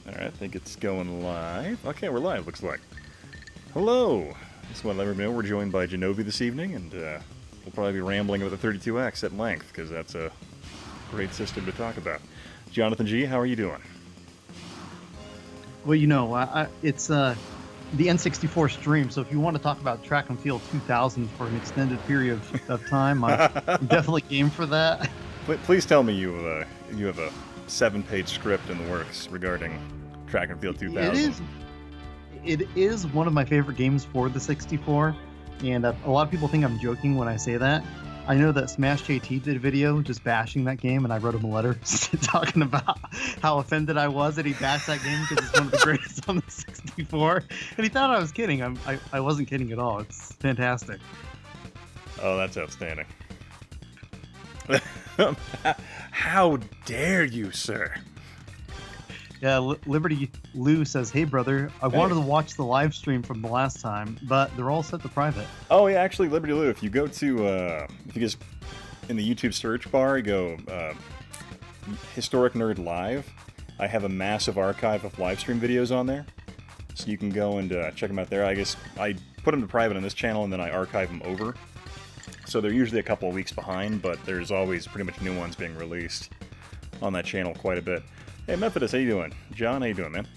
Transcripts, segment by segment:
Alright, I think it's going live. Okay, we're live, looks like. Hello! Just want to let everybody know we're joined by Genovi this evening, and we'll probably be rambling about the 32X at length, because that's a great system to talk about. Jonathan G., how are you doing? Well, you know, it's the N64 stream, so if you want to talk about Track and Field 2000 for an extended period of time, I'm definitely game for that. Please tell me you have a 7-page script in the works regarding Track and Field 2000. It is one of my favorite games for the 64, and a lot of people think I'm joking when I say that. I know that Smash JT did a video just bashing that game, and I wrote him a letter talking about how offended I was that he bashed that game because it's one of the greatest on the 64, and he thought I was kidding. I wasn't kidding at all. It's fantastic. Oh, that's outstanding. How dare you, sir? Yeah, Liberty Lou says, "Hey brother, I wanted to watch the live stream from the last time, but they're all set to private." Oh yeah, actually, Liberty Lou, if you go to if you just in the YouTube search bar, go HistoricNerd Live. I have a massive archive of live stream videos on there, so you can go and check them out there. I guess I put them to private on this channel, and then I archive them over. So they're usually a couple of weeks behind, but there's always pretty much new ones being released on that channel quite a bit. Hey, Methodist, how you doing? John, how you doing, man?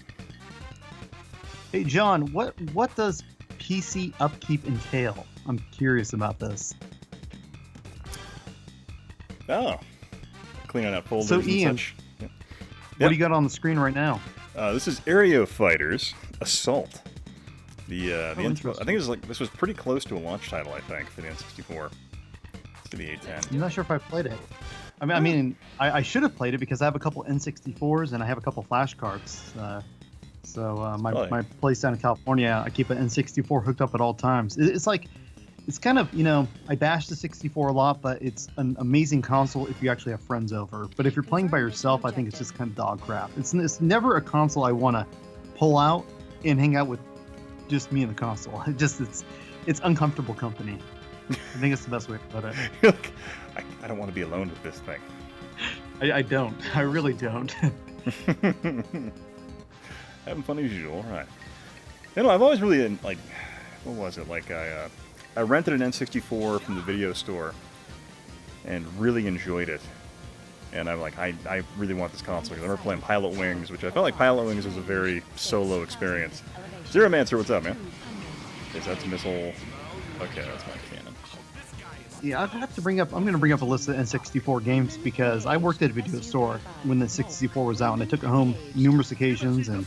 Hey, John, what does PC upkeep entail? I'm curious about this. Oh, cleaning out folders so, and Ian, such. Yep. What do you got on the screen right now? This is Aereo Fighters Assault. The I think this was pretty close to a launch title, I think, for the N64. To the A10. I'm not sure if I played it. I should have played it because I have a couple N64s and I have a couple flash cards. My place down in California, I keep an N64 hooked up at all times. It's kind of, I bash the 64 a lot, but it's an amazing console if you actually have friends over. But if you're playing by yourself, I think it's just kind of dog crap. It's never a console I want to pull out and hang out with just me and the console. It's uncomfortable company. I think it's the best way to put it. I don't want to be alone with this thing. I don't. I really don't. Having fun as usual, all right. I've always really, what was it? I rented an N64 from the video store and really enjoyed it. And I'm like, I really want this console because I remember playing Pilot Wings, which I felt like Pilot Wings was a very solo experience. Zero Mancer, what's up, man? Is that a missile? Okay, that's my cannon. Yeah, I'm going to bring up a list of N64 games because I worked at a video store when the 64 was out, and I took it home numerous occasions, and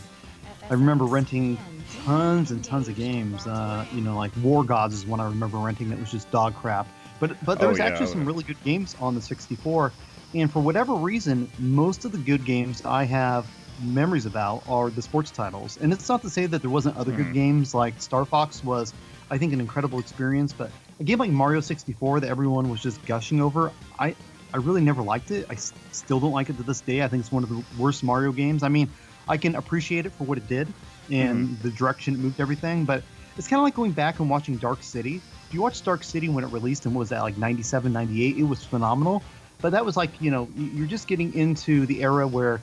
I remember renting tons and tons of games. Like War Gods is one I remember renting that was just dog crap. But there was actually some really good games on the 64, and for whatever reason, most of the good games I have memories about are the sports titles. And it's not to say that there wasn't other good games, like Star Fox was, I think, an incredible experience, but a game like Mario 64 that everyone was just gushing over, I really never liked it. I still don't like it to this day. I think it's one of the worst Mario games. I mean, I can appreciate it for what it did and the direction it moved everything, but it's kind of like going back and watching Dark City. If you watch Dark City when it released, and what was that, like 97, 98, it was phenomenal. But that was like, you're just getting into the era where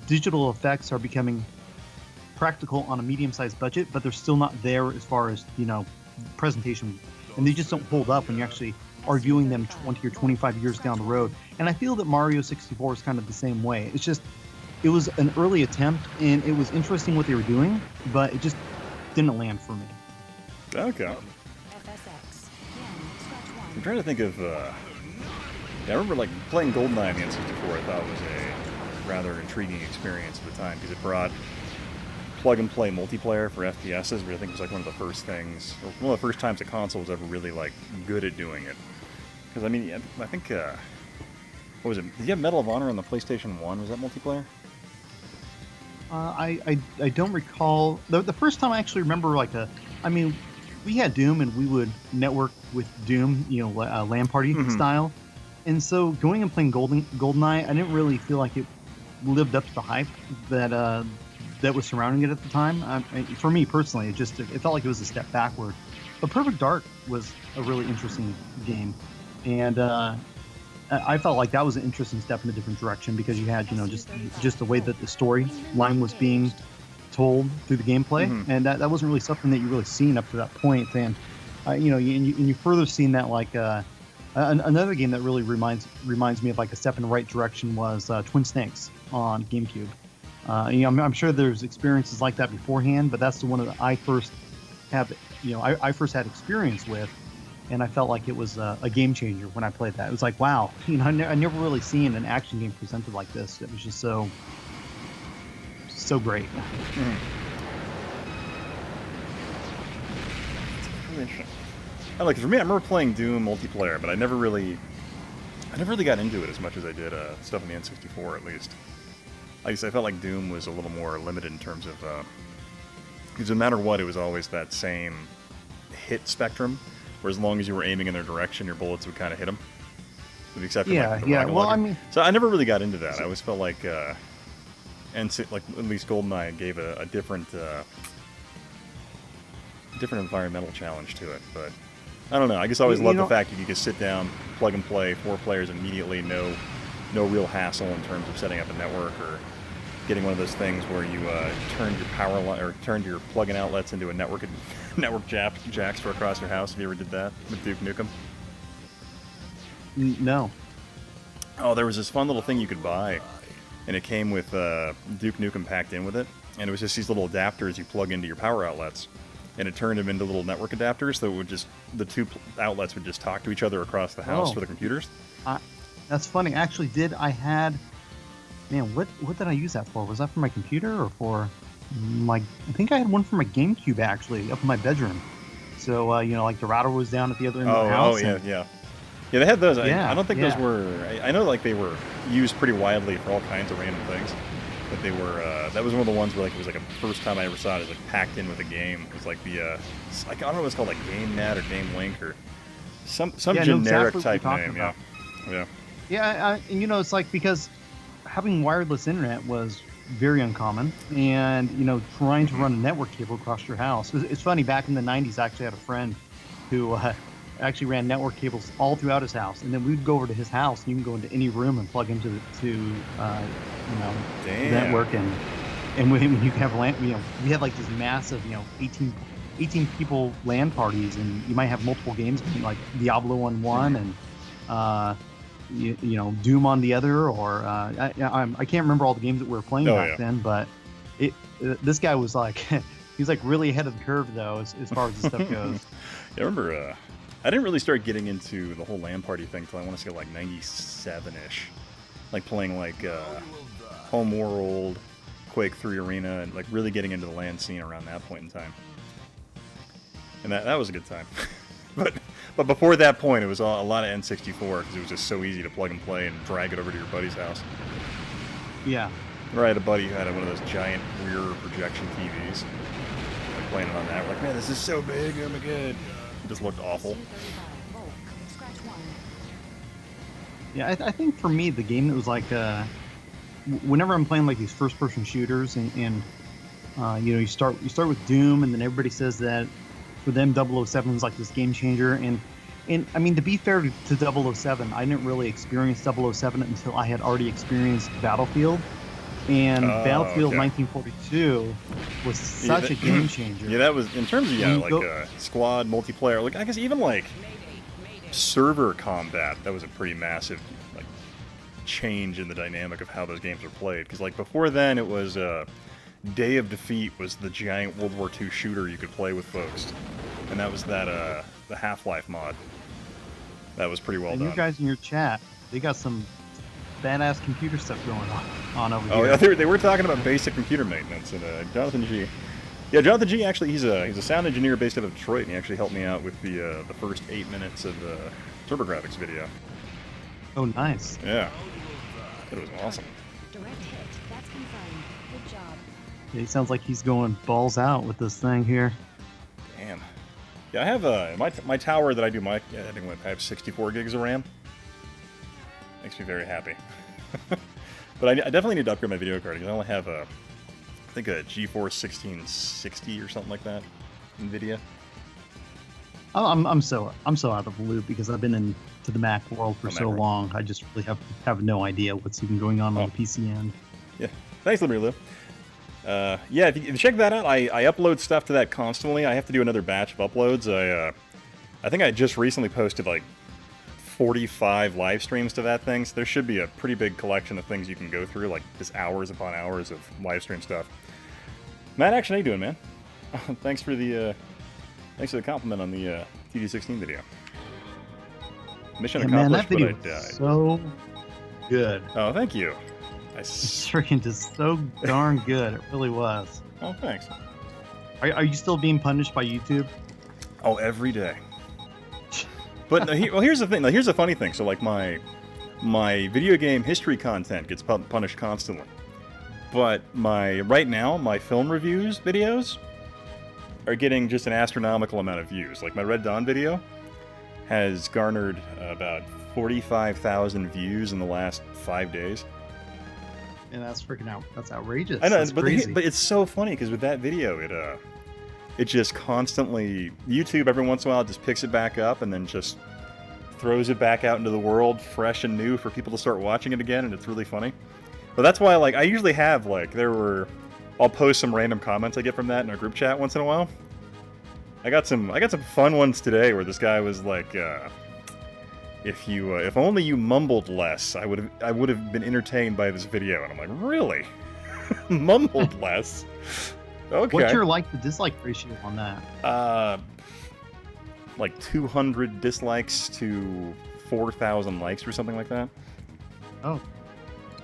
digital effects are becoming practical on a medium-sized budget, but they're still not there as far as, presentation. And they just don't hold up when you actually are viewing them 20 or 25 years down the road. And I feel that Mario 64 is kind of the same way. It was an early attempt, and it was interesting what they were doing, but it just didn't land for me. Okay. I'm trying to think of... I remember playing GoldenEye on the N64. I thought was a rather intriguing experience at the time because it brought plug-and-play multiplayer for FPSs, which I think was one of the first things, or one of the first times a console was ever really good at doing it. Because I think what was it? Did you have Medal of Honor on the PlayStation 1? Was that multiplayer? I don't recall. The first time I actually remember we had Doom and we would network with Doom, LAN party style. And so going and playing GoldenEye, I didn't really feel like it lived up to the hype that was surrounding it at the time. For me personally, it felt like it was a step backward. But Perfect Dark was a really interesting game, and I felt like that was an interesting step in a different direction because you had, just the way that the storyline was being told through the gameplay, and that wasn't really something that you really seen up to that point. And you further seen that like another game that really reminds me of like a step in the right direction was Twin Snakes on GameCube. I'm sure there's experiences like that beforehand, but that's the one that I first I first had experience with, and I felt like it was a game changer when I played that. It was like, wow, I never really seen an action game presented like this. It was just so great. For me, I remember playing Doom multiplayer, but I never really got into it as much as I did stuff on the N64, at least. I guess I felt like Doom was a little more limited in terms of, because no matter what, it was always that same hit spectrum, where as long as you were aiming in their direction, your bullets would kind of hit them, with the exception of the rocket Well, launcher. So I never really got into that. I always felt like, at least GoldenEye gave a different environmental challenge to it, but I don't know. I guess I always loved the fact that you could sit down, plug and play, 4 players immediately, no real hassle in terms of setting up a network or getting one of those things where you turned your power line or turned your plug-in outlets into a network jacks for across your house. Have you ever did that with Duke Nukem? No. Oh, there was this fun little thing you could buy, and it came with Duke Nukem packed in with it, and it was just these little adapters you plug into your power outlets, and it turned them into little network adapters, so it would just, the 2 outlets would just talk to each other across the house for the computers. That's funny. Actually, what did I use that for? Was that for my computer or for I think I had one for my GameCube, actually, up in my bedroom. So, like the router was down at the other end of the house. Yeah, they had those. I don't think those were, I know like they were used pretty widely for all kinds of random things. But they were, that was one of the ones where like it was like a first time I ever saw it. It was like packed in with a game. It was like the, I don't know what it's called, like GameNet or GameLink or some generic type name. Yeah, and it's like, because having wireless internet was very uncommon, and trying to run a network cable across your house. It's funny, back in the 90s, I actually had a friend who actually ran network cables all throughout his house, and then we'd go over to his house, and you can go into any room and plug into the network, and when you have LAN, we had like this massive 18 people LAN parties, and you might have multiple games, like Diablo on one and Doom on the other, or I can't remember all the games that we were playing back then, but this guy was like he's like really ahead of the curve though as far as this stuff goes. I remember I didn't really start getting into the whole LAN party thing till I want to say like 97-ish, like playing like Homeworld, Quake 3 Arena, and like really getting into the LAN scene around that point in time, and that was a good time. But before that point, it was a lot of N64 because it was just so easy to plug and play and drag it over to your buddy's house. Yeah. Or I had a buddy who had one of those giant rear projection TVs. Like playing it on that. We're like, man, this is so big. Oh my god. It just looked awful. Yeah, I think for me, the game that was like, whenever I'm playing like these first-person shooters, and you start with Doom, and then everybody says that for them 007 was like this game changer, and I mean, to be fair to 007, I didn't really experience 007 until I had already experienced Battlefield, and Battlefield 1942 was such a game changer. Yeah, that was, in terms of squad multiplayer, like I guess even like server combat, that was a pretty massive like change in the dynamic of how those games were played, because like before then it was Day of Defeat was the giant World War II shooter you could play with folks, and that was the Half-Life mod. That was pretty well done. You guys in your chat, they got some badass computer stuff going on over here. Oh, yeah, they were talking about basic computer maintenance, and Jonathan G. Yeah, Jonathan G. Actually, he's a sound engineer based out of Detroit, and he actually helped me out with the first 8 minutes of the TurboGrafx video. Oh, nice. Yeah, it was awesome. Direct hit. That's confirmed. Good job. It sounds like he's going balls out with this thing here. Damn. Yeah, I have my tower that I do my editing with. I have 64 gigs of RAM. Makes me very happy. But I definitely need to upgrade my video card because I only have I think a GeForce 1660 or something like that, NVIDIA. I'm so out of the loop because I've been into the Mac world for so long. I just really have no idea what's even going on the PC end. Yeah, thanks, Liberty Lou. Yeah, if you check that out, I upload stuff to that constantly. I have to do another batch of uploads. I think I just recently posted like 45 live streams to that thing, so there should be a pretty big collection of things you can go through, like just hours upon hours of live stream stuff. Matt Action, how you doing, man? Thanks for the compliment on the TD16 video. Mission accomplished, man, that but video I died. So good. Oh, thank you. It's freaking just so darn good. It really was. Oh, thanks. Are you still being punished by YouTube? Oh, every day. But well, here's the thing. Like, here's the funny thing. So, like, my video game history content gets punished constantly. But right now, my film reviews videos are getting just an astronomical amount of views. Like, my Red Dawn video has garnered about 45,000 views in the last 5 days. And that's freaking out. That's outrageous. I know, that's crazy. but it's so funny because with that video, it just constantly, YouTube every once in a while just picks it back up and then just throws it back out into the world fresh and new for people to start watching it again, and it's really funny. But that's why, like, I usually have, like, I'll post some random comments I get from that in our group chat once in a while. I got some fun ones today where this guy was like, if only you mumbled less, I would have been entertained by this video. And I'm like, really? Mumbled less? Okay. What's your like to dislike ratio on that? Like 200 dislikes to 4,000 likes or something like that. Oh,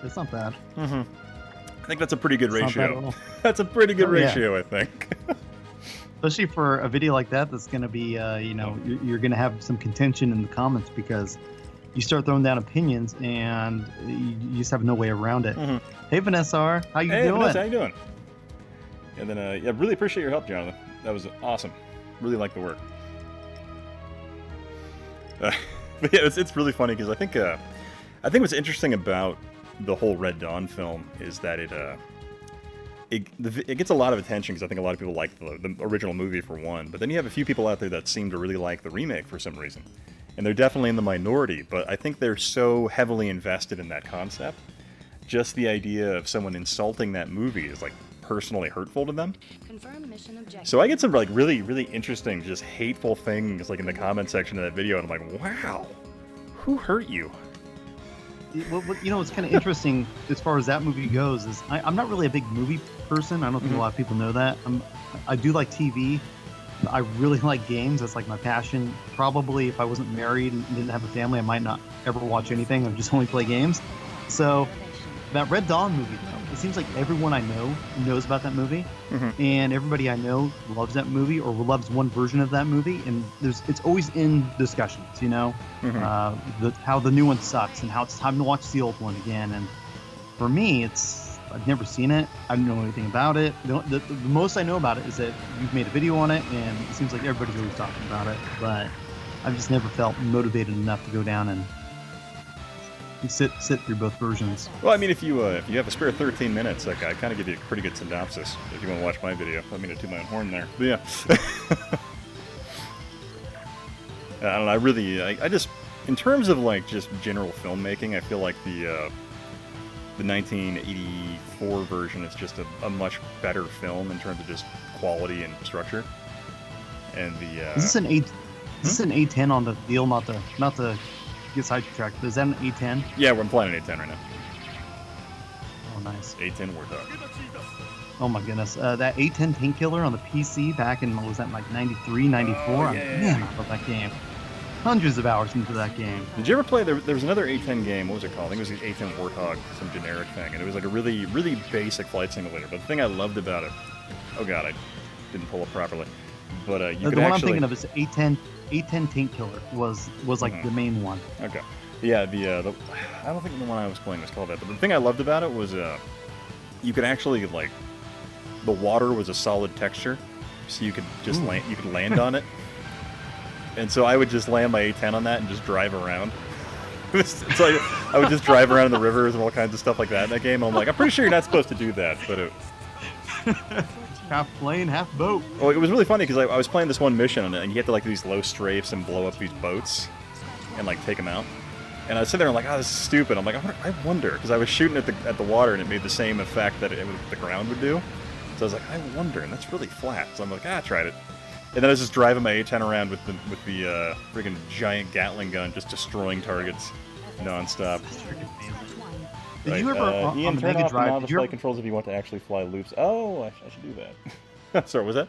that's not bad. Mm-hmm. I think that's a pretty good That's not bad at ratio. all. That's a pretty good Yeah. ratio, I think. Especially for a video like that, that's going to be, you're going to have some contention in the comments because you start throwing down opinions and you just have no way around it. Mm-hmm. Hey, Vanessa, how you Hey, doing? Vanessa, how you doing? And then, yeah, really appreciate your help, Jonathan. That was awesome. Really like the work. But yeah, it's really funny because I think what's interesting about the whole Red Dawn film is that it gets a lot of attention because I think a lot of people like the original movie for one, but then you have a few people out there that seem to really like the remake for some reason. And they're definitely in the minority, but I think they're so heavily invested in that concept. Just the idea of someone insulting that movie is like personally hurtful to them. Confirm mission objective. So I get some like really, really interesting, just hateful things like in the comment section of that video, and I'm like, wow, who hurt you? Well, what's kind of interesting as far as that movie goes is I'm not really a big movie person. I don't think a lot of people know that. I do like TV. I really like games. That's like my passion. Probably if I wasn't married and didn't have a family, I might not ever watch anything. I just only play games. So that Red Dawn movie, though, it seems like everyone I know knows about that movie, and everybody I know loves that movie or loves one version of that movie, and it's always in discussions, how the new one sucks and how it's time to watch the old one again. And for me, I've never seen it. I don't know anything about it. The most I know about it is that you've made a video on it, and it seems like everybody's always talking about it, but I've just never felt motivated enough to go down and sit through both versions. Well, I mean, if you have a spare 13 minutes, like I kind of give you a pretty good synopsis if you want to watch my video. I mean, to toot my own horn there, but yeah. I don't know. I just, in terms of like just general filmmaking, I feel like the 1984 version is just a much better film in terms of just quality and structure. And Is this an A10 on the deal? Not to get sidetracked. Is that an A10? Yeah, I'm playing an A10 right now. Oh, nice. A10 Warthog. Oh my goodness. That A10 Tank Killer on the PC back in, what was that, like 93, 94? Oh, yeah. Man, I love that game. Hundreds of hours into that game. Did you ever play, there was another A10 game, what was it called? I think it was the A10 Warthog, some generic thing, and it was like a really, really basic flight simulator. But the thing I loved about it, oh god, I didn't pull it properly, but you could the one actually... I'm thinking of is A10 Tank Killer was like the main one. Okay. Yeah, the I don't think the one I was playing was called that, but the thing I loved about it was you could actually, like, the water was a solid texture, so you could just land on it. And so I would just land my A10 on that and just drive around. It's like I would just drive around in the rivers and all kinds of stuff like that in that game. I'm like, I'm pretty sure you're not supposed to do that, but it... half plane, half boat. Well, it was really funny because I was playing this one mission and you had to like do these low strafes and blow up these boats and like take them out. And I was sitting there and I'm like, oh, this is stupid. I'm like, I wonder, because I was shooting at the water and it made the same effect that the ground would do. So I was like, I wonder, and that's really flat. So I'm like, I tried it. And then I was just driving my A10 around with the friggin' giant Gatling gun, just destroying targets nonstop. Did you ever on Ian, the turn Mega off the Drive? novice flight controls if you want to actually fly loops. Oh, I should do that. Sorry, was that?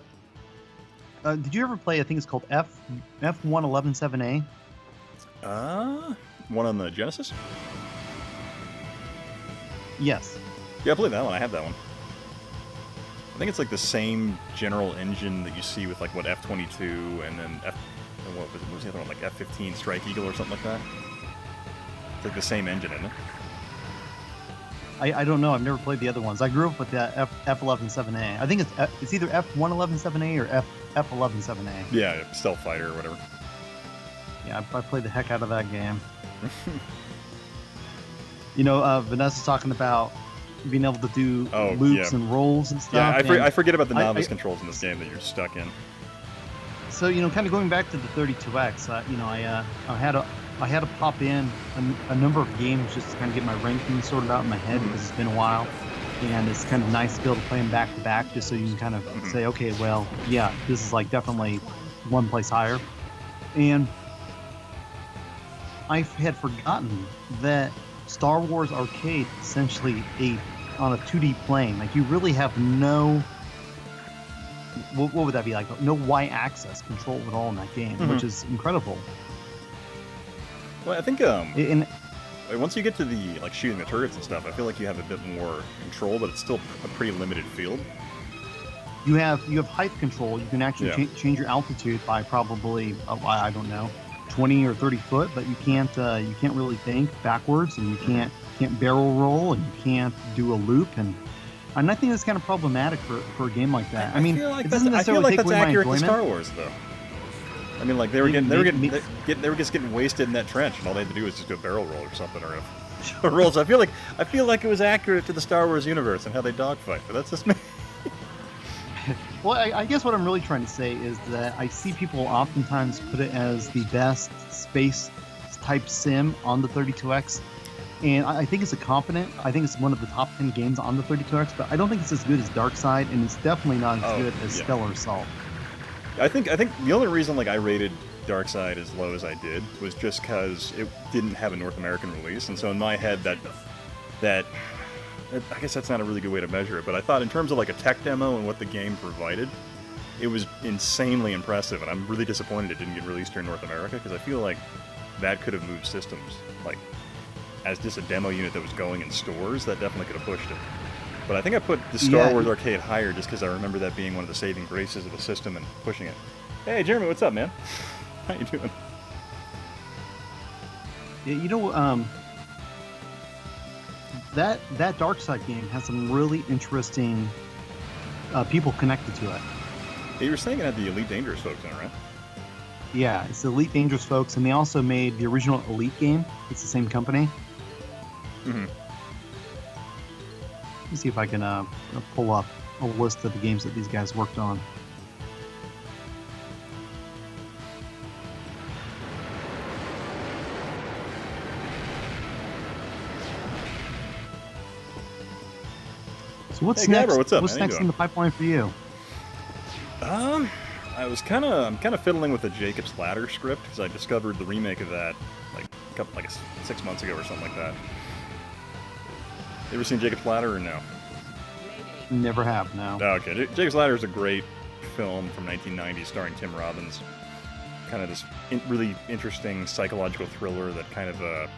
Did you ever play? I think it's called F1117A. One on the Genesis? Yes. Yeah, I played that one. I have that one. I think it's like the same general engine that you see with like what F-22 and then what was the other one, like F-15 Strike Eagle or something like that. It's like the same engine, isn't it? I don't know. I've never played the other ones. I grew up with the F117A. I think it's either F117A or F117A. Yeah, Stealth Fighter or whatever. Yeah, I played the heck out of that game. Vanessa's talking about being able to do loops and rolls and stuff. Yeah, I forget about the novice controls in this game that you're stuck in. So, kind of going back to the 32X, I had to pop in a number of games just to kind of get my rankings sorted out in my head because it's been a while. And it's kind of nice to be able to play them back to back just so you can kind of say, okay, well, yeah, this is like definitely one place higher. And I had forgotten that Star Wars Arcade is essentially on a 2D plane. Like, you really have no... What would that be like? No Y-axis control at all in that game, which is incredible. Well, I think once you get to the like shooting the turrets and stuff, I feel like you have a bit more control, but it's still a pretty limited field. You have height control. You can actually change your altitude by probably I don't know, 20 or 30 foot, but you can't really think backwards, and you can't barrel roll, and you can't do a loop, and I think that's kind of problematic for a game like that. I mean, feel like it doesn't necessarily take away my accurate to enjoyment. Star Wars, though. I mean, like they were just getting wasted in that trench, and all they had to do was just do a barrel roll or something, or a rolls. I feel like it was accurate to the Star Wars universe and how they dogfight, but that's just me. Well, I guess what I'm really trying to say is that I see people oftentimes put it as the best space-type sim on the 32X, and I think it's a competent. I think it's one of the top 10 games on the 32X, but I don't think it's as good as Darkside, and it's definitely not as good as Stellar Assault. I think the only reason like I rated Darkside as low as I did was just because it didn't have a North American release, and so in my head that I guess that's not a really good way to measure it, but I thought in terms of like a tech demo and what the game provided, it was insanely impressive, and I'm really disappointed it didn't get released here in North America, because I feel like that could have moved systems. Like, as just a demo unit that was going in stores, that definitely could have pushed it. But I think I put the Star Wars Arcade higher just because I remember that being one of the saving graces of the system and pushing it. Hey, Jeremy, what's up, man? How you doing? Yeah, that Darkside game has some really interesting people connected to it. Yeah, you were saying it had the Elite Dangerous folks in it, right? Yeah, it's the Elite Dangerous folks, and they also made the original Elite game. It's the same company. Mm-hmm. Let me see if I can pull up a list of the games that these guys worked on. So what's next? Gabber, what's up, What's man? next in the pipeline for you? I'm kind of fiddling with the Jacob's Ladder script because I discovered the remake of that like 6 months ago or something like that. You ever seen Jacob's Ladder or no? Never have, no. Oh, okay. Jacob's Ladder is a great film from 1990 starring Tim Robbins. Kind of this really interesting psychological thriller that kind of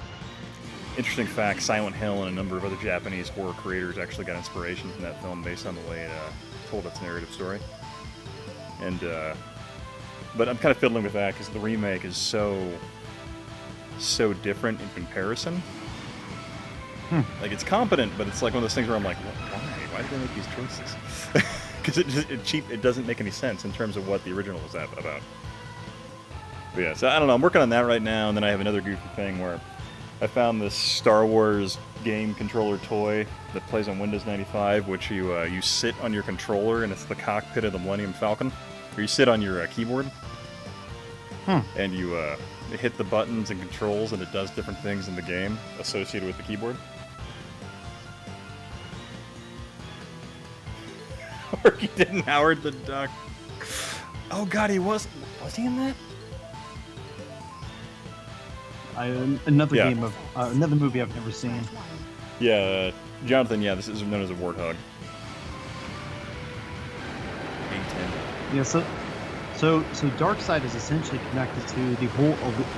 interesting fact, Silent Hill and a number of other Japanese horror creators actually got inspiration from that film based on the way it told its narrative story. And but I'm kind of fiddling with that because the remake is so different in comparison. Like, it's competent, but it's like one of those things where I'm like, why did they make these choices? Because it doesn't make any sense in terms of what the original was about. But yeah, so I don't know. I'm working on that right now, and then I have another goofy thing where I found this Star Wars game controller toy that plays on Windows 95, which you sit on your controller, and it's the cockpit of the Millennium Falcon. Or you sit on your keyboard, and you hit the buttons and controls, and it does different things in the game associated with the keyboard. Or he didn't Howard the Duck. Oh God, was he in that? Another game of another movie I've never seen. Yeah, Jonathan. Yeah, this is known as a warthog. 810. Yeah, so Darkseid is essentially connected to the whole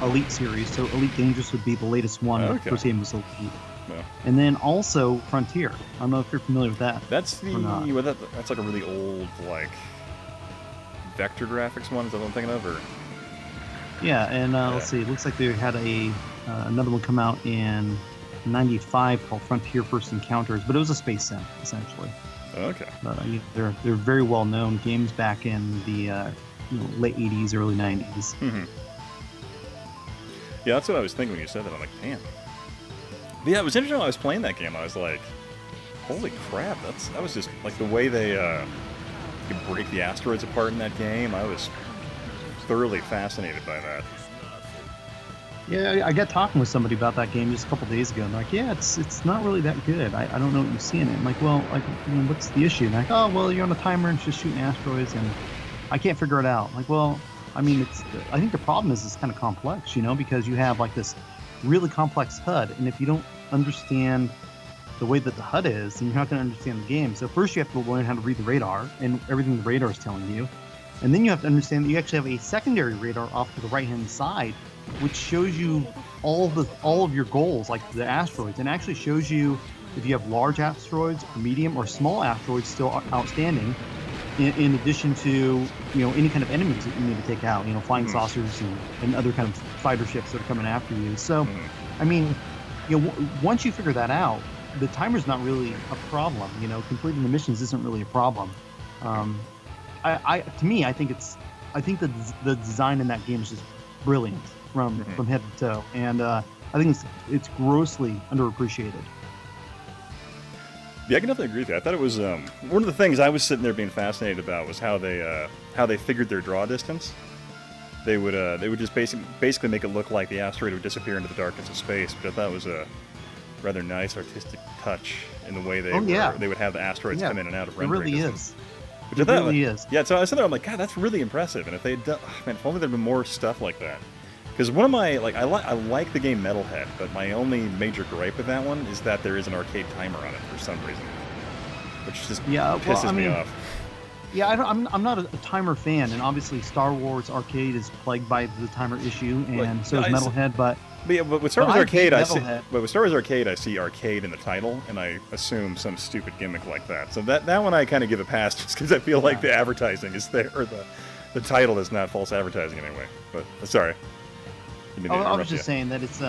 Elite series. So Elite Dangerous would be the latest one. Okay. The first game was Elite. No. And then also Frontier. I don't know if you're familiar with that. That's that's like a really old like vector graphics one. Is that what I'm thinking of? Or yeah, and let's see. It looks like they had another one come out in '95 called Frontier First Encounters, but it was a space sim essentially. Okay. But they're very well known games back in the late '80s, early '90s. Mm-hmm. Yeah, that's what I was thinking when you said that. I'm like, damn. But yeah, it was interesting when I was playing that game. I was like, holy crap! That was just like the way they could break the asteroids apart in that game. I was thoroughly fascinated by that. Yeah, I got talking with somebody about that game just a couple days ago, and they're like, yeah, it's not really that good. I don't know what you see in it. I'm like, well, what's the issue? And they're like, oh, well, you're on a timer and it's just shooting asteroids, and I can't figure it out. I'm like, well, I mean, I think the problem is it's kind of complex, because you have like this really complex HUD, and if you don't understand the way that the HUD is, then you're not going to understand the game. So first you have to learn how to read the radar and everything the radar is telling you, and then you have to understand that you actually have a secondary radar off to the right-hand side, which shows you all of your goals, like the asteroids, and actually shows you if you have large asteroids, medium, or small asteroids still outstanding, in addition to any kind of enemies that you need to take out, flying saucers and other kind of fighter ships that are coming after you. So, I mean, once you figure that out, the timer's not really a problem. Completing the missions isn't really a problem. To me, I think the design in that game is just brilliant from head to toe, and I think it's grossly underappreciated. Yeah, I can definitely agree with that. I thought it was one of the things I was sitting there being fascinated about was how they figured their draw distance. They would just basically make it look like the asteroid would disappear into the darkness of space, which I thought was a rather nice artistic touch in the way they would have the asteroids come in and out of rendering distance. It really is. Yeah, so I said there, I'm like, God, that's really impressive. And if they'd done, man, if only there'd been more stuff like that. Because one of my, I like the game Metalhead, but my only major gripe with that one is that there is an arcade timer on it for some reason, which just pisses me off. Yeah, I'm not a timer fan, and obviously Star Wars Arcade is plagued by the timer issue, and so is Metalhead. But with Star Wars Arcade, I see arcade in the title, and I assume some stupid gimmick like that. So that one I kind of give a pass, just because I feel like the advertising is there, or the title is not false advertising anyway. But sorry. I was just saying that it's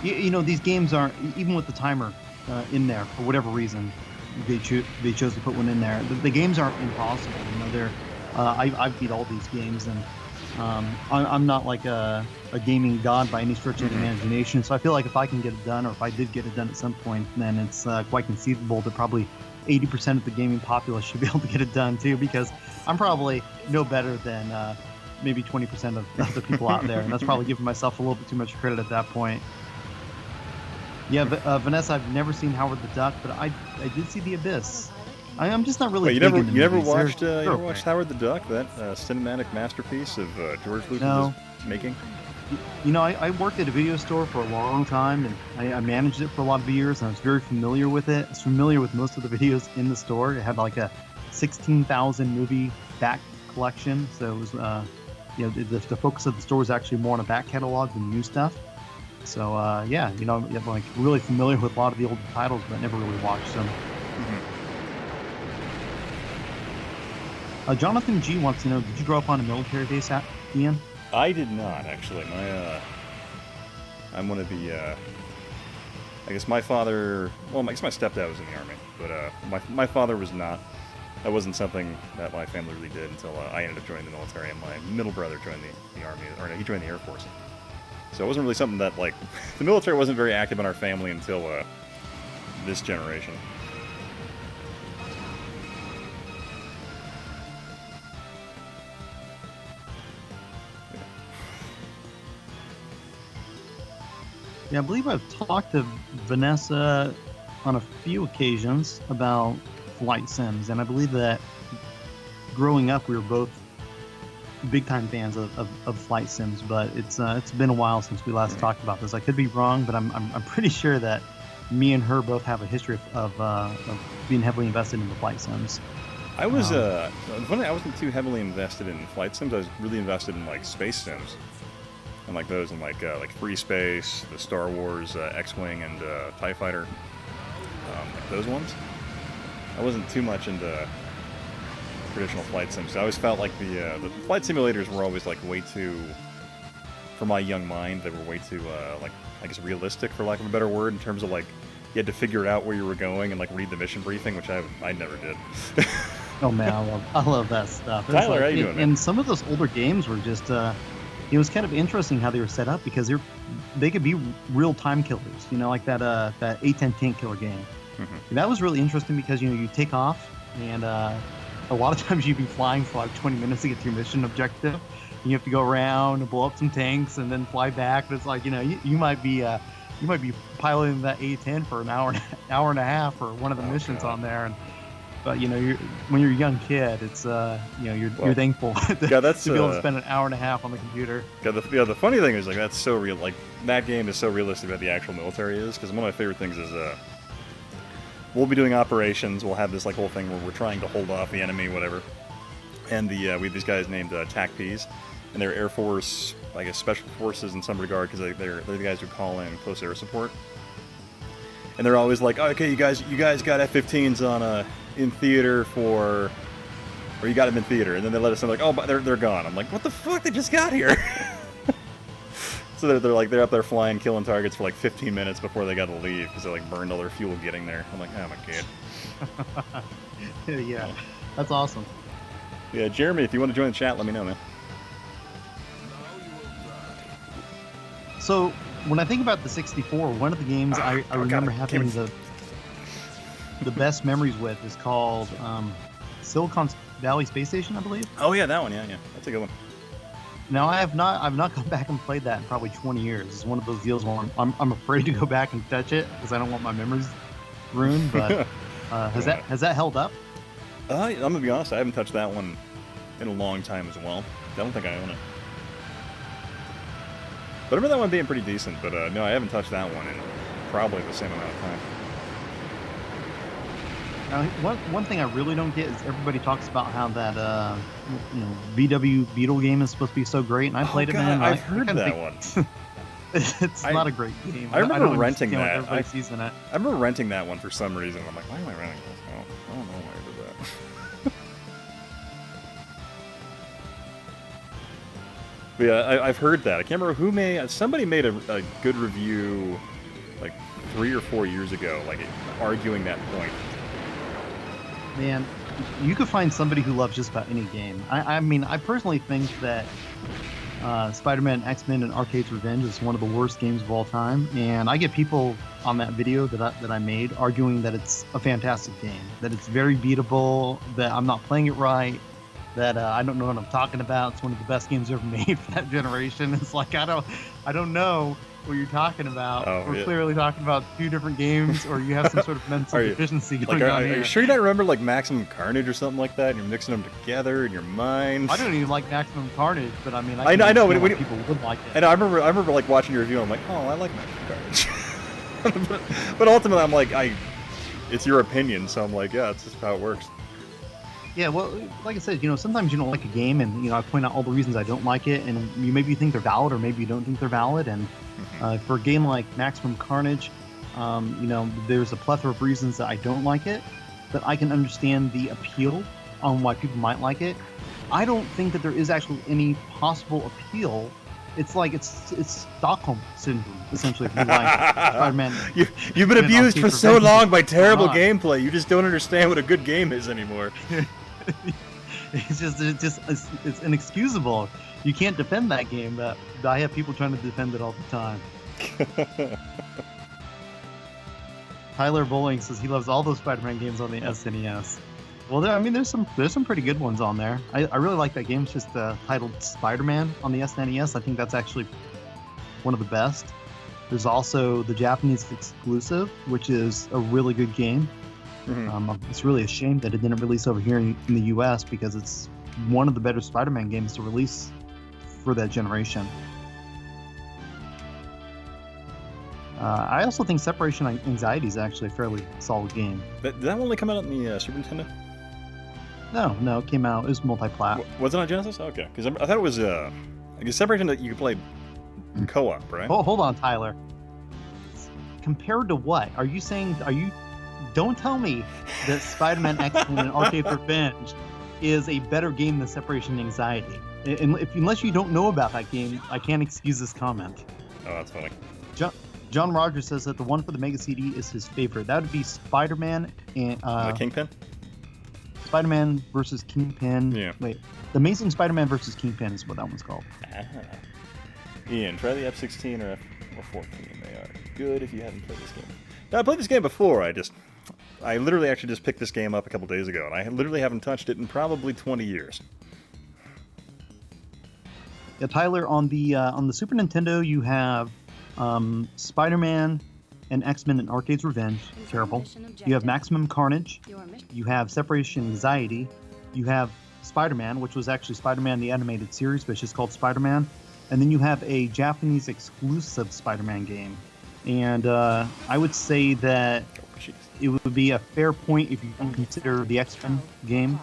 these games aren't, even with the timer in there for whatever reason they chose to put one in there. The games aren't impossible. I've beat all these games, and I'm not like a gaming god by any stretch of the imagination. So I feel like if I can get it done, or if I did get it done at some point, then it's quite conceivable that probably 80% of the gaming populace should be able to get it done too, because I'm probably no better than maybe 20% of the people out there, and that's probably giving myself a little bit too much credit at that point. Yeah, Vanessa, I've never seen Howard the Duck, but I did see The Abyss. I'm just not really. Wait, you never watched Howard the Duck, that cinematic masterpiece of George Lucas' making? I worked at a video store for a long time, and I managed it for a lot of years, and I was very familiar with it. I was familiar with most of the videos in the store. It had like a 16,000 movie back collection, so it was the focus of the store was actually more on a back catalog than new stuff. So I'm like really familiar with a lot of the old titles, but never really watched them. Jonathan G wants to know: did you grow up on a military base, Ian? I did not, actually. I'm one of the. I guess my father. Well, I guess my stepdad was in the army, but my father was not. That wasn't something that my family really did until I ended up joining the military, and my middle brother joined the army, or no, he joined the Air Force. So it wasn't really something that, the military wasn't very active in our family until this generation. Yeah, I believe I've talked to Vanessa on a few occasions about flight sims, and I believe that growing up we were both big time fans of flight sims, but it's been a while since we last talked about this. I could be wrong, but I'm pretty sure that me and her both have a history of being heavily invested in the flight sims. I was funny. I wasn't too heavily invested in flight sims. I was really invested in like space sims, and like those, and like Free Space, the Star Wars X-wing and TIE Fighter, like those ones. I wasn't too much into traditional flight sims. I always felt like the flight simulators were always like way too, for my young mind, they were way too like, I guess, realistic, for lack of a better word, in terms of like you had to figure out where you were going and like read the mission briefing, which I never did. Oh man, I love that stuff. Tyler, how you doing, man? And some of those older games were just it was kind of interesting how they were set up, because they could be real time killers. You know, like that A-10 tank killer game. Mm-hmm. And that was really interesting because you take off and a lot of times you'd be flying for like 20 minutes to get to your mission objective. And you have to go around and blow up some tanks and then fly back. But it's like, you might be piloting that A-10 for an hour and a half for one of the missions God. on there. But when you're a young kid, it's you're thankful to be able to spend an hour and a half on the computer. Yeah, the funny thing is, like, that's so real. Like, that game is so realistic that the actual military is. Because one of my favorite things is we'll be doing operations. We'll have this like whole thing where we're trying to hold off the enemy, whatever. And we have these guys named TACPs, and they're Air Force, I guess, Special Forces in some regard, because they're the guys who call in close air support. And they're always like, oh, okay, you guys got F-15s on in theater or you got them in theater, and then they let us know like, oh, but they're gone. I'm like, what the fuck? They just got here. So they're up there flying, killing targets for like 15 minutes before they got to leave because they like burned all their fuel getting there. I'm like, oh my god. Yeah, that's awesome. Yeah, Jeremy, if you want to join the chat, let me know, man. So when I think about the 64, one of the games I remember having the best memories with is called Silicon Valley Space Station, I believe. Oh yeah, that one. Yeah, that's a good one. Now I've not gone back and played that in probably 20 years. It's one of those deals where I'm afraid to go back and touch it because I don't want my memories ruined. But has that held up? I'm gonna be honest, I haven't touched that one in a long time as well. I don't think I own it. But I remember that one being pretty decent. But no, I haven't touched that one in probably the same amount of time. One thing I really don't get is everybody talks about how that VW Beetle game is supposed to be so great, and I played it, man. I've heard that one. It's not a great game. I remember renting that. Everybody's using it. I remember renting that one for some reason. I'm like, why am I renting this? I don't know why I did that. But yeah, I've heard that. I can't remember who made. Somebody made a good review like 3 or 4 years ago, like arguing that point. Man, you could find somebody who loves just about any game. I mean, I personally think that Spider-Man, X-Men, and Arcade's Revenge is one of the worst games of all time. And I get people on that video that I made arguing that it's a fantastic game, that it's very beatable, that I'm not playing it right, that I don't know what I'm talking about. It's one of the best games ever made for that generation. It's like, I don't know what you're talking about. We're clearly talking about two different games, or you have some sort of mental deficiency going on here. Are you sure you don't remember like Maximum Carnage or something like that, and you're mixing them together in your mind? I don't even like Maximum Carnage, but I mean, I know when people would like it. And I remember like watching your review. I'm like, oh, I like Maximum Carnage. but ultimately, I'm like, it's your opinion, so I'm like, yeah, that's just how it works. Yeah, well, like I said, sometimes you don't like a game, and I point out all the reasons I don't like it, and you maybe think they're valid, or maybe you don't think they're valid. And for a game like Maximum Carnage, there's a plethora of reasons that I don't like it, but I can understand the appeal on why people might like it. I don't think that there is actually any possible appeal. It's like it's Stockholm syndrome, essentially. If you like Spider-Man. You've been abused for so long by terrible gameplay. You just don't understand what a good game is anymore. It's inexcusable. You can't defend that game, but I have people trying to defend it all the time. Tyler Bowling says he loves all those Spider-Man games on the SNES. Well, there's some pretty good ones on there. I really like that game. It's just titled Spider-Man on the SNES. I think that's actually one of the best. There's also the Japanese exclusive, which is a really good game. It's really a shame that it didn't release over here in the US because it's one of the better Spider-Man games to release for that generation. I also think Separation Anxiety is actually a fairly solid game. Did that one only come out on the Super Nintendo? No, it came out. It was multi-plat. Was it on Genesis? Okay, because I thought it was I guess Separation that you could play co-op, right? Oh, hold on, Tyler. Compared to what? Are you saying? Don't tell me that Spider-Man X-Men and Arcade Revenge is a better game than Separation Anxiety. Unless you don't know about that game, I can't excuse this comment. Oh, that's funny. John Rogers says that the one for the Mega CD is his favorite. That would be Spider-Man and The Kingpin? Spider-Man versus Kingpin. Yeah. Wait, The Amazing Spider-Man versus Kingpin is what that one's called. Ian, try the F16 or F14. They are good if you haven't played this game. Now, I played this game before. I literally actually just picked this game up a couple days ago, and I literally haven't touched it in probably 20 years. Yeah, Tyler, on the Super Nintendo, you have Spider-Man and X-Men and Arcade's Revenge. Terrible. You have Maximum Carnage. You have Separation Anxiety. You have Spider-Man, which was actually Spider-Man the Animated Series, but it's just called Spider-Man. And then you have a Japanese exclusive Spider-Man game. And I would say that it would be a fair point if you consider the X-Men game,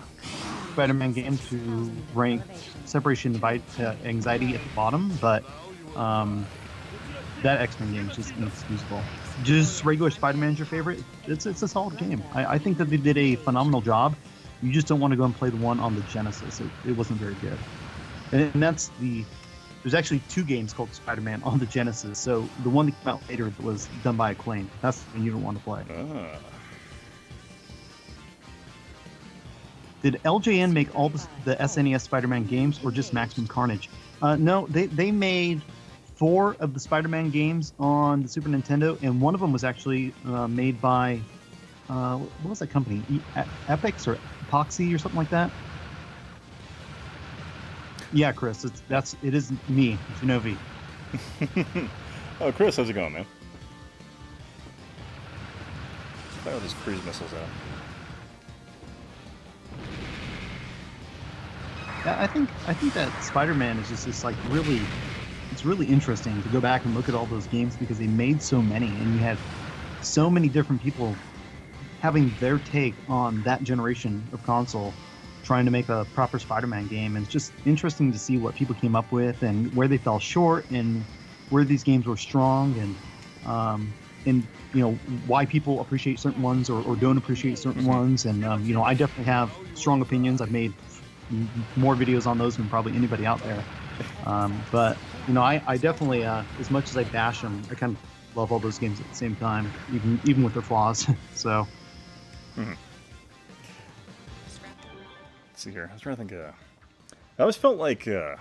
Spider-Man game, to rank Separation Anxiety at the bottom, but that X-Men game is just inexcusable. Just regular Spider-Man is your favorite? It's a solid game. I think that they did a phenomenal job. You just don't want to go and play the one on the Genesis. It wasn't very good. And that's there's actually two games called Spider-Man on the Genesis. So the one that came out later that was done by Acclaim. That's the one you don't want to play. Did LJN make all the SNES Spider-Man games or just Maximum Carnage? No, they made 4 of the Spider-Man games on the Super Nintendo, and one of them was actually made by, what was that company? Epix or Epoxy or something like that? Yeah, Chris, it is me, Genovi. Oh, Chris, how's it going, man? Fire those cruise missiles out. Yeah, I think that Spider-Man is just like really, it's really interesting to go back and look at all those games because they made so many, and you had so many different people having their take on that generation of console, trying to make a proper Spider-Man game. And it's just interesting to see what people came up with and where they fell short and where these games were strong, and why people appreciate certain ones or don't appreciate certain ones. And I definitely have strong opinions. I've made more videos on those than probably anybody out there. But I definitely, as much as I bash them, I kind of love all those games at the same time, even with their flaws. So. Let's see here. I was trying to think. I always felt like one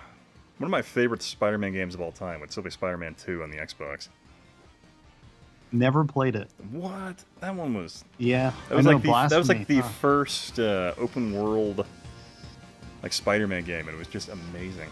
of my favorite Spider-Man games of all time would still be Spider-Man 2 on the Xbox. Never played it. What? That one was. Yeah, that was like the Huh. first open world Spider-Man game, and it was just amazing.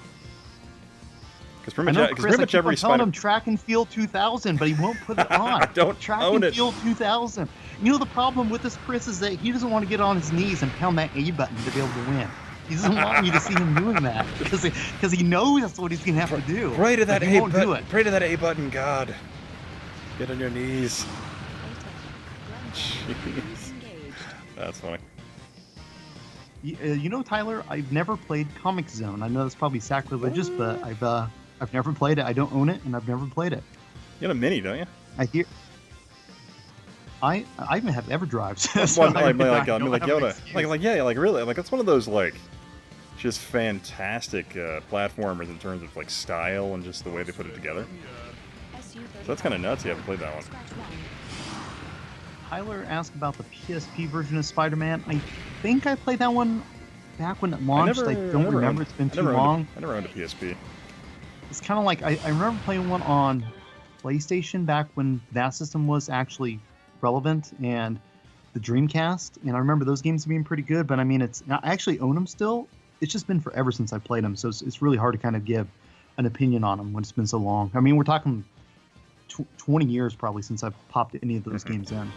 Because pretty much every telling him Track and Field 2000, but he won't put it on. I don't Track own and it. Field 2000. The problem with this, Chris, is that he doesn't want to get on his knees and pound that A button to be able to win. He doesn't want you to see him doing that because he knows that's what he's gonna have to do. Pray to that He A won't do button. it. Pray to that A button, God. Get on your knees. Jeez. That's funny. Tyler, I've never played Comic Zone. I know that's probably sacrilegious, but I've never played it. I don't own it, and I've never played it. You got a Mini, don't you? I hear. I even have EverDrives. Really, that's one of those just fantastic platformers in terms of style and just the way they put it together. So that's kind of nuts. You haven't played that one. Tyler asked about the PSP version of Spider-Man. I think I played that one back when it launched. I don't remember. It's been too long. I never owned a PSP. It's kind of like I remember playing one on PlayStation back when that system was actually Relevant and the Dreamcast, and I remember those games being pretty good. But I mean, I actually own them still. It's just been forever since I played them, so it's really hard to kind of give an opinion on them when it's been so long. I mean, we're talking 20 years probably since I've popped any of those games in.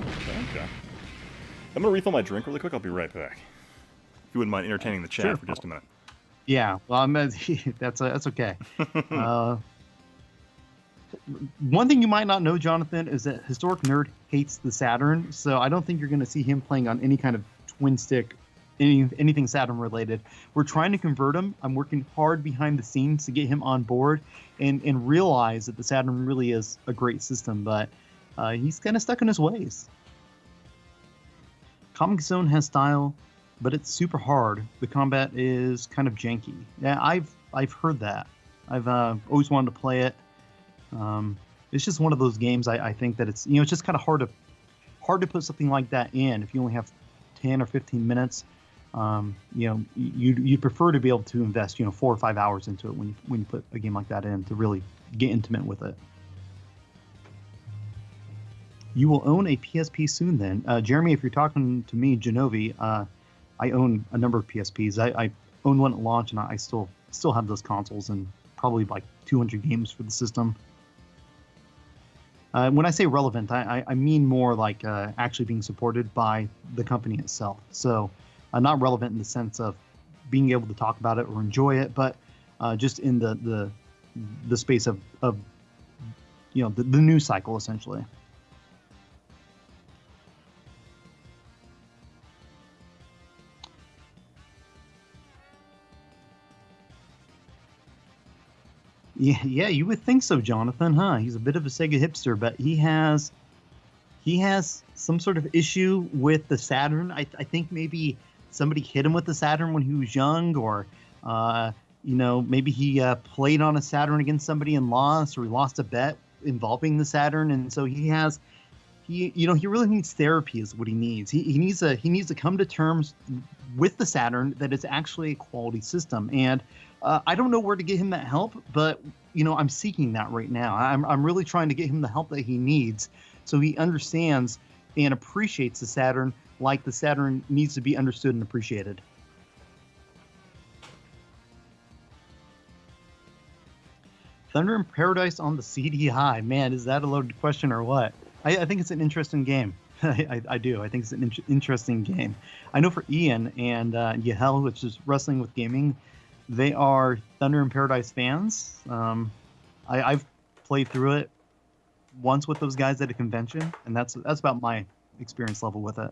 Okay. I'm gonna refill my drink really quick. I'll be right back. If you wouldn't mind entertaining the chat Sure. for just a minute. Yeah, well, that's okay. One thing you might not know, Jonathan, is that Historic Nerd hates the Saturn, so I don't think you're going to see him playing on any kind of twin stick, anything Saturn related. We're trying to convert him. I'm working hard behind the scenes to get him on board and realize that the Saturn really is a great system, but he's kind of stuck in his ways. Comic Zone has style, but it's super hard. The combat is kind of janky. Yeah, I've heard that. I've always wanted to play it. It's just one of those games. I think that it's it's just kind of hard to put something like that in if you only have 10 or 15 minutes. You'd prefer to be able to invest 4 or 5 hours into it when you put a game like that in to really get intimate with it. You will own a PSP soon, then, Jeremy. If you're talking to me, Genovi, I own a number of PSPs. I owned one at launch, and I still have those consoles and probably like 200 games for the system. When I say relevant, I mean more like actually being supported by the company itself. So not relevant in the sense of being able to talk about it or enjoy it, but just in the space of the news cycle, essentially. Yeah, you would think so, Jonathan, huh? He's a bit of a Sega hipster, but he has some sort of issue with the Saturn. I think maybe somebody hit him with the Saturn when he was young, or maybe he played on a Saturn against somebody and lost, or he lost a bet involving the Saturn, and so he really needs therapy is what he needs. He needs to come to terms with the Saturn that it's actually a quality system. And I don't know where to get him that help, but I'm seeking that right now. I'm really trying to get him the help that he needs, so he understands and appreciates the Saturn like the Saturn needs to be understood and appreciated. Thunder in Paradise on the CDI. Man, is that a loaded question or what? I think it's an interesting game. I do. I think it's an interesting game. I know for Ian and Yahel, which is Wrestling with Gaming, they are Thunder in Paradise fans. I've played through it once with those guys at a convention, and that's about my experience level with it.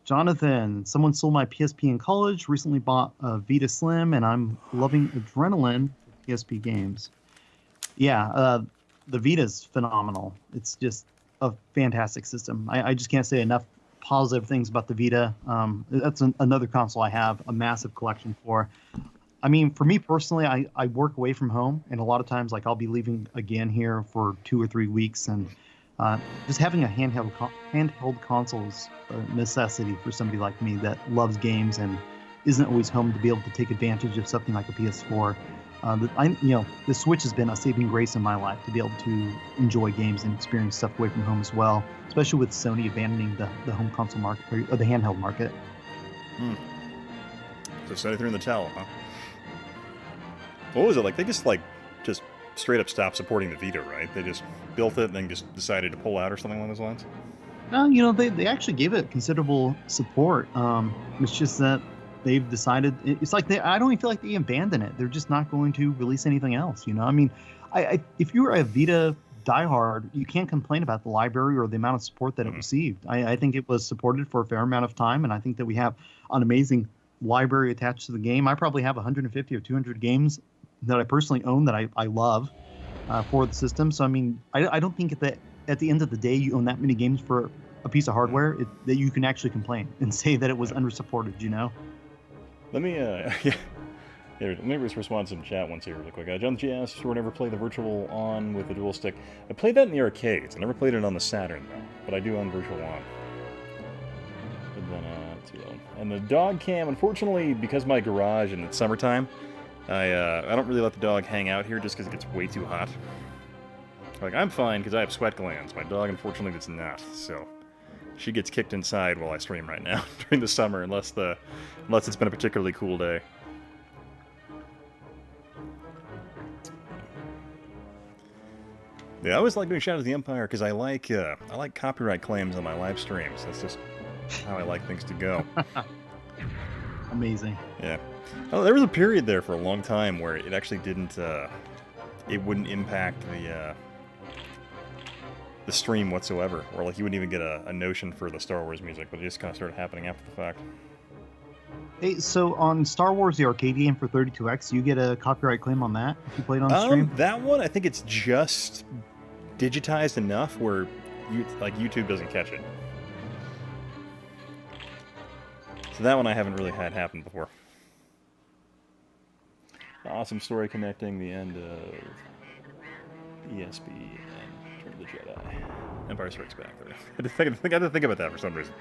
Jonathan, someone sold my PSP in college, recently bought a Vita Slim, and I'm loving Adrenaline for PSP games. Yeah, the Vita's phenomenal. It's just a fantastic system. I just can't say enough positive things about the Vita. That's another console I have a massive collection for. I mean, for me personally, I work away from home, and a lot of times, like, I'll be leaving again here for 2 or 3 weeks, and just having a handheld console is a necessity for somebody like me that loves games and isn't always home to be able to take advantage of something like a PS4. The Switch has been a saving grace in my life to be able to enjoy games and experience stuff away from home as well, especially with Sony abandoning the home console market or the handheld market. So Sony threw in the towel, huh? What was it like? They just straight up stopped supporting the Vita, right? They just built it and then just decided to pull out or something along those lines? No, they actually gave it considerable support. It's just that they've decided it's like I don't even feel like they abandoned it. They're just not going to release anything else. I mean, if you're a Vita diehard, you can't complain about the library or the amount of support that it received. I think it was supported for a fair amount of time, and I think that we have an amazing library attached to the game. I probably have 150 or 200 games that I personally own that I love for the system. So I mean, I don't think that at the end of the day you own that many games for a piece of hardware that you can actually complain and say that it was undersupported. Let me let me just respond to some chat ones here really quick. John G asks, "Sure, never play the Virtual On with the dual stick." I played that in the arcades. I never played it on the Saturn though, but I do own Virtual On. And the dog cam, unfortunately, because my garage and it's summertime, I don't really let the dog hang out here just because it gets way too hot. Like, I'm fine because I have sweat glands. My dog, unfortunately, does not. So she gets kicked inside while I stream right now during the summer, unless it's been a particularly cool day. Yeah, I always like doing Shadows of the Empire because I like copyright claims on my live streams. That's just how I like things to go. Amazing. Yeah. Oh, there was a period there for a long time where it actually didn't. It wouldn't impact the stream whatsoever, or like you wouldn't even get a notion for the Star Wars music, but it just kind of started happening after the fact. Hey, so on Star Wars, the arcade game for 32X, you get a copyright claim on that if you played on stream? That one, I think it's just digitized enough where YouTube doesn't catch it. So that one I haven't really had happen before. Awesome story connecting the end of ESB and Return of the Jedi. Empire Strikes Back. I had to think about that for some reason.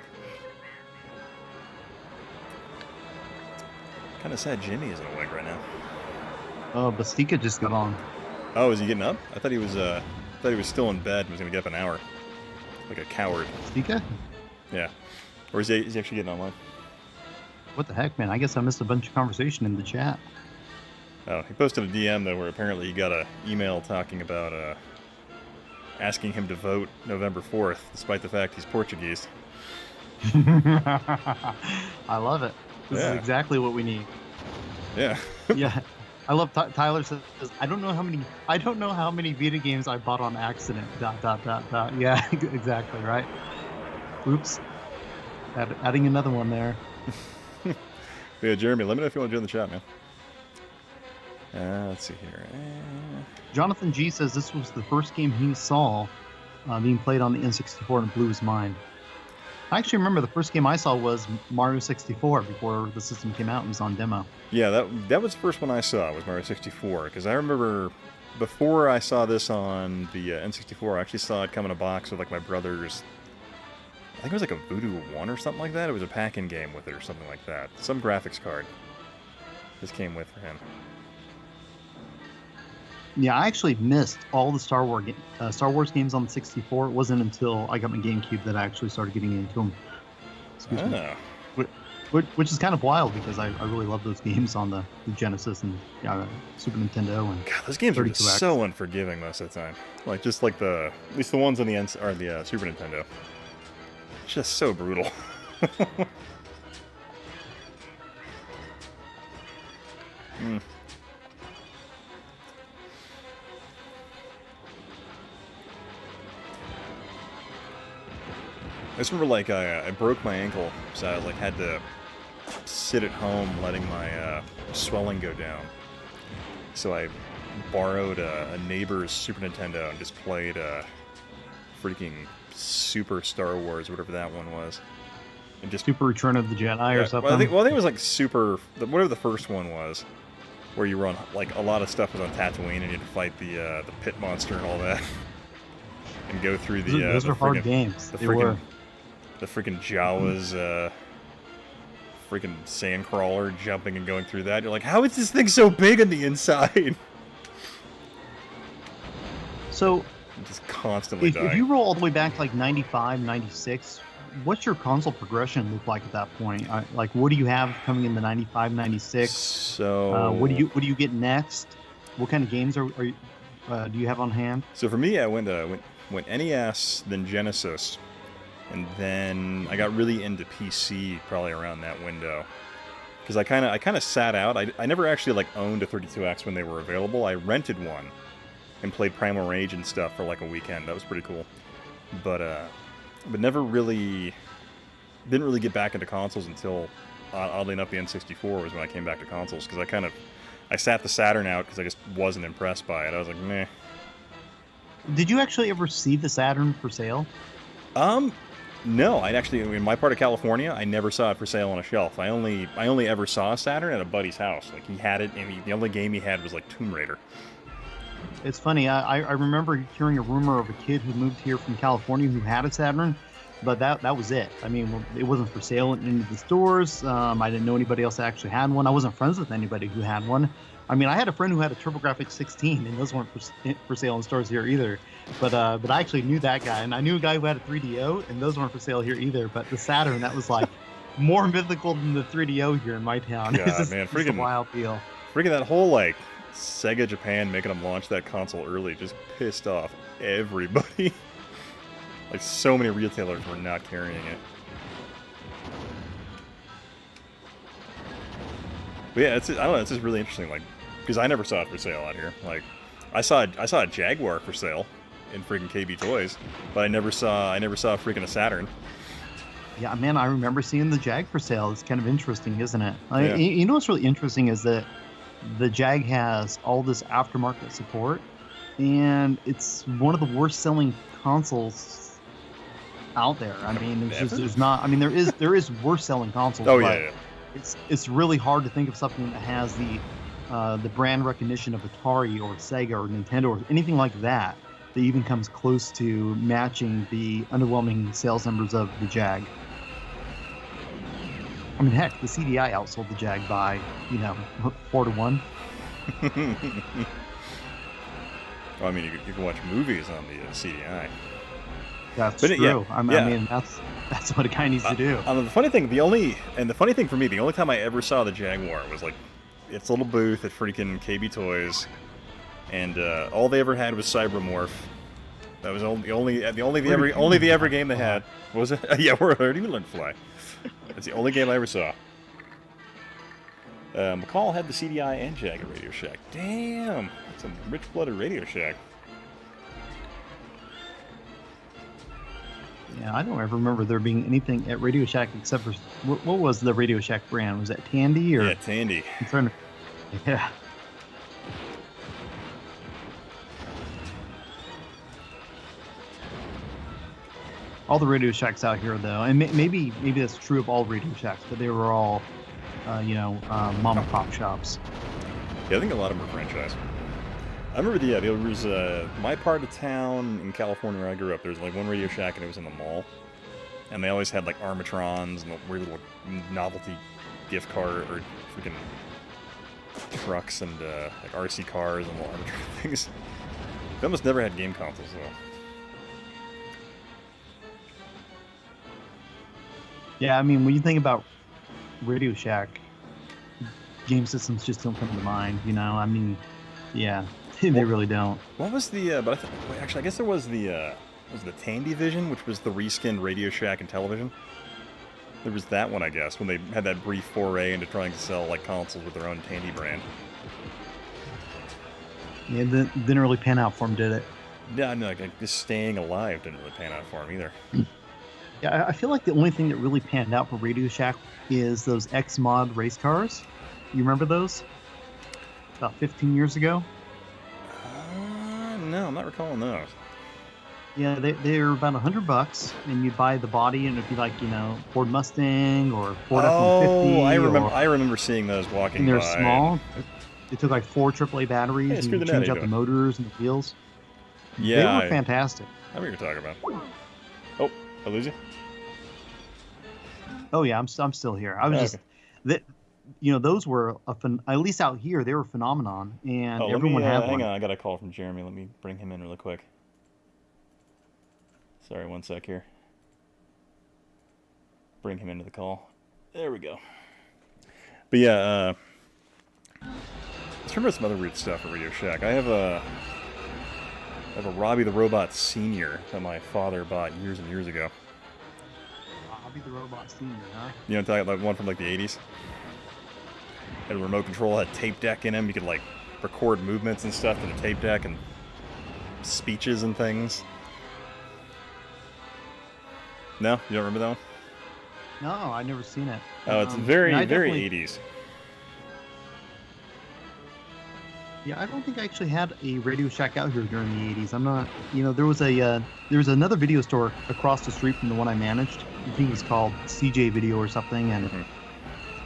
Kind of sad Jimmy isn't awake right now. Oh, Bastika just got on. Oh, is he getting up? I thought he was still in bed and was going to get up an hour. Like a coward. Bastika? Yeah. Or is he actually getting online? What the heck, man? I guess I missed a bunch of conversation in the chat. Oh, he posted a DM though where apparently he got an email talking about asking him to vote November 4th, despite the fact he's Portuguese. I love it. This is exactly what we need. Yeah. Yeah. I love Tyler says, I don't know how many Vita games I bought on accident. ... Yeah, exactly, right? Oops. Adding another one there. Yeah, Jeremy, let me know if you want to join the chat, man. Let's see here. Jonathan G says this was the first game he saw being played on the N64 and it blew his mind. I actually remember the first game I saw was Mario 64 before the system came out and was on demo. Yeah, that was the first one I saw, was Mario 64, because I remember before I saw this on the N64, I actually saw it come in a box with like my brother's, I think it was like a Voodoo 1 or something like that. It was a pack-in game with it or something like that. Some graphics card just came with for him. Yeah, I actually missed all the Star Wars games on the 64. It wasn't until I got my GameCube that I actually started getting into them. Excuse me. Which is kind of wild because I really love those games on the Genesis and Super Nintendo. And God, those games are just so unforgiving most of the time. Like just like at least the ones on the Super Nintendo. It's just so brutal. I just remember, like, I broke my ankle, so I, like, had to sit at home letting my swelling go down. So I borrowed a neighbor's Super Nintendo and just played freaking Super Star Wars, whatever that one was. And just Super Return of the Jedi or something? Well, I think it was, like, Super... whatever the first one was, where you were on, like, a lot of stuff was on Tatooine and you had to fight the pit monster and all that. And go through the... Those are hard games. They were. The freaking Jawas, freaking sandcrawler jumping and going through that. You're like, how is this thing so big on the inside? So, just constantly dying. If you roll all the way back to like 95, 96, what's your console progression look like at that point? Like, what do you have coming in the 95, 96? So, what do you get next? What kind of games do you have on hand? So for me, I went NES, then Genesis. And then I got really into PC probably around that window. Because I kind of sat out. I never actually like owned a 32X when they were available. I rented one and played Primal Rage and stuff for like a weekend. That was pretty cool. But never really didn't really get back into consoles until oddly enough the N64 was when I came back to consoles, because I sat the Saturn out because I just wasn't impressed by it. I was like, meh. Did you actually ever see the Saturn for sale? No, in my part of California, I never saw it for sale on a shelf. I only ever saw a Saturn at a buddy's house. Like, he had it, and the only game he had was like Tomb Raider. It's funny. I remember hearing a rumor of a kid who moved here from California who had a Saturn, but that was it. I mean, it wasn't for sale in any of the stores. I didn't know anybody else that actually had one. I wasn't friends with anybody who had one. I mean, I had a friend who had a TurboGrafx 16, and those weren't for sale in stores here either. But I actually knew that guy, and I knew a guy who had a 3DO, and those weren't for sale here either. But the Saturn, that was like more mythical than the 3DO here in my town. God, it's just, man, it's a wild deal. Freaking that whole like Sega Japan making them launch that console early just pissed off everybody. Like so many retailers were not carrying it. But yeah, I don't know. It's just really interesting, like, because I never saw it for sale out here. Like, I saw a Jaguar for sale in freaking KB Toys, but I never saw freaking a Saturn. Yeah, man, I remember seeing the Jag for sale. It's kind of interesting, isn't it? Yeah. You know what's really interesting is that the Jag has all this aftermarket support, and it's one of the worst selling consoles out there. I mean, there is worse selling consoles. Oh but yeah. it's really hard to think of something that has the brand recognition of Atari or Sega or Nintendo or anything like that even comes close to matching the underwhelming sales numbers of the Jag. I mean, heck, the CDI outsold the Jag by 4-1. Well, I mean, you can watch movies on the CDI. That's But true. yeah. I mean, that's what a guy needs to do. The funny thing for me, the only time I ever saw the Jaguar was like its little booth at freaking KB Toys, and all they ever had was Cybermorph. That was the only ever game they had. What was it? Yeah, where did you learn to fly? That's the only game I ever saw. McCall had the CDI and Jag at Radio Shack. Damn, some rich-blooded Radio Shack. Yeah, I don't ever remember there being anything at Radio Shack except for what was the Radio Shack brand? Was that Tandy or? Yeah, Tandy. I'm trying to. Yeah. All the Radio Shacks out here, though, and maybe that's true of all Radio Shacks, but they were all, mom and pop shops. Yeah, I think a lot of them were franchise. I remember there was my part of town in California where I grew up. There was like one Radio Shack and it was in the mall, and they always had like Armatrons and weird little novelty gift card or freaking trucks and like RC cars and little Armatron things. They almost never had game consoles though. Yeah, I mean, when you think about Radio Shack, game systems just don't come to mind. I mean, yeah. They really don't. What was the? I guess there was the Tandy Vision, which was the reskinned Radio Shack and television. There was that one, I guess, when they had that brief foray into trying to sell like consoles with their own Tandy brand. Yeah, didn't really pan out for them, did it? Yeah, no, like just staying alive didn't really pan out for them either. Yeah, I feel like the only thing that really panned out for Radio Shack is those X-Mod race cars. You remember those? About 15 years ago. No, I'm not recalling those. Yeah, they're about $100, and you buy the body, and it'd be like Ford Mustang or Ford F-150. I remember seeing those walking and they're by. small. They took like 4 AAA batteries, and you change out the motors and the wheels. Yeah, they were fantastic. I know what you're talking about. Oh, I lose you? Oh yeah, I'm still here. I was just that. Those were at least out here they were a phenomenon, and everyone had one. Hang on, I got a call from Jeremy. Let me bring him in really quick. Sorry, one sec here. Bring him into the call. There we go. But yeah, let's remember some other weird stuff at Radio Shack. I have a Robbie the Robot Senior that my father bought years and years ago. Robbie the Robot Senior, huh? You know, I'm talking about one from like the 80s. Had a remote control, had tape deck in him. You could like record movements and stuff to the tape deck and speeches and things. No, you don't remember that one? No, I've never seen it. Oh, it's very 80s. Yeah, I don't think I actually had a Radio Shack out here during the 80s. I'm not, there was another video store across the street from the one I managed. I think it was called CJ Video or something, and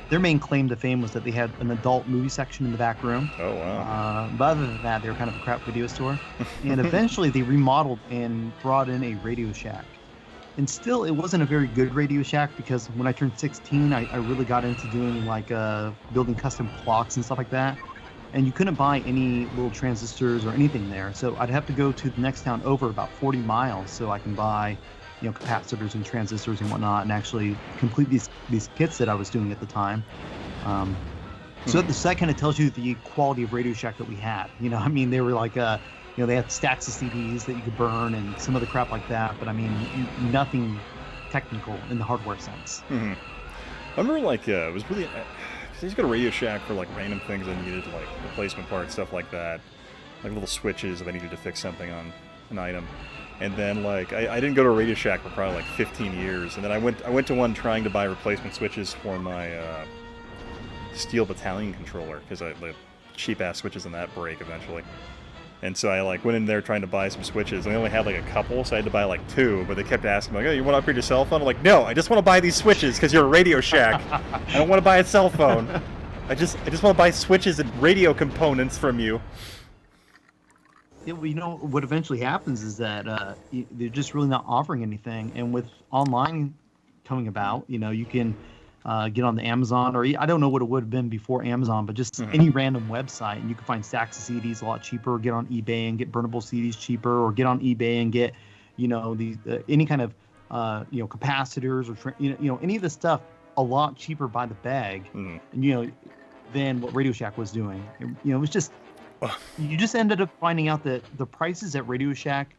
their main claim to fame was that they had an adult movie section in the back room. Oh, wow. But other than that, they were kind of a crap video store. And eventually they remodeled and brought in a Radio Shack. And still, it wasn't a very good Radio Shack because when I turned 16, I really got into doing like building custom clocks and stuff like that. And you couldn't buy any little transistors or anything there. So I'd have to go to the next town over about 40 miles so I can buy, capacitors and transistors and whatnot, and actually complete these kits that I was doing at the time. So that kind of tells you the quality of Radio Shack that we had. They were like, they had stacks of CDs that you could burn and some other crap like that. But I mean, nothing technical in the hardware sense. Mm-hmm. I remember it was really. I used to go to Radio Shack for like random things I needed, like replacement parts, stuff like that, like little switches if I needed to fix something on an item. And then I didn't go to Radio Shack for probably like 15 years, and then I went to one trying to buy replacement switches for my Steel Battalion controller because the cheap ass switches in that break eventually. And so I went in there trying to buy some switches, and they only had like a couple, so I had to buy like 2. But they kept asking oh, you want to upgrade your cell phone? I'm like, no, I just want to buy these switches because you're a Radio Shack. I don't want to buy a cell phone. I just want to buy switches and radio components from you. Yeah, well, what eventually happens is that they're just really not offering anything, and with online coming about, you can get on the Amazon, or I don't know what it would have been before Amazon, but just any random website, and you can find stacks of CDs a lot cheaper, or get on eBay and get burnable CDs cheaper, or get on eBay and get, any kind of, capacitors or, any of the stuff a lot cheaper by the bag, than what Radio Shack was doing. It was just, you just ended up finding out that the prices at Radio Shack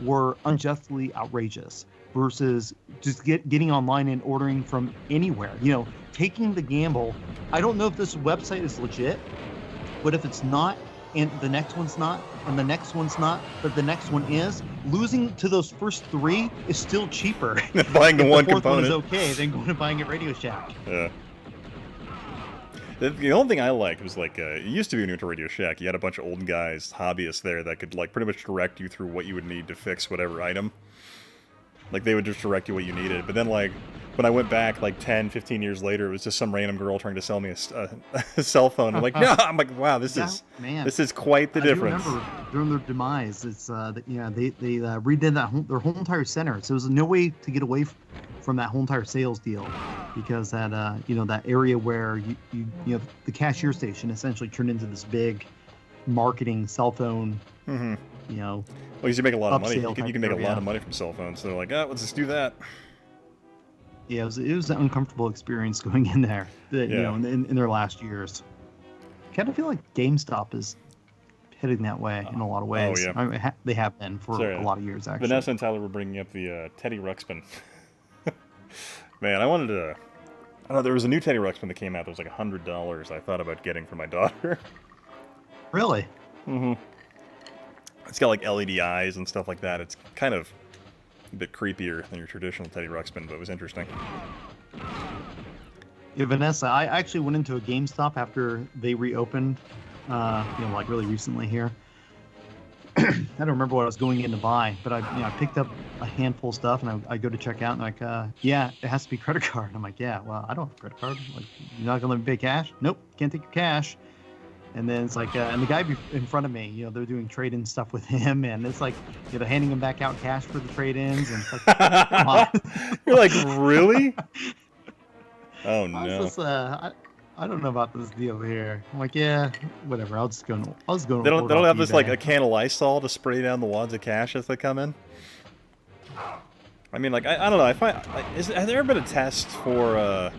were unjustly outrageous versus just getting online and ordering from anywhere. Taking the gamble. I don't know if this website is legit, but if it's not, and the next one's not, and the next one's not, but the next one is, losing to those first 3 is still cheaper. Buying the one fourth component one is okay than going and buying at Radio Shack. Yeah. The only thing I liked was it used to be when you went to Radio Shack, you had a bunch of old guys, hobbyists there that could pretty much direct you through what you would need to fix whatever item. They would just direct you what you needed. But then when I went back 10, 15 years later, it was just some random girl trying to sell me a cell phone. I'm like, no, wow, this is quite the difference. I remember during their demise, it's they redid their whole entire center. So there was no way to get away from that whole entire sales deal, because that that area where you the cashier station essentially turned into this big marketing cell phone. Mm-hmm. Well, you make a lot of money. You can make a lot of money from cell phones. So they're like, let's just do that. Yeah, it was an uncomfortable experience going in there. In their last years. Kind of feel like GameStop is heading that way in a lot of ways. Oh yeah, they have been for a lot of years actually. Vanessa and Tyler were bringing up the Teddy Ruxpin. Man, I wanted to. I know there was a new Teddy Ruxpin that came out that was like $100. I thought about getting for my daughter. Really? Mm-hmm. It's got LED eyes and stuff like that. It's kind of a bit creepier than your traditional Teddy Ruxpin, but it was interesting. Yeah, Vanessa, I actually went into a GameStop after they reopened, really recently here. I don't remember what I was going in to buy, but I picked up a handful of stuff, and I go to check out, and it has to be credit card. I'm like, yeah, well, I don't have a credit card. You're not gonna let me pay cash? Nope, can't take your cash. And then it's and the guy in front of me, they're doing trade-in stuff with him, and it's they're handing him back out cash for the trade-ins, and it's come on. You're like, really? Oh no. I don't know about this deal here. I'm like, yeah, whatever. I'll just go. They don't have this a can of Lysol to spray down the wads of cash as they come in. I mean, I don't know. I find has there ever been a test for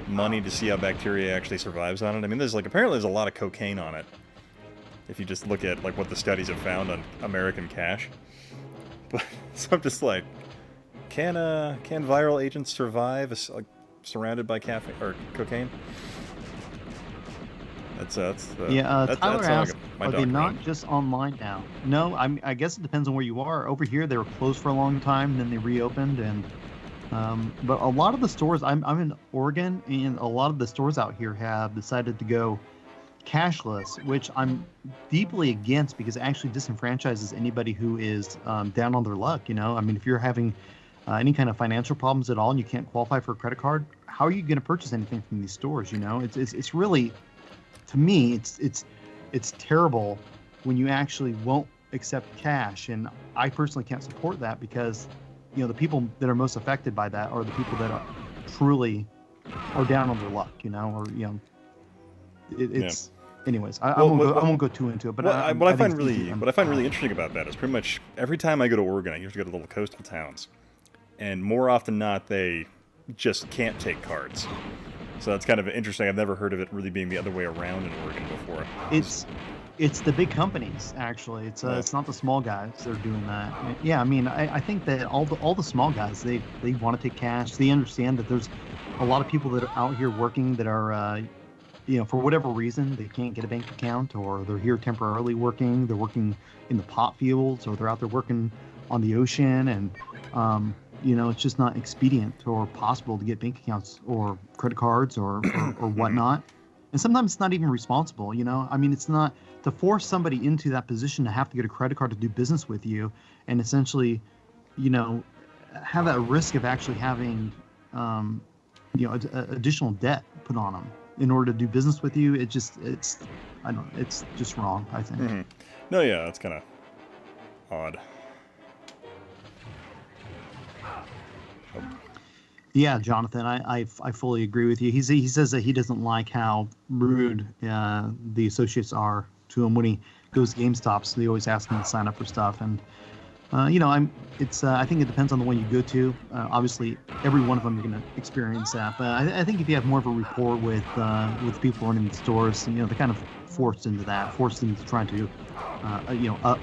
money to see how bacteria actually survives on it? I mean, apparently there's a lot of cocaine on it. If you just look at what the studies have found on American cash. But so I'm just can viral agents survive surrounded by caffeine or cocaine? Tyler asked, are they not just online now? No, I guess it depends on where you are. Over here, they were closed for a long time, then they reopened, and but a lot of the stores, I'm in Oregon, and a lot of the stores out here have decided to go cashless, which I'm deeply against because it actually disenfranchises anybody who is down on their luck. I mean, if you're having any kind of financial problems at all and you can't qualify for a credit card, how are you going to purchase anything from these stores? It's really, to me, it's terrible when you actually won't accept cash, and I personally can't support that because the people that are most affected by that are the people that are truly are down on their luck, or it's. Anyways, I won't go too into it. But what I find really interesting about that is pretty much every time I go to Oregon, I usually go to little coastal towns, and more often than not, they just can't take cards. So that's kind of interesting. I've never heard of it really being the other way around in Oregon before. It's the big companies, actually. It's not the small guys that are doing that. Yeah, I mean, I think that all the small guys, they want to take cash. They understand that there's a lot of people that are out here working that are, for whatever reason, they can't get a bank account, or they're here temporarily working. They're working in the pot fields, or they're out there working on the ocean, and it's just not expedient or possible to get bank accounts or credit cards or whatnot. And sometimes it's not even responsible, I mean, it's not to force somebody into that position to have to get a credit card to do business with you, and essentially, have that risk of actually having, additional debt put on them in order to do business with you. It's just wrong, I think. Mm-hmm. No, yeah, that's kind of odd. Yeah, Jonathan, I fully agree with you. He says that he doesn't like how rude the associates are to him when he goes to GameStop. So they always ask him to sign up for stuff, and I think it depends on the one you go to. Obviously, every one of them you're going to experience that, but I think if you have more of a rapport with people running the stores, they're kind of forced into trying to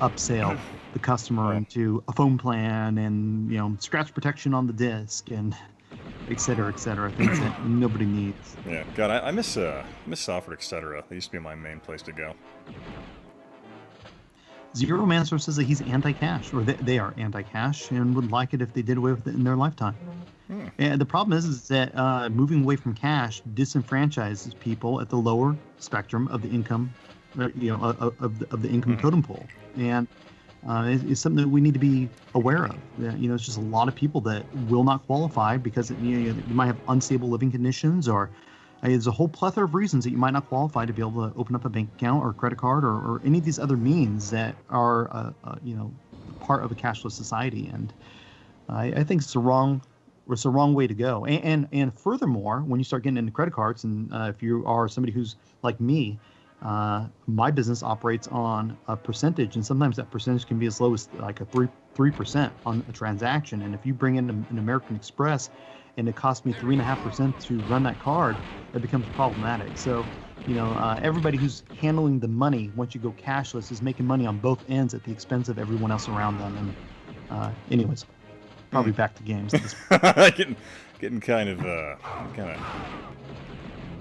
upsell the customer into a phone plan and scratch protection on the disc and et cetera, things that nobody needs. Yeah, God, I miss Software, etc. They used to be my main place to go. Zero Mansour says that he's anti-cash, or they are anti-cash, and would like it if they did away with it in their lifetime. And the problem is that moving away from cash disenfranchises people at the lower spectrum of the income, of the income totem pole, and it's something that we need to be aware of. It's just a lot of people that will not qualify because you might have unstable living conditions, or there's a whole plethora of reasons that you might not qualify to be able to open up a bank account or credit card or any of these other means that are part of a cashless society. And I think it's the wrong way to go. And furthermore, when you start getting into credit cards, and if you are somebody who's like me, my business operates on a percentage, and sometimes that percentage can be as low as like a 3% on a transaction. And if you bring in an American Express and it costs me 3.5% to run that card, that becomes problematic. So, everybody who's handling the money once you go cashless is making money on both ends at the expense of everyone else around them. And anyways, probably back to games. getting kind of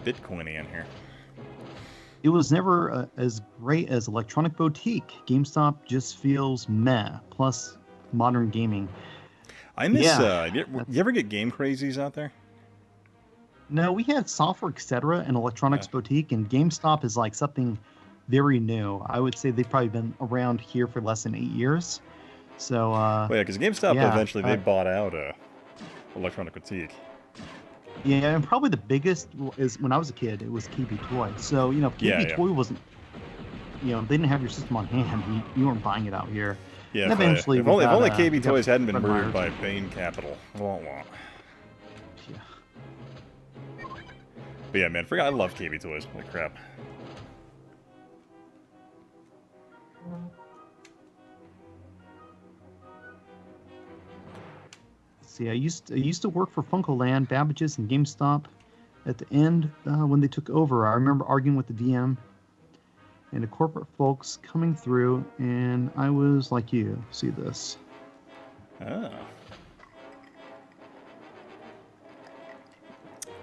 Bitcoiny in here. It was never as great as Electronic Boutique. GameStop just feels meh. Plus, modern gaming. I miss. You ever get Game Crazies out there? No, we had Software, etc. and Electronics Boutique, and GameStop is like something very new. I would say they've probably been around here for less than 8 years. So. Because GameStop eventually they bought out Electronic Boutique. Yeah, and probably the biggest is when I was a kid. It was KB Toy. So KB Toy wasn't. They didn't have your system on hand. You weren't buying it out here. Yeah, if only KB Toys hadn't been murdered by Bain Capital. Wah. Yeah. But yeah, man, I love KB Toys. Holy crap. See, I used to work for Funkoland, Babbage's, and GameStop. At the end, when they took over, I remember arguing with the DM and the corporate folks coming through, and I was like you. See this. Oh.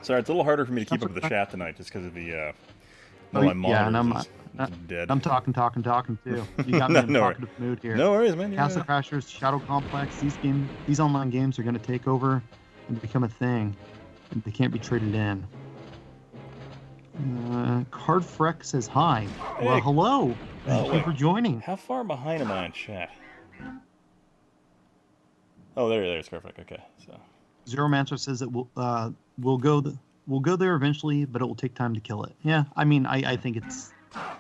Sorry, it's a little harder for me to keep up with the chat tonight just because of the... my monitor is dead. I'm talking too. You got me in a talkative mood here. No worries, man. Castle Crashers, Shadow Complex, these online games are going to take over and become a thing. And they can't be traded in. Cardfreck says hi. Hey. Well, hello. Thank you for joining. How far behind am I in chat? Oh, there's Cardfreck. Okay, so Zero Mansour says that we'll go there eventually, but it will take time to kill it. Yeah, I mean, I think it's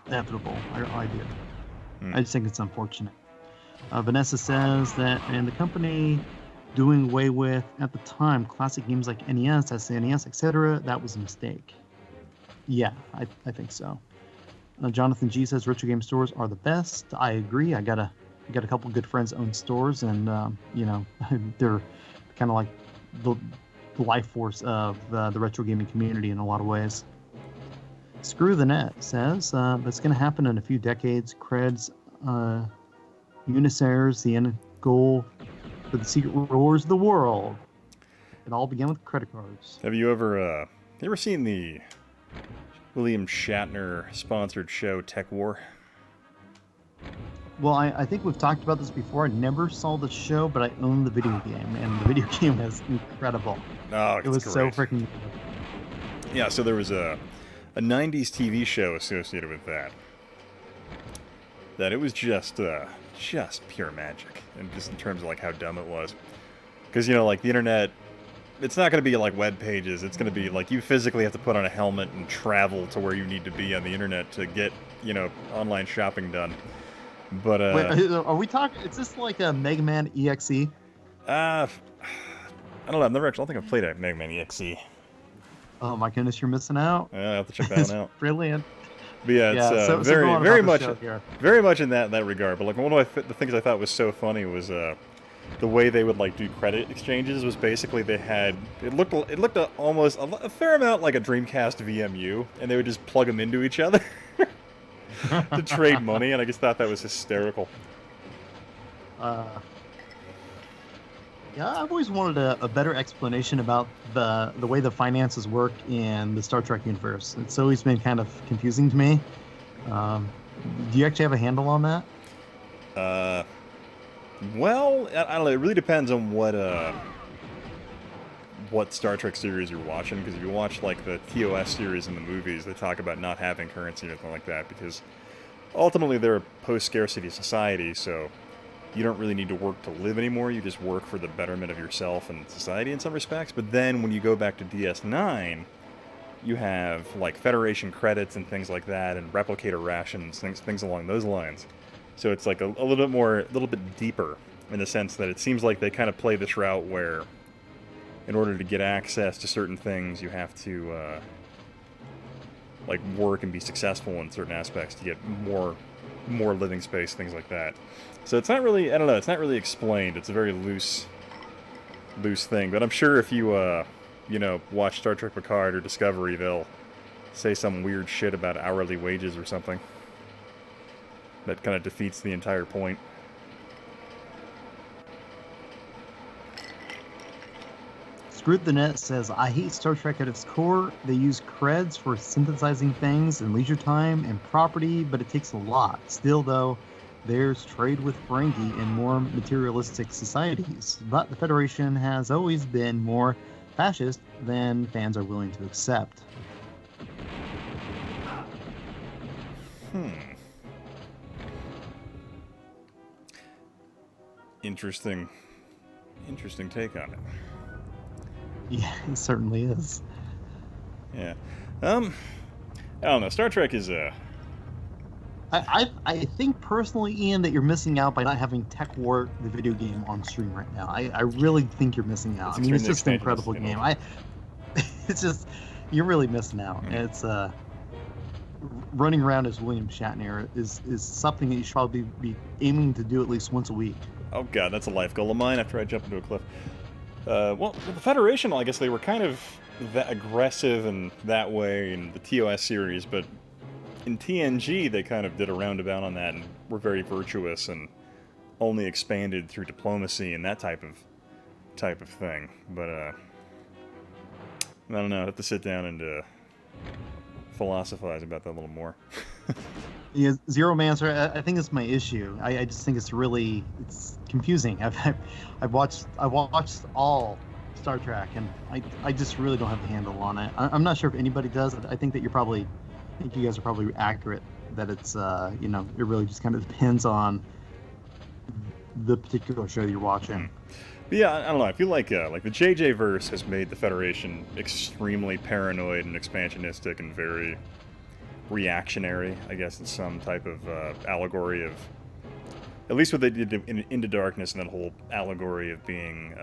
inevitable. I do. I just think it's unfortunate. Vanessa says that, and the company doing away with, at the time, classic games like NES, SNES, etc., that was a mistake. Yeah, I think so. Jonathan G says retro game stores are the best. I agree. I got a couple good friends that own stores, and they're kind of like the life force of the retro gaming community in a lot of ways. Screw the Net says that's going to happen in a few decades. Creds, Unisairs, the end goal for the secret wars of the world. It all began with credit cards. Have you ever seen the William Shatner sponsored show Tech War? Well, I think we've talked about this before. I never saw the show, but I own the video game, and the video game is incredible. Oh, it was great. so freaking good. Yeah, so there was a 90s TV show associated with that. That it was just pure magic, and just in terms of like how dumb it was. Because, like the internet, it's not going to be like web pages. It's going to be like you physically have to put on a helmet and travel to where you need to be on the internet to get, online shopping done. But wait, are we talking? Is this like a Mega Man EXE? I don't know. I don't think I've played a Mega Man EXE. Oh my goodness, you're missing out. I have to check that one out. Brilliant. But yeah, it's so very much in that regard. But like one of the things I thought was so funny was the way they would like do credit exchanges was basically they had it looked almost a fair amount like a Dreamcast VMU, and they would just plug them into each other to trade money, and I just thought that was hysterical. Yeah, I've always wanted a better explanation about the way the finances work in the Star Trek universe. It's always been kind of confusing to me. Do you actually have a handle on that? Well, I don't know. It really depends on what Star Trek series you're watching. Because if you watch like the TOS series in the movies, they talk about not having currency or anything like that. Because ultimately they're a post-scarcity society, so you don't really need to work to live anymore. You just work for the betterment of yourself and society in some respects. But then when you go back to DS9, you have like Federation credits and things like that, and replicator rations, things along those lines. So it's like a little bit deeper in the sense that it seems like they kind of play this route where, in order to get access to certain things, you have to like work and be successful in certain aspects to get more living space, things like that. So it's not really, I don't know, it's not really explained. It's a very loose thing. But I'm sure if you, watch Star Trek Picard or Discovery, they'll say some weird shit about hourly wages or something. That kind of defeats the entire point. Screwed the Net says, I hate Star Trek at its core. They use creds for synthesizing things and leisure time and property, but it takes a lot. Still, though, there's trade with Ferengi in more materialistic societies. But the Federation has always been more fascist than fans are willing to accept. Interesting take on it. Yeah, it certainly is. Yeah. I don't know. Star Trek is I think personally, Ian, that you're missing out by not having Tech War, the video game, on stream right now. I really think you're missing out. It's just an incredible game. It's just, you're really missing out. It's running around as William Shatner is something that you should probably be aiming to do at least once a week. Oh god, that's a life goal of mine after I jump into a cliff. Well, the Federation, I guess they were kind of that aggressive and that way in the TOS series, but in TNG they kind of did a roundabout on that and were very virtuous and only expanded through diplomacy and that type of thing. But I don't know. I have to sit down and philosophize about that a little more. Yeah, Zero Mancer, I think it's my issue. I just think it's confusing. I've watched all Star Trek, and I just really don't have a handle on it. I'm not sure if anybody does. I think that you guys are probably accurate that it's it really just kind of depends on the particular show you're watching. But yeah, I don't know. I feel like the JJ verse has made the Federation extremely paranoid and expansionistic and very reactionary. I guess it's some type of allegory of At least what they did in Into Darkness and that whole allegory of being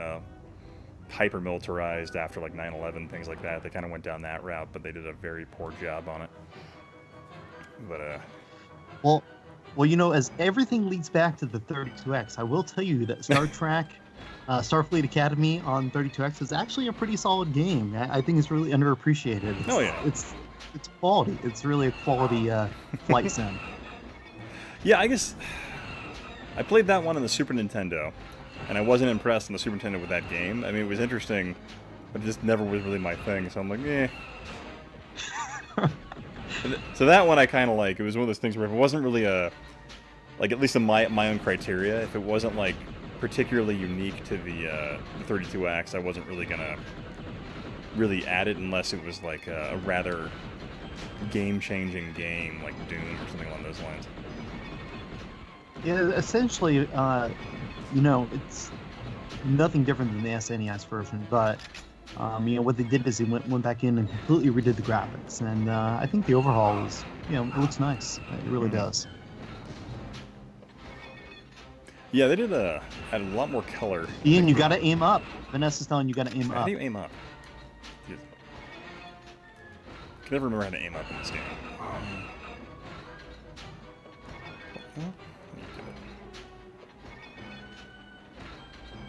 hyper militarized after like 9/11, things like that. They kind of went down that route, but they did a very poor job on it. But Well, you know, as everything leads back to the 32X, I will tell you that Star Trek, Starfleet Academy on 32X is actually a pretty solid game. I think it's really underappreciated. It's quality. It's really a quality flight sim. yeah, I guess I played that one on the Super Nintendo, and I wasn't impressed on the Super Nintendo with that game. I mean, it was interesting, but it just never was really my thing. So I'm like, eh. So that one I kind of like. It was one of those things where if it wasn't really like at least in my own criteria, if it wasn't like particularly unique to the 32X, I wasn't really gonna really add it unless it was like a rather game-changing game like Doom or something along those lines. Yeah, essentially, you know, it's nothing different than the SNES version, but you know, what they did is they went back in and completely redid the graphics, and I think the overhaul is, you know, it looks nice. It really does. Yeah, they did had a lot more color. Ian, you gotta aim up. Vanessa's telling you gotta aim How up. do you aim up? I can never remember how to aim up in this game.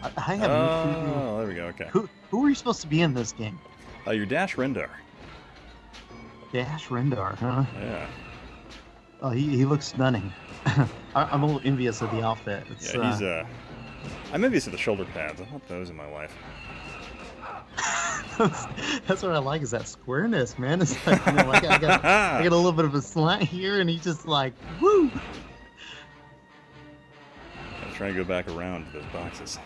I have no clue. Oh, there we go. Okay. Who are you supposed to be in this game? You're Dash Rendar. Dash Rendar, huh? Yeah. Oh, he looks stunning. I'm a little envious of the outfit. It's, Yeah, he's I'm envious of the shoulder pads. I want those in my life. That's what I like, is that squareness, man. It's like, you know, like I got a little bit of a slant here, and he's just like, woo! I'm trying to go back around to those boxes.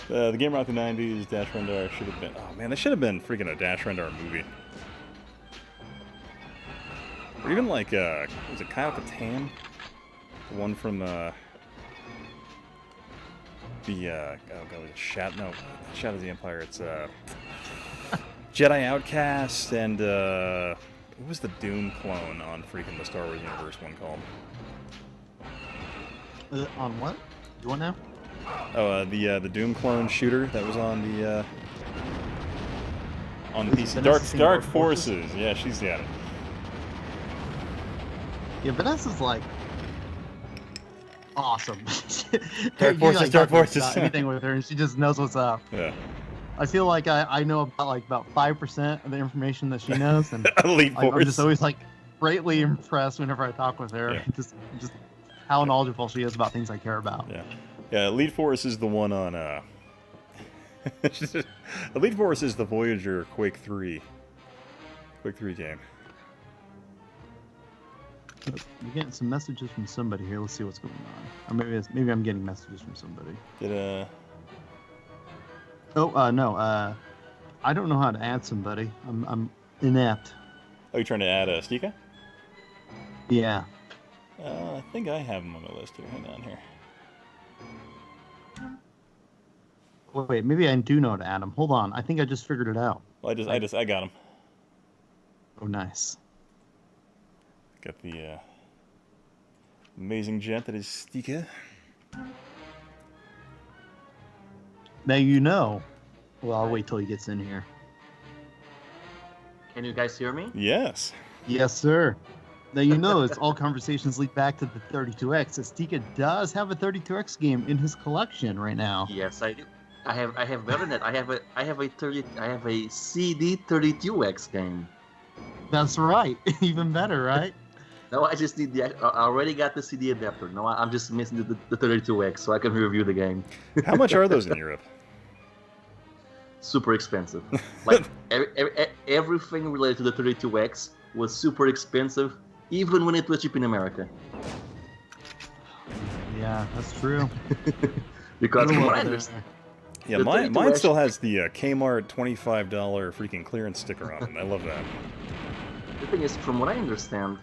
The game around the 90s, Dash Rendar should have been... Oh, man, they should have been freaking a Dash Rendar movie. Or even like, was it Kyle Katarn? The one from, oh god, was it Shadow of the Empire. It's, Jedi Outcast and, what was the Doom clone on freaking the Star Wars universe one called? On what? You want now? Oh, the Doom clone shooter that was on the PC. Dark Forces. Yeah, she's got it. Yeah, Vanessa's like awesome. Dark Forces. Anything with her, and she just knows what's up. Yeah. I feel like I know about 5% of the information that she knows, and Elite Force. I'm just always like greatly impressed whenever I talk with her. Yeah. Just how knowledgeable she is about things I care about. Yeah. Yeah, Elite Force is the one on, Elite Force is the Voyager Quake 3 game. We're getting some messages from somebody here. Let's see what's going on. Or maybe I'm getting messages from somebody. No. I don't know how to add somebody. I'm inept. Oh, you're trying to add Stika? Yeah. I think I have him on my list here. Hang on here. Wait, maybe I do know how to add him. Hold on. I think I just figured it out. Well, I got him. Oh, nice. Got the amazing gent that is Stika. Now you know. Well, I'll wait till he gets in here. Can you guys hear me? Yes. Yes, sir. Now you know it's all conversations lead back to the 32X. Stika does have a 32X game in his collection right now. Yes, I do. I have better than that. I have a CD 32X game. That's right. Even better, right? No, I just need I already got the CD adapter. No, I'm just missing the 32X so I can review the game. How much are those in Europe? Super expensive. Like everything related to the 32X was super expensive, even when it was cheap in America. Yeah, that's true. Because from what I understand, yeah, mine still has the Kmart $25 freaking clearance sticker on it. I love that. The thing is, from what I understand,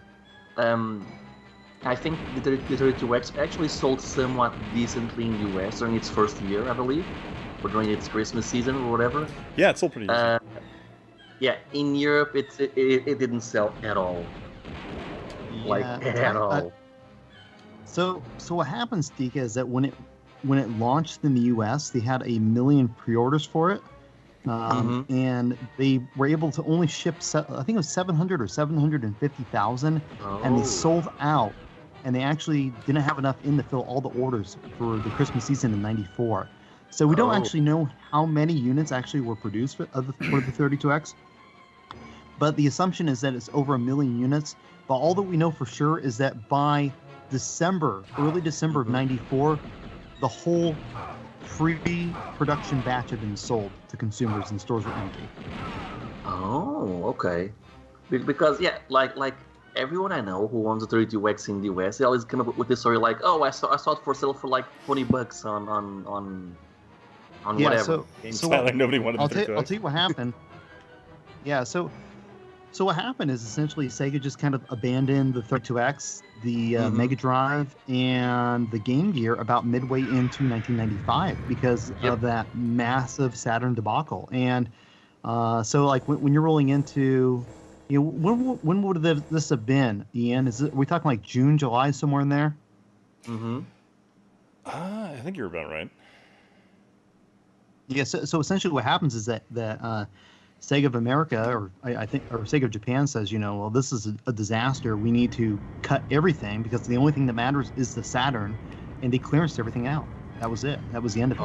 I think the 32X actually sold somewhat decently in the US during its first year, I believe, or during its Christmas season or whatever. Yeah, it sold pretty decent. Yeah, in Europe, it didn't sell at all. Like, at all. So what happens, Dika, is that when it launched in the U.S., they had 1 million pre-orders for it, and they were able to only ship, I think it was 700 or 750,000, and they sold out. And they actually didn't have enough in to fill all the orders for the Christmas season in '94. So we don't actually know how many units actually were produced for the 32X. But the assumption is that it's over 1 million units. But all that we know for sure is that by early December of '94, the whole pre-production batch had been sold to consumers and stores were empty. Oh, okay. Because like everyone I know who owns a 32X in the US, they always come up with this story like, oh, I saw it for sale for like $20 on whatever. Like nobody wanted I'll the 32X. tell you what happened. Yeah, so what happened is essentially Sega just kind of abandoned the 32X, the Mega Drive, and the Game Gear about midway into 1995 because of that massive Saturn debacle. And so like when you're rolling into, when would this have been, Ian? Are we talking like June, July, somewhere in there? I think you're about right. Yeah. So essentially, what happens is that Sega of America, or Sega of Japan, says, well, this is a disaster. We need to cut everything because the only thing that matters is the Saturn, and they clearanced everything out. That was it. That was the end of it.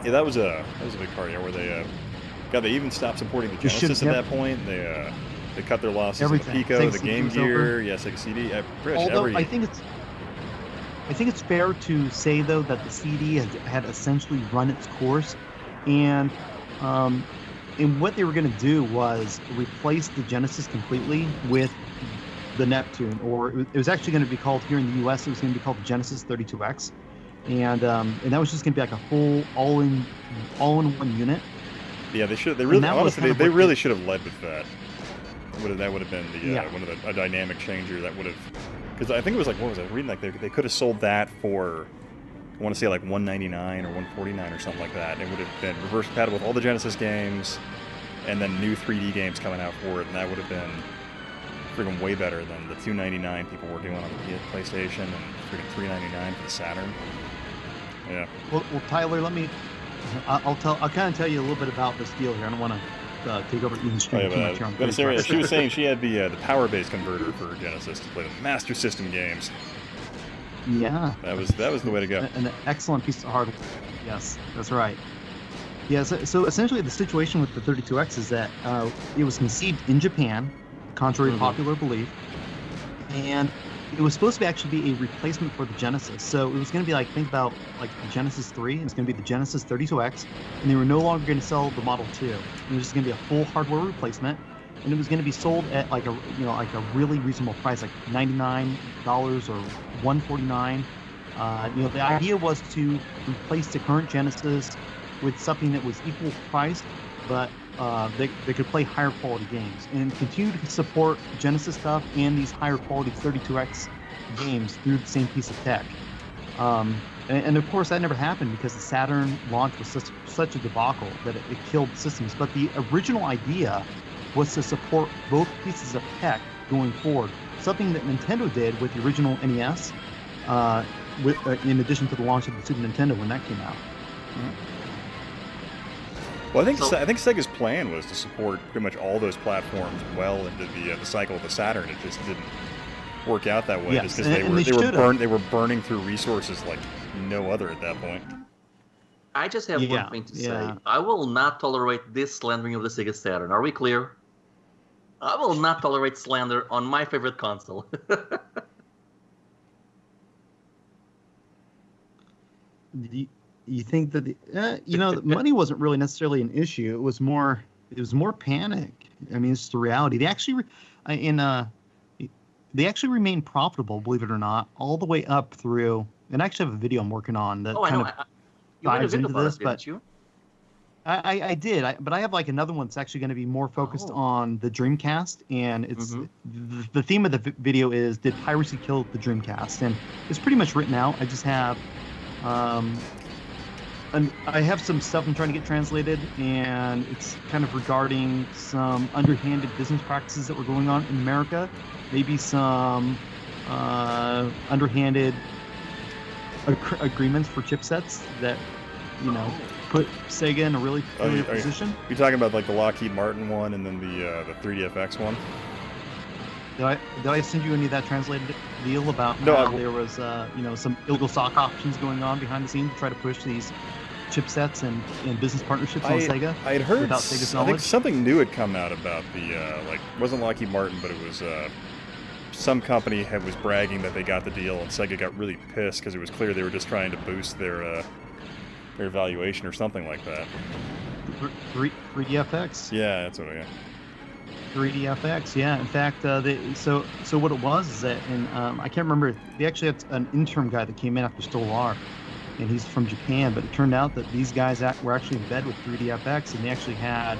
Yeah, that was a big part. Yeah, where they they even stopped supporting the Genesis at that point. They cut their losses on the Pico, the Game Gear, Sega CD. Although I think it's fair to say though that the CD had essentially run its course, and what they were going to do was replace the Genesis completely with the Neptune, or it was actually going to be called here in the U.S. It was going to be called the Genesis 32X, and that was just going to be like a full all-in-one unit. Yeah, they should. They really should have led with that. That would have been a dynamic changer. That would have, because I think it was like, what was I reading? Like they could have sold that for, I want to say like $199 or $149 or something like that. And it would have been reverse compatible with all the Genesis games, and then new 3D games coming out for it, and that would have been freaking way better than the $299 people were doing on the PlayStation and freaking $399 for the Saturn. Yeah. Well, Tyler, I'll kind of tell you a little bit about this deal here. I don't want to take over Ian's stream too much here on Facebook. She was saying she had the power base converter for Genesis to play the Master System games. Yeah, that was the way to go. An excellent piece of hardware. Yes, that's right. Yeah, so essentially the situation with the 32X is that it was conceived in Japan, contrary to popular belief, and it was supposed to actually be a replacement for the Genesis. So it was going to be think about the Genesis 3. It was going to be the Genesis 32X, and they were no longer going to sell the Model 2. It was just going to be a full hardware replacement, and it was going to be sold at like a really reasonable price, like $99 or $149. The idea was to replace the current Genesis with something that was equal priced, but they could play higher quality games and continue to support Genesis stuff and these higher quality 32X games through the same piece of tech. And of course that never happened because the Saturn launch was such a debacle that it killed systems. But the original idea was to support both pieces of tech going forward, something that Nintendo did with the original NES, in addition to the launch of the Super Nintendo when that came out. Well, I think Sega's plan was to support pretty much all those platforms well into the cycle of the Saturn. It just didn't work out that way, just because they were burning through resources like no other at that point. I just have one thing to say. I will not tolerate this slandering of the Sega Saturn. Are we clear? I will not tolerate slander on my favorite console. You think that the money wasn't really necessarily an issue. It was more panic. I mean, it's the reality. They actually remained profitable, believe it or not, all the way up through. And I actually have a video I'm working on that dives into this. But I did. But I have another one that's actually going to be more focused on the Dreamcast, and it's the theme of the video is "Did Piracy Kill the Dreamcast?" And it's pretty much written out. I just have. And I have some stuff I'm trying to get translated, and it's kind of regarding some underhanded business practices that were going on in America, maybe some underhanded agreements for chipsets that, put Sega in a really peculiar position. You're talking about like the Lockheed Martin one and then the 3DFX one? Did I send you any of that translated deal about how there was some illegal stock options going on behind the scenes to try to push these chipsets and business partnerships on Sega? I had heard without Sega's knowledge? I think something new had come out about the it wasn't Lockheed Martin, but it was some company was bragging that they got the deal, and Sega got really pissed because it was clear they were just trying to boost their valuation or something like that. 3DFX. Yeah, that's what. Yeah. 3DFX, yeah. In fact, so what it was is that, I can't remember. They actually had an interim guy that came in after Stolar, and he's from Japan. But it turned out that these guys were actually in bed with 3DFX, and they actually had,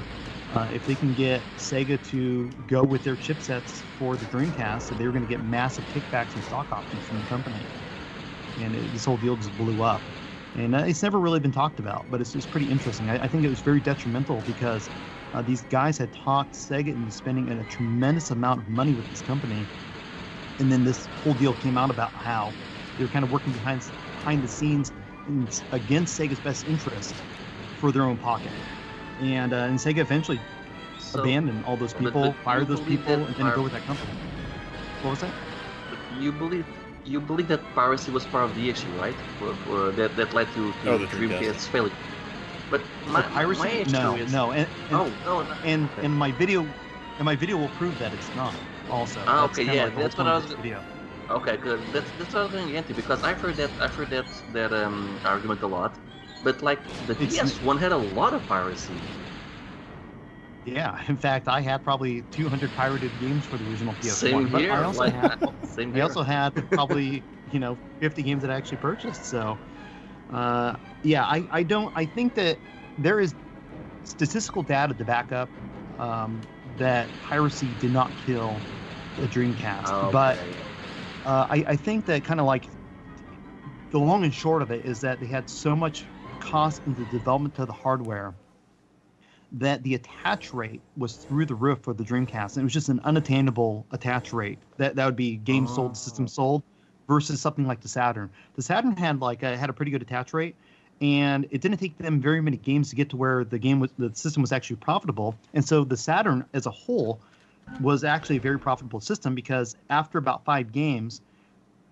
if they can get Sega to go with their chipsets for the Dreamcast, that they were going to get massive kickbacks and stock options from the company. And this whole deal just blew up. And it's never really been talked about, but it's pretty interesting. I think it was very detrimental because these guys had talked Sega into spending a tremendous amount of money with this company, and then this whole deal came out about how they were kind of working behind the scenes against Sega's best interest for their own pocket. And Sega eventually abandoned all those people, fired those people, and then go with that company. What was that? You believe that piracy was part of the issue, right? For that led to the Dreamcast's failure. But my issue is and my video will prove that it's not. Also. Okay, yeah, that's what I was. Video. Okay, good. That's what I was going to get to, because I've heard that argument a lot. But like the PS1 had a lot of piracy. Yeah, in fact, I had probably 200 pirated games for the original PS1. Same here. But I also had probably 50 games that I actually purchased. So, I think that there is statistical data to back up that piracy did not kill the Dreamcast. Okay. But I think that kind of like the long and short of it is that they had so much cost into development of the hardware that the attach rate was through the roof for the Dreamcast. And it was just an unattainable attach rate. That would be games sold, systems sold, versus something like the Saturn. The Saturn had had a pretty good attach rate, and it didn't take them very many games to get to where the system was actually profitable. And so the Saturn as a whole was actually a very profitable system, because after about 5 games,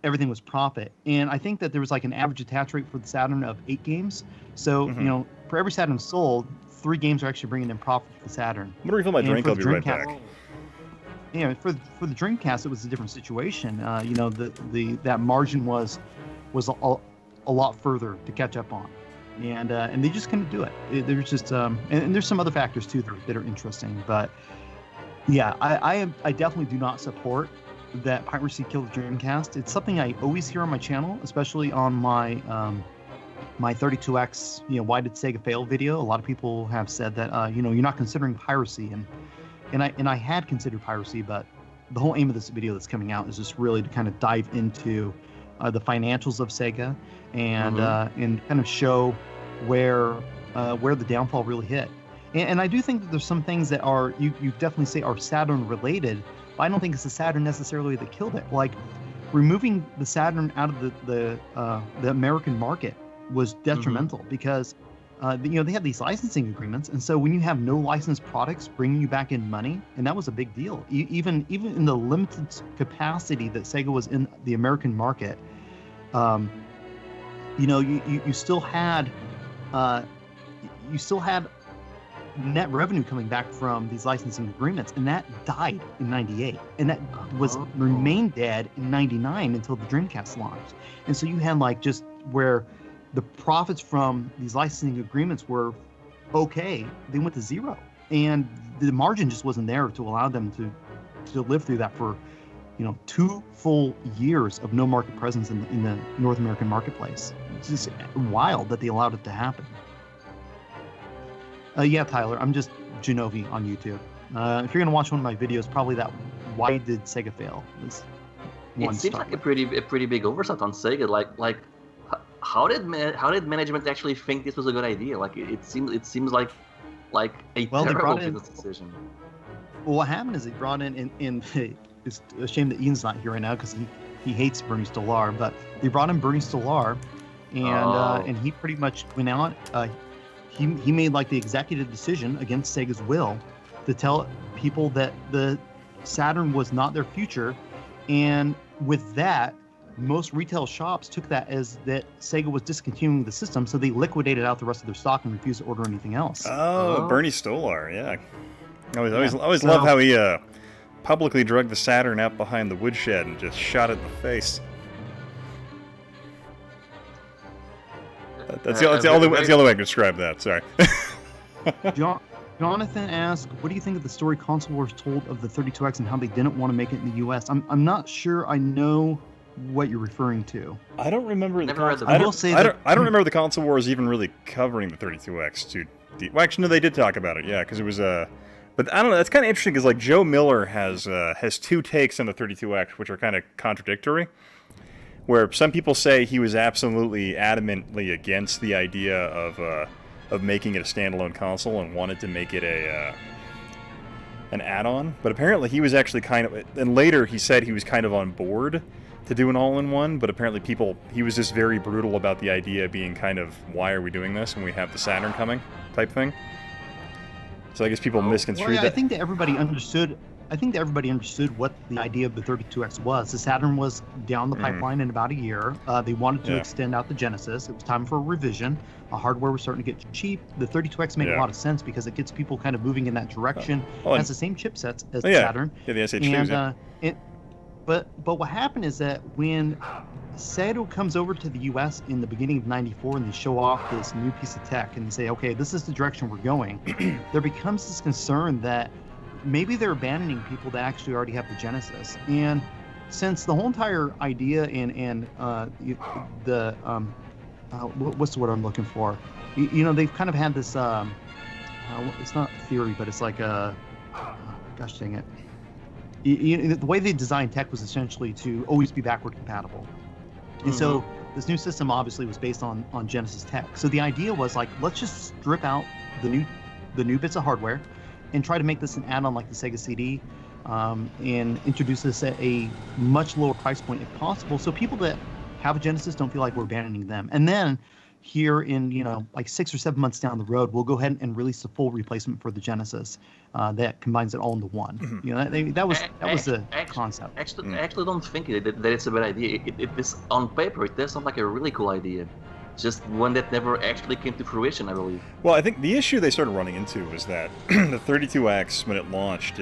everything was profit. And I think that there was like an average attach rate for the Saturn of 8 games. So, for every Saturn sold, 3 games are actually bringing in profit for the Saturn. I'm going to refill my drink. I'll be right back. For the Dreamcast, it was a different situation. That margin was a lot further to catch up on, and they just couldn't do it. There's just and there's some other factors too that are interesting. But yeah, I definitely do not support that piracy killed the Dreamcast. It's something I always hear on my channel, especially on my my 32X, why did Sega fail video. A lot of people have said that, you're not considering piracy, and I had considered piracy, but the whole aim of this video that's coming out is just really to kind of dive into the financials of Sega and kind of show where the downfall really hit. And I do think that there's some things that are you definitely say are Saturn related, but I don't think it's the Saturn necessarily that killed it. Like removing the Saturn out of the American market was detrimental because they had these licensing agreements, and so when you have no licensed products bringing you back in money, and that was a big deal. Even in the limited capacity that Sega was in the American market, you still had net revenue coming back from these licensing agreements, and that died in '98, and that remained dead in '99 until the Dreamcast launched. And so you had just where the profits from these licensing agreements were okay, they went to zero, and the margin just wasn't there to allow them to live through that for 2 full years of no market presence in the North American marketplace. It's just wild that they allowed it to happen. Yeah, Tyler, I'm just Genovi on YouTube. If you're gonna watch one of my videos, probably that "Why did Sega fail?" It seems like a pretty big oversight on Sega. Like how did management actually think this was a good idea? Like it seems like a terrible business decision. Well, what happened is they brought in it's a shame that Ian's not here right now because he hates Bernie Stolar, but they brought in Bernie Stolar, and he pretty much went out. He made like the executive decision against Sega's will to tell people that the Saturn was not their future, and with that, most retail shops took that as that Sega was discontinuing the system, so they liquidated out the rest of their stock and refused to order anything else. Oh, Bernie Stolar, yeah. I always love how he publicly dragged the Saturn out behind the woodshed and just shot it in the face. That's the only way I can describe that. Sorry. Jonathan asked, "What do you think of the story Console Wars told of the 32X and how they didn't want to make it in the U.S.?" I'm not sure I know what you're referring to. I don't remember I don't remember the Console Wars even really covering the 32X too deep. Well, actually, no, they did talk about it, yeah, because it was but I don't know. That's kind of interesting because like Joe Miller has two takes on the 32X, which are kind of contradictory. Where some people say he was absolutely adamantly against the idea of making it a standalone console and wanted to make it an add-on, but apparently he was actually kind of. And later he said he was kind of on board to do an all-in-one, but apparently he was just very brutal about the idea being kind of, why are we doing this when we have the Saturn coming type thing. So I guess people misconstrued that. I think that everybody understood what the idea of the 32X was. The Saturn was down the pipeline in about a year. They wanted to extend out the Genesis. It was time for a revision. Hardware was starting to get cheap. The 32X made a lot of sense because it gets people kind of moving in that direction. It has the same chipsets as the Saturn. Yeah, the SH2s. But what happened is that when Sato comes over to the U.S. in the beginning of '94 and they show off this new piece of tech and they say, okay, this is the direction we're going, there becomes this concern that maybe they're abandoning people that actually already have the Genesis. And since the whole entire idea and what's the word I'm looking for? They've kind of had this, it's not theory, but it's like gosh dang it. The way they designed tech was essentially to always be backward compatible. And so this new system obviously was based on Genesis tech. So the idea was like, let's just strip out the new bits of hardware and try to make this an add-on like the Sega CD, and introduce this at a much lower price point if possible, so people that have a Genesis don't feel like we're abandoning them. And then here in like 6 or 7 months down the road, we'll go ahead and release a full replacement for the Genesis that combines it all into one. That was the concept. I actually don't think that it's a bad idea. It is on paper. It does sound like a really cool idea. Just one that never actually came to fruition, I believe. Well, I think the issue they started running into was that the 32X, when it launched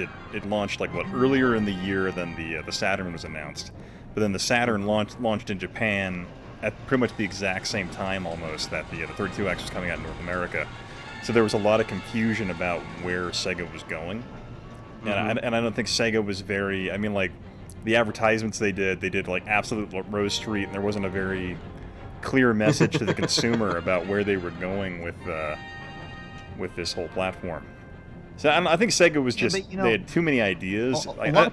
like earlier in the year than the Saturn was announced. But then the Saturn launched in Japan at pretty much the exact same time almost that the 32X was coming out in North America. So there was a lot of confusion about where Sega was going. And I don't think Sega was very, I mean, like, the advertisements they did like absolute Rose Street, and there wasn't a very clear message to the consumer about where they were going with this whole platform. So I think Sega was just they had too many ideas. A lot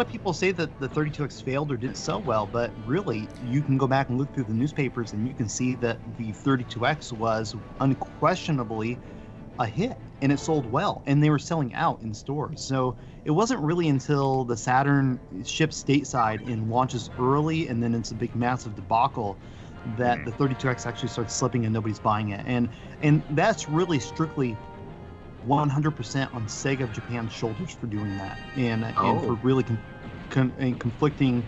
of people say that the 32X failed or didn't sell well, but really you can go back and look through the newspapers and you can see that the 32X was unquestionably a hit and it sold well and they were selling out in stores. So it wasn't really until the Saturn shipped stateside and launches early and then it's a big massive debacle that the 32X actually starts slipping and nobody's buying it. And that's really strictly 100% on Sega of Japan's shoulders for doing that and for really conflicting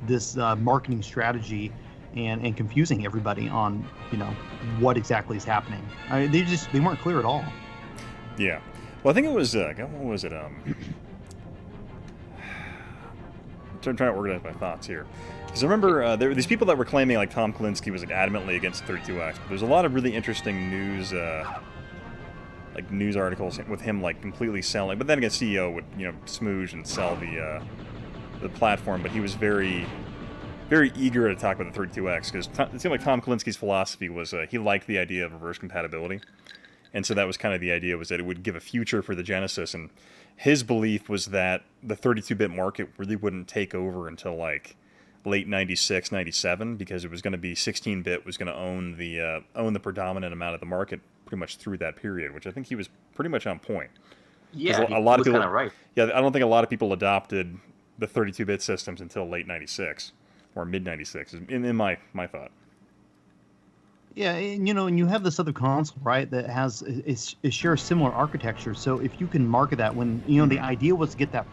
this marketing strategy and confusing everybody on what exactly is happening. They weren't clear at all. Yeah, well, I think it was what was it? I'm trying to organize my thoughts here. Because I remember there were these people that were claiming like Tom Kalinske was like adamantly against the 32X. But there's a lot of really interesting news articles with him like completely selling. But then again, CEO would smooge and sell the platform. But he was very, very eager to talk about the 32X because it seemed like Tom Kalinske's philosophy was he liked the idea of reverse compatibility, and so that was kind of the idea, was that it would give a future for the Genesis. And his belief was that the 32-bit market really wouldn't take over until like late 96, 97, because it was going to be 16-bit was going to own the predominant amount of the market pretty much through that period, which I think he was pretty much on point. Yeah, a lot of people, kind of right. Yeah, I don't think a lot of people adopted the 32-bit systems until late '96 or mid '96. In my thought. Yeah, and and you have this other console, right, that has it shares similar architecture. So if you can market that, when the idea was to get that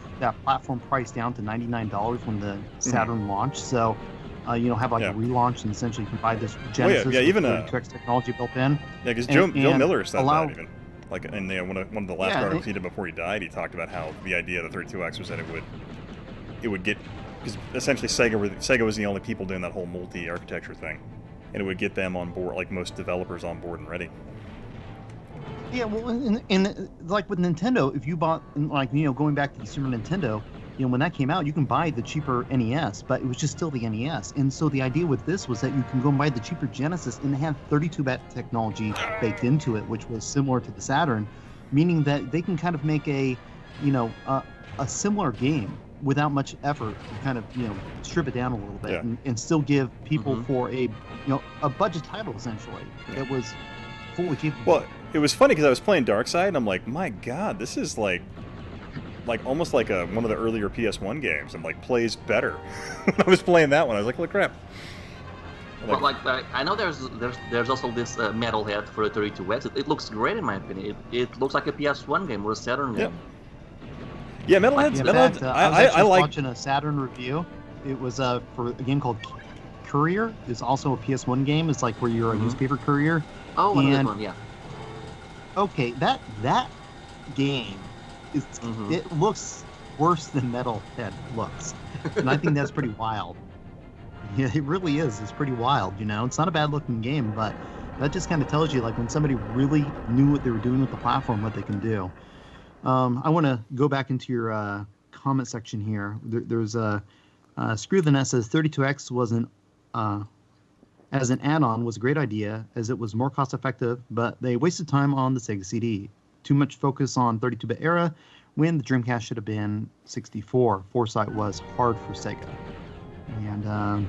platform price down to $99 when the Saturn launched. So have like a relaunch, and essentially you can buy this Genesis with even 32X technology built in. Yeah, because Joe Miller said that even. Like in one of the last articles he did before he died, he talked about how the idea of the 32X was that it would get, because essentially Sega was the only people doing that whole multi-architecture thing, and it would get them on board, like most developers on board and ready. Yeah, well, and like with Nintendo, if you bought, like, going back to the Super Nintendo, when that came out, you can buy the cheaper NES, but it was just still the NES. And so the idea with this was that you can go and buy the cheaper Genesis and have 32-bit technology baked into it, which was similar to the Saturn, meaning that they can kind of make a similar game without much effort, and kind of strip it down a little bit, and still give people for a budget title essentially that was fully capable. Well, it was funny because I was playing Darkside and I'm like, my God, this is like almost like one of the earlier PS1 games, and like plays better. When I was playing that one, I was like, holy crap. Well, I know there's also this metalhead for the 32X. It looks great in my opinion. It looks like a PS1 game or a Saturn game. Yeah, Metalhead's. I was watching a Saturn review. It was for a game called Courier. It's also a PS1 game. It's like where you're a newspaper courier. Oh, that one, yeah. Okay, that game it looks worse than Metalhead looks, and I think that's pretty wild. Yeah, it really is. It's pretty wild. It's not a bad looking game, but that just kind of tells you, like, when somebody really knew what they were doing with the platform, what they can do. I want to go back into your comment section here. There's a Screw the Nest says 32X wasn't as an add-on was a great idea as it was more cost effective, but they wasted time on the Sega CD. Too much focus on 32-bit era when the Dreamcast should have been 64. Foresight was hard for Sega. And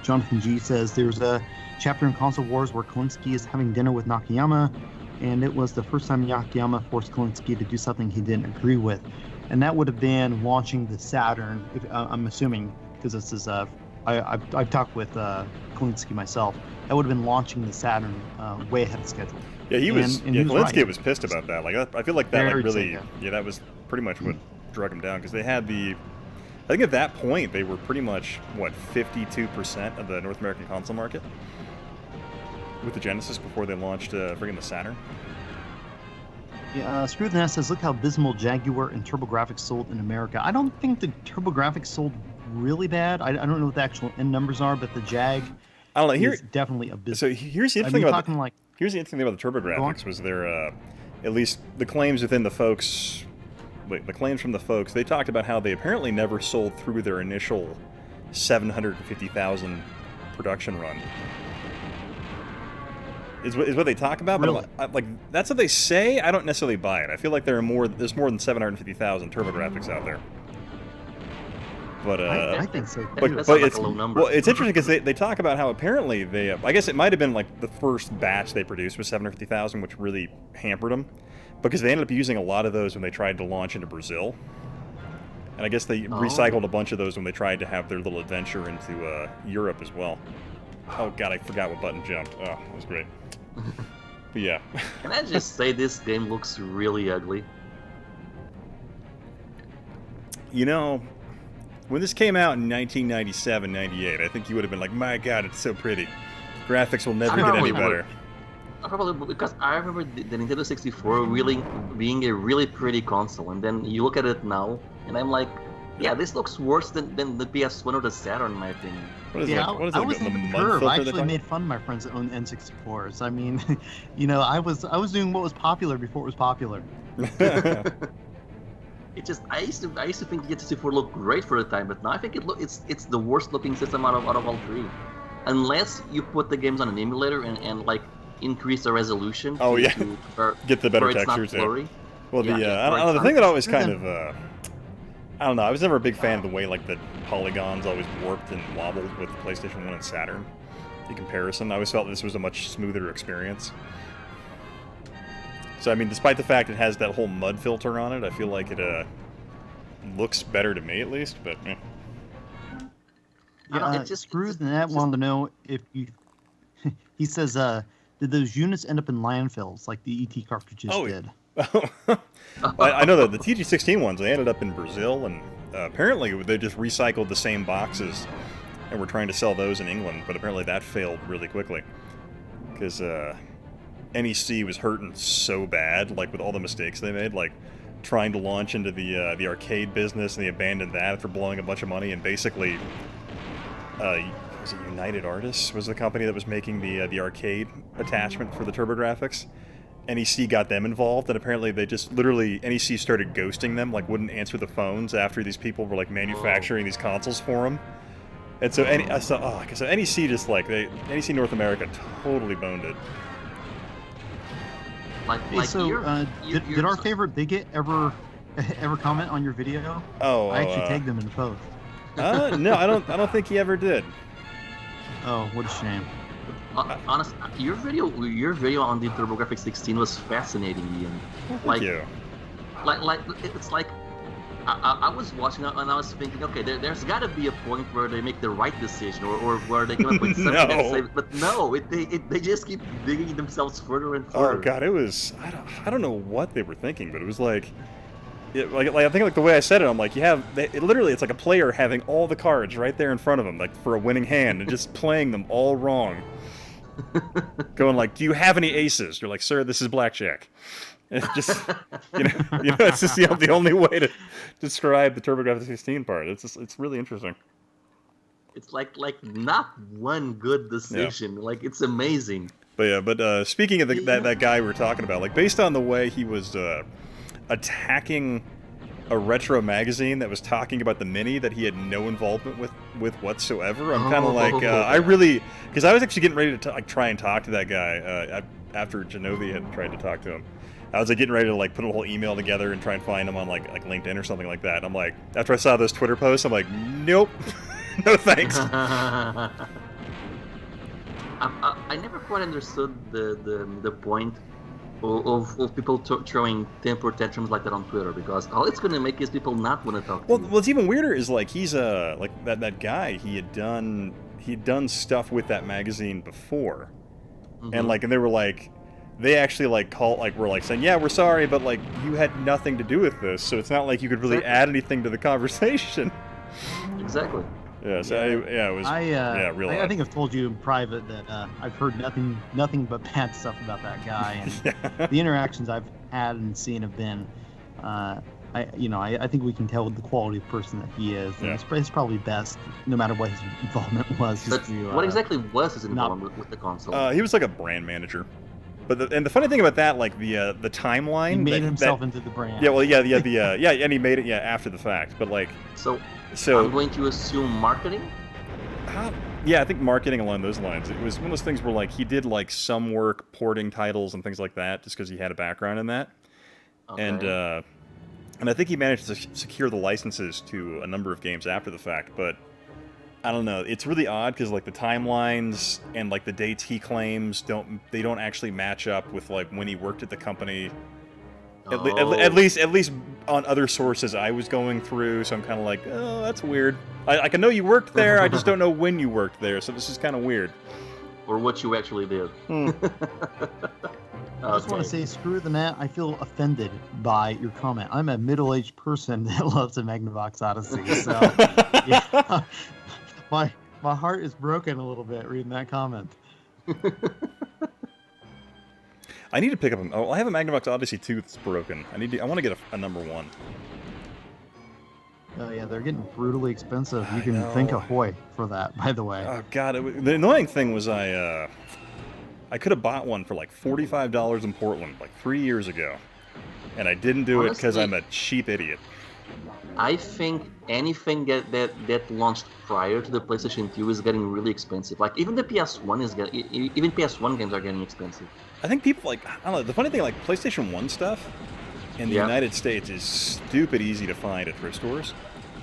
Jonathan G says there's a chapter in Console Wars where Kolinsky is having dinner with Nakayama, and it was the first time Nakayama forced Kolinsky to do something he didn't agree with. And that would have been launching the Saturn, I'm assuming, because this is I've talked with Kolinsky myself. That would have been launching the Saturn way ahead of schedule. Yeah, he was. And Kolinsky was pissed about that. Like, I feel like that Very that was pretty much what drug him down, because they had I think at that point they were pretty much 52% of the North American console market with the Genesis before they launched friggin' the Saturn. Yeah, Screw the Nest says, look how abysmal Jaguar and TurboGrafx sold in America. I don't think the TurboGrafx sold really bad. I don't know what the actual end numbers are, but the Jag is definitely abysmal. So here's the interesting thing here's the interesting thing about the TurboGrafx was their, at least the claims within the folks, the claims from the folks, they talked about how they apparently never sold through their initial 750,000 production run. Is what they talk about, really? But like that's what they say. I don't necessarily buy it. I feel like there's more than 750,000 TurboGrafx out there. But I think so. But it's it's a low number. Well, it's interesting because they talk about how apparently they. I guess it might have been like the first batch they produced was 750,000, which really hampered them, because they ended up using a lot of those when they tried to launch into Brazil. And I guess they recycled a bunch of those when they tried to have their little adventure into Europe as well. Oh god, I forgot what button jumped. Oh, that was great. But yeah. Can I just say this game looks really ugly? When this came out in 1997, 98, I think you would have been like, my god, it's so pretty. Graphics will never get any better. Probably because I remember the Nintendo 64 really being a really pretty console, and then you look at it now, and I'm like, yeah, this looks worse than the PS1 or the Saturn, in my opinion. I was in the curve. I actually made fun of my friends that owned N64s. I mean, I was doing what was popular before it was popular. It just I used to think the N64 looked great for the time, but now I think it's the worst looking system out of all three, unless you put the games on an emulator and like increase the resolution. Oh yeah, get the better textures there. Well, I don't know. The thing that always kind of I don't know. I was never a big fan of the way like the polygons always warped and wobbled with the PlayStation 1 and Saturn. In comparison, I always felt this was a much smoother experience. So I mean, despite the fact it has that whole mud filter on it, I feel like it looks better to me at least, but I Yeah, don't know, it's just- Screw it's the Net just- wanted to know if you. He says, did those units end up in landfills like the ET cartridges Oh, did? I know that the TG16 ones, they ended up in Brazil, and apparently they just recycled the same boxes and were trying to sell those in England, but apparently that failed really quickly because NEC was hurting so bad, like with all the mistakes they made, like trying to launch into the arcade business, and they abandoned that after blowing a bunch of money, and basically, was it United Artists was the company that was making the arcade attachment for the TurboGrafx. NEC got them involved, and apparently they just literally NEC started ghosting them, like wouldn't answer the phones after these people were like manufacturing these consoles for them. And so, so NEC just like NEC North America totally boned it. Hey, so did our favorite Bigot ever comment on your video? Oh, I actually tagged them in the post. No, I don't think he ever did. Oh, what a shame. Honestly, your video on the TurboGrafx 16 was fascinating, Ian. Thank you. It's like I was watching it and I was thinking, okay, there's got to be a point where they make the right decision, or where they come up with something that saves. But no, they just keep digging themselves further and further. Oh God, it was I don't know what they were thinking, but it was like. I think like the way I said it, I'm like, literally it's like a player having all the cards right there in front of them, like for a winning hand, and just playing them all wrong. Going like, do you have any aces? You're like, sir, this is blackjack. And it's just, it's just the only way to describe the TurboGrafx 16 part. It's really interesting. It's like not one good decision. Yeah. Like, it's amazing. But speaking of that guy we were talking about, like based on the way he was attacking a retro magazine that was talking about the Mini that he had no involvement with whatsoever, I'm kind of like, because I was actually getting ready to try and talk to that guy after Genovi had tried to talk to him. I was like getting ready to like put a whole email together and try and find him on like LinkedIn or something like that. And I'm like, after I saw those Twitter posts, I'm like, nope, no thanks. I never quite understood the point of people throwing temper tantrums like that on Twitter, because all it's going to make is people not want to talk to you. Well, what's even weirder is like he's like that guy. He'd done stuff with that magazine before, and they were like, they actually were like saying, yeah, we're sorry, but like you had nothing to do with this, so it's not like you could really add anything to the conversation. Exactly. Yeah, so it was. Real. I think I've told you in private that I've heard nothing but bad stuff about that guy, and the interactions I've had and seen have been, I think we can tell the quality of person that he is. And it's probably best, no matter what his involvement was. What exactly was his involvement with the console? He was like a brand manager. But the funny thing about that, like the timeline, he made himself into the brand. Yeah, well, and he made it after the fact. But like, so I'm going to assume marketing. Yeah, I think marketing along those lines. It was one of those things where like he did like some work porting titles and things like that, just because he had a background in that. Okay. And I think he managed to secure the licenses to a number of games after the fact, but. I don't know. It's really odd because like the timelines and like the dates he claims don't actually match up with like when he worked at the company. At least on other sources I was going through. So I'm kind of like, oh, that's weird. I can know you worked there. I just don't know when you worked there. So this is kind of weird. Or what you actually did. I just want to say, screw the net. I feel offended by your comment. I'm a middle-aged person that loves a Magnavox Odyssey. So yeah. My heart is broken a little bit reading that comment. I need to pick up I have a Magnavox Odyssey 2 that's broken. I want to get a number 1. Oh yeah, they're getting brutally expensive. You can thank Ahoy for that, by the way. Oh God, the annoying thing was I could have bought one for like $45 in Portland like 3 years ago, and I didn't do it because I'm a cheap idiot. I think anything that launched prior to the PlayStation 2 is getting really expensive. Like even the PS1 even PS1 games are getting expensive. I think people I don't know. The funny thing, like PlayStation 1 stuff in the United States is stupid easy to find at thrift stores.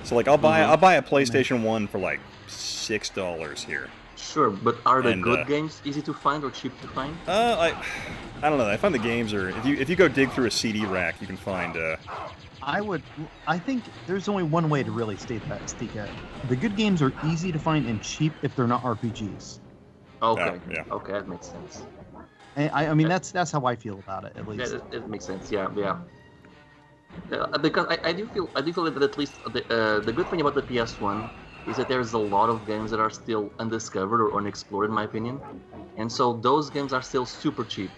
So like I'll buy a PlayStation 1 for like $6 here. Sure, but are the good games easy to find or cheap to find? I don't know. I find the games are if you go dig through a CD rack, you can find I think there's only one way to really state that, Stika. The good games are easy to find and cheap if they're not RPGs. Okay. Yeah. Okay, that makes sense. And I mean, that's how I feel about it, at Yeah, least. it makes sense. Yeah. Because I do feel that at least the good thing about the PS1 is that there's a lot of games that are still undiscovered or unexplored, in my opinion, and so those games are still super cheap.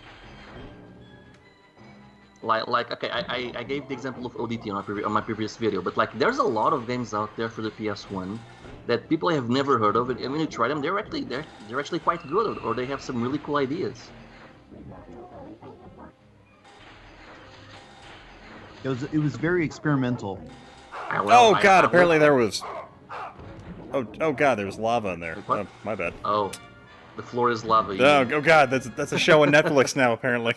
Like okay, I gave the example of ODT on my previous video, but like there's a lot of games out there for the PS1 that people have never heard of, and when you try them, they're actually quite good, or they have some really cool ideas. It was very experimental. Oh God! Apparently there was. Oh God! There was lava in there. What? Oh, my bad. Oh, the floor is lava. Oh God! That's a show on Netflix now. Apparently.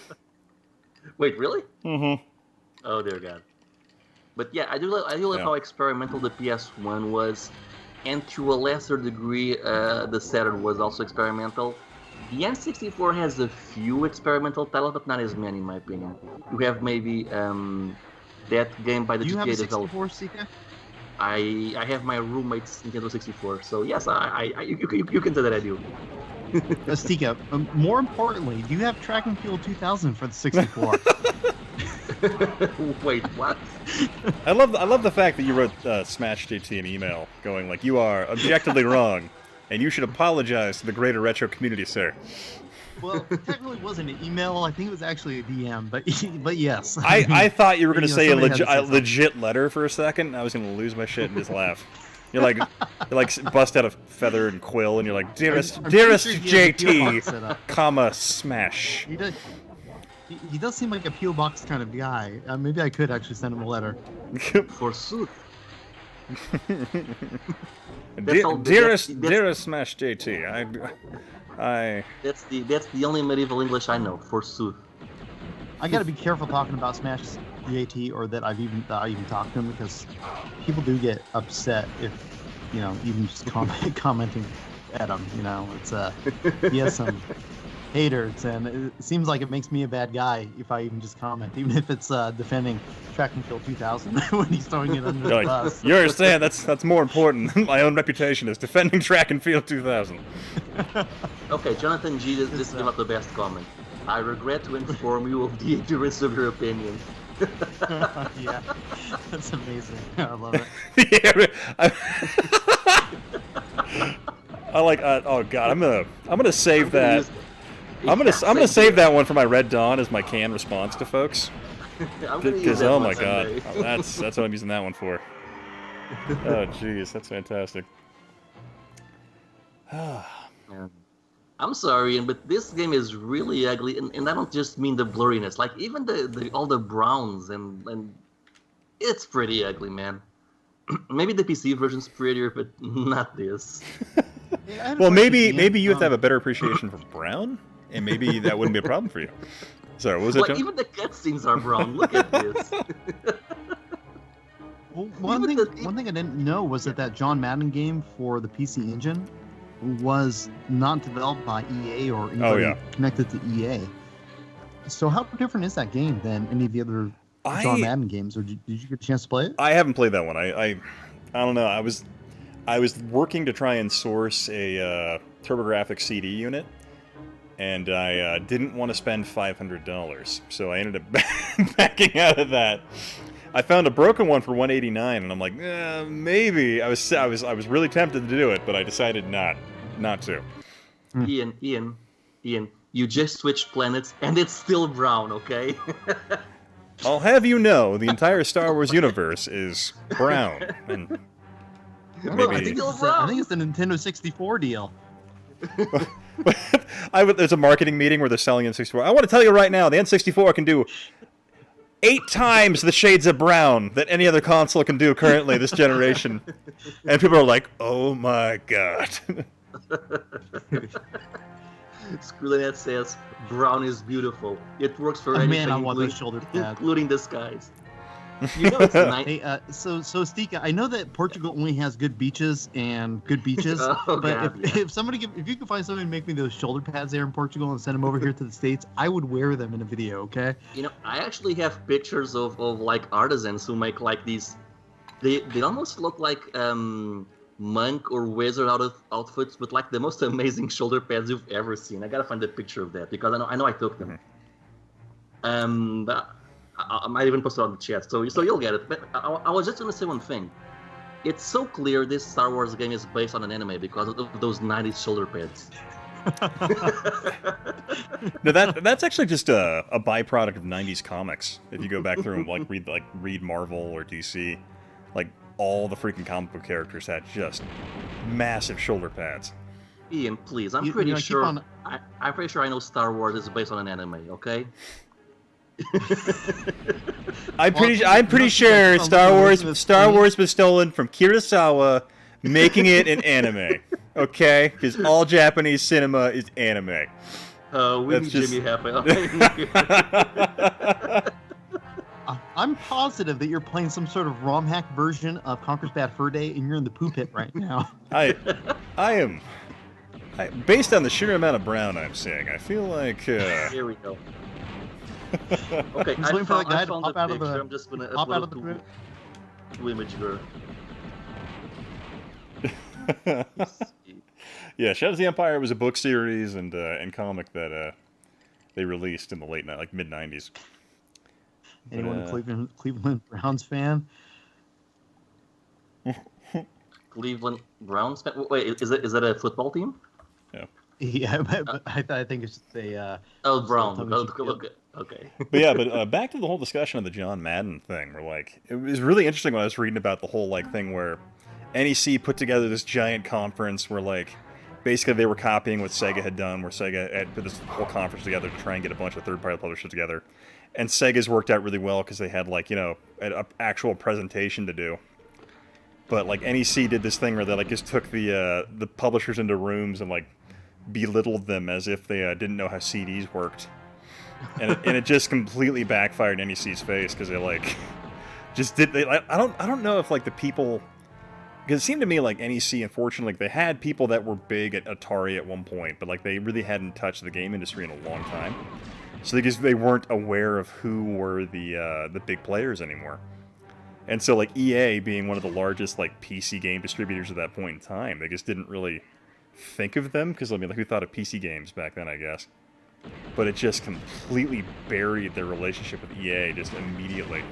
Wait, really? Mm-hmm. Oh dear God. But yeah, I do like how experimental the PS1 was, and to a lesser degree, the Saturn was also experimental. The N64 has a few experimental titles, but not as many, in my opinion. You have maybe that game by the Do you GTA have a developer. 64, Stika? I have my roommate's Nintendo 64, so yes, you can say that I do. Stika, more importantly, do you have Track and Field 2000 for the 64? Wait, what? I love the fact that you wrote Smash JT an email going like, you are objectively wrong, and you should apologize to the greater retro community, sir. Well, it technically wasn't an email. I think it was actually a DM, but yes. I thought you were going to say a somebody had to say something. legit letter for a second. I was going to lose my shit and just laugh. You're like bust out a feather and quill, and you're like, dearest I'm pretty sure he has a PO JT, box set up. comma Smash. He does seem like a PO box kind of guy. Maybe I could actually send him a letter. Forsooth. all- Dearest that's- Smash JT, I That's the only medieval English I know. Forsooth. I got to be careful talking about Smash JT or that I even talked to him, because people do get upset if even just commenting at him. It's he has some haters, and it seems like it makes me a bad guy if I even just comment, even if it's defending Track and Field 2000 when he's throwing it under the bus. you understand that's more important than my own reputation is defending Track and Field 2000. Okay, Jonathan G. This came up the best comment. I regret to inform you of the ignorance of your opinion. Yeah, that's amazing. I love it. I like. Oh God, I'm gonna save that. I'm gonna save that one for my Red Dawn as my canned response to folks. Because oh my God, that's what I'm using that one for. Oh jeez, that's fantastic. Man. I'm sorry, but this game is really ugly, and I don't just mean the blurriness. Like even the all the browns and it's pretty ugly, man. Maybe the PC version's prettier, but not this. Well, maybe you have to have a better appreciation for brown, and maybe that wouldn't be a problem for you. Sorry, what was it, Like John? even the cutscenes are brown. Look at this. Well, one thing I didn't know was that John Madden game for the PC Engine was not developed by EA or anybody connected to EA. So how different is that game than any of the other John Madden games? Or did you get a chance to play it? I haven't played that one. I don't know. I was working to try and source a TurboGrafx CD unit, and I didn't want to spend $500, so I ended up backing out of that. I found a broken one for $189, and I'm like, maybe. I was really tempted to do it, but I decided not to. Ian, you just switched planets, and it's still brown, okay? I'll have you know, the entire Star Wars universe is brown, and I think maybe it's the Nintendo 64 deal. there's a marketing meeting where they're selling N64. I want to tell you right now, the N64 can do 8 times the shades of brown that any other console can do currently this generation. And people are like, oh my God. Skrillex says, brown is beautiful. It works for Oh, anything, man, I want those shoulder pads. including the skies. You know it's the night. Hey, so Stika, I know that Portugal only has good beaches and good beaches, Oh, but God, yeah. if you could find somebody to make me those shoulder pads there in Portugal and send them over here to the States, I would wear them in a video. Okay. You know, I actually have pictures of like artisans who make like these. They almost look like monk or wizard outfits with like the most amazing shoulder pads you've ever seen. I gotta find a picture of that because I know I took them. But I might even post it on the chat, so you'll get it. But I was just gonna say one thing. It's so clear this Star Wars game is based on an anime because of those 90s shoulder pads. No, that's actually just a byproduct of 90s comics. If you go back through and read Marvel or DC, like all the freaking comic book characters had just massive shoulder pads. Ian, please, I'm You pretty know, keep sure on- I'm pretty sure I know Star Wars is based on an anime, okay? I'm pretty Well, sure you know, Star Wars was stolen from Kurosawa, making it an anime. Okay, because all Japanese cinema is anime. We That's need just- Jimmy happy. I'm positive that you're playing some sort of ROM hack version of Conker's Bad Fur Day, and you're in the poo pit right now. I am. Based on the sheer amount of brown I'm seeing, I feel like. Here we go. Okay, I'm just waiting for that guy I to found pop the out of picture. the- I'm just gonna pop out upload of the to Imageger. Yeah, Shadows of the Empire was a book series and comic that they released in the mid '90s. Anyone a Cleveland Browns fan? Cleveland Browns. Wait, is that a football team? Yeah, but I think it's just a. Oh, Browns. tongue-in-cheek Okay. But yeah, back to the whole discussion of the John Madden thing. Where it was really interesting when I was reading about the whole thing where NEC put together this giant conference where basically they were copying what Sega had done, where Sega had put this whole conference together to try and get a bunch of third-party publishers together, and Sega's worked out really well because they had an actual presentation to do. But NEC did this thing where they just took the publishers into rooms and belittled them as if they didn't know how CDs worked. And it just completely backfired in NEC's face because they just did. I don't know if the people, because it seemed to me NEC, unfortunately, they had people that were big at Atari at one point, but they really hadn't touched the game industry in a long time. So they weren't aware of who were the big players anymore. And so EA being one of the largest PC game distributors at that point in time, they just didn't really think of them because who thought of PC games back then, I guess. But it just completely buried their relationship with EA just immediately.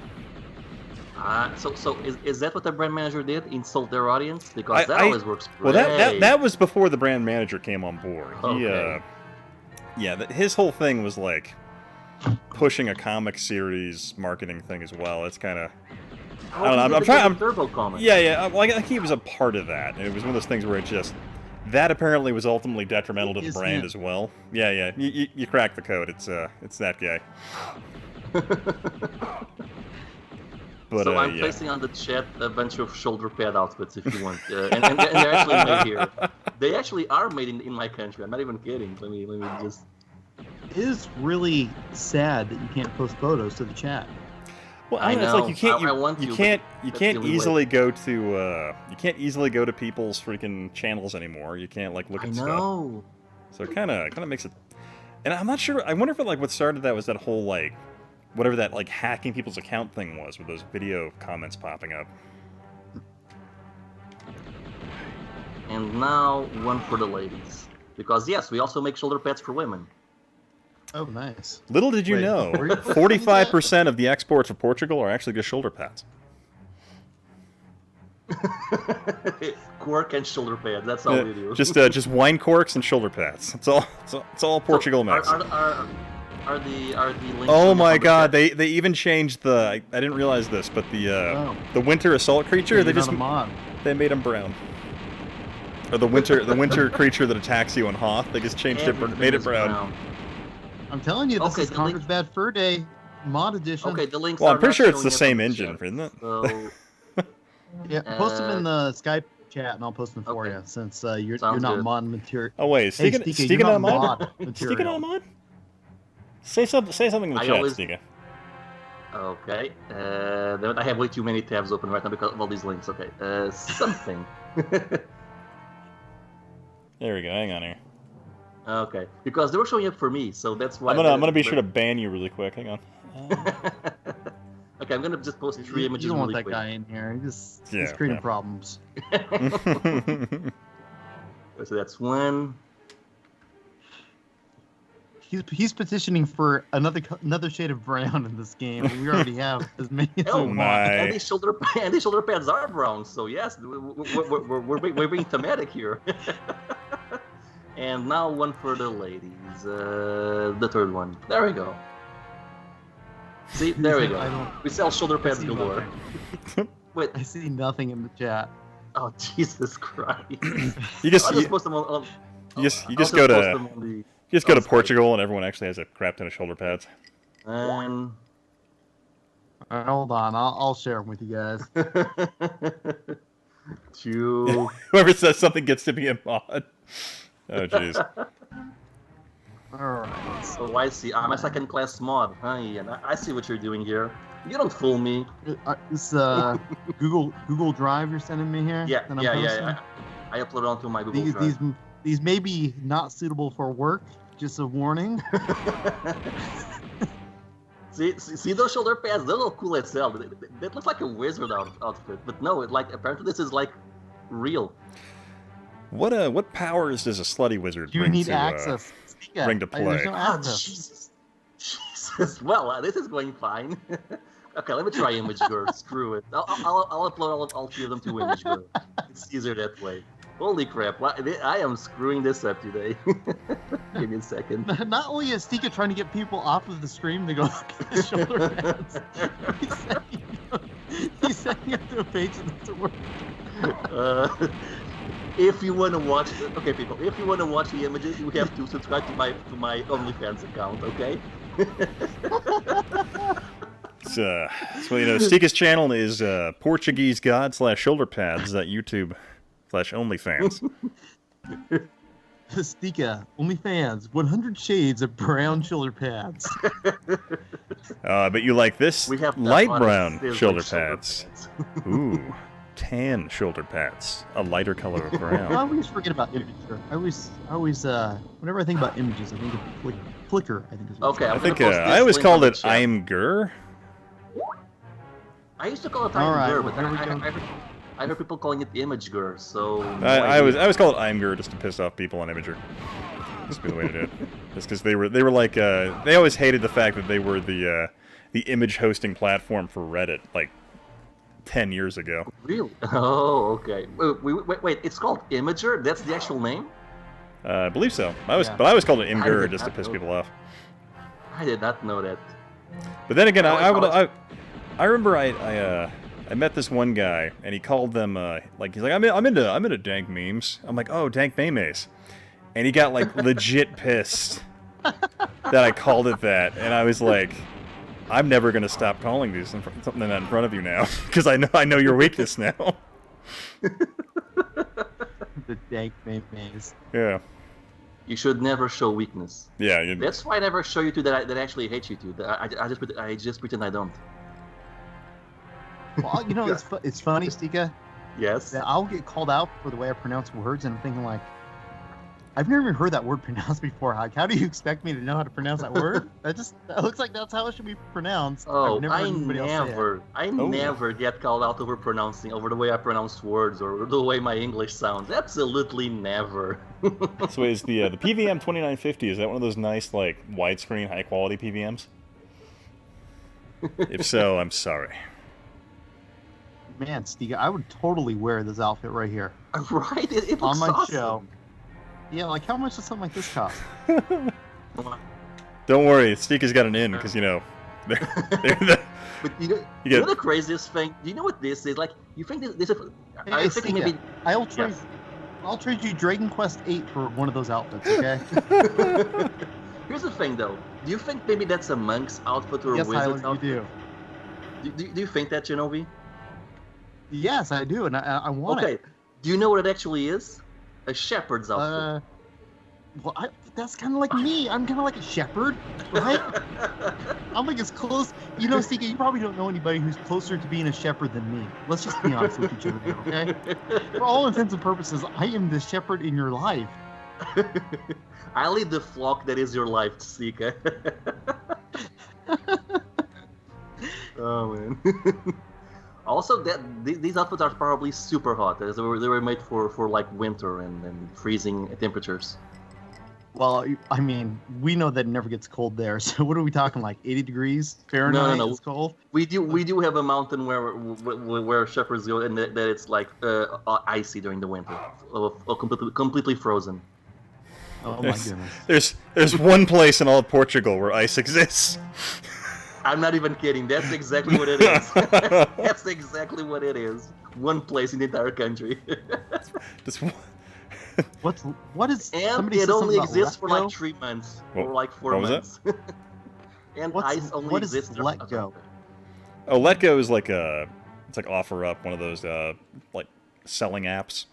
So is that what the brand manager did? Insult their audience? Because that always works great. Well, that was before the brand manager came on board. Okay. His whole thing was pushing a comic series marketing thing as well. It's kind of. I don't know. I'm trying. Turbo comic. Yeah. Well, I think he was a part of that, and it was one of those things where it just. That apparently was ultimately detrimental to the brand as well. Yeah. You cracked the code. It's that guy. But, so I'm placing on the chat a bunch of shoulder pad outfits if you want, and they're actually made here. They actually are made in my country. I'm not even kidding. Let me just. It is really sad that you can't post photos to the chat. Well, I know. It's you can't easily go to people's freaking channels anymore. You can't look at stuff. So it kind of makes it. And I'm not sure. I wonder if what started that was that whole whatever that hacking people's account thing was with those video comments popping up. And now one for the ladies, because yes, we also make shoulder pads for women. Oh, nice. Little did you know, 45% of the exports of Portugal are actually just shoulder pads. Cork and shoulder pads. That's all we do. Just wine corks and shoulder pads. That's all. It's all Portugal makes. Are the links? Oh my God! They even changed the. I didn't realize this, but the winter assault creature. They made him brown. Or the winter creature that attacks you on Hoth. They just changed made it brown. I'm telling you, this is Conker's Bad Fur Day mod edition. Okay, the links. Well, I'm pretty sure it's the same engine, isn't it? So, yeah, post them in the Skype chat, and I'll post them for you since you're not mod material. Oh wait, Stika not mod? Stika not mod? Say something in the chat, Stika. Okay. Then I have way too many tabs open right now because of all these links. Okay. Something. There we go. Hang on here. Okay. Because they were showing up for me, so that's why. I'm gonna be sure to ban you really quick. Hang on. Okay, I'm gonna just post 3 You images don't want really that quick. guy in here. He's Yeah, creating yeah. problems. So that's one. He's petitioning for another shade of brown in this game. We already have as many as Oh we want. my. And these shoulder pads are brown, so yes, we're being thematic here. And now one for the ladies, the third one. There we go. See, there we I go. don't- We sell shoulder pads see galore. Wait, I see nothing in the chat. oh Jesus Christ! You just I'll you, just post them on. you just I'll go post to them on the- you just go to Skype. Portugal and everyone actually has a crap ton of shoulder pads. And All right, hold on, I'll share them with you guys. two. Whoever says something gets to be a mod. Oh jeez. All right. So I see. I'm a second-class mod, huh? Ian? I see what you're doing here. You don't fool me. This Google Drive you're sending me here. Yeah, that I'm yeah. posting? I upload it onto my Google Drive. These may be not suitable for work. Just a warning. See those shoulder pads? They look cool as hell. They look like a wizard outfit, but no, apparently this is like real. What powers does a slutty wizard You bring need to access. Yeah, bring to there's play? no Oh, access. Jesus. Well, this is going fine. Okay, let me try ImageGur. Screw it. I'll upload all 3 of them to ImageGur. It's easier that way. Holy crap! I am screwing this up today. Give me a second. Not only is Stika trying to get people off of the stream to go look at the shoulder pads, he's sending it to a page that's to work. If you want to watch, okay, people. If you want to watch the images, you have to subscribe to my OnlyFans account. Okay. So you know, Stika's channel is Portuguese God / shoulder pads YouTube/OnlyFans. Stika, OnlyFans, 100 shades of brown shoulder pads. But you like this We have light that brown one. shoulder It's like pads. Ooh, tan shoulder pads, a lighter color of I brown. always forget about Imager. I always, whenever I think about images, I think of Flickr. I think is what it's Okay, I I'm think gonna post I this always link called on it the chat. Imgur. I used to call it All right, ImageGur, well, but here we I heard people calling it ImageGur, so... I always call it Imgur just to piss off people on Imager. Just be the way to do it. Just because they were like they always hated the fact that they were the image hosting platform for Reddit like 10 years ago. Really? Oh, okay. Wait, it's called Imager? That's the actual name? I believe so. Yeah. But I always called it I Imgur did just to not piss know people off. I did not know that. But then again, I always- remember I met this one guy and he called them like he's like I'm into dank memes. I'm like, oh, dank memes, and he got like legit pissed that I called it that, and I was like, I'm never gonna stop calling these something that in front of you now because I know your weakness now. The dank maze. Yeah, You should never show weakness. yeah. That's why I never show you two that I actually hate you two. I just pretend I don't. Well, you know, it's funny, Stika, Yes. that I'll get called out for the way I pronounce words, and I'm thinking like, I've never even heard that word pronounced before. Like, how do you expect me to know how to pronounce that word? That looks like that's how it should be pronounced. Oh, I've never heard anybody else say it. I Oh. never get called out over the way I pronounce words or the way my English sounds. Absolutely never. So is the PVM 2950? Is that one of those nice like widescreen high quality PVMs? If so, I'm sorry. Man, Stika, I would totally wear this outfit right here Right? It looks on my awesome. show. Yeah, like how much does something like this cost? Don't worry, Stika's got an in because you know they're the, But you You know get- the craziest thing? Do you know what this is? Like, you think this is... Hey, I think Stika, maybe... I'll trade. Yes. I'll trade you Dragon Quest 8 for one of those outfits. Okay? Here's the thing, though. Do you think maybe that's a monk's outfit or Yes, a wizard's Tyler, you outfit? do. Do you think that, Shinobi? Yes, I do, and I want Okay. it. Do you know what it actually is? A shepherd's outfit. Well, that's kind of like me. I'm kind of like a shepherd, right? I'm like as close. You know, Sika, you probably don't know anybody who's closer to being a shepherd than me. Let's just be honest with each other, okay? For all intents and purposes, I am the shepherd in your life. I lead the flock that is your life, Sika. Oh man. Also, these outfits are probably super hot. As they were made for like winter and freezing temperatures. Well, I mean, we know that it never gets cold there. So what are we talking, like 80 degrees Fahrenheit? No. It's cold. We do have a mountain where shepherds go, and that it's like icy during the winter, completely frozen. Oh my goodness. There's one place in all of Portugal where ice exists. I'm not even kidding. That's exactly what it is. That's exactly what it is. One place in the entire country. Just one. What is? And it only exists for like 3 months or like 4 months. And ice only exists. What is Let Go? Oh, Let Go is like it's like Offer Up, one of those like selling apps.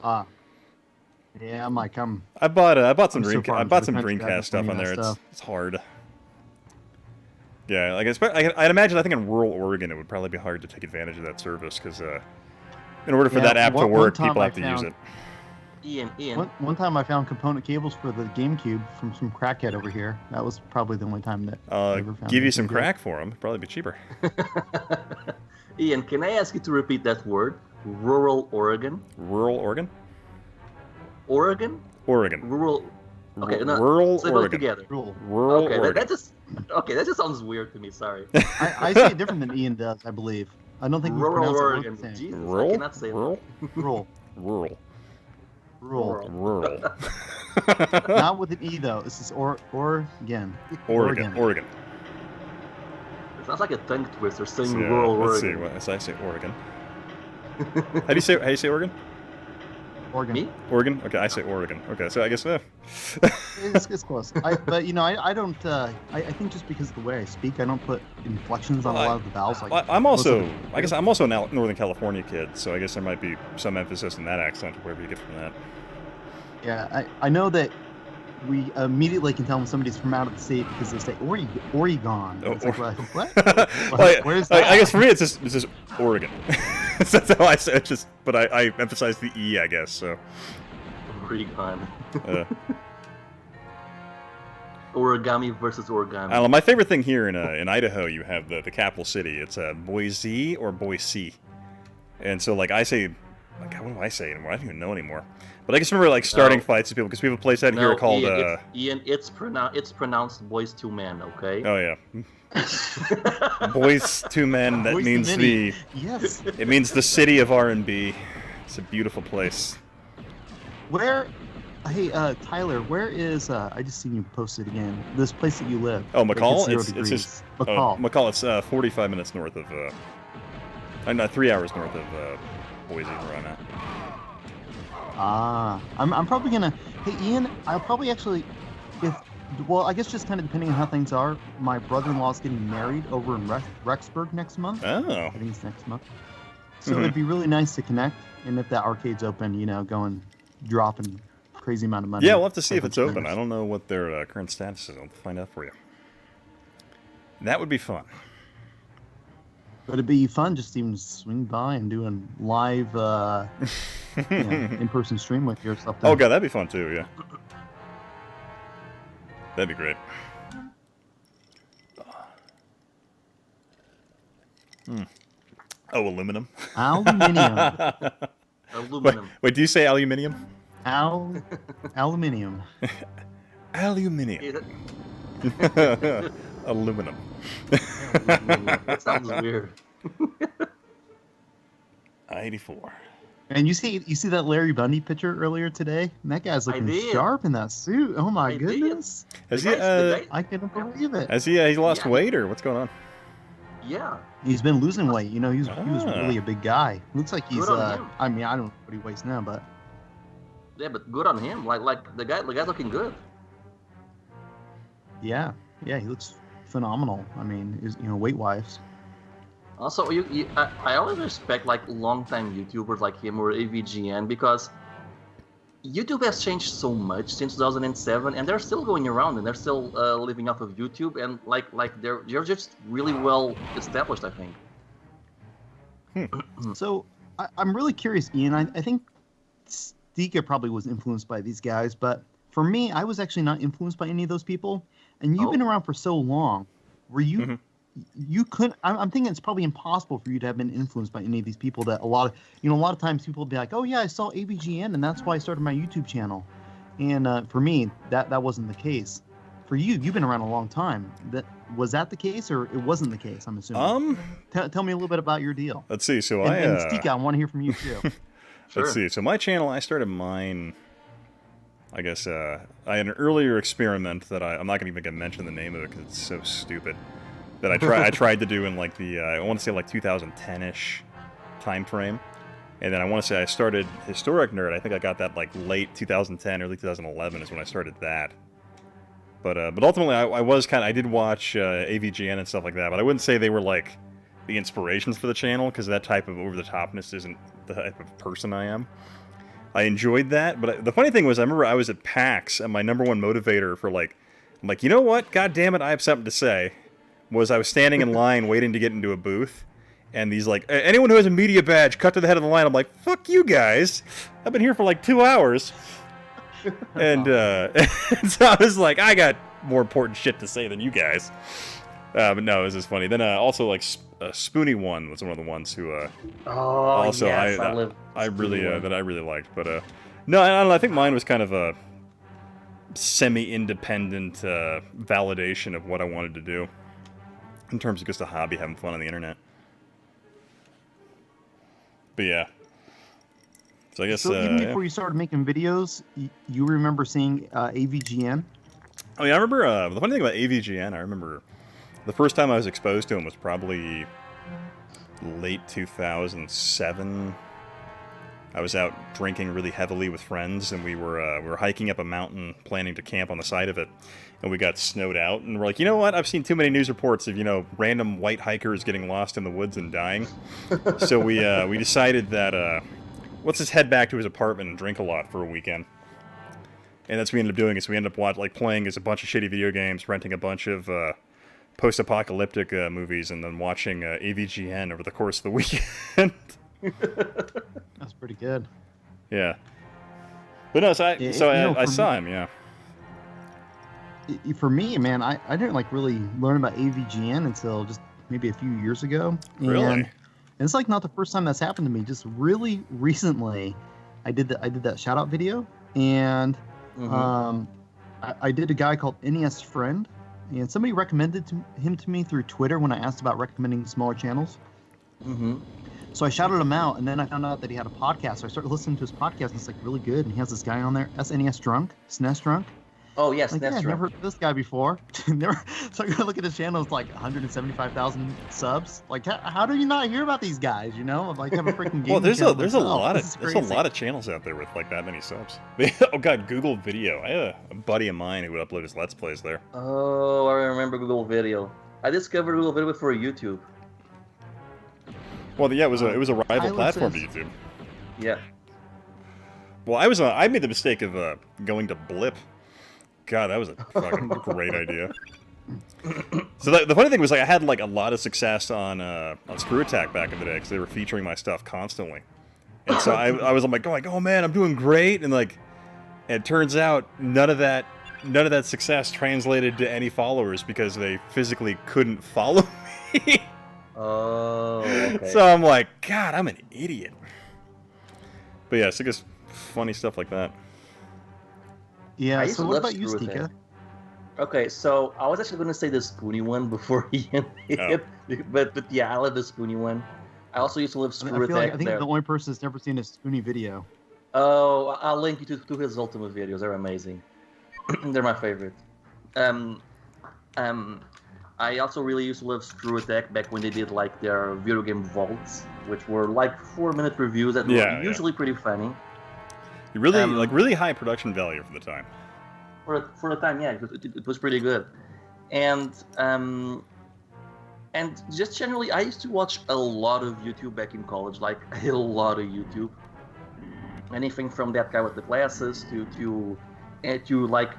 Yeah, I'm like I bought some Dreamcast Dreamcast stuff on there. It's hard. Yeah, like I'd imagine. I think in rural Oregon it would probably be hard to take advantage of that service because in order for that app to work, people have to use it. Ian. One time I found component cables for the GameCube from some crackhead over here. That was probably the only time that I ever found. Give you some crack for them. It'd probably be cheaper. Ian, can I ask you to repeat that word? Rural Oregon. Rural Oregon. Oregon. Rural. Okay, no. Rural so Oregon. Together. Rural okay, Oregon. That just sounds weird to me. Sorry. I say it different than Ian does, I believe. I don't think we Rural pronounce Oregon. it the same. Jesus, Rural? I cannot say Rural? Rural. Rural. Rural. Rural. Not with an E though. This is Oregon. Oregon. It sounds like a tongue twister saying So, rural let's Oregon. see. I say Oregon. How do you say Oregon? Oregon. Me? Oregon? Okay, I say Oregon. Okay, so I guess It's close. But you know, I don't. I think just because of the way I speak, I don't put inflections on a lot of the vowels. Like I'm also, I guess I'm also a Northern California kid, so I guess there might be some emphasis in that accent, wherever you get from that. Yeah, I know that we immediately can tell when somebody's from out of the state because they say Oregon. Oh, It's like, what? Well, Where's that? I guess for me it's just Oregon. That's how I say it. Just, but I emphasize the E, I guess. So. Oregon. Uh, Origami versus origami. I don't know. My favorite thing here in Idaho, you have the capital city. It's Boise or Boise, and so like I say, like what do I say anymore? I don't even know anymore. But I just remember like starting fights with people because we have a place out here called. Ian, it's pronounced boys to men. Okay. Oh yeah. Boys to men. That Boys to means many. Yes. It means the city of R&B. It's a beautiful place. Where? Hey, Tyler, where is? I just seen you posted again. This place that you live. Oh, like, McCall. it's 0 It's degrees. just McCall. McCall. It's 45 minutes north of. No, 3 hours north of Boise, where I'm at. I'm probably gonna. Hey, Ian, I'll probably actually, well, I guess just kind of depending on how things are. My brother-in-law's getting married over in Rexburg next month. Oh. I think it's next month. So it'd be really nice to connect, and if that arcade's open, you know, dropping crazy amount of money. Yeah, we'll have to see if it's open. Things. I don't know what their current status is. I'll find out for you. That would be fun. But it'd be fun just even swing by and do a live, in-person stream with you or something. Oh god, that'd be fun too. Yeah, that'd be great. Oh, aluminum. Aluminium. Wait, do you say aluminium? Aluminium. Aluminium. Aluminum. That sounds weird. 84. And you see that Larry Bundy picture earlier today? And that guy's looking did. sharp in that suit. Oh my goodness. Has The he? guy- I couldn't believe it. Has he? He lost Yeah. weight or what's going on? Yeah. He's been losing weight. You know, he was really a big guy. Looks like he's Good on him. I mean, I don't know what he weighs now, but Yeah, but good on him. Like the guy's looking good. yeah, he looks phenomenal. I mean, weight wise. Also, I always respect like longtime YouTubers like him or AVGN because YouTube has changed so much since 2007, and they're still going around, and they're still living off of YouTube, and they're just really well established, I think. So I'm really curious, Ian. I think Stika probably was influenced by these guys, but for me, I was actually not influenced by any of those people. And you've been around for so long, were you? Mm-hmm. You couldn't. I'm thinking it's probably impossible for you to have been influenced by any of these people. That a lot of times people will be like, "Oh yeah, I saw AVGN, and that's why I started my YouTube channel." And for me, that wasn't the case. For you, you've been around a long time. Was that the case, or it wasn't the case? I'm assuming. Tell me a little bit about your deal. Let's see. So and Stika, I want to hear from you too. Sure. Let's see. So my channel, I started mine. I guess I had an earlier experiment that I'm not even gonna mention the name of it because it's so stupid. That I tried to do in like the I want to say like 2010-ish time frame, and then I want to say I started HistoricNerd. I think I got that like late 2010, early 2011 is when I started that. But ultimately I did watch AVGN and stuff like that, but I wouldn't say they were like the inspirations for the channel because that type of over the topness isn't the type of person I am. I enjoyed that, but the funny thing was I remember I was at PAX and my number one motivator for I'm like, you know what? God damn it, I have something to say. Was I was standing in line waiting to get into a booth, and these like, anyone who has a media badge, cut to the head of the line. I'm like, fuck you guys. I've been here for like 2 hours. And so I was like, I got more important shit to say than you guys. But no, it was just funny. Then also like Spoony One was one of the ones who also yes, I really liked. But no, I don't know. I think mine was kind of a semi-independent validation of what I wanted to do. In terms of just a hobby, having fun on the internet. But yeah. So I guess... So even before you started making videos, you remember seeing AVGN? Oh yeah, I remember... the funny thing about AVGN, I remember the first time I was exposed to him was probably late 2007. I was out drinking really heavily with friends, and we were hiking up a mountain, planning to camp on the side of it, and we got snowed out. And we're like, you know what? I've seen too many news reports of random white hikers getting lost in the woods and dying. So we decided that let's just head back to his apartment and drink a lot for a weekend. And that's what we ended up doing. Is we ended up playing as a bunch of shitty video games, renting a bunch of post-apocalyptic movies, and then watching AVGN over the course of the weekend. That's pretty good. Yeah. But no, so I saw him, yeah. For me, man, I didn't really learn about AVGN until just maybe a few years ago. Really? And it's not the first time that's happened to me. Just really recently, I did that shout out video, and I did a guy called NES Friend, and somebody recommended him to me through Twitter when I asked about recommending smaller channels. Mm-hmm. So I shouted him out, and then I found out that he had a podcast. So I started listening to his podcast, and it's really good. And he has this guy on there, SNES Drunk. Oh yes, that's Drunk. I've never heard of this guy before. So I go look at his channel. It's 175,000 subs. How do you not hear about these guys? Have a freaking game. Well, there's channel a lot of channels out there with that many subs. Oh god, Google Video. I had a buddy of mine who would upload his Let's Plays there. Oh, I remember Google Video. I discovered Google Video before YouTube. Well, yeah, it was a rival platform to YouTube. Yeah. Well, I made the mistake of going to Blip. God, that was a fucking great idea. So the funny thing was, I had a lot of success on Screw Attack back in the day because they were featuring my stuff constantly, and so I was like, oh man, I'm doing great, and it turns out none of that success translated to any followers because they physically couldn't follow me. Oh, okay. So I'm like, God, I'm an idiot. But yeah, so just funny stuff like that. Yeah, so what about you, Stika? Okay, so I was actually going to say the Spoony One before he hit, but yeah, I love the Spoony One. I also used to live Screw Attack. I think I'm the only person that's never seen a Spoony video. Oh, I'll link you to his Ultimate videos. They're amazing. They're my favorite. I also really used to love Screw Attack back when they did their video game vaults, which were 4-minute reviews that were usually pretty funny. Really, really high production value for the time. For the time, yeah, it was pretty good, and just generally, I used to watch a lot of YouTube back in college, a lot of YouTube. anything from that guy with the glasses to like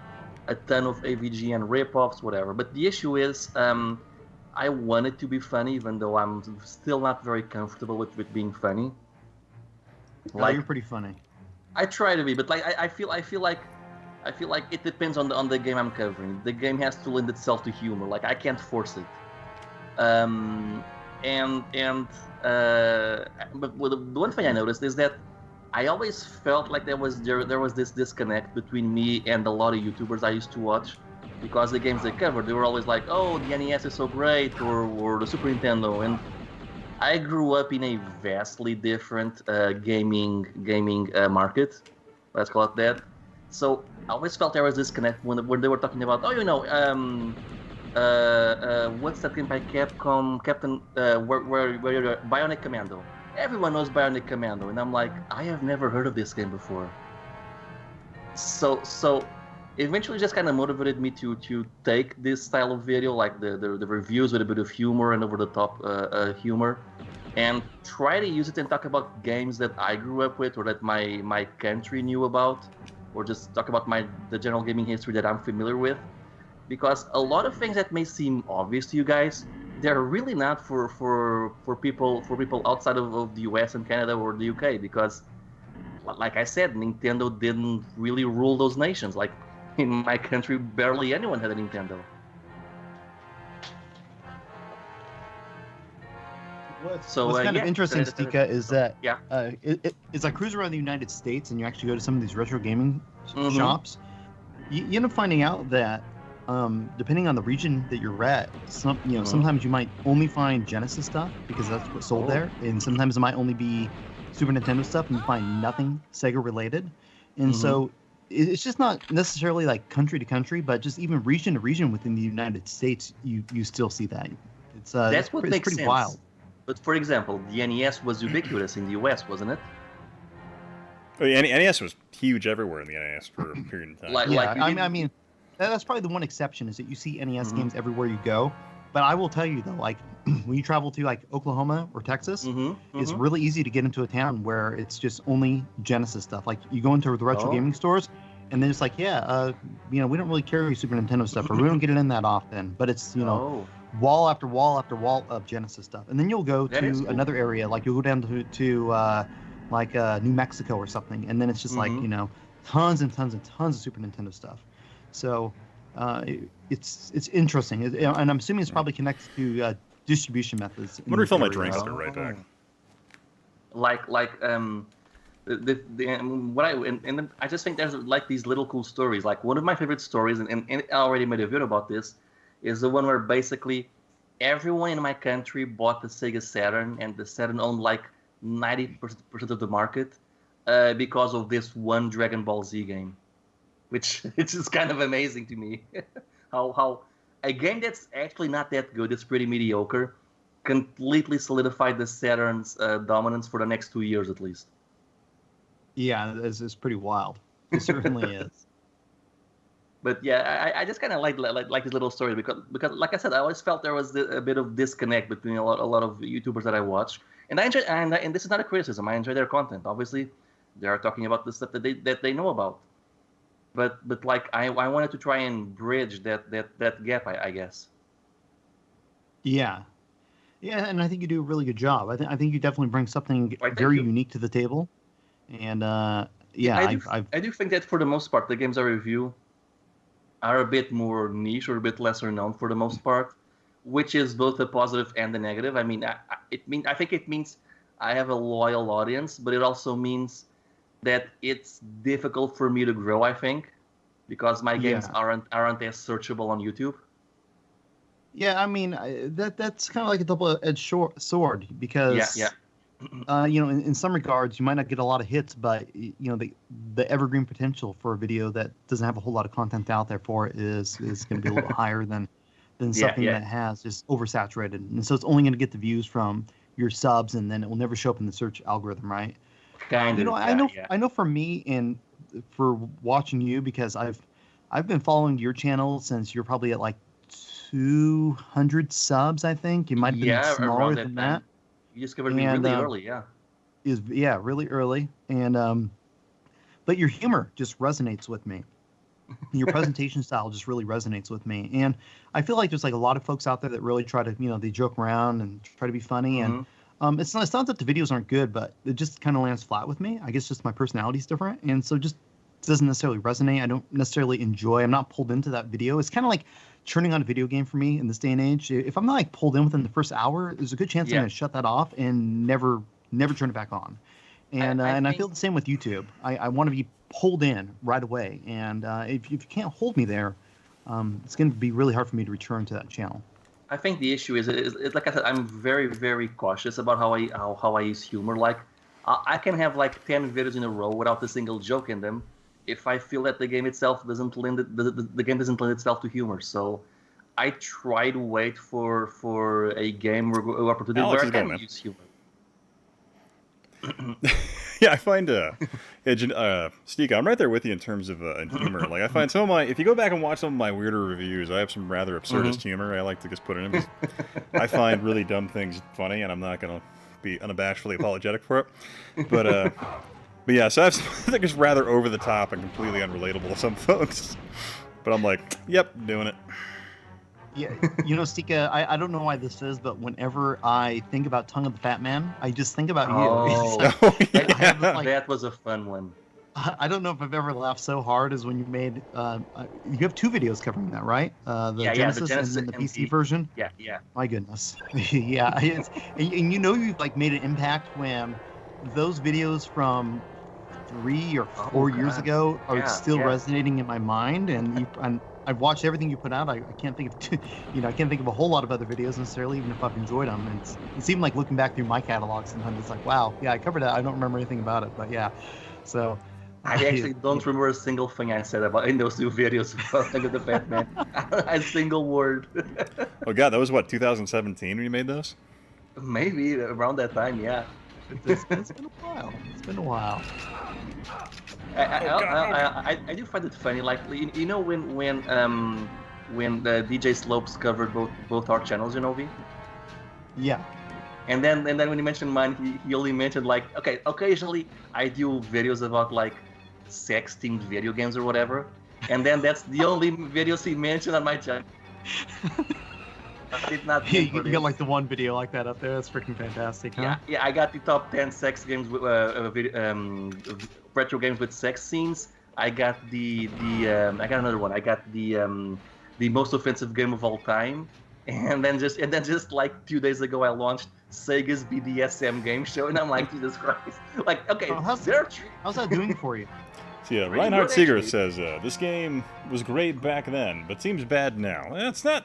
a ton of AVG and ripoffs, whatever. But the issue is, I want it to be funny, even though I'm still not very comfortable with being funny. Like, you're pretty funny. I try to be, but like I feel like it depends on the game I'm covering. The game has to lend itself to humor. Like I can't force it. But the one thing I noticed is that I always felt like there was this disconnect between me and a lot of YouTubers I used to watch, because the games they covered, they were always like, oh, the NES is so great, or the Super Nintendo, and I grew up in a vastly different gaming market, let's call it that. So I always felt there was this disconnect when they were talking about, what's that game by Capcom, where you're Bionic Commando. Everyone knows Bionic Commando, and I'm like, I have never heard of this game before. So eventually just kind of motivated me to take this style of video, like the reviews with a bit of humor and over-the-top humor, and try to use it and talk about games that I grew up with or that my country knew about, or just talk about the general gaming history that I'm familiar with. Because a lot of things that may seem obvious to you guys, they're really not for people outside of the US and Canada or the UK, because like I said, Nintendo didn't really rule those nations. Like in my country, barely anyone had a Nintendo. What's kind of interesting, Stika, is that as I cruise around the United States and you actually go to some of these retro gaming shops, you end up finding out that depending on the region that you're at, sometimes you might only find Genesis stuff because that's what's sold there, and sometimes it might only be Super Nintendo stuff, and you find nothing Sega related. And so it's just not necessarily like country to country, but just even region to region within the United States, you still see that. It's pretty sense. Wild. But for example, the NES was ubiquitous in the US, wasn't it? Oh, yeah, NES was huge everywhere in the NES for a period of time. I mean, that's probably the one exception, is that you see NES games everywhere you go. But I will tell you though, like when you travel to like Oklahoma or Texas, it's really easy to get into a town where it's just only Genesis stuff. Like you go into the retro gaming stores, and then it's like, we don't really carry Super Nintendo stuff, or we don't get it in that often. But it's wall after wall after wall of Genesis stuff. And then you'll go to another area, like you'll go down to New Mexico or something, and then it's just like tons and tons and tons of Super Nintendo stuff. So it's interesting, and I'm assuming it's probably connected to distribution methods. I'm gonna refill my drink. I'll be right back. I just think there's like these little cool stories. Like one of my favorite stories, and I already made a video about this, is the one where basically everyone in my country bought the Sega Saturn, and the Saturn owned like 90% of the market because of this one Dragon Ball Z game, which it's just kind of amazing to me. how a game that's actually not that good, it's pretty mediocre, completely solidified the Saturn's dominance for the next 2 years at least. Yeah, it's pretty wild. It certainly is. But yeah, I just kind of like this little story because like I said, I always felt there was a bit of disconnect between a lot of YouTubers that I watch, and I enjoy, and this is not a criticism. I enjoy their content. Obviously, they are talking about the stuff that they know about. But like I wanted to try and bridge that gap, I guess. Yeah, and I think you do a really good job. I think you definitely bring something very unique to the table, and I do think that for the most part, the games I review are a bit more niche or a bit lesser known for the most part, which is both a positive and a negative. I mean, I think it means I have a loyal audience, but it also means that it's difficult for me to grow, I think, because my games aren't as searchable on YouTube. Yeah, I mean, that's kind of like a double-edged sword, because in some regards you might not get a lot of hits, but the evergreen potential for a video that doesn't have a whole lot of content out there for it is going to be a little higher than something that has just oversaturated, and so it's only going to get the views from your subs, and then it will never show up in the search algorithm, right? I know for me, and for watching you, because I've been following your channel since you're probably at like 200 subs, I think. You might have been smaller than that. You discovered me really early, really early. And but your humor just resonates with me. Your presentation style just really resonates with me, and I feel like there's like a lot of folks out there that really try to, they joke around and try to be funny, and it's not that the videos aren't good, but it just kind of lands flat with me. I guess just my personality is different, and so just doesn't necessarily resonate. I don't necessarily enjoy. I'm not pulled into that video. It's kind of like turning on a video game for me in this day and age. If I'm not like pulled in within the first hour, there's a good chance I'm going to shut that off and never turn it back on. And I feel the same with YouTube. I want to be pulled in right away, and if you can't hold me there, it's going to be really hard for me to return to that channel. I think the issue is like I said, I'm very, very cautious about how I use humor. Like, I can have like 10 videos in a row without a single joke in them if I feel that the game itself doesn't lend the game doesn't lend itself to humor. So I try to wait for a game or opportunity where I can use humor. Yeah, I find Stika, I'm right there with you in terms of humor. Like, I find some of my, if you go back and watch some of my weirder reviews, I have some rather absurdist humor I like to just put in. Because I find really dumb things funny, and I'm not going to be unabashedly apologetic for it. But yeah, so I think it's rather over the top and completely unrelatable to some folks. But I'm like, yep, doing it. Yeah, Stika, I don't know why this is, but whenever I think about Tongue of the Fat Man, I just think about you. That was a fun one. I don't know if I've ever laughed so hard as when you made. You have 2 videos covering that, right? The Genesis and then the PC version. Yeah. My goodness. Yeah, and you've like made an impact when those videos from 3 or 4 years ago are still resonating in my mind, and I've watched everything you put out. I can't think of, I can't think of a whole lot of other videos necessarily, even if I've enjoyed them. And it's even like looking back through my catalog sometimes. It's like, wow, yeah, I covered that. I don't remember anything about it, but yeah. So I actually don't remember a single thing I said about in those 2 videos about Tongue of the Fat Man. A single word. Oh God, that was what, 2017 when you made those? Maybe around that time, yeah. It's been a while. It's been a while. I do find it funny, like when the DJ Slopes covered both our channels, V. Yeah. And then when he mentioned mine, he only mentioned like, okay, occasionally I do videos about like sex-themed video games or whatever, and then that's the only videos he mentioned on my channel. I did not. You got like the one video like that up there. That's freaking fantastic, huh? Yeah. I got the top 10 sex games with retro games with sex scenes. I got I got another one. I got the most offensive game of all time, and then just like 2 days ago I launched Sega's BDSM game show, and I'm like, Jesus Christ! Like, okay, how's that doing for you? So yeah, Reinhard Seeger says this game was great back then, but seems bad now. It's not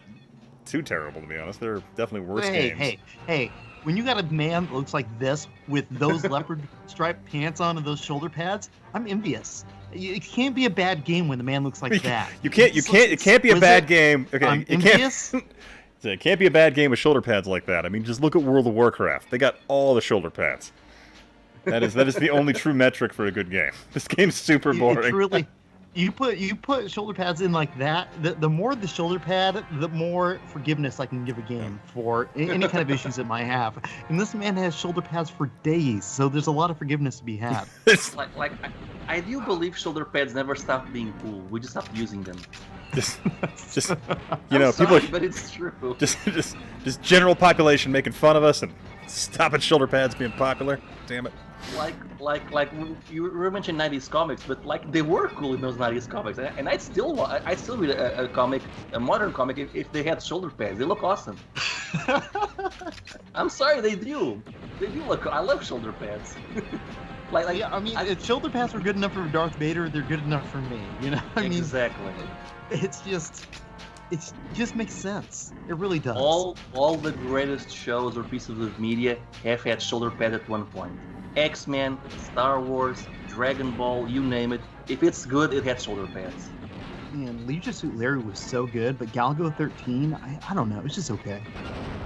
too terrible, to be honest. There are definitely worse games. Hey! When you got a man that looks like this with those leopard striped pants on and those shoulder pads, I'm envious. It can't be a bad game when the man looks like that. It can't be a bad game. Okay, I'm envious. It can't be a bad game with shoulder pads like that. I mean, just look at World of Warcraft. They got all the shoulder pads. That is the only true metric for a good game. This game's super boring. You put shoulder pads in like that. The more the shoulder pad, the more forgiveness I can give a game for any kind of issues it might have. And this man has shoulder pads for days, so there's a lot of forgiveness to be had. I do believe shoulder pads never stopped being cool. We just stopped using them. Just people. But it's true. Just general population making fun of us and stopping shoulder pads being popular. Damn it. Like you were mentioning 90s comics, but like they were cool in those 90s comics, and I'd still read a modern comic if they had shoulder pads. They look awesome. I'm sorry, they do look. I love shoulder pads. If shoulder pads were good enough for Darth Vader, they're good enough for me. Exactly. It just makes sense. It really does. All the greatest shows or pieces of media have had shoulder pads at one point. X-Men, Star Wars, Dragon Ball, you name it. If it's good, it had shoulder pads. Man, Leisure Suit Larry was so good, but Galago 13, I don't know. It's just okay.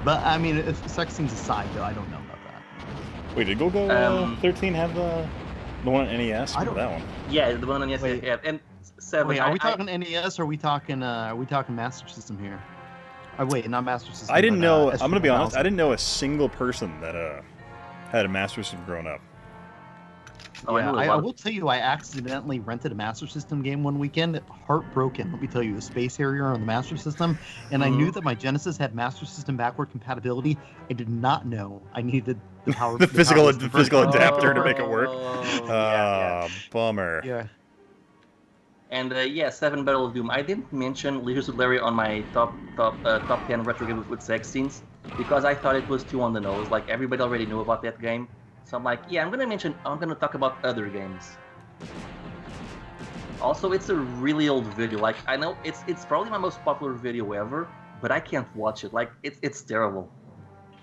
But, I mean, if sex scenes aside, though, I don't know about that. Wait, did Go 13 have the one on NES? I don't know that one. Yeah, the one on NES. Yeah, and 7. Wait, are we talking NES or are we talking Master System here? Wait, not Master System. I didn't know. I'm going to be honest. I didn't know a single person that had a Master System growing up. Oh, I Yeah, know a I lot. will tell you, I accidentally rented a Master System game one weekend. Heartbroken, let me tell you, a Space Harrier on the Master System, and I knew that my Genesis had Master System backward compatibility. I did not know I needed the power. The physical power converter. adapter to make it work. Yeah. Bummer. Yeah. And yeah, 7 Battle of Doom. I didn't mention Leisure Suit Larry on my top 10 retro games with sex scenes because I thought it was too on the nose. Like everybody already knew about that game, so I'm like, yeah, I'm gonna talk about other games. Also, it's a really old video. Like I know it's probably my most popular video ever, but I can't watch it. Like it's terrible.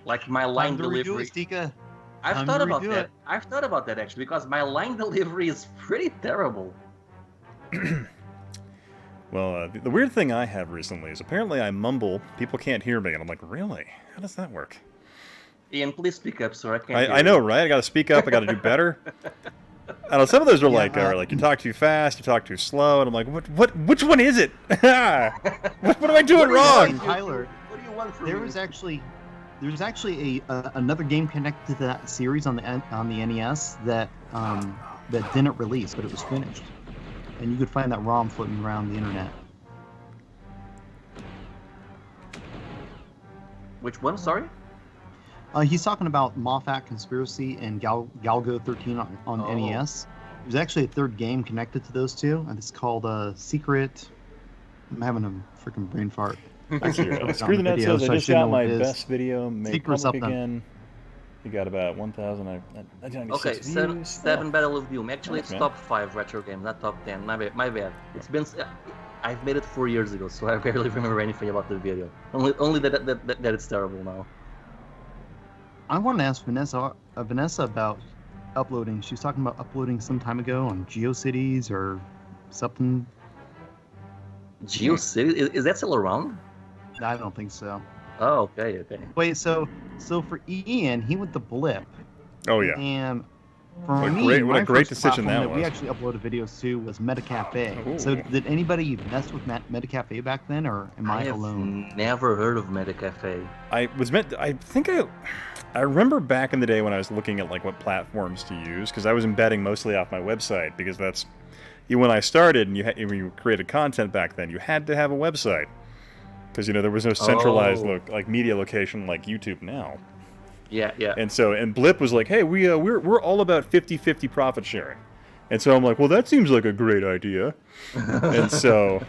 Like my line Time to redo delivery. it, Stika. I've Time thought to about redo that. it. I've thought about that actually because my line delivery is pretty terrible. Well, the weird thing I have recently is apparently I mumble, people can't hear me, and I'm like, really? How does that work? Ian, please speak up, sir. I can't. hear I know, you. right? I gotta speak up, I gotta do better. I don't know, some of those are like you talk too fast, you talk too slow, and I'm like, which one is it? what am I doing wrong? Tyler, What do you want from there me? was actually another game connected to that series on the NES that didn't release, but it was finished, and you could find that ROM floating around the internet. Which one? Sorry. He's talking about Moffat Conspiracy and Galgo 13 on Oh. NES. There's actually a third game connected to those two, and it's called Secret. I'm having a freaking brain fart. Screw the net video, says so I I just should got know my what it is. best video made Secret public something. again. You got about 1,996 Okay, views. seven Battle of Doom. Actually, Nice, it's man. top 5 retro games, not top 10. My bad. It's been. I've made it 4 years ago, so I barely remember anything about the video. Only that it's terrible now. I want to ask Vanessa about uploading. She was talking about uploading some time ago on GeoCities or something. GeoCities is that still around? I don't think so. Oh, okay. Wait, so for Ian, he went to Blip, Oh yeah. and for What a me, great- what a my great first decision platform that We was. actually uploaded videos to was Metacafe. Ooh. So did anybody mess with Metacafe back then, or am I have alone? never heard of Metacafe. I remember back in the day when I was looking at like what platforms to use, because I was embedding mostly off my website, because that's when I started and when you created content back then, you had to have a website, because there was no centralized like media location like YouTube now. Yeah. And Blip was like, hey, we're all about 50-50 profit sharing, and so I'm like, well, that seems like a great idea, and so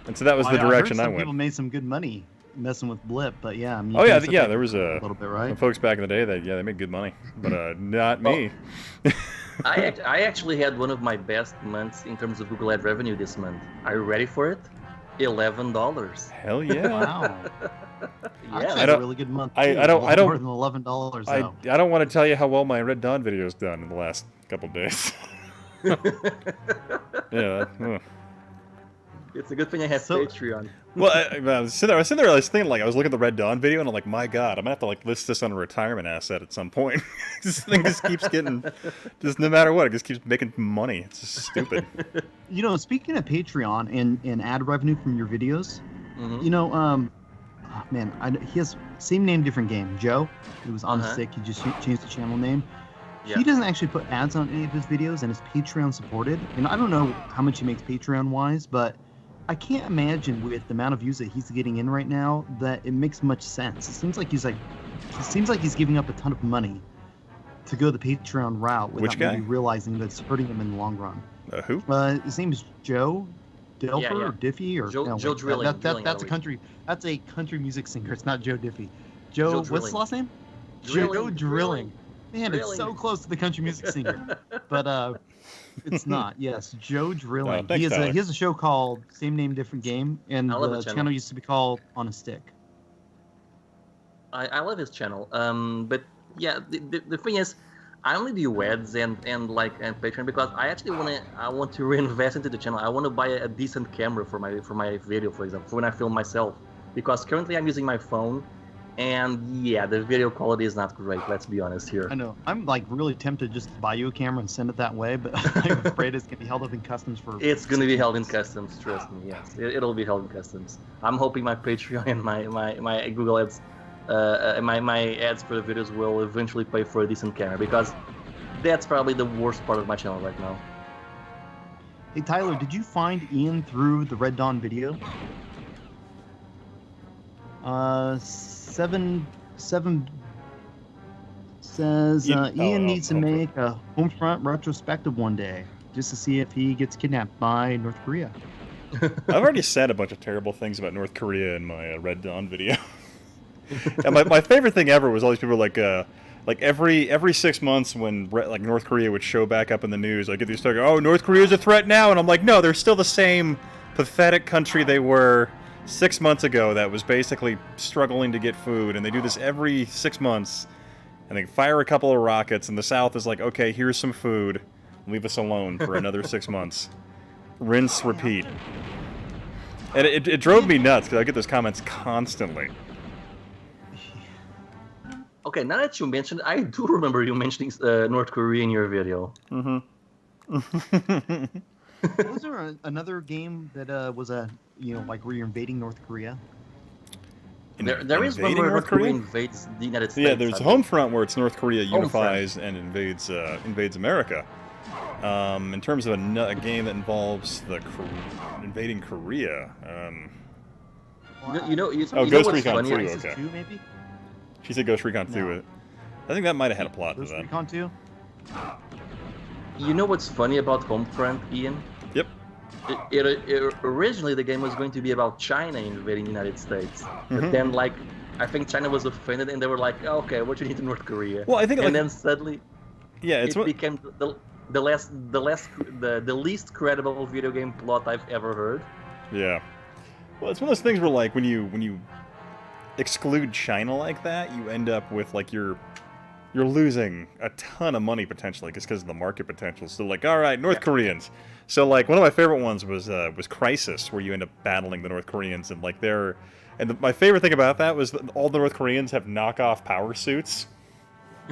that was the direction I heard some went. people made some good money messing with Blip, but yeah. I mean, Oh yeah, you can there was a little bit, right? folks back in the day that they made good money, but not me. I actually had one of my best months in terms of Google Ad revenue this month. Are you ready for it? $11. Hell yeah! Wow. Yeah. Actually, I it's don't- a really good month. I too. don't- A lot I don't- more than $11 I though. don't want to tell you how well my Red Dawn video's done in the last couple days. Yeah. It's a good thing I have So- Patreon. Well, I was sitting there, I was thinking, like, I was looking at the Red Dawn video, and I'm like, my God, I'm gonna have to like list this on a retirement asset at some point. This thing just keeps getting, just no matter what, it just keeps making money. It's just stupid. Speaking of Patreon and ad revenue from your videos, Mhm. he has same name, different game. Joe, he was on Uh-huh. sick. He just changed the channel name. Yeah. He doesn't actually put ads on any of his videos, and it's Patreon supported. And I don't know how much he makes Patreon wise, but I can't imagine with the amount of views that he's getting in right now that it makes much sense. It seems like he's giving up a ton of money to go the Patreon route Which without guy? maybe realizing that it's hurting him in the long run. Who? His name is Joe Delfer Yeah. or Diffie or Joe wait, Drilling, Drilling, that's a I country. That's a country music singer. It's not Joe Diffie. Joe what's Drilling. his last name? Drilling, Joe Drilling. Man, Drilling. it's so close to the country music singer, but it's not. Yes, Joe Drilling. Oh, thanks, Tyler. He has a show called Same Name, Different Game, and I love the the channel. channel used to be called On a Stick. I love his channel. But yeah, the thing is, I only do ads and Patreon because I want to reinvest into the channel. I want to buy a decent camera for my video, for example, for when I film myself. Because currently I'm using my phone, and yeah, the video quality is not great. Let's be honest here. I know. I'm like really tempted just to buy you a camera and send it that way, but I'm afraid it's gonna be held up in customs for. It's gonna be held in customs, trust me. Yes, it'll be held in customs. I'm hoping my Patreon and my Google Ads, my ads for the videos will eventually pay for a decent camera because That's probably the worst part of my channel right now. Hey Tyler, did you find Ian through the Red Dawn video? Seven says Ian needs to make a Homefront retrospective one day just to see if he gets kidnapped by North Korea. I've already said a bunch of terrible things about North Korea in my Red Dawn video. And my favorite thing ever was all these people like every 6 months when like North Korea would show back up in the news, I get these talking, oh, North Korea's a threat now, and I'm like, no, they're still the same pathetic country they were 6 months ago that was basically struggling to get food, and they do this every 6 months, and they fire a couple of rockets, and the South is like, okay, here's some food, leave us alone for another 6 months. Rinse, repeat. And it drove me nuts, because I get those comments constantly. Okay, now that you mentioned, I do remember you mentioning North Korea in your video. Mm-hmm. Was there another game that was like where you're invading North Korea? There is one where North Korea invades the United States. Yeah, there's Homefront where it's North Korea unifies and invades America. In terms of a game that involves invading Korea. You know Ghost what's Recon funny? 2, okay. 2, maybe? She said Ghost Recon 2. No. I think that might have had a plot Ghost to that. Recon 2? You know what's funny about Homefront, Ian? Yep. Originally, the game was going to be about China invading the United States. But then, like, I think China was offended, and they were like, oh, okay, what do you need in North Korea? Well, I think and then suddenly, it became the least credible video game plot I've ever heard. Yeah. Well, it's one of those things where, like, when you exclude China like that, you end up with, like, you're losing a ton of money potentially just because of the market potential. So, like, all right, North Koreans. So, like, one of my favorite ones was Crisis, where you end up battling the North Koreans, and like my favorite thing about that was that all the North Koreans have knockoff power suits.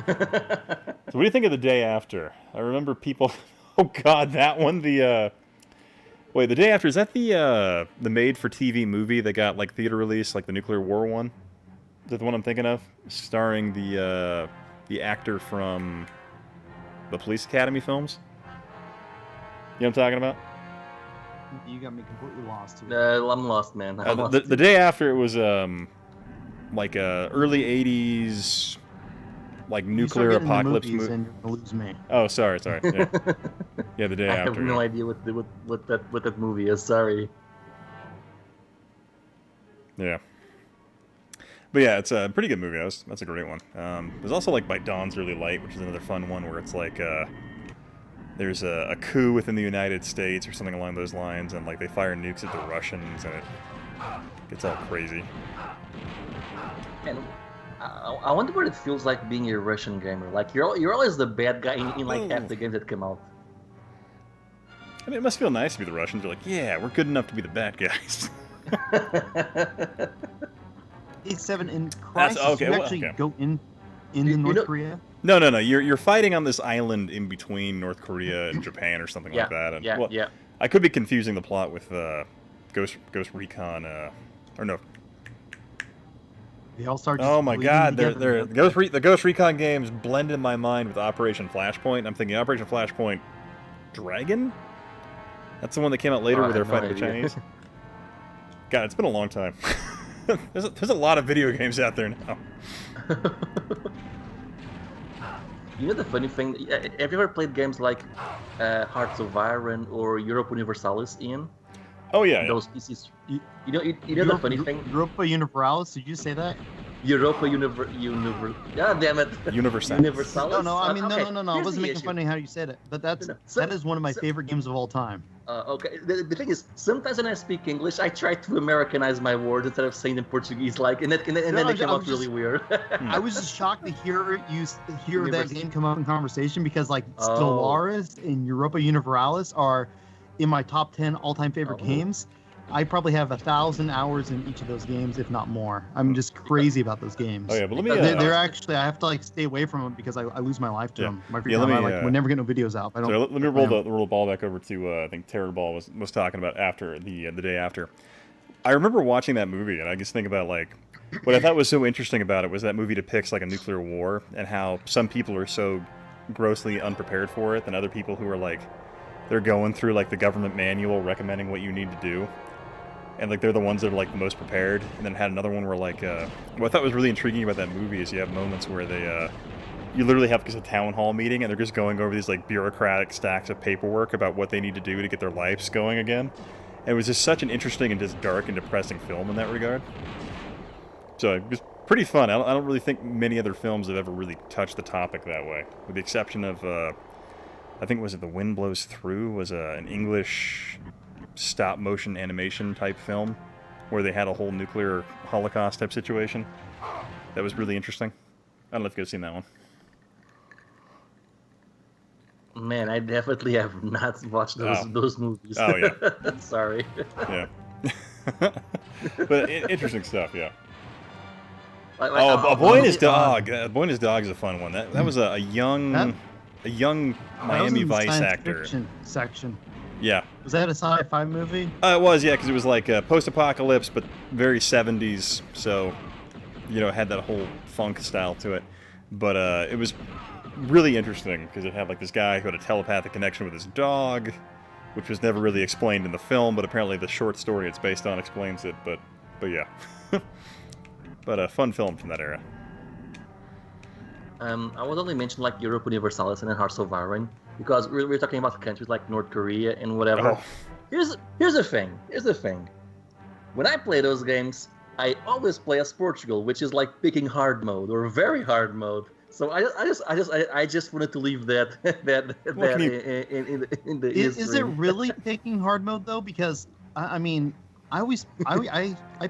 So, what do you think of The Day After? I remember people. Oh God, that one. Wait, The Day After, is that the made-for-TV movie that got like theater release, like the nuclear war one? Is that the one I'm thinking of? Starring the actor from the Police Academy films. You know what I'm talking about? You got me completely lost here. I'm lost, man. The Day After, it was like a early '80s like nuclear apocalypse movie. And you're gonna lose me. Oh, sorry. Yeah, yeah, The Day After. I have no idea what that movie is. Sorry. Yeah. But yeah, it's a pretty good movie. That's a great one. There's also like By Dawn's Really Light, which is another fun one where it's like there's a coup within the United States or something along those lines, and like they fire nukes at the Russians, and it gets all crazy. And I wonder what it feels like being a Russian gamer. Like you're always the bad guy in like half the games that come out. I mean, it must feel nice to be the Russians. You're like, yeah, we're good enough to be the bad guys. A7 in Crisis, okay, you actually go into North Korea? No. You're fighting on this island in between North Korea and Japan or something like that. And, yeah. I could be confusing the plot with Ghost Recon, or no. They all start. Oh my God! The Ghost Recon games blend in my mind with Operation Flashpoint. I'm thinking Operation Flashpoint, Dragon. That's the one that came out later where they're fighting the Chinese. God, it's been a long time. There's a lot of video games out there now. You know the funny thing? Have you ever played games like Hearts of Iron or Europa Universalis, Ian? Oh yeah. Those PCs. You know the funny thing? Europa Universalis. Did you say that? Europa God damn it. Universalis. No. I mean, no. I wasn't making fun of how you said it, but that is one of my favorite games of all time. Okay. The thing is, sometimes when I speak English, I try to Americanize my words instead of saying in Portuguese, like, and then they come out really weird. I was just shocked to hear that game come up in conversation because, like, Stellaris and Europa Universalis are in my top 10 all-time favorite games. I probably have 1,000 hours in each of those games, if not more. I'm just crazy about those games. Oh yeah, but let me. They're actually, I have to like stay away from them because I lose my life to them. My free time, I would never get no videos out. Let me roll the ball back over to I think Terror Ball was talking about after the Day After. I remember watching that movie, and I just think about like what I thought was so interesting about it was that movie depicts like a nuclear war and how some people are so grossly unprepared for it than other people who are like, they're going through like the government manual recommending what you need to do. And like they're the ones that are like the most prepared. And then had another one where like, what I thought was really intriguing about that movie is you have moments where they, you literally have just a town hall meeting and they're just going over these like bureaucratic stacks of paperwork about what they need to do to get their lives going again. And it was just such an interesting and just dark and depressing film in that regard. So it was pretty fun. I don't really think many other films have ever really touched the topic that way, with the exception of, I think was it The Wind Blows Through was an English stop-motion animation type film where they had a whole nuclear holocaust type situation. That was really interesting. I don't know if you guys have seen that one. Man, I definitely have not watched those movies. Oh, yeah. Sorry. Yeah. But interesting stuff, yeah. A Boy and His Dog. A Boy and His Dog is a fun one. That was a young Miami Vice actor. Section. Yeah. Was that a sci-fi movie? It was, yeah, because it was like post-apocalypse, but very 70s, so, you know, it had that whole funk style to it. But it was really interesting, because it had like this guy who had a telepathic connection with his dog, which was never really explained in the film, but apparently the short story it's based on explains it, but yeah. But a fun film from that era. I would only mention like Europa Universalis and Hearts of Iron, because we're talking about countries like North Korea and whatever. Oh. Here's the thing. When I play those games, I always play as Portugal, which is like picking hard mode or very hard mode. So I just wanted to leave that in the history. Is it really picking hard mode though? Because I mean, I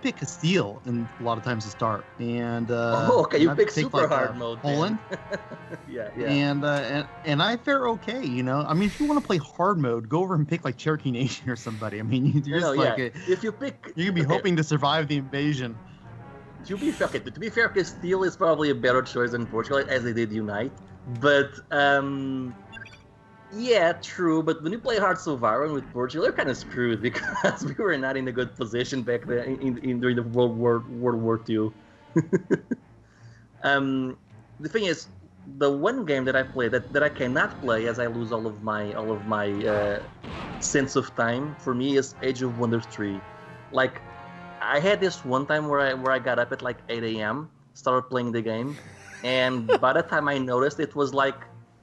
pick Castile and a lot of times to start, and okay, you pick super like, hard mode. Poland. yeah. And I fare okay, you know. I mean, if you want to play hard mode, go over and pick like Cherokee Nation or somebody. I mean, you're just like if you pick, you can be hoping to survive the invasion. To be fair, Castile is probably a better choice than Portugal, as they did unite. But yeah, true. But when you play Hearts of Iron with Portugal, you're kind of screwed because we were not in a good position back then during the World War II. The thing is, the one game that I play that I cannot play as I lose all of my sense of time for me is Age of Wonders 3. Like, I had this one time where I got up at like 8 a.m., started playing the game, and by the time I noticed, it was like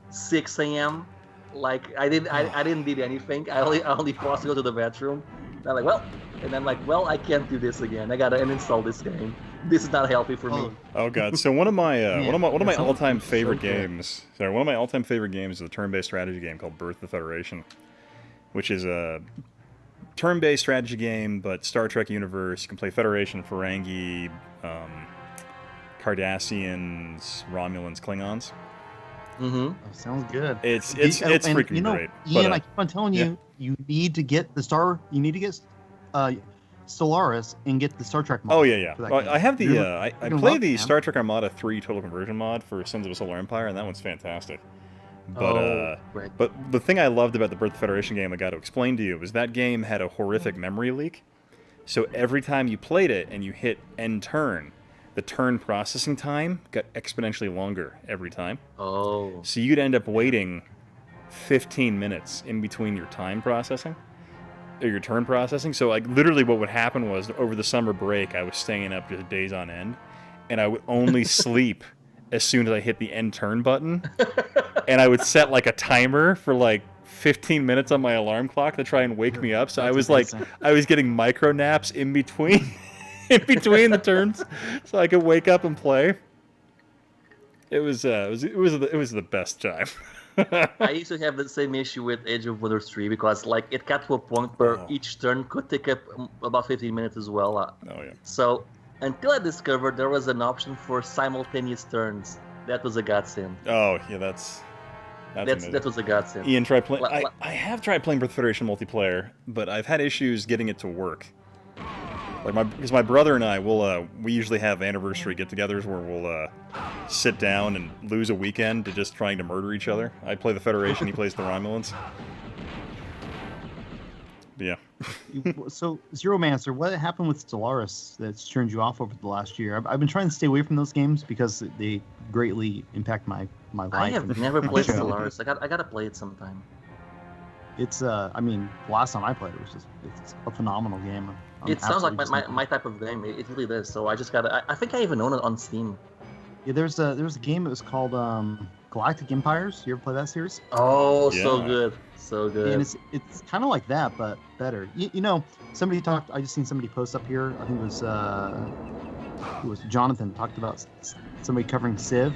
6 a.m. Like I didn't do anything. I only paused to go to the bathroom. And I'm like, well, I can't do this again. I gotta uninstall this game. This is not healthy for me. Oh god. So one of my one of my all-time favorite so good. games. Sorry, one of my all-time favorite games is a turn-based strategy game called Birth of the Federation, which is a turn-based strategy game, but Star Trek universe. You can play Federation, Ferengi, Cardassians, Romulans, Klingons. Mm-hmm. Oh, sounds good. It's freaking great. Ian, I keep on telling you, you need to get Stellaris and get the Star Trek mod. Oh yeah. Well, I have the I play the man. Star Trek Armada 3 Total Conversion mod for Sons of a Solar Empire, and that one's fantastic. But right. but the thing I loved about the Birth of the Federation game I got to explain to you was that game had a horrific memory leak. So every time you played it and you hit end turn, the turn processing time got exponentially longer every time. Oh. So you'd end up waiting 15 minutes in between your time processing, or your turn processing. So like literally what would happen was over the summer break, I was staying up just days on end, and I would only sleep as soon as I hit the end turn button. And I would set like a timer for like 15 minutes on my alarm clock to try and wake me up. So I was getting micro naps in between the turns, so I could wake up and play. It was the best time. I used to have the same issue with Age of Wonders 3 because like it got to a point where each turn could take up about 15 minutes as well. Oh yeah. So until I discovered there was an option for simultaneous turns, that was a godsend. Oh yeah, that was a godsend. Ian, try playing. I have tried playing Birth of the Federation multiplayer, but I've had issues getting it to work. Like because my brother and I we usually have anniversary get-togethers where we'll sit down and lose a weekend to just trying to murder each other. I play the Federation, he plays the Romulans. Yeah. So, Zeromancer, what happened with Stellaris that's turned you off over the last year? I've been trying to stay away from those games because they greatly impact my life. I have and never my played show. Stellaris. I gotta play it sometime. It's I mean, the last time I played it was it's a phenomenal game. It sounds like absolutely my type of game. It really does. So I just gotta. I think I even own it on Steam. Yeah, there was a game that was called Galactic Empires. You ever play that series? Oh, so Yeah. good, so good. And it's kind of like that, but better. You know, somebody talked. I just seen somebody post up here. I think it was Jonathan talked about somebody covering Civ,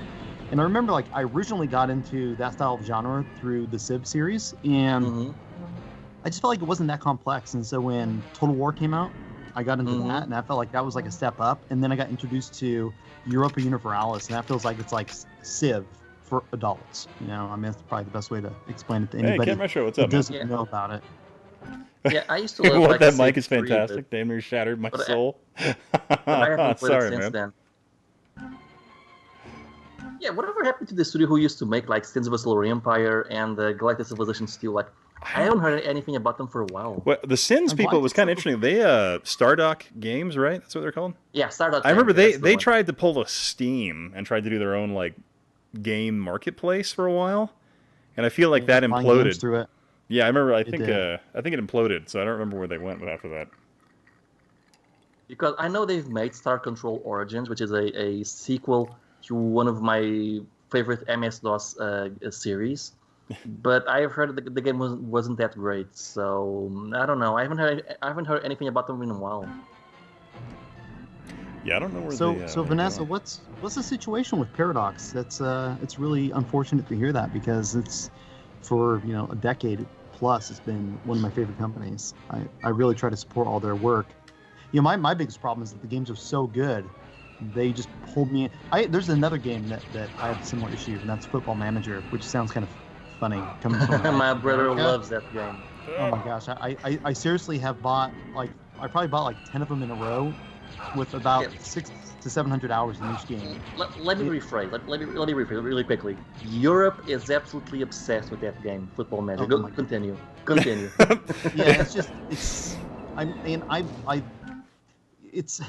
and I remember like I originally got into that style of genre through the Civ series, and Mhm. I just felt like it wasn't that complex. And so when Total War came out, I got into Mhm. that, and I felt like that was like a step up. And then I got introduced to Europa Universalis, and that feels like it's like Civ for adults. You know, I mean that's probably the best way to explain it to Hey, anybody Cat Retro, what's that up, man? doesn't Yeah. know about it. Yeah, I used to love What, like that Civ mic is 3, fantastic. Damn near shattered my but I- soul. but I haven't played Sorry, it since man. then. Yeah, whatever happened to the studio who used to make like Sins of a Solar Empire and Galactic Civilization Steel? Like, I haven't heard anything about them for a while. Well, the Sins And people why was did kind of some- interesting. They Stardock Games, right? That's what they're called. Yeah, Stardock. I remember Tank, that's the they one. tried to pull a Steam and tried to do their own like game marketplace for a while, and I feel like that Buying games imploded. through it. Yeah, I remember. I It think did. it imploded. So I don't remember where they went after that. Because I know they've made Star Control Origins, which is a sequel to one of my favorite MS-DOS series. But I've heard the game wasn't that great, so I don't know. I haven't heard anything about them in a while. Yeah, I don't know where So, they. so Vanessa, what's the situation with Paradox? That's it's really unfortunate to hear that because it's for a decade plus. It's been one of my favorite companies. I really try to support all their work. My biggest problem is that the games are so good, they just pulled me in. There's another game that I have a similar issue, and that's Football Manager, which sounds kind of funny coming from My brother America. loves that game. Oh my gosh, I seriously have bought I probably bought like 10 of them in a row, with about Yeah. 600 to 700 hours in each game. Let me rephrase. Let me rephrase really quickly. Europe is absolutely obsessed with that game, Football Manager. Oh Go, my God. continue. Yeah, it's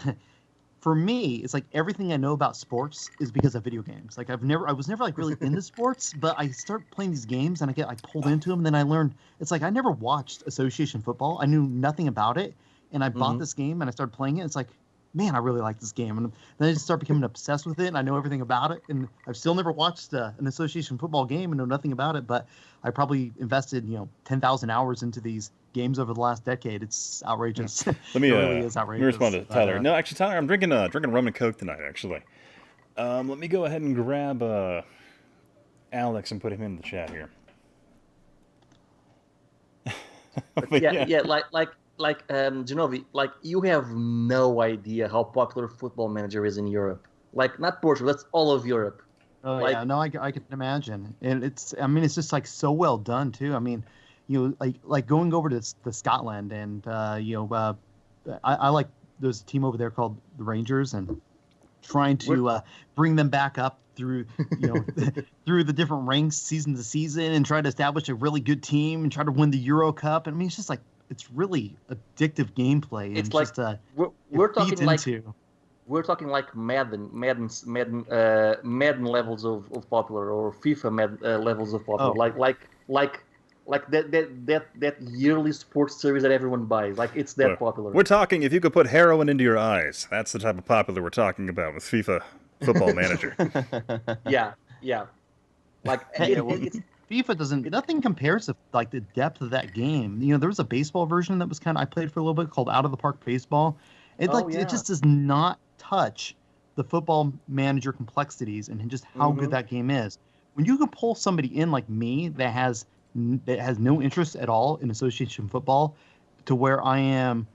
for me, it's like everything I know about sports is because of video games. Like I was never like really into sports, but I start playing these games and I get like pulled into them, and then I learned it's like I never watched association football. I knew nothing about it, and I bought this game and I started playing it. It's like, man, I really like this game, and then I just start becoming obsessed with it, and I know everything about it, and I've still never watched an association football game and know nothing about it, but I probably invested 10,000 hours into these games over the last decade. It's outrageous. Let me, It really is let outrageous. me respond to But, Tyler. No, actually, Tyler, I'm drinking rum and Coke tonight. Actually, let me go ahead and grab Alex and put him in the chat here. But yeah, like Genovi, like you have no idea how popular Football Manager is in Europe. Like not Portugal, that's all of Europe. Oh Like- yeah, no, I can imagine, and it's it's just like so well done too. I mean, like going over to Scotland, and I like there's a team over there called the Rangers, and trying to bring them back up through through the different ranks season to season, and try to establish a really good team and try to win the Euro Cup. I mean, it's just like it's really addictive gameplay. And It's like just, it we're talking feeds like into. we're talking like Madden levels of popular, or FIFA levels of popular. Oh. Like that yearly sports series that everyone buys. Like it's that popular. We're talking if you could put heroin into your eyes. That's the type of popular we're talking about with FIFA Football Manager. Yeah. Like Hey, it's FIFA doesn't. Nothing compares to like the depth of that game. There was a baseball version that was I played for a little bit called Out of the Park Baseball. It yeah. it just does not touch the Football Manager complexities and just how good that game is. When you can pull somebody in like me that has no interest at all in association football, to where I am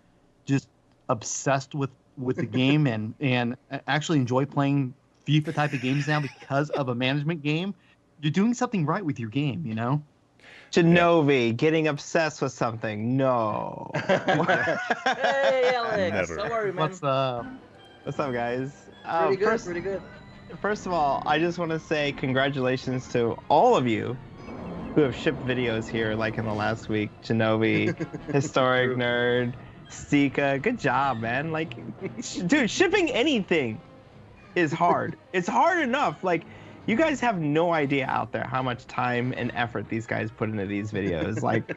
just obsessed with the game and actually enjoy playing FIFA type of games now because of a management game. You're doing something right with your game, Genovi, getting obsessed with something. No. Hey Alex, Never. how are you, man? What's up? What's up, guys? Pretty good, First of all, I just want to say congratulations to all of you who have shipped videos here, like in the last week. Genovi, Historic Nerd, Stika. Good job, man. Like, dude, shipping anything is hard. It's hard enough. Like, you guys have no idea out there how much time and effort these guys put into these videos. Like,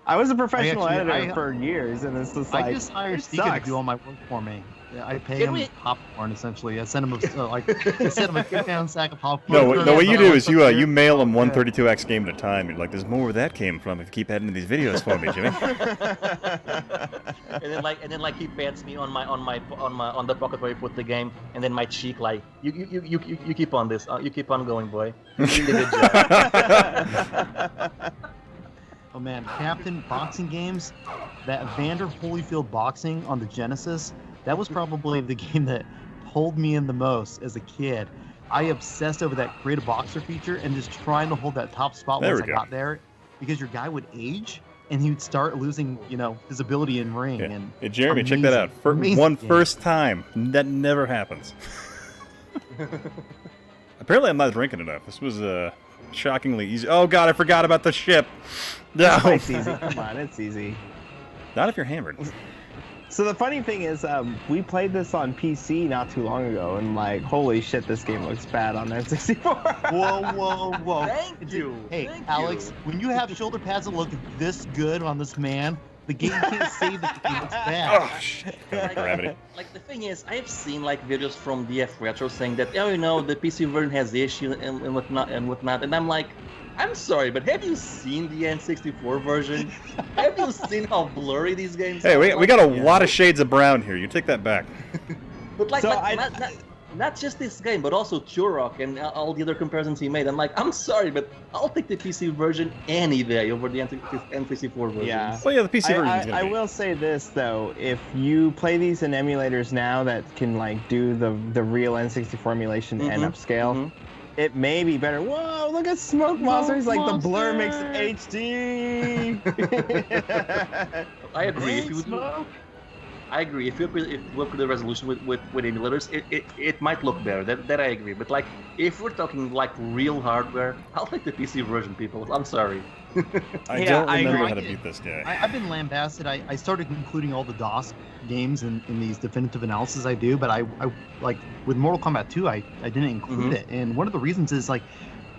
I was a professional editor for years, and it's just like, I just hired Stika to do all my work for me. Yeah, I pay him popcorn essentially. I send him I send him a 2-pound sack of popcorn. No, what you do is you mail him 132x game at a time. You're like, there's more where that came from. If you keep adding these videos for me, Jimmy. and then he pats me on the pocket where you put the game, and then my cheek like, you keep on this, you keep on going, boy. You did a good job. Oh man, Captain Boxing Games, that Vander Holyfield Boxing on the Genesis. That was probably the game that pulled me in the most as a kid. I obsessed over that create a boxer feature and just trying to hold that top spot once I got there, because your guy would age and he would start losing, his ability in ring. Yeah. And hey, Jeremy, check that out. First time. That never happens. Apparently, I'm not drinking enough. This was shockingly easy. Oh God, I forgot about the ship. No, it's easy. Come on, it's easy. Not if you're hammered. So the funny thing is, we played this on PC not too long ago, and like, holy shit, this game looks bad on N64. Whoa. Thank you. Hey, Alex, when you have shoulder pads that look this good on this man, the game can't say that the game looks bad. Oh, shit. Gravity. Like, the thing is, I've seen like videos from DF Retro saying that, the PC version has issues and whatnot, and I'm like, I'm sorry, but have you seen the N64 version? Have you seen how blurry these games are? Hey, we got a lot of shades of brown here. You take that back. But not just this game, but also Turok and all the other comparisons he made. I'm like, I'm sorry, but I'll take the PC version any day over the N64 version. Yeah. Well, yeah, the PC version. I will say this though: if you play these in emulators now that can like do the real N64 emulation and upscale. It may be better. Whoa, look at Smoke Monster. He's like, the blur makes it HD. I agree. I agree. If you work with the resolution with emulators, it might look better. That I agree. But like, if we're talking like real hardware, I'll take the PC version, people. I'm sorry. I don't remember how to beat this guy. I've been lambasted. I started including all the DOS games in these definitive analysis I do, but I like with Mortal Kombat 2, I didn't include it. And one of the reasons is like,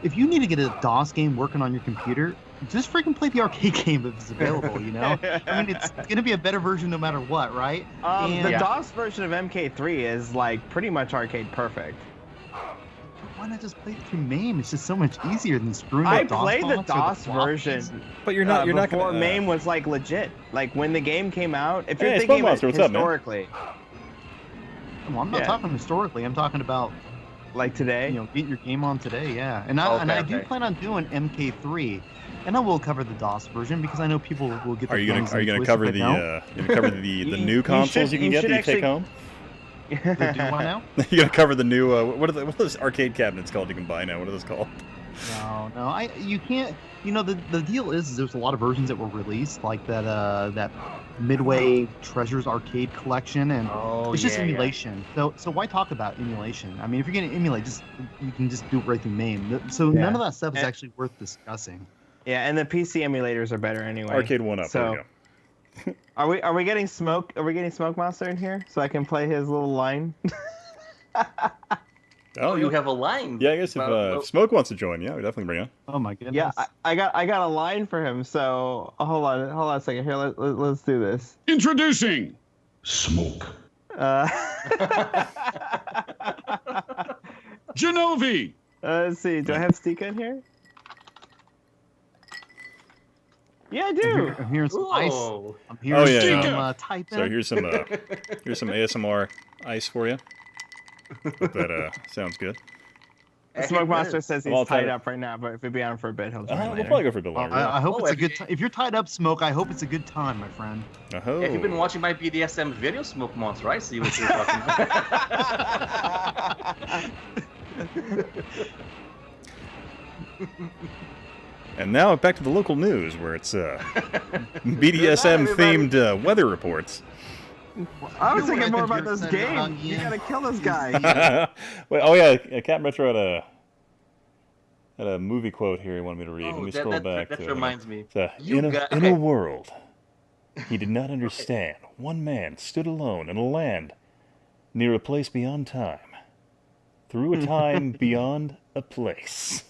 if you need to get a DOS game working on your computer, just freaking play the arcade game if it's available, I mean, it's going to be a better version no matter what, right? The DOS version of MK3 is like pretty much arcade perfect. Why not just play it through MAME? It's just so much easier than screwing I up DOS. played the DOS version, but you're not before gonna, MAME was like legit. Like when the game came out, if you're hey, thinking about what's historically. Up, well, I'm not talking historically. I'm talking about like today. Getting your game on today. Yeah, and I do plan on doing MK3, and I will cover the DOS version because I know people will get. Are you gonna cover the new consoles you can get that you take home? Do what now? You're gonna cover the new what are those arcade cabinets called you can buy now? What are those called? No, you can't. The deal is there's a lot of versions that were released, like that Midway Treasures Arcade Collection, and it's just emulation. Yeah. So why talk about emulation? I mean, if you're gonna emulate, you can just do it right through MAME. So none of that stuff is actually worth discussing. Yeah, and the PC emulators are better anyway. Arcade 1-up. So, there we go. Are we getting Smoke? Are we getting Smoke Monster in here so I can play his little line? Oh, you have a line. Yeah, I guess if Smoke wants to join, yeah, we definitely bring him. Oh my goodness. Yeah, I got a line for him. So hold on a second. Here, let's do this. Introducing Smoke. Genovi. Let's see. Do I have Stika in here? Yeah, I do. I'm hearing some ice. I'm hearing some typing. So here's some ASMR ice for you. Hope that sounds good. Smoke Monster says he's tied up right now, but if we be on for a bit, he'll join later. We'll probably go for a bit longer. I hope it's a good time. If you're tied up, Smoke, I hope it's a good time, my friend. Oh. Have you been watching my BDSM video, Smoke Monster? I see what you're talking about. And now back to the local news, where it's BDSM-themed weather reports. I was thinking more about this game. You gotta kill this guy. Wait, oh yeah, Captain Retro had a Had a movie quote here you wanted me to read. Let me scroll back. That reminds me. In a world he did not understand, one man stood alone in a land near a place beyond time, through a time beyond a place.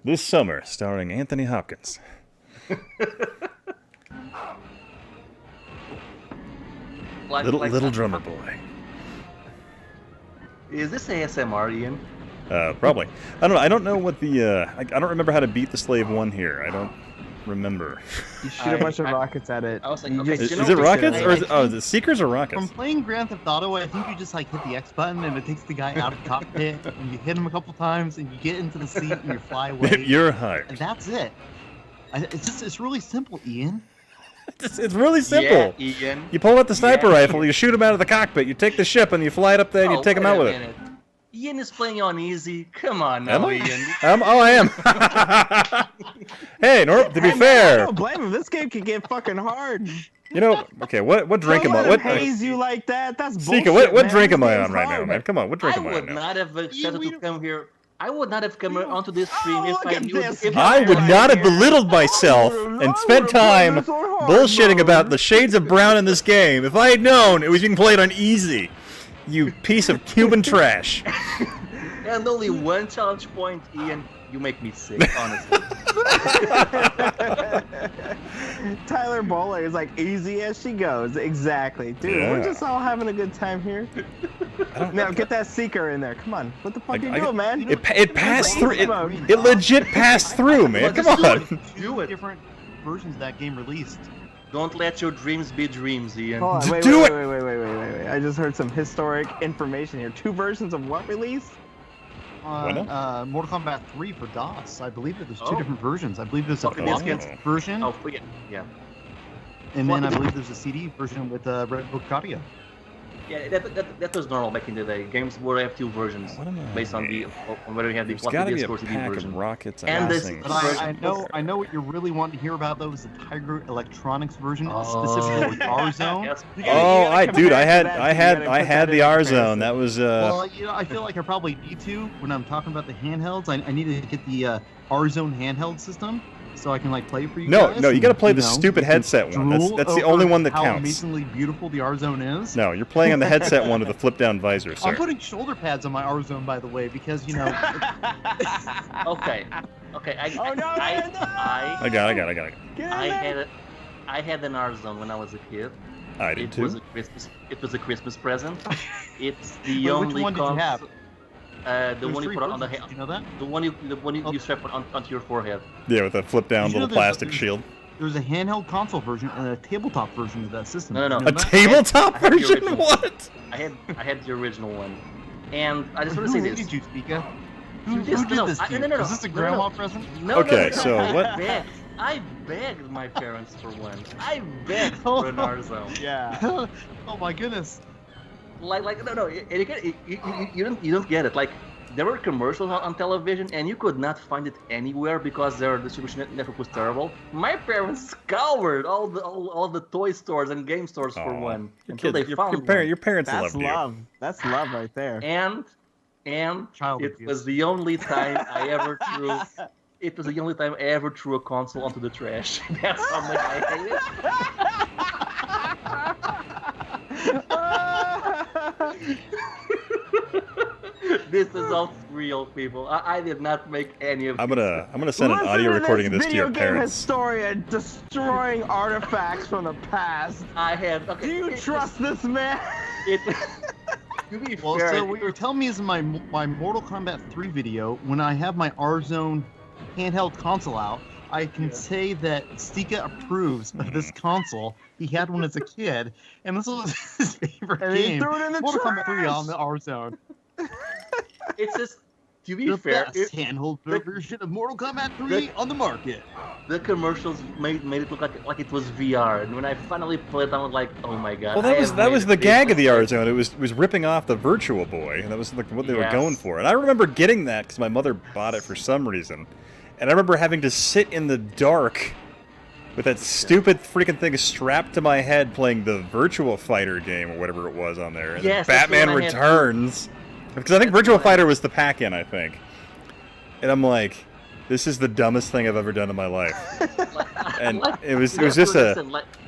This summer, starring Anthony Hopkins. Little drummer boy. Is this ASMR, Ian? Probably. I don't know. I don't know what the. I don't remember how to beat the Slave 1 here. I don't remember. You shoot a bunch of rockets at it. I was like, You okay, just- Is it rockets or is it Seekers or From rockets? playing Grand Theft Auto, I think you just like hit the X button and it takes the guy out of the cockpit, and you hit him a couple times, and you get into the seat and you fly away. You're And hired. that's it. It's really simple, Ian. It's really simple. Yeah, Ian. You pull out the sniper Yeah. rifle, you shoot him out of the cockpit, you take the ship, and you fly it up there, and you take him wait out a with it. minute. Ian is playing on easy. Come on Am now, I? Ian. Oh, I am. Hey, Norm, to be I fair, don't blame him. This game can get fucking hard. you know, okay, what drink am Don't I? let What, him haze you like that. That's bullshit, Sika, what man. drink am This I game's on right now, hard. man? Come on, what drink I am I on would now? not have accepted we to come here. I would not have come onto this stream Oh, if look I at knew. this If I would not have belittled Oh, myself and spent time bullshitting about the shades of brown in this game if I had known it was being played on easy. You piece of Cuban trash. And only one challenge point, Ian. You make me sick, honestly. Tyler Bowler is like easy as she goes. Exactly. Dude, we're Yeah. just all having a good time here. Now get that Seeker in there. Come on. What the fuck are you doing, man? It passed through. It Mode. legit passed through, man. Come on. Do it. Different versions of that game released. Don't let your dreams be dreams, Ian. Hold on, wait, Do wait, it! wait. I just heard some historic information here. 2 versions of what released? Mortal Kombat 3 for DOS. I believe that there's 2 Oh. different versions. I believe there's a Okay, that's disc good. version, Oh, forget. Yeah. and then I believe there's a CD version with Red Book Audio. Yeah, that was normal back in the day. Games would have 2 versions What am I- based on whether you had the There's got to be a disc or CD pack version. of rockets. I'm And this- guessing. But I know what you're really wanting to hear about though is the Tiger Electronics version, Oh. specifically the R Zone. Yes. Oh, I compare I it to had that, I you had gotta I put had that the in R comparison. Zone. That was Well, I feel like I probably need to when I'm talking about the handhelds. I need to get the R Zone handheld system so I can like play for you No, guys. no, you got to play the know, stupid you can headset one. drool That's the over only one that how counts. amazingly beautiful the R Zone is. No, you're playing on the headset one with the flip down visor, I'm sir. putting shoulder pads on my R Zone, by the way, because you know. Okay. Okay. Oh, no, I got it. Get in I there. had an R Zone when I was a kid. I did It was too. it was a Christmas present. It's the Wait, only which one did you have? The There's one you 3 put on the versions, did you know that? the one you strap onto your forehead. Yeah, with that flip down Did you know little there's- plastic shield. There's a handheld console version and a tabletop version of that system. No, no, Did no. you A know that? tabletop I had the version? original. What? I had the original one, and I just want Who to say made this. you, Speaker? Who You just- did no, this I- to you? no, no, no, Is this a no, grandma no. present? No, Okay, no, no, so I what- Begged. I begged my parents for one. I begged for an R Zone. Yeah. Oh my goodness. Like no, you don't get it. Like there were commercials on television, and you could not find it anywhere because their distribution network was terrible. My parents scoured all the toy stores and game stores for Aw, one Your until kids, they found one. your parents That's loved you. love. That's love right there. And Child it abuse. was the only time I ever threw. It was the only time I ever threw a console onto the trash. That's how much I hate it. This is all real, people. I did not make any of. I'm this. gonna send an Listen audio to recording of this to video your game parents. historian destroying artifacts from the past. I had. Okay, Do you it- trust this man? It. To be Well, fair, so what you're telling me is in my Mortal Kombat 3 video, when I have my R Zone handheld console out, I can say that Stika approves of this console. He had one as a kid, and this was his favorite And he game. threw it in the Mortal Kombat 3 trash. on the R Zone. it's just. To be The fair, best handheld version of Mortal Kombat 3 the- on the market. the commercials made it look like it was VR, and when I finally played, I was like, oh my god. Well, I that was have that made was a the big gag of the R mistake. Zone. It was ripping off the Virtual Boy, and that was like what they were Yes. going for. And I remember getting that because my mother bought it for some reason, and I remember having to sit in the dark with that stupid freaking thing strapped to my head, playing the Virtual Fighter game or whatever it was on there. And then Yes, that's the Batman one I had. Returns, because I think Virtual Fighter was the pack-in, I think. and I'm like, this is the dumbest thing I've ever done in my life. And it was just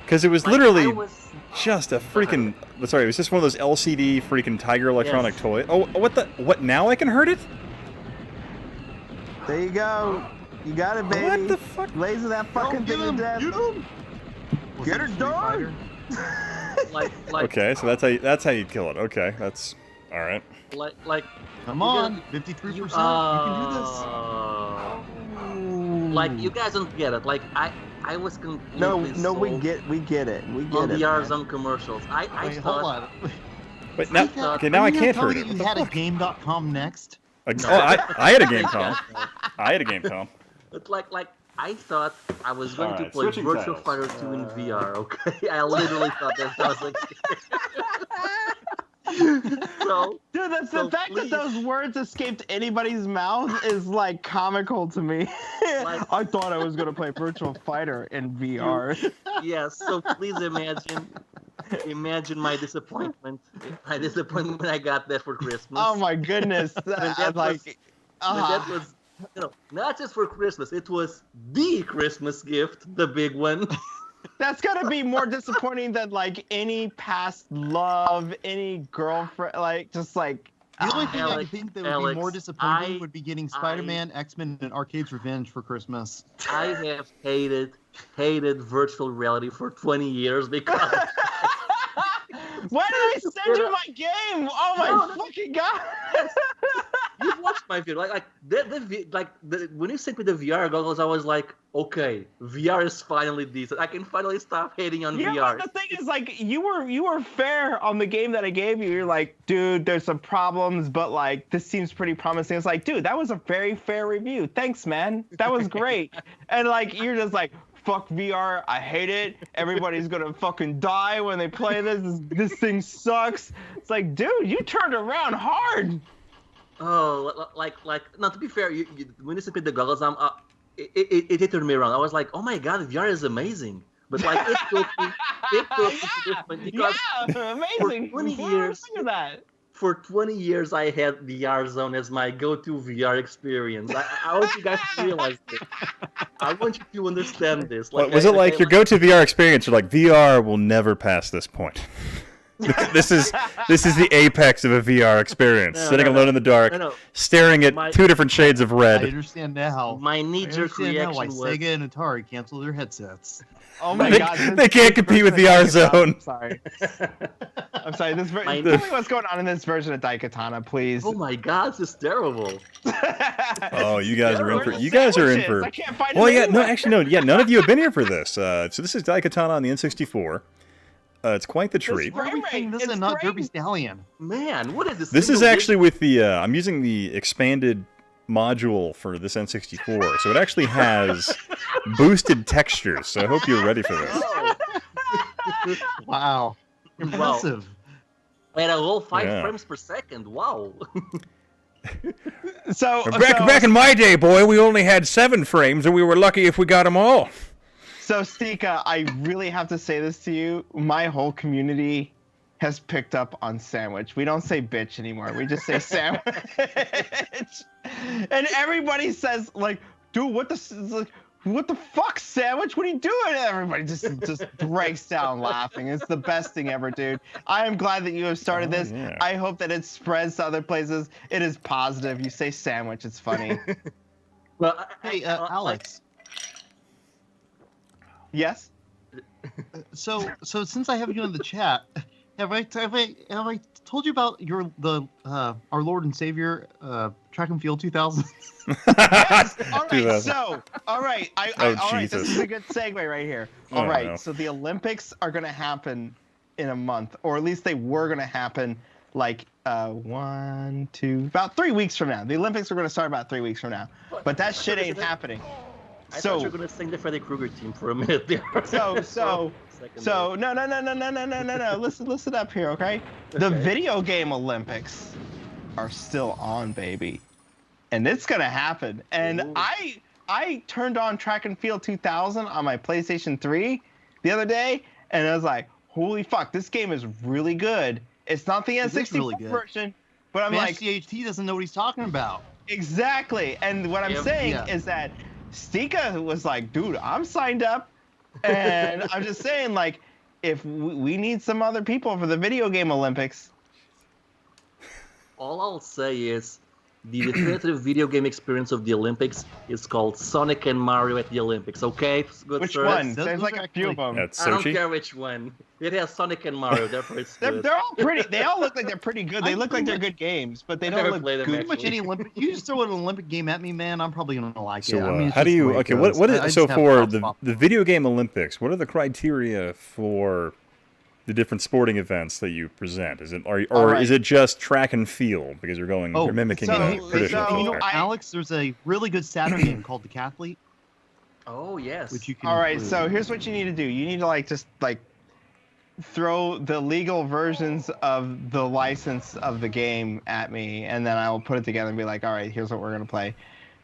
because it was literally just a freaking. Sorry, it was just one of those LCD freaking Tiger Electronic toy. Oh, what? Now I can hurt it? There you go. You got it, baby. What the fuck? Laser that fucking thing to death. Get her done. Okay, so that's how you kill it. Okay, that's all right. Come on, 53%. You can do this. Like, you guys don't get it. Like, I was completely No, we sold get it. We get on it. the Arzone commercials. I Wait, thought, hold on. But now, okay, now I can't hurt it. You had a game.com next. I had a Gamecom. I had a Gamecom. but like I thought I was going to Alright, play switching Virtua titles. Fighter 2 in VR. Okay, I literally thought that was like. So, Dude, that's so the fact please. that those words escaped anybody's mouth is like comical to me. Like- I thought I was gonna play Virtual Fighter in VR. yes, so please imagine my disappointment. My disappointment when I got that for Christmas. Oh my goodness! that like, When that was, not just for Christmas, it was the Christmas gift, the big one. that's gotta be more disappointing than like any past love, any girlfriend, like just like. The only thing I Alex, think that would Alex, be more disappointing I- would be getting Spider-Man, X-Men, and Arcade's Revenge for Christmas. I have hated virtual reality for 20 years because Why did I send you my game? Oh my No, fucking god! you watched my video. When you sent me the VR goggles, I was like, okay, VR is finally decent. I can finally stop hating on Yeah, VR. but the thing is, like, you were fair on the game that I gave you. You're like, dude, there's some problems, but like, this seems pretty promising. It's like, dude, that was a very fair review. Thanks, man. That was great. And like, you're just like, fuck VR. I hate it. Everybody's gonna fucking die when they play this. This thing sucks. It's like, dude, you turned around hard. Oh, no, to be fair, when you sent me the goggles, it turned me around. I was like, oh my god, VR is amazing. But like, it took me different because Yeah, amazing. for 20 Wow, years- look at that. for 20 years I had the Arzone as my go-to VR experience. I want you guys to realize this. I want you to understand this. Was it like your go-to VR experience? You're like, VR will never pass this point. This is the apex of a VR experience. No, Sitting no, alone in the dark, no. staring at two different shades of I red. understand now. My I knee-jerk understand now why reaction was... Sega and Atari canceled their headsets. Oh my They- god. they can't compete with the Arzone. I'm sorry. I'm sorry. This My- tell me what's going on in this version of Daikatana, please. Oh my god, this is terrible. Oh, you guys are in for. Where's the You guys are in sandwiches? for. I can't find Well, them yeah, no, anywhere. actually, no, yeah, none of you have been here for this. So this is Daikatana on the N64. It's quite the treat. Why are we playing this It's and not great. Derby Stallion? Man, what is this? This is single actually with the. I'm using the expanded module for this N64, so it actually has boosted textures. So I hope you're ready for this. disc- Wow. Impressive. At a low 5 Yeah. frames per second. Wow. So Back in my day, boy, we only had 7 frames, and we were lucky if we got them all. So Stika, I really have to say this to you. My whole community has picked up on sandwich. We don't say bitch anymore. We just say sandwich. And everybody says like, dude, what the fuck, sandwich? What are you doing? And everybody just breaks down laughing. It's the best thing ever, dude. I am glad that you have started this. yeah. I hope that it spreads to other places. It is positive. You say sandwich, it's funny. Well, Hey, Alex. Yes? So since I have you in the chat, have I told you about our Lord and Savior Track and Field 2000? Yes. All right. 2000. So, all right. Oh, all right. This Jesus. is a good segue right here. Oh, All right. no. So the Olympics are going to happen in a month, or at least they were going to happen like about 3 weeks from now. The Olympics are going to start about 3 weeks from now. But that shit ain't happening. I thought you were gonna sing the Freddy Krueger team for a minute there. So no. Listen up here, okay? The video game Olympics are still on, baby, and it's gonna happen. And Ooh. I turned on Track and Field 2000 on my PlayStation 3 the other day, and I was like, holy fuck, this game is really good. It's not the It is N64 really good. version, but I'm Man, like, CHT doesn't know what he's talking about. Exactly. And what I'm saying is that Stika was like, dude, I'm signed up. And I'm just saying, like, if we need some other people for the video game Olympics. All I'll say is the definitive video game experience of the Olympics is called Sonic and Mario at the Olympics, okay? Good Which sirs? one? Those There's like a few of them. That's I don't Sochi. care which one. It has Sonic and Mario, therefore it's good. They're all pretty. They all look like they're pretty good. They look like they're good games, but they I've don't never look played them, good. Pretty much actually. any Olympic, you just throw an Olympic game at me, man. I'm probably gonna like So it. I mean, it's how do just the you? way it Okay, goes. what I is just so have for soft the spot. the video game Olympics? What are the criteria for the different sporting events that you present? Is it Alright. is it just track and field because you're mimicking so- the traditional so- sport? Alex, there's a really good Saturday game called Decathlete, Oh, yes. which you can. All right, include. so here's what you need to do. You need to just throw the legal versions of the license of the game at me, and then I will put it together and be like, all right, here's what we're gonna play.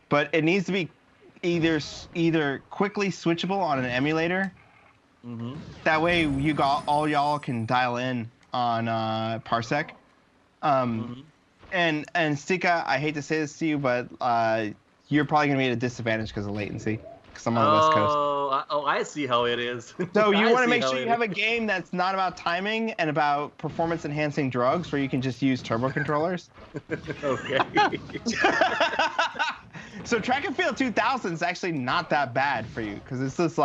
But it needs to be either quickly switchable on an emulator. Mm-hmm. That way, all y'all can dial in on Parsec. And Stika, I hate to say this to you, but you're probably gonna be at a disadvantage because of latency. Because I'm on the West Coast. I see how it is. So you I want to see make how sure it you have a is. game that's not about timing and about performance-enhancing drugs, where you can just use turbo controllers. Okay. So Track and Field 2000 is actually not that bad for you because it's just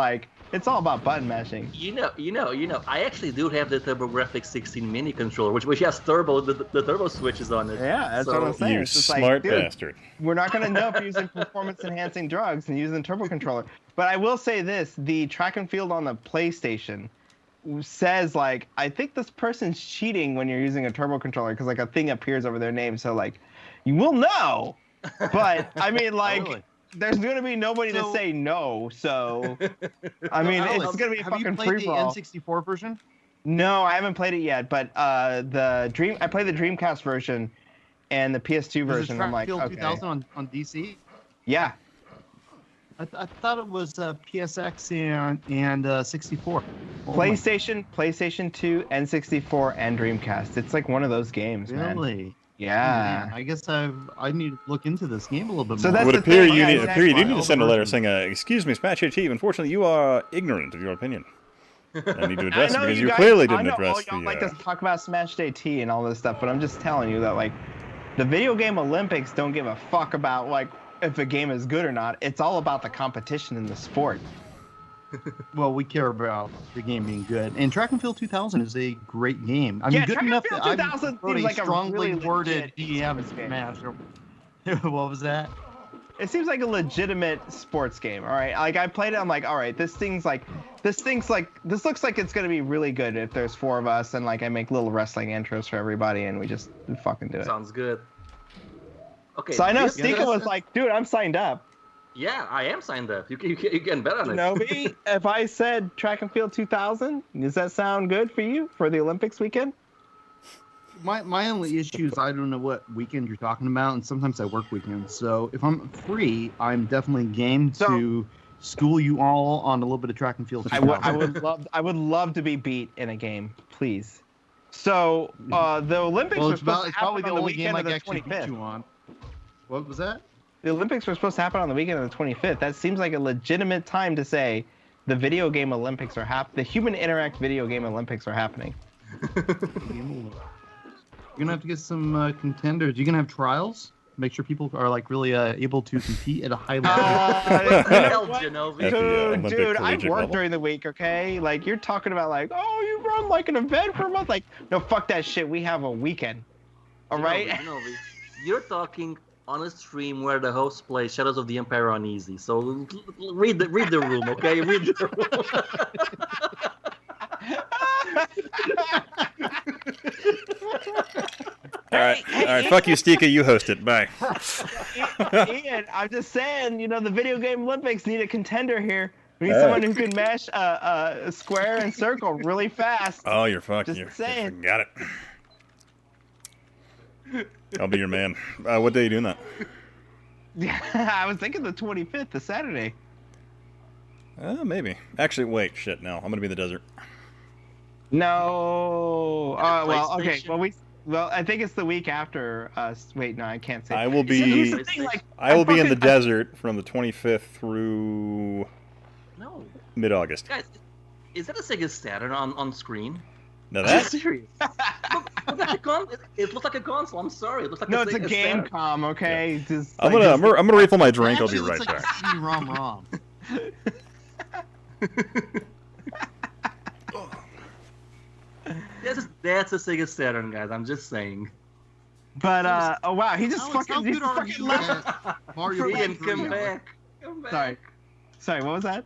it's all about button mashing. You know. I actually do have the TurboGrafx 16 mini controller, which has the turbo switches on it. Yeah, that's what I'm saying. You It's just smart dude, bastard. we're not gonna know if you're using performance-enhancing drugs and using the turbo controller. But I will say this: the Track and Field on the PlayStation says I think this person's cheating when you're using a turbo controller because a thing appears over their name, so you will know. But I mean Totally. there's gonna be nobody to say no, so I mean Alex, it's gonna be a have you fucking played free the for all. N64 version? No, I haven't played it yet, but I played the Dreamcast version and the PS2 Was it version. Track I'm like, Field okay, 2000 on DC? yeah. I thought it was PSX and 64. Oh my- PlayStation 2, N64, and Dreamcast. It's one of those games, man. Really? Yeah. Man, I guess I need to look into this game a little bit So more. that's Would the appear thing, you yeah, need exactly. you need to send a letter Version. saying, "Excuse me, Smash Chief. Unfortunately, you are ignorant of your opinion. I need to address it I know because you guys- clearly I didn't know address all y'all the." like to talk about Smash JT and all this stuff, but I'm just telling you that the video game Olympics don't give a fuck about if a game is good or not. It's all about the competition in the sport. Well, we care about the game being good, and Track and Field 2000 is a great game. I mean, Yeah, good Track and enough Field that 2000 I wrote seems a like a strongly really worded legit DM sports game. Smash. What was that? It seems like a legitimate sports game, all right? I played it, I'm like, all right, this looks like it's gonna be really good if there's 4 of us and I make little wrestling intros for everybody and we just fucking do it. Sounds good. Okay. So I know this- Stika was like, dude, I'm signed up. Yeah, I am signed up. You can bet on it. Nobi, if I said Track and Field 2000, does that sound good for you for the Olympics weekend? My only issue is I don't know what weekend you're talking about, and sometimes I work weekends. So if I'm free, I'm definitely game to school you all on a little bit of Track and Field. I would love to be beat in a game, please. So the Olympics Well, were it's supposed to probably happen the on the only game weekend I of can the actually beat 25th. you on. What was that? The Olympics were supposed to happen on the weekend of the 25th. That seems like a legitimate time to say the video game Olympics are the Human Interact video game Olympics are happening. You're gonna have to get some contenders. You're gonna have trials. Make sure people are really able to compete at a high level. Hell, Genovi. At the, Olympic Dude, I collegiate work level. during the week, okay? You're talking about oh, you run an event for a month. No, fuck that shit. We have a weekend. All right? Genovi, you're talking on a stream where the host plays Shadows of the Empire on easy. So read the room, okay? Read the room. All right, fuck you, Stika. You host it. Bye. Ian, I'm just saying, the video game Olympics need a contender here. We need All someone right. who can mash a square and circle really fast. Oh, you're fucking. Just You saying. got it. I'll be your man. What day are you doing that? Yeah, I was thinking the 25th, the Saturday. Maybe. Actually, wait. Shit. No, I'm gonna be in the desert. No. Well, okay. PlayStation? Well, Well, I think it's the week after us. Wait, no, I can't say. I will See, here's be. the thing, like, I will be in the fucking- desert from the 25th through No, mid-August. guys, is that a Sega Saturn on screen? Now I'm that's serious. Look at the it looks like a console. I'm sorry. It looks like No, it's a Sega game Saturn. com, okay? Just, I'm like, gonna refill my drink. I'll be Actually, right looks like back. a CD-ROM. That's a Sega Saturn, guys. I'm just saying. But oh wow, he just Alex, how fucking, he good are fucking you left. at Mario Ian, Party 3? come back. Come back. Sorry, what was that?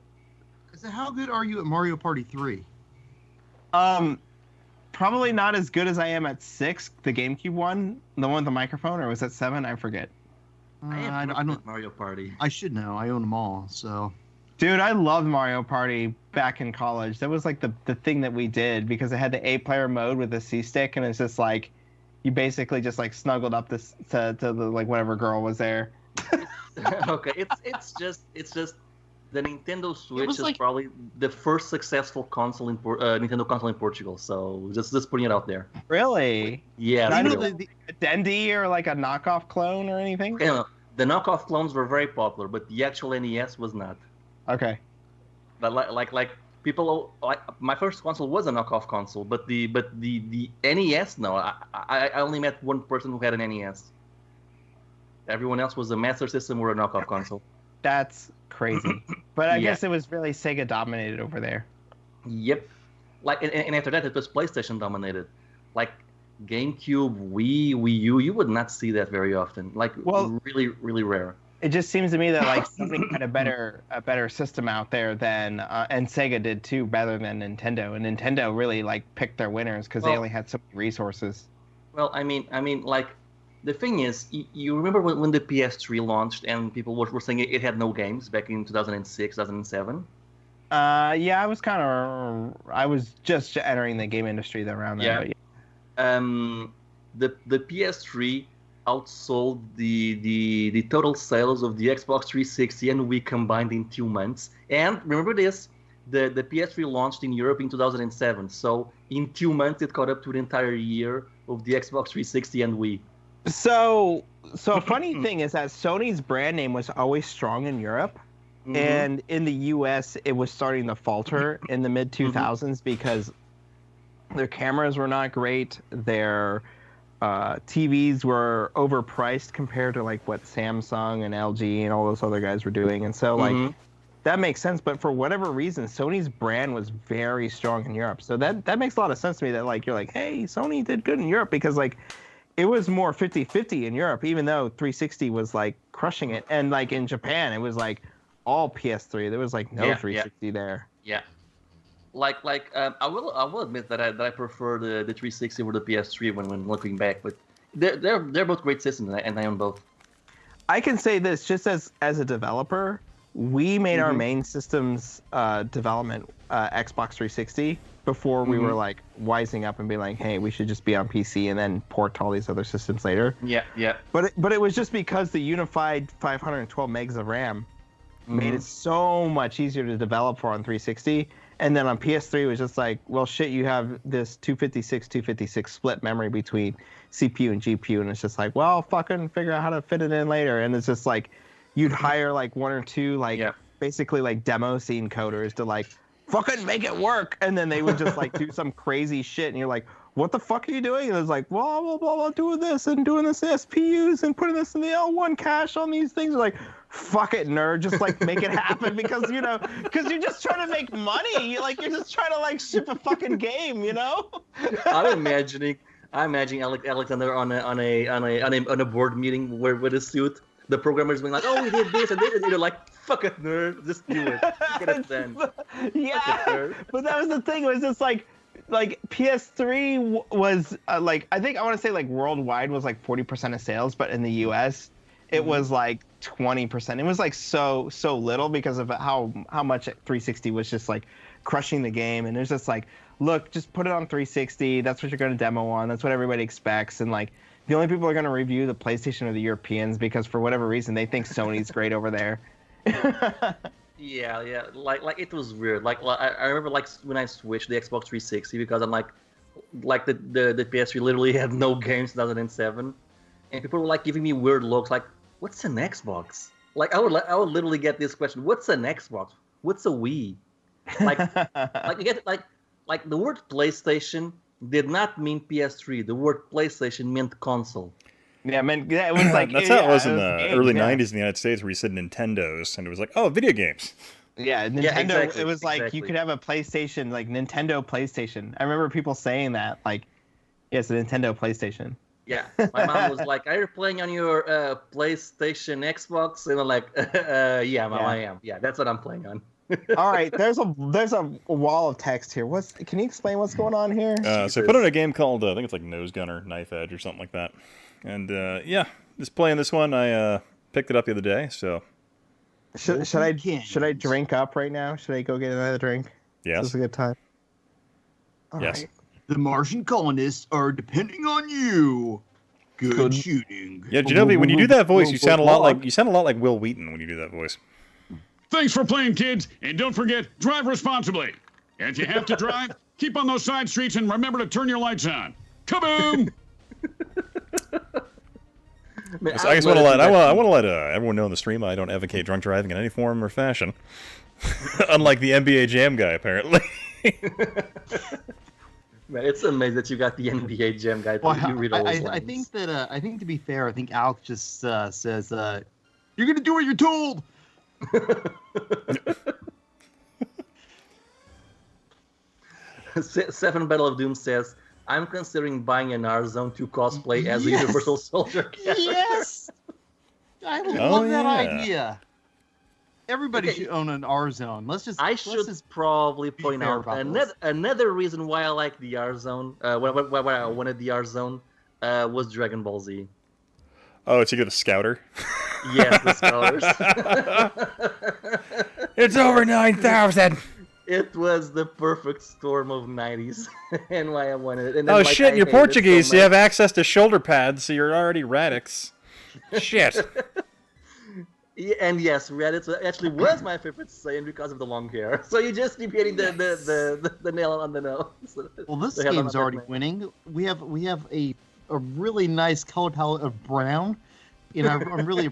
I said, how good are you at Mario Party 3? Probably not as good as I am at 6, the GameCube one, the one with the microphone, or was that 7? I forget. I I don't. don't Mario Party. I should know. I own them all. So Dude, I loved Mario Party back in college. That was like the thing that we did because it had the 8-player mode with the C-stick, and it's just like you basically just like snuggled up this to the like whatever girl was there. Okay, it's just the Nintendo Switch was is like- probably the first successful console in Nintendo console in Portugal. So just putting it out there. Really? Yeah. I you know know really. A Dendy or like a knockoff clone or anything? Okay, no, the knockoff clones were very popular, but the actual NES was not. Okay. But like people like my first console was a knockoff console, but the NES no. I only met one person who had an NES. Everyone else was a Master System or a knockoff console. That's crazy. But I Yeah. guess it was really Sega dominated over there. Yep. Like and after that it was PlayStation dominated. Like GameCube, Wii U, you would not see that very often. Like Well- really, really rare. It just seems to me that like Sony had a better system out there than and Sega did too, better than Nintendo. And Nintendo really like picked their winners because they Well- only had so many resources. Well, I mean, like the thing is, you remember when the PS3 launched and people were saying it had no games back in 2006, 2007? Yeah, I was just entering the game industry around Yeah. there. But The PS3 outsold the total sales of the Xbox 360 and Wii combined in 2 months. And remember this, the PS3 launched in Europe in 2007. So in 2 months, it caught up to the entire year of the Xbox 360 and Wii. So a funny thing is that Sony's brand name was always strong in Europe. Mhm. And in the US, it was starting to falter in the mid 2000s because their cameras were not great. Their TVs were overpriced compared to like what Samsung and LG and all those other guys were doing. And so like Mhm. that makes sense. But for whatever reason, Sony's brand was very strong in Europe. So that makes a lot of sense to me that like you're like, hey, Sony did good in Europe because like it was more 50-50 in Europe, even though 360 was like crushing it. And like in Japan, it was like all PS3. There was like no Yeah, 360 there. Yeah, like I will admit that I prefer the 360 over the PS3 when looking back, but they're both great systems and I own both. I can say this just as a developer, we made our main systems development Xbox 360 before we were like wising up and being like, hey, we should just be on PC and then port to all these other systems later. Yeah. But it was just because the unified 512 megs of RAM made it so much easier to develop for on 360. And then on PS3, it was just like, well, shit, you have this 256 split memory between CPU and GPU. And it's just like, well, fucking figure out how to fit it in later. And it's just like, you'd hire like one or two, like basically like demo scene coders to like fucking make it work. And then they would just like do some crazy shit. And you're like, what the fuck are you doing? And it's like, blah, blah, blah, blah, doing this and doing this SPUs and putting this in the L1 cache on these things. Like, fuck it, nerd. Just like make it happen because, you know, because you're just trying to make money. You're just trying to like ship a fucking game, you know? I'm imagining Alexander on a board meeting with a suit. The programmer's being like, "Oh, we did this and this," and you're like, "Fuck it, nerd, just do it, get it done." Yeah, but that was the thing. It was just like PS3 was like, I think I want to say like worldwide was like 40% of sales, but in the US it was like 20%. It was like so little because of how much 360 was just like crushing the game. And it's just like, look, just put it on 360. That's what you're going to demo on. That's what everybody expects. And like the only people who are going to review the PlayStation are the Europeans because for whatever reason they think Sony's great over there. Yeah, like it was weird. Like I remember like when I switched the Xbox 360 because I'm like, like the PS3 literally had no games in 2007, and people were like giving me weird looks, like, "What's an Xbox?" Like I would literally get this question: "What's an Xbox? What's a Wii?" Like you get like the word PlayStation did not mean PS3. The word PlayStation meant console. Yeah, man, it was like That's how it was in was the games, early yeah. 90s in the United States, where you said Nintendos, and it was like, oh, video games. Yeah, Nintendo. Yeah, exactly, It was like exactly. you could have a PlayStation, like Nintendo PlayStation. I remember people saying that, like, yes, a Nintendo PlayStation. Yeah, my mom was like, "Are you playing on your PlayStation, Xbox?" And I'm like, "Yeah, Mom, Yeah. I am. Yeah, that's what I'm playing on." All right, there's a wall of text here. Can you explain what's going on here? So I put on a game called, I think it's like Nose Gunner, Knife Edge, or something like that. And yeah, just playing this one. I picked it up the other day, so Should I drink up right now? Should I go get another drink? yes. Is this a good time? All Yes. right. The Martian colonists are depending on you. Good shooting. Yeah, Genovi, when you do that voice, you sound a lot like Will Wheaton when you do that voice. Thanks for playing, kids, and don't forget, drive responsibly. And if you have to drive, keep on those side streets and remember to turn your lights on. Kaboom! Man, I just want to let everyone know in the stream I don't advocate drunk driving in any form or fashion. Unlike the NBA Jam guy, apparently. Man, it's amazing that you got the NBA Jam guy. Well, You read all those I lines. think that I think to be fair, I think Alex just says you're gonna do what you're told. Seven Battle of Doom says, "I'm considering buying an R-Zone to cosplay as a Yes. Universal Soldier character." Yes, I Oh, love that yeah. idea. Everybody Okay. should own an R zone. Let's I just should probably be point fair out about this. another reason why I like the R-Zone, why I wanted the R-Zone, was Dragon Ball Z. Oh, to get a scouter. Yes, the scholars. It's over 9,000. It was the perfect storm of 90s, and why I wanted it. And then, Oh like, shit, I you're hated it so Portuguese, so you much. have access to shoulder pads, so you're already radix. Shit. Yeah, and yes, Reddit actually was my favorite Saiyan because of the long hair. So you just keep hitting the nail on the nose. Well, this The hell game's on already that winning. We have a really nice color palette of brown. You know, I'm really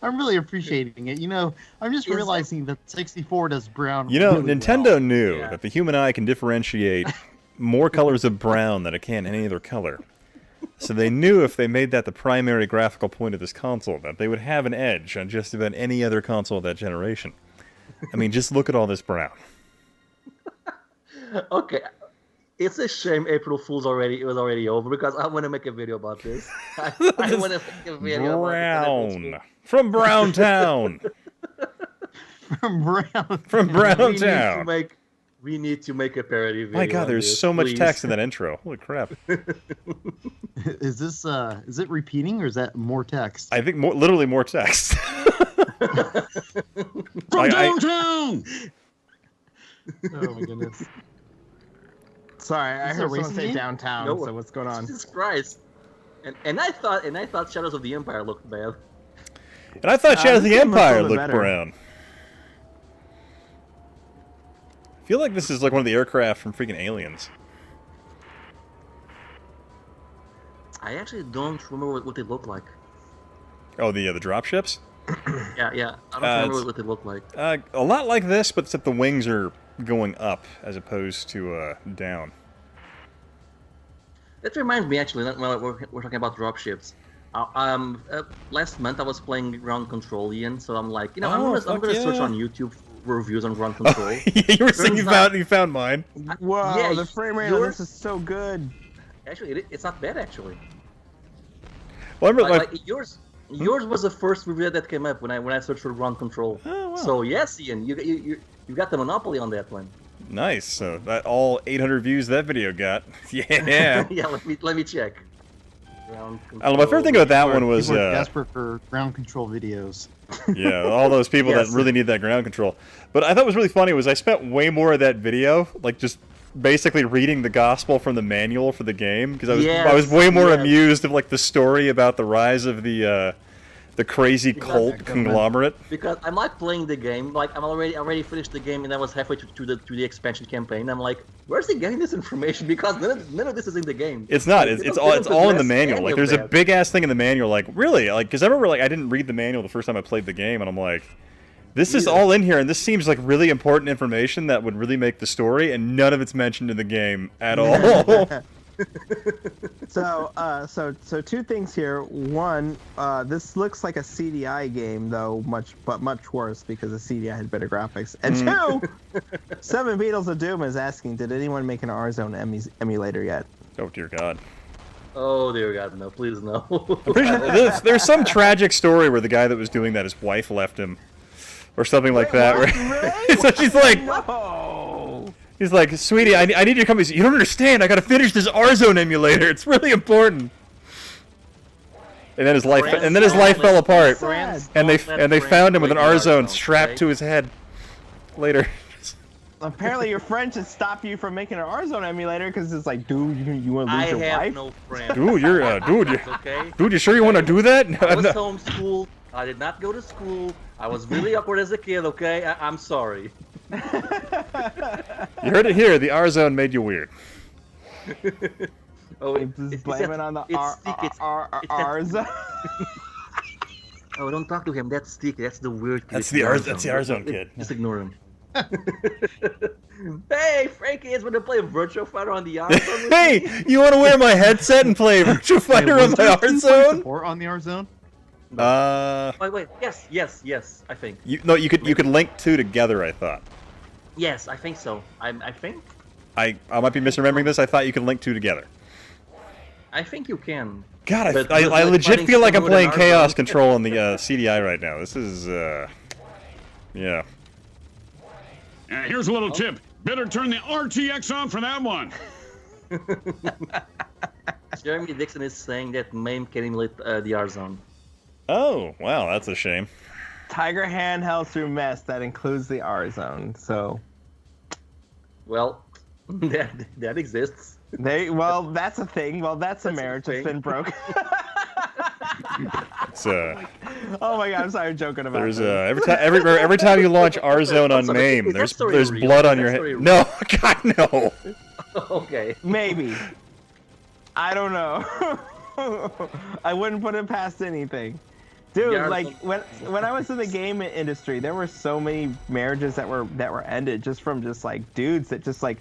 I'm really appreciating it. You know, I'm just Is that- realizing that 64 does brown. You know, really Nintendo well. knew Yeah. that the human eye can differentiate more colors of brown than it can any other color. So they knew if they made that the primary graphical point of this console, that they would have an edge on just about any other console of that generation. I mean, just look at all this brown. Okay, it's a shame April Fool's was already over because I want to make a video about this. I want to make a video about this. Brown. From Brown Town. From brown. From Brown Town. We need to make a parody video. My God, on there's this, so much please. text in that intro. Holy crap. Is this is it repeating or is that more text? I think literally more text. From downtown! Oh my goodness. Sorry, I Is it a heard someone racing say game? downtown. No. So what's going on? Jesus Christ! And I thought Shadows of the Empire looked bad. And I thought Shadows of this the game looks a Empire little bit looked better. brown. I feel like this is like one of the aircraft from freaking Aliens. I actually don't remember what they look like. Oh, the dropships? Yeah, I don't remember it's- what they look like. A lot like this, but except the wings are going up as opposed to down. That reminds me, actually, that while we're talking about dropships. Last month I was playing ground control, Ian. So I'm like, I'm Oh, gonna fuck search yeah. on YouTube for reviews on ground control. You were saying Turns out- you found mine. Whoa, Yeah, the frame rate on yours- this is so good. Actually, it's not bad actually. Well, I remember, Like yours was the first review that came up when I searched for ground control. Oh, wow. So yes, Ian, you got the monopoly on that one. nice. So that all 800 views that video got. Yeah. Yeah, let me check. Ground I don't know. My favorite thing about that one was People are desperate for ground control videos. yeah, all those people Yes. that really need that ground control. But I thought what was really funny was I spent way more of that video like just basically reading the gospel from the manual for the game because I was way more yes. amused of like the story about the rise of the The crazy Because- cult conglomerate. Because I'm like playing the game, like I already finished the game, and I was halfway to the expansion campaign. I'm like, where's he getting this information? Because none of this is in the game. It's not. Like, It's they all. don't It's all in the address manual. any Like, of there's a that. big ass thing in the manual. Like, really? Like, because I remember, like, I didn't read the manual the first time I played the game, and I'm like, this is all in here, and this seems like really important information that would really make the story, and none of it's mentioned in the game at all. So two things here. One, this looks like a CDI game, though much worse because the CDI had better graphics. And two, Seven Beatles of Doom is asking, did anyone make an R-Zone emulator yet? Oh dear God. Oh dear God, no! Please no. I'm pretty sure there's some tragic story where the guy that was doing that, his wife left him, or something like that. Where so she's like, No. he's like, sweetie, I need you to come. He's, you don't understand. I gotta finish this R-Zone emulator. It's really important. And then his life fell apart. Friends And they don't let friends found him with an break the R-Zone R-Zone, strapped okay? to his head. Later. Apparently your friend should stop you from making an R-Zone emulator because it's like, dude, you want to lose I your have wife? no friends. Dude, you're Okay. dude, you sure you want to do that? No, I was no. homeschooled. I did not go to school. I was really awkward as a kid. Okay, I'm sorry. You heard it here. The R-Zone made you weird. Oh, Just blame it on the R-Zone. Oh, don't talk to him. That's Sticky. That's the weird kid. That's the R-Zone kid. Just ignore him. Hey, Frankie is going to play Virtual Fighter on the R-Zone with me? Hey, you want to wear my headset and play Virtua Fighter on was my there two-player R-Zone? support on the R-Zone? Wait. Yes. I think. You could link two together. I thought. Yes, I think so. I think. I might be misremembering this. I thought you could link two together. I think you can. God, But I like legit fighting feel like I'm Squidward playing and Chaos R-Zone. Control on the CDI right now. This is yeah. Here's a little tip. Better turn the RTX on for that one. Jeremy Dixon is saying that MAME can emulate the R-Zone. Oh wow, that's a shame. Tiger handheld through mess that includes the R-Zone. So Well, that exists. that's a thing. Well, that's a That's a marriage that's thing. been broken. It's Oh my god, I'm sorry, I'm joking about there's this. every time you launch R-Zone on Sorry, MAME, is that there's story real? blood on Is your that head. story real? No, God no. Okay. Maybe. I don't know. I wouldn't put it past anything. Dude, Yeah, like when I was in the game industry, there were so many marriages that were ended just from just like dudes that just like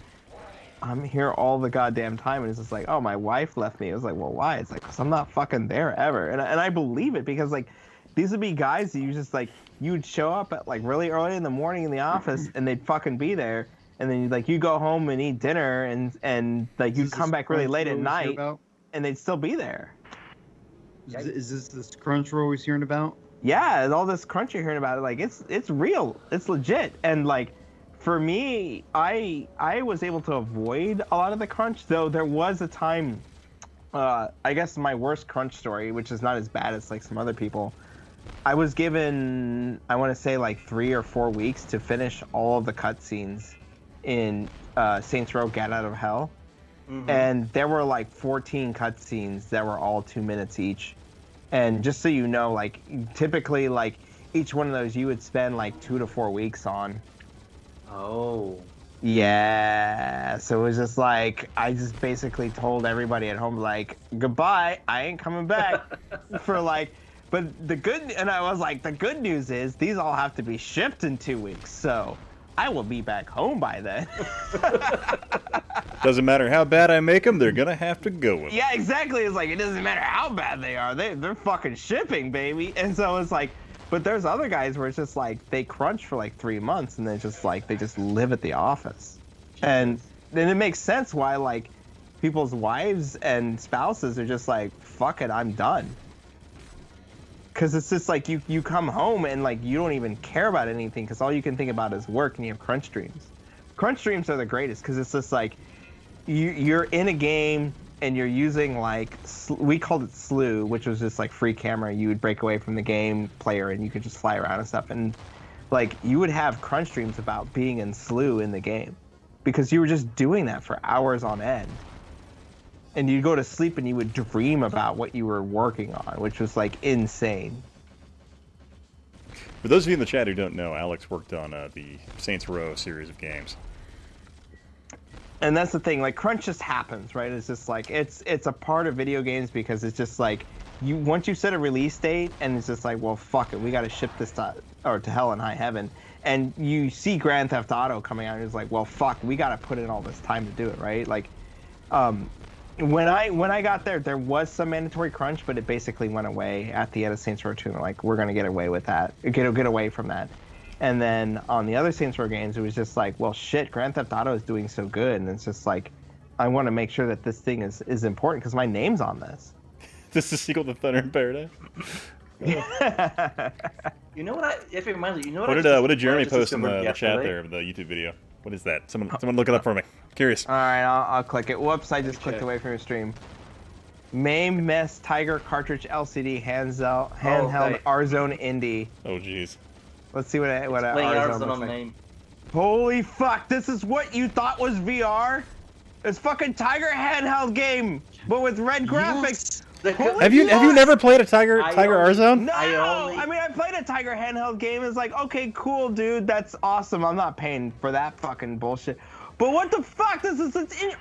I'm here all the goddamn time, and it's just like, oh, my wife left me. It was like, well, why? It's like, 'cause I'm not fucking there ever, and I believe it because like these would be guys that you just like you'd show up at like really early in the morning in the office, and they'd fucking be there, and then you go home and eat dinner, and like you'd come back really late at night, and they'd still be there. Is this crunch we're always hearing about? Yeah, all this crunch you're hearing about it, like it's real, it's legit, and like for me, I was able to avoid a lot of the crunch, though there was a time, I guess my worst crunch story, which is not as bad as like some other people, I was given, I want to say like 3 or 4 weeks to finish all of the cutscenes in Saints Row: Get Out of Hell. Mm-hmm. And there were like 14 cutscenes that were all 2 minutes each. And just so you know, like typically like each one of those you would spend like 2 to 4 weeks on. Oh. Yeah. So it was just like I just basically told everybody at home like goodbye, I ain't coming back for like but the good news is these all have to be shipped in 2 weeks. So I will be back home by then. Doesn't matter how bad I make them, they're gonna have to go with it. Yeah, exactly. It's like it doesn't matter how bad they are. They're fucking shipping, baby. And so it's like, but there's other guys where it's just like they crunch for like 3 months and they just live at the office. And then it makes sense why like people's wives and spouses are just like, fuck it, I'm done. Because it's just like you come home and like you don't even care about anything because all you can think about is work and you have crunch dreams. Crunch dreams are the greatest because it's just like you're in a game and you're using like we called it slew, which was just like free camera. You would break away from the game player and you could just fly around and stuff. And like you would have crunch dreams about being in slew in the game because you were just doing that for hours on end. And you'd go to sleep and you would dream about what you were working on, which was like insane. For those of you in the chat who don't know, Alex worked on the Saints Row series of games. And that's the thing, like crunch just happens, right? It's just like it's a part of video games because it's just like once you set a release date and it's just like, well, fuck it, we got to ship this to hell and high heaven. And you see Grand Theft Auto coming out and it's like, well, fuck, we got to put in all this time to do it, right? Like when I got there was some mandatory crunch, but it basically went away at the end of Saints Row 2. Like, we're going to get away with that. Get away from that. And then on the other Saints Row games, it was just like, well, shit, Grand Theft Auto is doing so good. And it's just like, I want to make sure that this thing is important because my name's on this. This is the sequel to Thunder in Paradise? You know what? If it reminds me, you know What did Jeremy post in the chat there of the YouTube video? What is that? Someone look it up for me. Curious. All right, I'll click it. Whoops, I just clicked away from your stream. MAME Mess Tiger Cartridge LCD handheld R-Zone Indie. Oh, jeez. Let's see what playing R-Zone on looks the like. name. Holy fuck, this is what you thought was VR? It's fucking Tiger handheld game, but with red graphics. Have you never played a Tiger R-Zone? No, I mean I played a Tiger handheld game. It's like, okay, cool, dude, that's awesome. I'm not paying for that fucking bullshit. But what the fuck?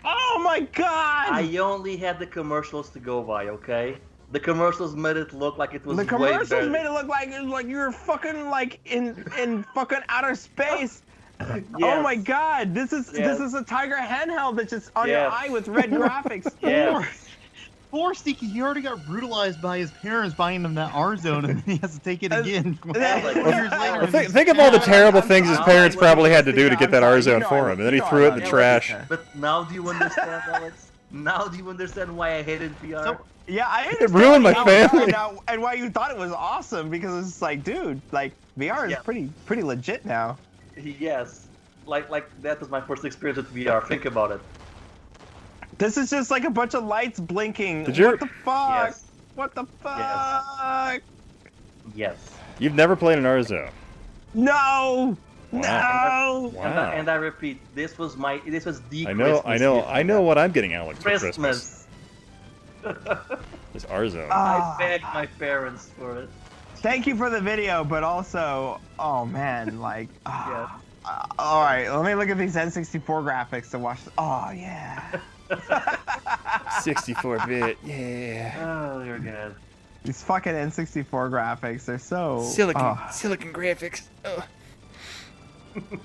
Oh my god! I only had the commercials to go by, okay? The commercials made it look like it was The way commercials better. made it look like you were fucking like in fucking outer space. Yes. Oh my god, this is a Tiger handheld that's just on your Yes. eye with red graphics. Yeah. Poor Steaky, he already got brutalized by his parents buying him that R-Zone, and then he has to take it again. 4 years later. Think of all the terrible things his parents probably had to do to get that I'm sorry, R-Zone for him, and then he threw it in the trash. But now do you understand, Alex? Now do you understand why I hated VR? So, Yeah, I It ruined my understand family. now and why you thought it was awesome because it's like, dude, like VR is Yeah. pretty legit now. Yes. Like that was my first experience with VR. Think about it. This is just like a bunch of lights blinking. Did you- What the fuck? Yes. What the fuck? Yes. You've never played an R-Zone. No! Wow. No! Wow. And I repeat, this was the I Christmas know what I'm getting Alex for Christmas. Christmas. This R-Zone. Ah. I begged my parents for it. Thank you for the video, but also, oh man, like, all right, let me look at these N64 graphics to watch. Oh yeah. 64-bit, yeah. Oh, you're good. These fucking N64 graphics, they're so silicon graphics.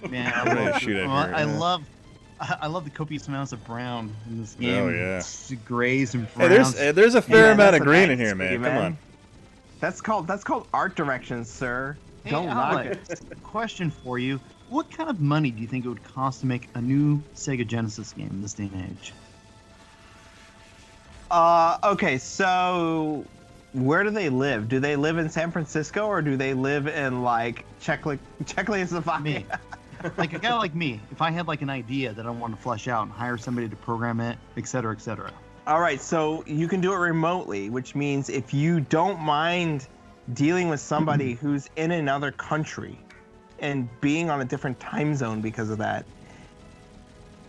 Man, I'm ready to shoot at her, I yeah. love the copious amounts of brown in this game. Oh, yeah. It's grays and Hey, browns. there's a fair Yeah, amount that's of a green in nice here, man. speed, Come man. on. That's called art directions, sir. Hey, Don't knock Alex, it. question for you. What kind of money do you think it would cost to make a new Sega Genesis game in this day and age? Okay, so where do they live? Do they live in San Francisco or do they live in like Czechoslovakia? Me. Like a guy like me, if I had like an idea that I want to flesh out and hire somebody to program it, et cetera, et cetera. All right, so you can do it remotely, which means if you don't mind dealing with somebody who's in another country and being on a different time zone because of that,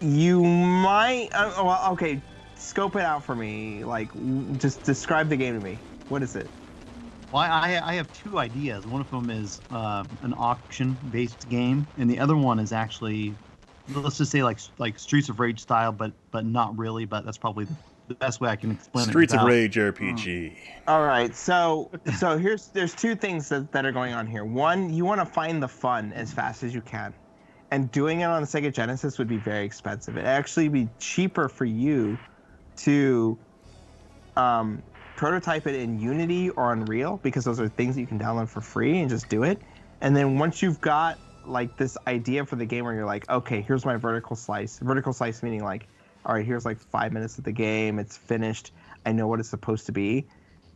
you might. Well, okay, scope it out for me. Like, just describe the game to me. What is it? Well, I have two ideas. One of them is an auction-based game, and the other one is actually, let's just say like Streets of Rage style, but not really. But that's probably the best way I can explain it. Streets of without- Rage RPG. All right, so there's two things that are going on here. One, you want to find the fun as fast as you can, and doing it on the Sega Genesis would be very expensive. It'd actually be cheaper for you to prototype it in Unity or Unreal, because those are things that you can download for free and just do it. And then once you've got like this idea for the game where you're like, okay, here's my vertical slice. Vertical slice meaning like, all right, here's like 5 minutes of the game. It's finished. I know what it's supposed to be.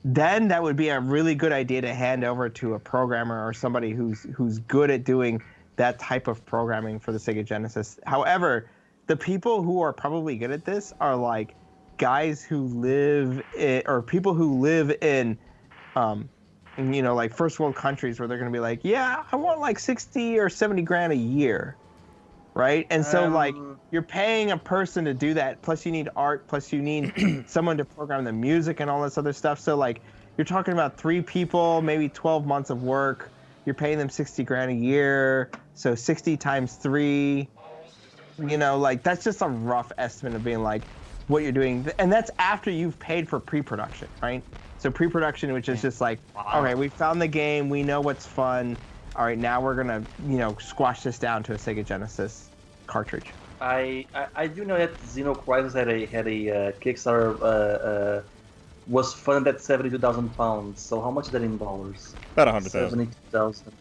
Then that would be a really good idea to hand over to a programmer or somebody who's good at doing that type of programming for the Sega Genesis. However, the people who are probably good at this are like guys who live in, or people who live in, you know, like first world countries where they're going to be like, yeah, I want like 60 or 70 grand a year. Right? And so like you're paying a person to do that. Plus you need art, plus you need someone to program the music and all this other stuff. So like you're talking about 3 people, maybe 12 months of work you're paying them 60 grand a year, so 60 times 3, you know, like that's just a rough estimate of being like what you're doing, and that's after you've paid for pre-production, right? So pre-production, which is just like, okay, we found the game, we know what's fun. All right, now we're gonna, you know, squash this down to a Sega Genesis cartridge. I do know that Xeno Crisis had a Kickstarter was funded at £72,000. So how much is that in dollars? About 100,000. 72,000.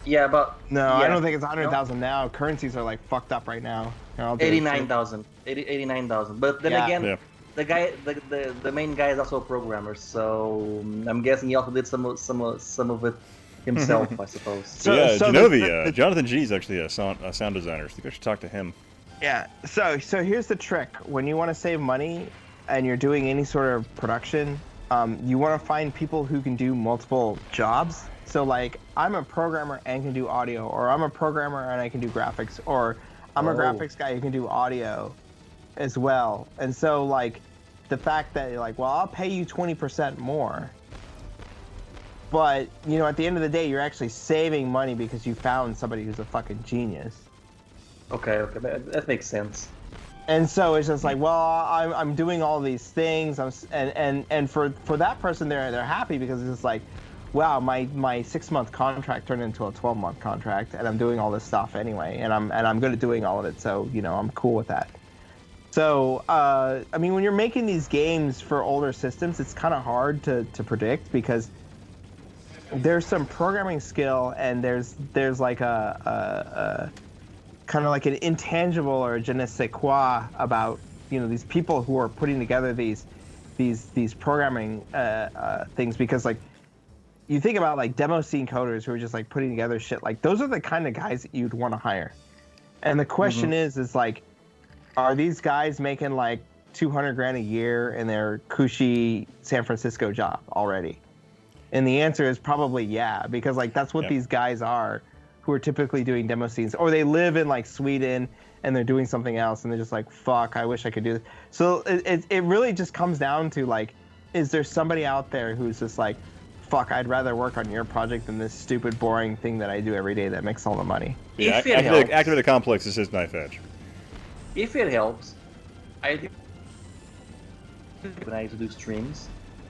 Yeah, but No, yeah. I don't think it's 100,000 now. Currencies are like fucked up right now. 89,000. 89,000. But then Yeah. again, Yeah. the guy, the main guy is also a programmer, so I'm guessing he also did some of it himself, I suppose. So- yeah, so Genovi, Jonathan G is actually a sound designer, so you should talk to him. Yeah. So here's the trick: when you want to save money, and you're doing any sort of production, you want to find people who can do multiple jobs. So like, I'm a programmer and can do audio, or I'm a programmer and I can do graphics, or I'm a graphics guy who can do audio as well. And so like, the fact that you're like, well, I'll pay you 20% more, but you know, at the end of the day, you're actually saving money because you found somebody who's a fucking genius. Okay, that makes sense. And so it's just like, well, I'm doing all these things, and for that person, they're happy because it's just like, wow, my 6-month contract turned into a 12-month contract, and I'm doing all this stuff anyway, and I'm good at doing all of it, so you know, I'm cool with that. So I mean, when you're making these games for older systems, it's kind of hard to predict because there's some programming skill, and there's like a kind of like an intangible or a je ne sais quoi about, you know, these people who are putting together these programming things, because like, you think about like demo scene coders who are just like putting together shit, like those are the kind of guys that you'd want to hire. And the question is like, are these guys making like 200 grand a year in their cushy San Francisco job already? And the answer is probably yeah, because like that's what these guys are, who are typically doing demo scenes, or they live in like Sweden and they're doing something else and they're just like, fuck, I wish I could do this. So it really just comes down to like, is there somebody out there who's just like, fuck, I'd rather work on your project than this stupid, boring thing that I do every day that makes all the money. Yeah, If it helps. Activate the Complex is his knife edge. If it helps, I do when I used to do streams.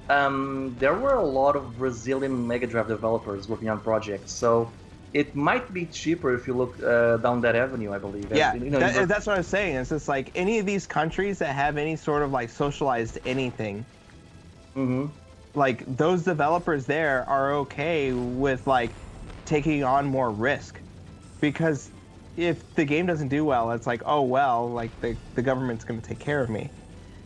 There were a lot of Brazilian Mega Drive developers working on projects, so it might be cheaper if you look down that avenue, I believe. Yeah, You know, that's what I was saying. It's just like any of these countries that have any sort of like socialized anything, like those developers there are okay with like taking on more risk, because if the game doesn't do well, it's like, oh well, like the government's going to take care of me.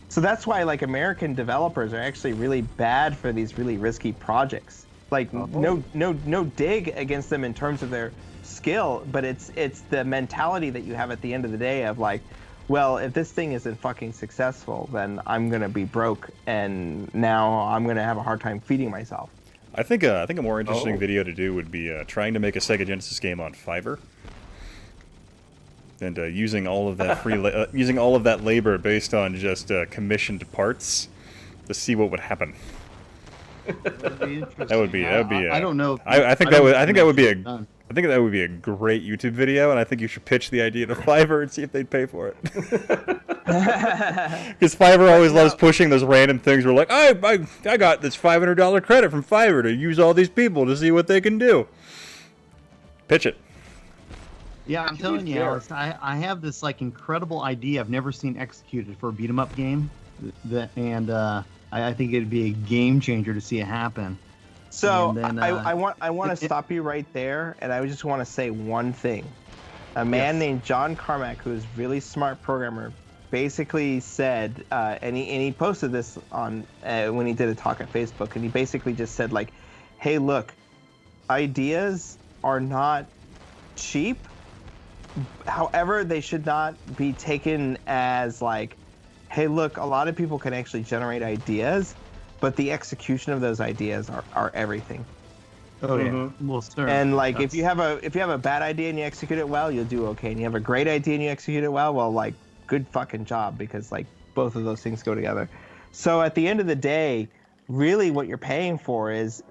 So that's why like American developers are actually really bad for these really risky projects. Like no dig against them in terms of their skill, but it's the mentality that you have at the end of the day of like, well, if this thing isn't fucking successful, then I'm gonna be broke, and now I'm gonna have a hard time feeding myself. I think a more interesting video to do would be trying to make a Sega Genesis game on Fiverr, and using all of that using all of that labor based on just commissioned parts to see what would happen. That would be. I don't know. I think that would be a great YouTube video, and I think you should pitch the idea to Fiverr and see if they'd pay for it. Because Fiverr always loves pushing those random things. Where like, I got this $500 credit from Fiverr to use all these people to see what they can do. Pitch it. Yeah, I'm telling you, Alex, I have this like incredible idea I've never seen executed for a beat 'em up game, I think it'd be a game changer to see it happen. So then, I want to stop you right there, and I just want to say one thing. A man named John Carmack, who's a really smart programmer, basically said, and he posted this on when he did a talk at Facebook, and he basically just said like, hey, look, ideas are not cheap. However, they should not be taken as like, hey, look, a lot of people can actually generate ideas, but the execution of those ideas are everything. Oh yeah, well, sir. And like, if you have a bad idea and you execute it well, you'll do okay. And you have a great idea and you execute it well, like, good fucking job, because like both of those things go together. So at the end of the day, really what you're paying for is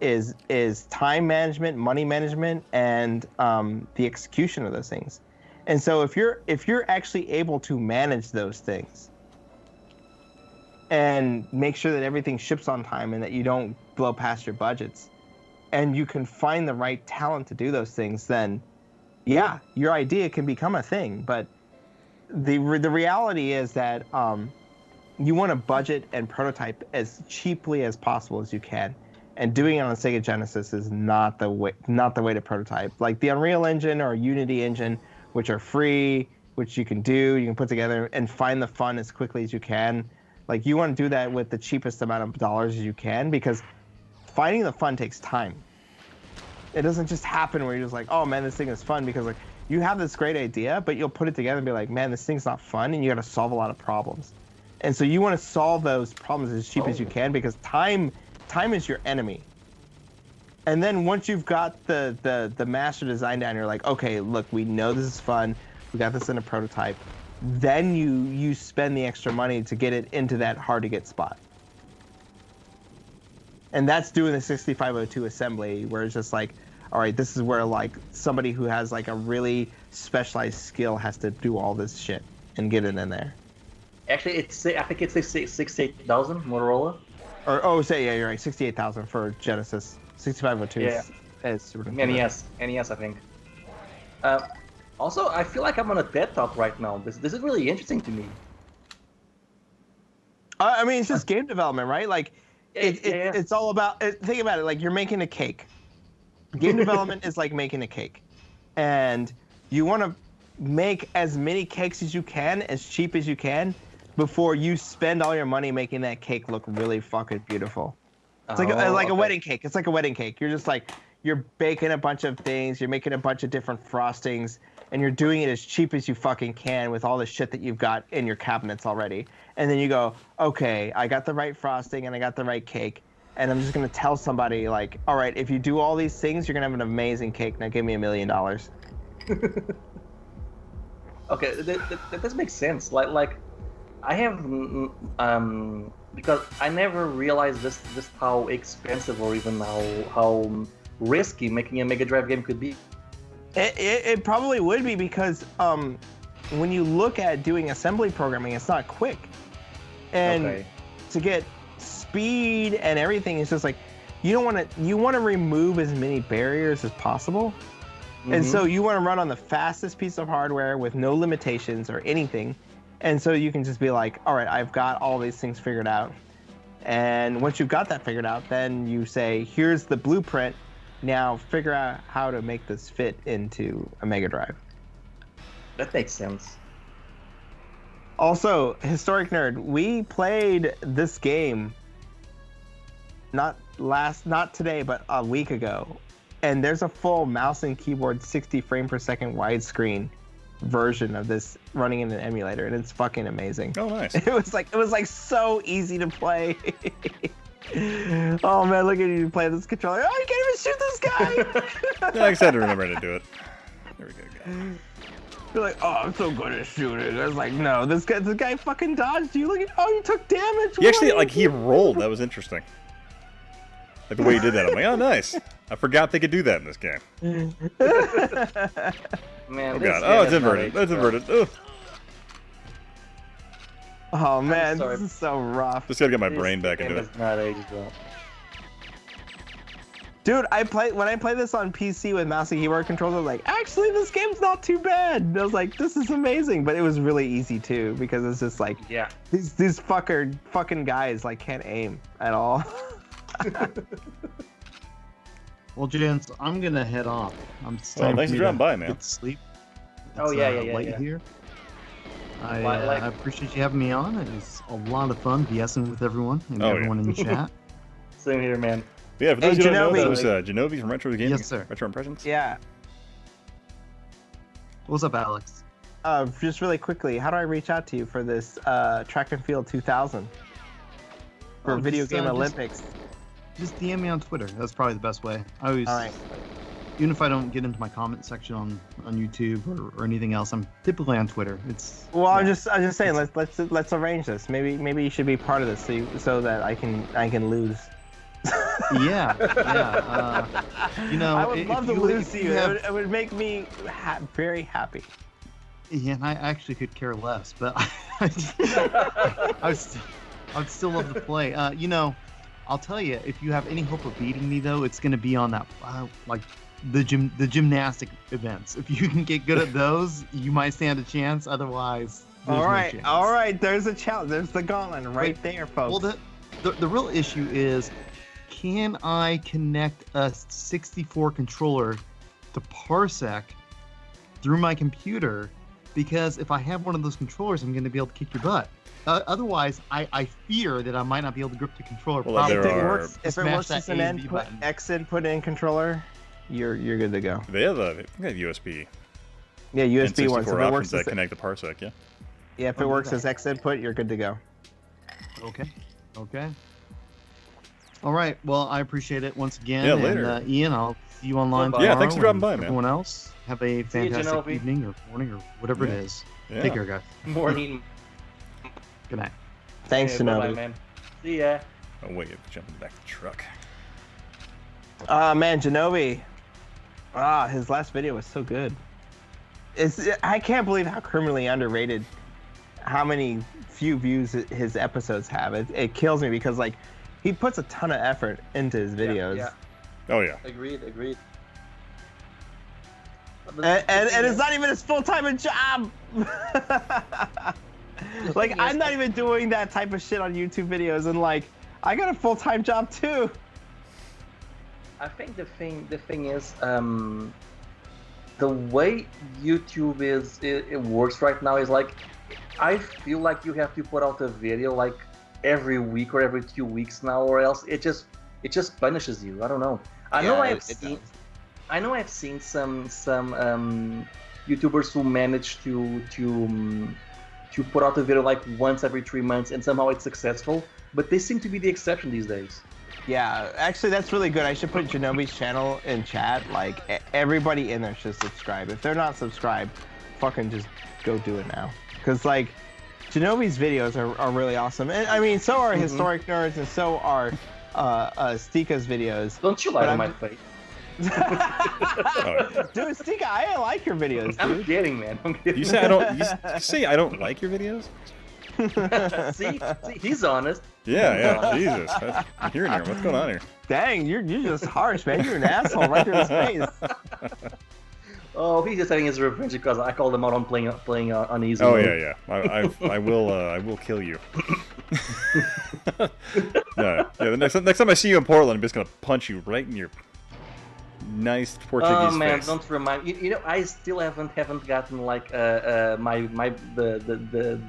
time management, money management, and the execution of those things. And so if you're actually able to manage those things and make sure that everything ships on time and that you don't blow past your budgets, and you can find the right talent to do those things, then yeah, your idea can become a thing. But the reality is that you want to budget and prototype as cheaply as possible as you can, and doing it on a Sega Genesis is not the way to prototype. Like the Unreal Engine or Unity Engine, which are free, which you can put together and find the fun as quickly as you can. Like you want to do that with the cheapest amount of dollars as you can, because finding the fun takes time. It doesn't just happen where you're just like, oh man, this thing is fun, because like you have this great idea, but you'll put it together and be like, man, this thing's not fun, and you got to solve a lot of problems. And so you want to solve those problems as cheap as you can, because time is your enemy. And then once you've got the master design down, you're like, okay, look, we know this is fun. We got this in a prototype. Then you spend the extra money to get it into that hard to get spot. And that's doing the 6502 assembly, where it's just like, all right, this is where like somebody who has like a really specialized skill has to do all this shit and get it in there. Actually, I think it's 68,000 Motorola. Yeah, you're right, 68,000 for Genesis. 6502 is Super Nintendo. NES, I think. Also, I feel like I'm on a TED Talk right now. This is really interesting to me. I mean, it's just game development, right? Like, it's all about. Think about it. Like, you're making a cake. Game development is like making a cake, and you want to make as many cakes as you can, as cheap as you can, before you spend all your money making that cake look really fucking beautiful. It's like a wedding cake. It's like a wedding cake. You're just like, you're baking a bunch of things, you're making a bunch of different frostings, and you're doing it as cheap as you fucking can with all the shit that you've got in your cabinets already. And then you go, okay, I got the right frosting and I got the right cake, and I'm just gonna tell somebody like, all right, if you do all these things, you're gonna have an amazing cake. Now give me $1 million. Okay, that does make sense. Like, I have because I never realized just how expensive or even how risky making a Mega Drive game could be. It probably would be, because when you look at doing assembly programming, it's not quick, and to get speed and everything, it's just like you want to remove as many barriers as possible. And so you want to run on the fastest piece of hardware with no limitations or anything. And so you can just be like, all right, I've got all these things figured out. And once you've got that figured out, then you say, here's the blueprint. Now figure out how to make this fit into a Mega Drive. That makes sense. Also, Historic Nerd, we played this game not today, but a week ago. And there's a full mouse and keyboard 60 frame per second widescreen version of this running in an emulator, and it's fucking amazing. Oh, nice. It was like so easy to play. Oh man, look at you play this controller. Oh, you can't even shoot this guy. Yeah, I just had to remember how to do it. There we go. You're like, oh, I'm so good at shooting. I was like, no, this guy fucking dodged you. Look at, oh, you took damage. He actually, like, he rolled. That was interesting. Like the way he did that. I'm like, oh, nice. I forgot they could do that in this game. Man, Oh god. Oh, it's inverted. It's inverted. Ugh. Oh man, this is so rough. Just gotta get my brain back into it. Not ages well. Dude, when I play this on PC with mouse and keyboard controls, I was like, actually, this game's not too bad. And I was like, this is amazing, but it was really easy too, because it's just like, these fucking guys like can't aim at all. Well, gents, I'm gonna head off. Thanks for dropping by, man. Get sleep. Oh, It's late here. I appreciate you having me on. It was a lot of fun BSing with everyone and everyone in the chat. Same here, man. Yeah, for those who don't know, that was Genovi from Retro Gaming. Yes, sir. Retro Impressions. Yeah. What's up, Alex? Just really quickly, how do I reach out to you for this Track and Field 2000 for Video Game Olympics? Just DM me on Twitter. That's probably the best way. I always, all right. Even if I don't get into my comment section on YouTube or anything else, I'm typically on Twitter. Well, I'm just saying, let's arrange this. Maybe you should be part of this so that I can lose. Yeah, you know, I would if love to you- lose if to you you. have- It would make me very happy. Yeah, and I actually could care less, but I would still love to play. You know, I'll tell you, if you have any hope of beating me, though, it's going to be on that, like the gymnastic events. If you can get good at those, you might stand a chance. Otherwise, there's All no right, chance. all right. There's a challenge. There's the gauntlet right there, folks. Well, the real issue is, can I connect a 64 controller to Parsec through my computer? Because if I have one of those controllers, I'm going to be able to kick your butt. Otherwise, I fear that I might not be able to grip the controller Well, properly. there are- If it Smash works that as an A and B input, button. X input in controller, you're good to go. They have USB Yeah, and USB 64 ones. If it options works that as connect the Parsec. Yeah. yeah, if it I'll do works that. as X input, you're good to go. Okay. All right. Well, I appreciate it once again. Yeah, and, later. Ian, I'll see you online Bye-bye. tomorrow. Yeah, thanks for dropping and by, man. Everyone else, have a you, fantastic Genovi. evening or morning or whatever Yeah. it is. Yeah. Take care, guys. Morning. Good night. Thanks, Okay, bye-bye, Shinobi. man. See ya. Oh wait, you have to jump in the back of the truck. Man, Genobi. His last video was so good. I can't believe how criminally underrated how many few views his episodes have. It kills me because like he puts a ton of effort into his videos. Yeah, Oh yeah. agreed. And it's not even his full-time job. Like I'm not even doing that type of shit on YouTube videos, and like I got a full-time job too. I think the thing is, the way YouTube it works right now is like, I feel like you have to put out a video like every week or every 2 weeks now, or else it just punishes you. I don't know. I know I've seen some YouTubers who manage to put out a video like once every 3 months, and somehow it's successful. But they seem to be the exception these days. Yeah, actually, that's really good. I should put Genobi's channel in chat. Like, everybody in there should subscribe. If they're not subscribed, fucking just go do it now. Because, like, Genobi's videos are really awesome. And, I mean, so are Historic Nerds, and so are Stika's videos. Don't you lie But to I'm- my face. Dude, Stika, I like your videos, I'm dude. kidding, man. I'm kidding. You say I don't. You say I don't like your videos? see, he's honest. Yeah. Jesus. I'm hearing here. What's going on here? Dang, you're just harsh, man. You're an asshole right to his face. Oh, he's just having his revenge because I called him out on playing on easy. Oh mode. yeah. I will kill you. Yeah. The next time I see you in Portland, I'm just gonna punch you right in your nice Portuguese Oh man, face. don't remind you know I still haven't gotten like the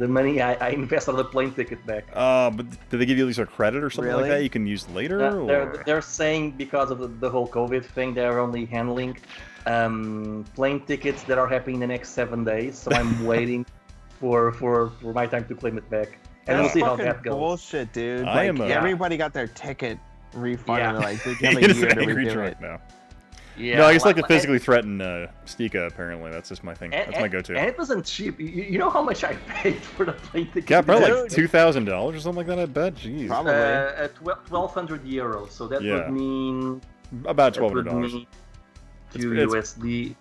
money I invested on the plane ticket back. But did they give you at least a credit or something like Really? that you can use later? Or? They're saying because of the whole COVID thing, they're only handling plane tickets that are happening in the next 7 days. So I'm waiting for my time to claim it back, and we'll That's see how fucking that goes. bullshit, dude. I Like, am a- everybody got their ticket refunded. Yeah. Like, they have a It is year an to angry redo drunk it. now. Yeah, No, I just like to physically threaten Stika, apparently. That's just my thing. That's my go-to. And it wasn't cheap. You know how much I paid for the plane ticket? Yeah, probably like Dude. $2,000 or something like that, I bet. Jeez. Probably. 1,200 euros. So that Yeah. would mean About that would $1,200. mean It's to pretty- USD.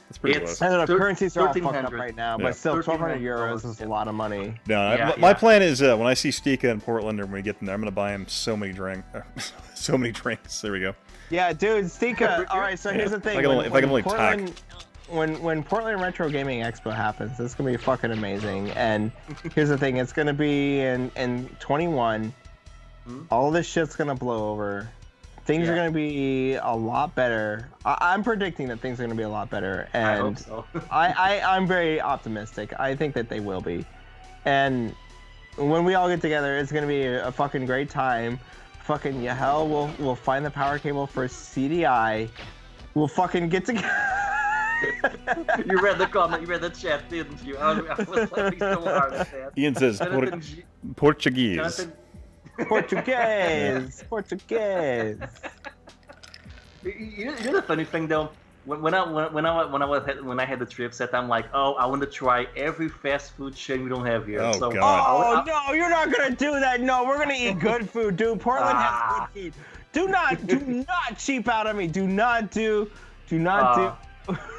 That's pretty it's- close. I don't know, Thir- currencies are all fucked up 1,300. right now, Yeah. but still, 1,200 $1,300, euros is a lot of money. No, Yeah, my yeah. plan is when I see Stika in Portland or when we get them there, I'm going to buy him so many drinks. There we go. Yeah, dude, Stika. All right, so here's the thing. If I can only talk. Portland, when Portland Retro Gaming Expo happens, it's gonna be fucking amazing. And here's the thing, it's gonna be in 21. All this shit's gonna blow over. Things are Yeah. gonna be a lot better. I'm predicting that things are gonna be a lot better, I hope and so. I'm very optimistic. I think that they will be. And when we all get together, it's gonna be a fucking great time. Fucking Yahel will find the power cable for CDI. We'll fucking get together. You read the comment, you read the chat, didn't you? I was laughing so hard at that. Ian says Jonathan G- Portuguese. Jonathan- Portuguese. Portuguese. You know the funny thing though? when I had the trip set, I'm like, oh, I want to try every fast food chain we don't have here. Oh, so, God. Oh no, you're not gonna do that. No, we're gonna eat good food, dude. Portland has good food. Do not cheap out on me. Do not do that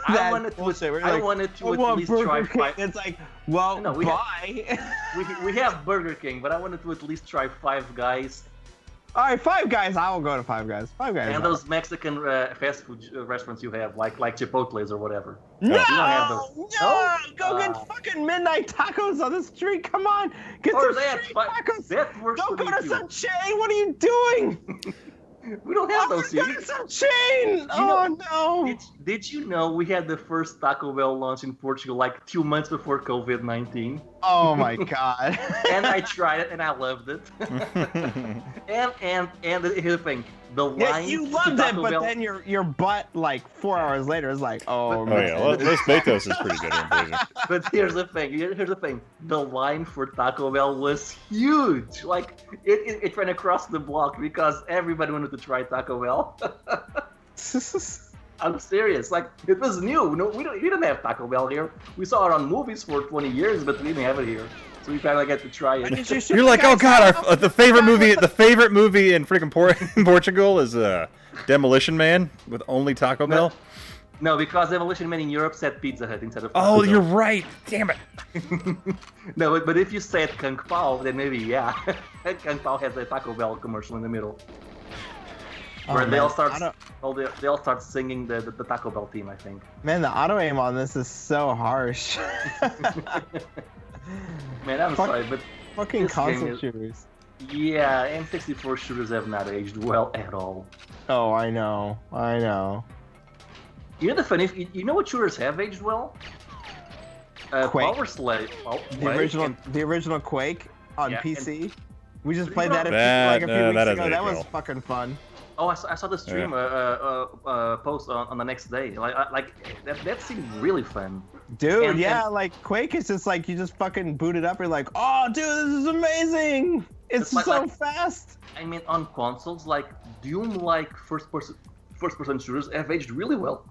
I wanted bullshit. We're I like, wanted to I at want least Burger try King. 5. It's like, well, No, we bye. We have Burger King, but I wanted to at least try Five Guys All right, Five Guys. I will go to Five Guys. Five Guys. and those Mexican fast food restaurants you have, like Chipotle's or whatever. No, You don't have those. no, No? go get fucking midnight tacos on the street. Come on, get Or some that, street but tacos. that works Don't for go me to too. some chain. What are you doing? We don't have those Go here. to some chain. know- Oh no. Did you know we had the first Taco Bell launch in Portugal like 2 months before COVID-19? Oh my god. And I tried it and I loved it. and here's the thing, the line Yeah, you to loved it, Taco but Bell, then your butt like 4 hours later is like, oh. Oh yeah, Los Betos is pretty good in Boise. But here's the thing, the line for Taco Bell was huge. Like it ran across the block because everybody wanted to try Taco Bell. I'm serious. Like it was new. No, we didn't have Taco Bell here. We saw it on movies for 20 years, but we didn't have it here. So we finally got to try it. You're like, oh god, the favorite movie in freaking Portugal is Demolition Man with only Taco Bell. No, because Demolition Man in Europe said Pizza Hut instead of Taco Oh, Bell. you're right. Damn it. No, but if you said Kung Pao, then maybe yeah. Kung Pao has a Taco Bell commercial in the middle. Where they all start singing the Taco Bell theme, I think. Man, the auto aim on this is so harsh. Man, I'm sorry, but Fucking this game console is- shooters. yeah, N64 shooters have not aged well at all. Oh, I know. You know the funny, you know what shooters have aged well? Quake. Power Slave. Oh, The original Quake on Yeah, PC. We just played that a few That- weeks that ago. is That aged was well. fucking fun. Oh, I saw the stream post on the next day. Like that seemed really fun. Dude, And- yeah, like Quake is just like you just fucking boot it up. You're like, oh, dude, this is amazing. It's It's so like- fast. I mean, on consoles, like Doom, like first person shooters have aged really well,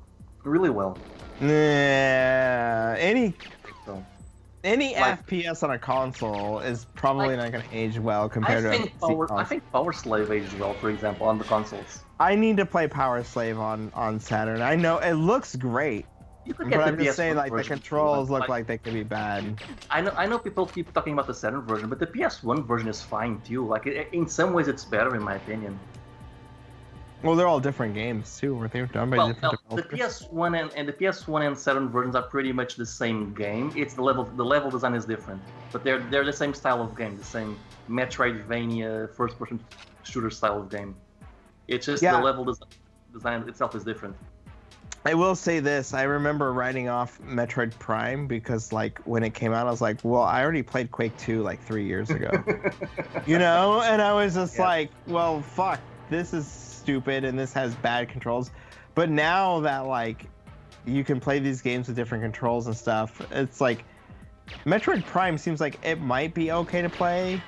really well. Nah, any So Like- FPS on a console is probably not going to age well compared to a PC console. I think Power Slave aged well, for example, on the consoles. I need to play Power Slave on Saturn. I know it looks great, You could but get I'm the just saying PS1 like the version, controls look like like they could be bad. I know people keep talking about the Saturn version, but the PS1 version is fine too. Like in some ways, it's better in my opinion. Well, they're all different games too. Were they done by Well, different the developers? PS1 and the PS1 and Saturn versions are pretty much the same game. It's the level design is different, but they're the same style of game, the same Metroidvania first-person shooter style of game. It's just Yeah. the level design itself is different. I will say this. I remember writing off Metroid Prime because, like, when it came out, I was like, well, I already played Quake 2 like 3 years ago. You know? And I was just Yeah. like, well, fuck. This is stupid and this has bad controls. But now that, like, you can play these games with different controls and stuff, it's like, Metroid Prime seems like it might be okay to play,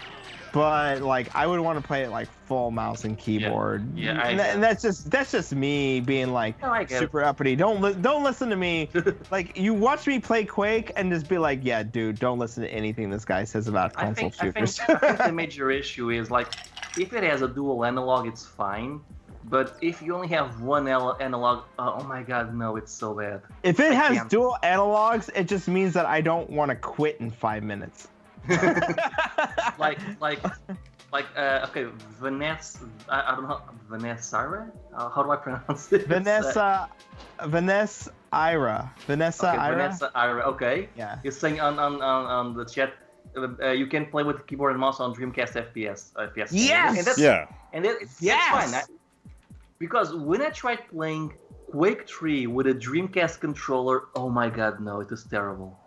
but, like, I would want to play it, like, full mouse and keyboard. Yeah, I and, get and that's just me being, like, No, I get it. super uppity. Don't listen to me. Like, you watch me play Quake and just be like, yeah, dude, don't listen to anything this guy says about I console think shooters. the major issue is like, if it has a dual analog, it's fine. But if you only have one analog, oh my god, no, it's so bad. If it I has can't. dual analogs, it just means that I don't want to quit in 5 minutes. like okay, Vanessa, I don't know, Vanessa, how do I pronounce it? Vanessa Ira. Vanessa Okay, Ira? Vanessa Ira, okay. Yeah. He's saying on the chat, you can play with keyboard and mouse on Dreamcast FPS. Yes! And that's, Yeah. And that's Yes! fine. Because when I tried playing Quake 3 with a Dreamcast controller, oh my god, no, it was terrible.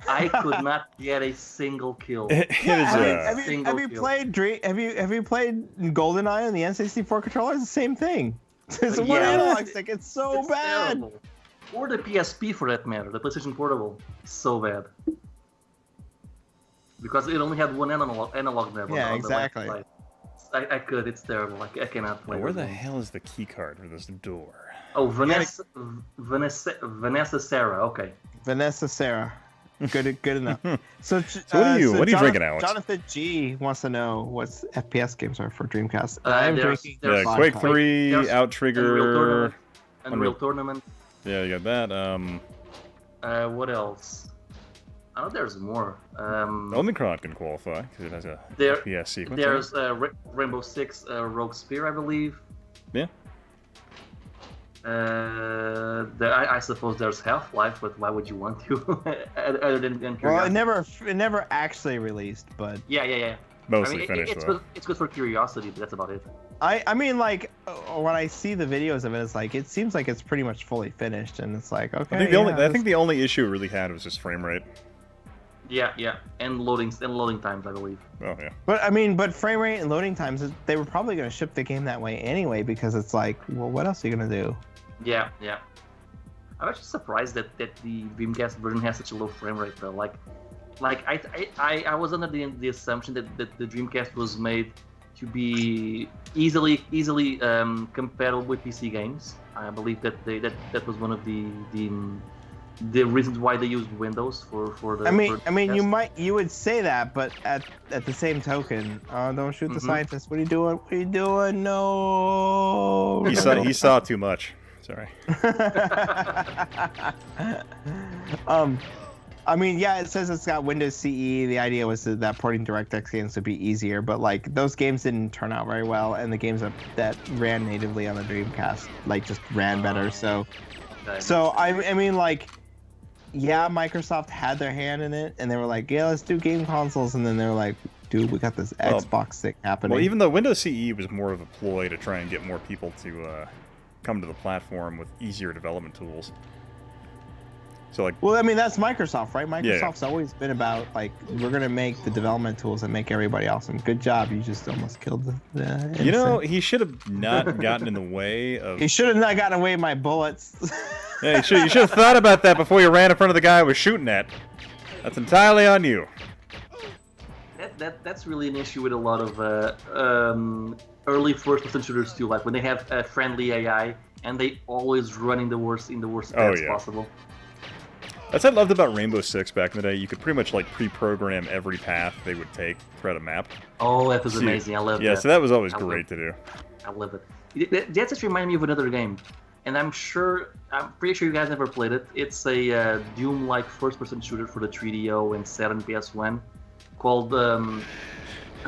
I could not get a single kill. It is Have you Single played have you played GoldenEye on the N64 controller? It's the same thing. It's one Yeah. analog stick. It's so It's bad. terrible. Or the PSP for that matter, the PlayStation Portable. So bad. Because it only had one analog level. Yeah, on the left exactly. side. I could. It's terrible. I cannot play. Where those the games. hell is the key card for this door? Oh, Vanessa Sarah. Okay. Vanessa Sarah. Good enough. So, what are you drinking, Alex? Jonathan G wants to know what FPS games are for Dreamcast. I'm drinking. there's Yeah, Quake 3, There's Outrigger. Unreal Tournament. Yeah, you got that. What else? I know there's more. Omicron can qualify because it has a There- FPS sequence. There's Rainbow Six Rogue Spear, I believe. Yeah. I suppose there's Half-Life, but why would you want to? Other than Well, curiosity. it never actually released, but Yeah. Mostly I mean, finished it's though. good. It's good for curiosity, but that's about it. I mean, like when I see the videos of it, it's like it seems like it's pretty much fully finished, and it's like okay. I think the only issue it really had was just frame rate. Yeah, and loading times, I believe. Oh yeah. But frame rate and loading times, they were probably going to ship the game that way anyway, because it's like, well, what else are you going to do? Yeah. I'm actually surprised that the Dreamcast version has such a low frame rate though. Like I was under the assumption that the Dreamcast was made to be easily compatible with PC games. I believe that that was one of the reasons why they used Windows for the. You would say that, but at the same token, don't shoot the scientist. What are you doing? What are you doing? No. He saw too much. Sorry. I mean, yeah, it says it's got Windows CE. The idea was that porting DirectX games would be easier, but like those games didn't turn out very well, and the games that ran natively on the Dreamcast like just ran better. So I mean, like, yeah, Microsoft had their hand in it, and they were like, yeah, let's do game consoles, and then they were like, dude, we got this Xbox thing happening. Well, even though Windows CE was more of a ploy to try and get more people to come to the platform with easier development tools. So like, well, I mean, that's Microsoft, right? Yeah. Microsoft's always been about like, we're gonna make the development tools that make everybody awesome. Good job, you just almost killed the you know, he should have not gotten in the way of. He should have not gotten away with my bullets. Yeah, you should have thought about that before you ran in front of the guy I was shooting at. That's entirely on you. That's really an issue with a lot of early first-person shooters too. Like when they have a friendly AI and they always run in the worst paths possible. That's what I loved about Rainbow Six back in the day. You could pretty much like pre-program every path they would take throughout a map. Oh, that was amazing. I love that. Yeah, so that was always great to do. I love it. That just reminded me of another game, and I'm pretty sure you guys never played it. It's a Doom-like first-person shooter for the 3DO and Saturn PS1 called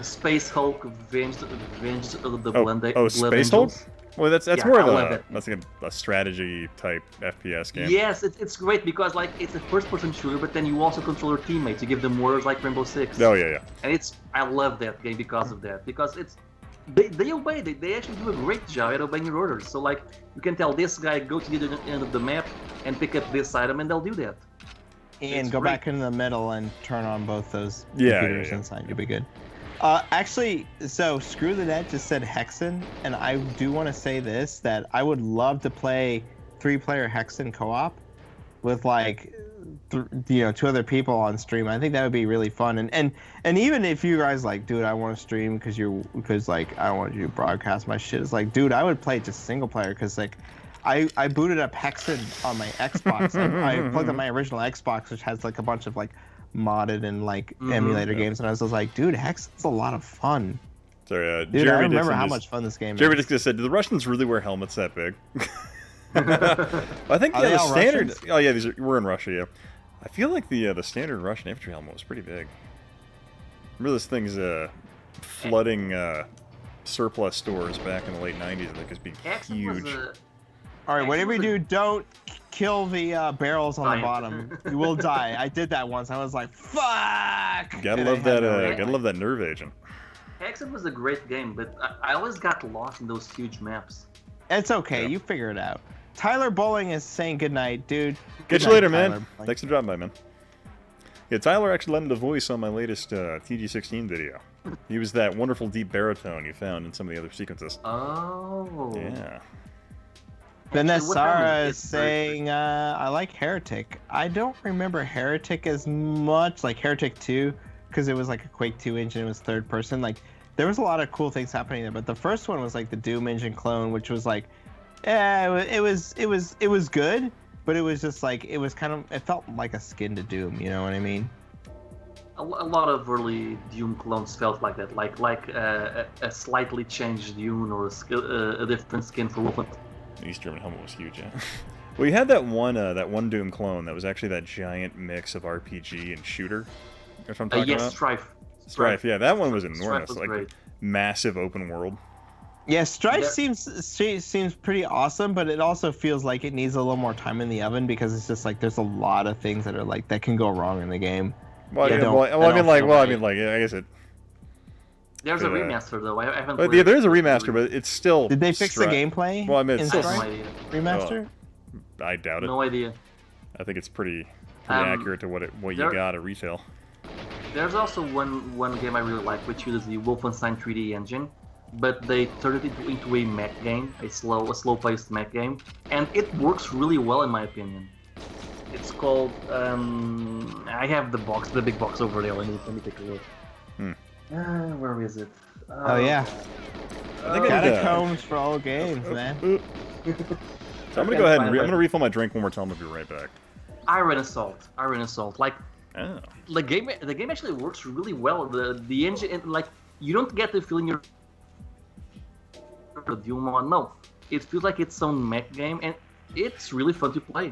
Space Hulk: Vengeance of the Blood Space Hulk? Angels. Well, that's Yeah, more I of love it. that's like a strategy type FPS game. Yes, it's great because like it's a first-person shooter, but then you also control your teammates. You give them orders like Rainbow Six. Oh yeah. And I love that game because of that. Because they obey. They actually do a great job at obeying your orders. So like you can tell this guy go to the other end of the map and pick up this item, and they'll do that. And It's go great. back into the middle and turn on both those Yeah, computers yeah. inside. You'll be good. Actually, so Screw the Net just said Hexen, and I do want to say this, that I would love to play 3-player Hexen co-op with like, two other people on stream. I think that would be really fun. And even if you guys like, dude, I want to stream because like I want you to broadcast my shit. It's like, dude, I would play just single player because like, I booted up Hexen on my Xbox. I plugged up my original Xbox, which has like a bunch of like modded and like emulator games, and I was just like, dude, Hexen's a lot of fun. Sorry, Dude, Jeremy I remember Dixon how just- much fun this game Jeremy is. just said, "Do the Russians really wear helmets that big?" I think Are they the all standard. Russians? Oh yeah, we're in Russia. Yeah, I feel like the standard Russian infantry helmet was pretty big. Remember this thing's flooding surplus stores back in the late '90s. I think as being Hexen was huge. All right, whatever you Hexen was do, don't kill the barrels on the Giant. bottom. You will die. I did that once. I was like, fuck. Gotta And I love had that. no- Gotta love that nerve agent. Hexen was a great game, but I always got lost in those huge maps. It's okay. Yeah. You figure it out. Tyler Bowling is saying good night, dude. Catch Good you night, later, Tyler man. Bowling. Thanks for dropping by, man. Yeah, Tyler actually lent a voice on my latest TG16 video. He was that wonderful deep baritone you found in some of the other sequences. Oh. Yeah. Vanessa what Sara happened? is saying, I like Heretic. I don't remember Heretic as much, like Heretic 2, because it was like a Quake 2 engine, it was third person. Like, there was a lot of cool things happening there. But the first one was like the Doom engine clone, which was like, it was good, but it was just like it felt like a skin to Doom. You know what I mean? A lot of early Dune clones felt like that, like a slightly changed Dune or a different skin for Wolfen. The East German helmet was huge, yeah. Well, you had that one Doom clone that was actually that giant mix of RPG and shooter. If I'm talking Yes, about Strife. Yeah, that one was enormous, was like great. massive open world. Yeah, Strife Yeah. seems pretty awesome, but it also feels like it needs a little more time in the oven because it's just like there's a lot of things that are like that can go wrong in the game. Well, Yeah, I don't- mean, don't like, feel I guess it. There's a But, remaster though. I haven't. But played yeah, there is a it. remaster, but it's still. Did they fix the gameplay? Well, I mean, in it's I have still. no Strife idea. remaster? I doubt it. No idea. I think it's pretty Um, accurate to what you there- got at retail. There's also one game I really like, which uses the Wolfenstein 3D engine, but they turned it into a mech game, a slow-paced mech game, and it works really well in my opinion. It's called. I have the big box over there. Let me take a look. Where is it? Oh yeah, I think I need to- catacombs for all games, man. So I'm gonna go ahead and I'm gonna refill my drink one more time. I'll be right back. Iron Assault. Like Oh. the game actually works really well. The engine, like, you don't get the feeling you're Doom on. No, it feels like its own mech game, and it's really fun to play.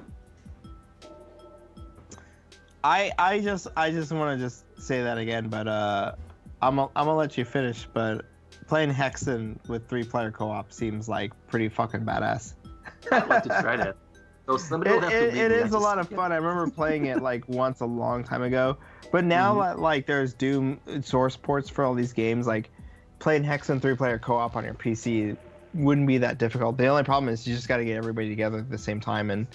I just want to just say that again, but I'm gonna let you finish. But playing Hexen with 3-player co-op seems like pretty fucking badass. I'd like to try that. So somebody will have to It is a just- lot of fun. I remember playing it like once a long time ago, but now that like there's Doom source ports for all these games, like playing Hexen 3-player co-op on your PC wouldn't be that difficult. The only problem is you just got to get everybody together at the same time, and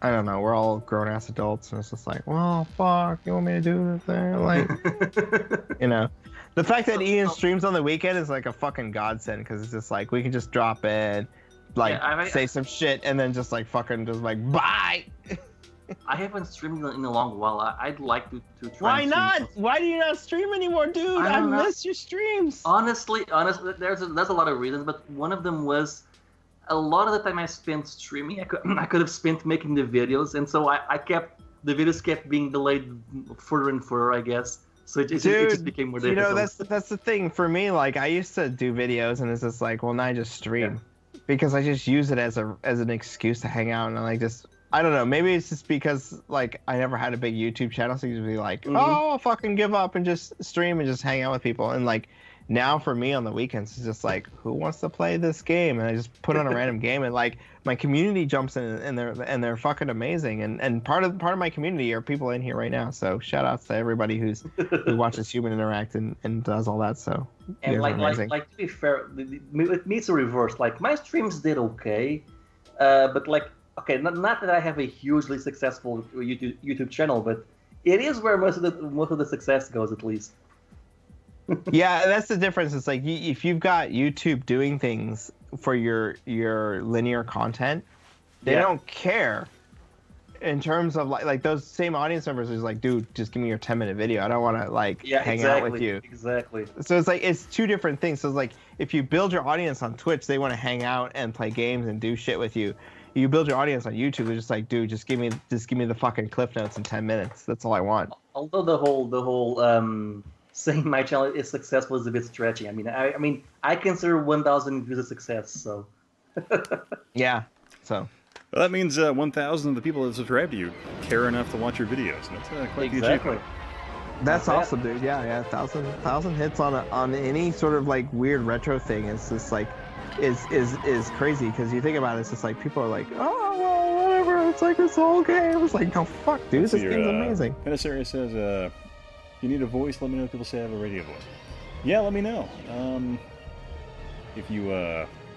I don't know, we're all grown-ass adults, and it's just like, well, fuck, you want me to do this thing? Like, you know. The fact that Ian streams on the weekend is like a fucking godsend, because it's just like, we can just drop in, like, Yeah, say some shit, and then just like, fucking just like, bye! I haven't streamed in a long while. I'd like to try. Why and not? stream Why do you not stream anymore, dude? I I don't know. miss your streams. Honestly, there's a lot of reasons, but one of them was a lot of the time I spent streaming. I could have spent making the videos, and so the videos kept being delayed further and further, I guess. So it just became more difficult. You know, that's the thing for me. Like, I used to do videos, and it's just like, well, now I just stream because I just use it as an excuse to hang out, and I like just. I don't know. Maybe it's just because like I never had a big YouTube channel, so you just be like, oh, I'll fucking give up and just stream and just hang out with people. And like now for me on the weekends, it's just like, who wants to play this game? And I just put on a random game, and like my community jumps in, and they're fucking amazing. And part of my community are people in here right now. So shout outs to everybody who watches Human Interact and does all that. So And you guys are amazing. like to be fair, with me it's a reverse. Like my streams did okay, but like. Okay, not that I have a hugely successful YouTube channel, but it is where most of the success goes, at least. Yeah, that's the difference. It's like if you've got YouTube doing things for your linear content, they don't care. In terms of like those same audience members is like, dude, just give me your 10-minute video. I don't want to like hang out with you. Exactly. So it's like it's two different things. So it's like if you build your audience on Twitch, they want to hang out and play games and do shit with you. You build your audience on YouTube, they're just like, dude, just give me the fucking cliff notes in 10 minutes. That's all I want. Although the whole saying my channel is successful is a bit stretchy. I mean, I consider 1,000 views a success. So. Yeah. So. Well, that means 1,000 of the people that subscribe to you care enough to watch your videos. And that's quite the achievement. That's awesome, dude. Yeah, 1,000 hits on any sort of like weird retro thing is just like is crazy, because you think about it, it's just like people are like, oh well, whatever. It's like this whole game. It's like, no, fuck, dude, this game's amazing. Penasseria says, you need a voice. Let me know if people say I have a radio voice. Yeah, let me know. If you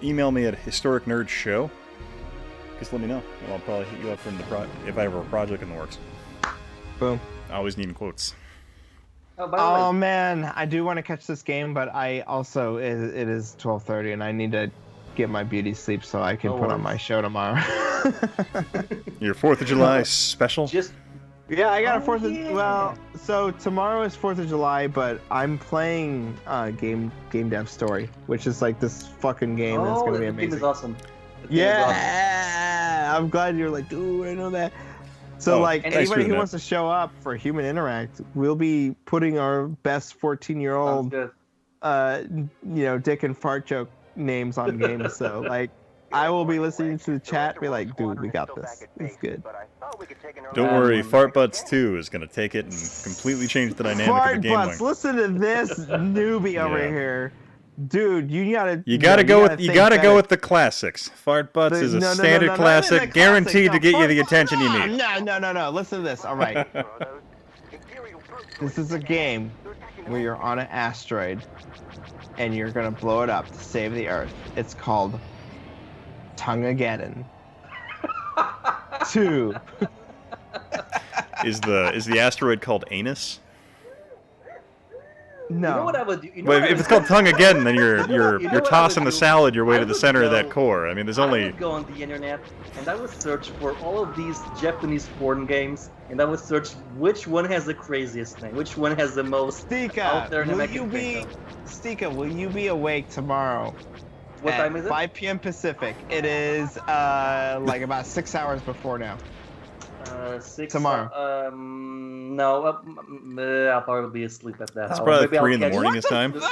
email me at HistoricNerdShow, just let me know. I'll probably hit you up from if I have a project in the works. Boom. I always need quotes. Oh man, I do want to catch this game, but I also it is 12:30 and I need to get my beauty sleep so I can put on my show tomorrow. Your 4th of July special? Yeah, I got a Oh, 4th of... yeah. Well, so tomorrow is 4th of July, but I'm playing Game Dev Story, which is like this fucking game that's going to be that game amazing. is awesome. That game is awesome. Yeah! I'm glad you're like, dude, I know that. So, Oh, like, thanks anybody for who that. wants to show up for Human Interact, we'll be putting our best Sounds 14-year-old, good. dick and fart joke names on games. So, like, I will be listening to the chat, be like, dude, we got this. It's good. Don't worry, Fart Butts 2 is going to take it and completely change the dynamic of the Fart game. butts, listen to this newbie over Yeah. here. Dude, you gotta go think go with the classics. Fart Butts is a standard not classic, even the guaranteed classic. to get you Fart the Butts- attention you need. No. Listen to this. All right. This is a game where you're on an asteroid and you're gonna blow it up to save the Earth. It's called Tongageddon 2. Is the asteroid called Anus? No. You know what I would do? You know But what I if it's would called do? Tongageddon, then You know you're what I tossing would the do? salad your way I to the would center of go- that core. I mean, there's I only would go on the internet and I would search for all of these Japanese porn games, and I would search which one has the craziest name, which one has the most out there. Will you be awake tomorrow? What at time is it? 5 p.m. Pacific. It is like about 6 hours before now. 6 Tomorrow. No, I'll probably be asleep at that. it's hour. probably Maybe I'll 3 in the catch- morning this time. Maybe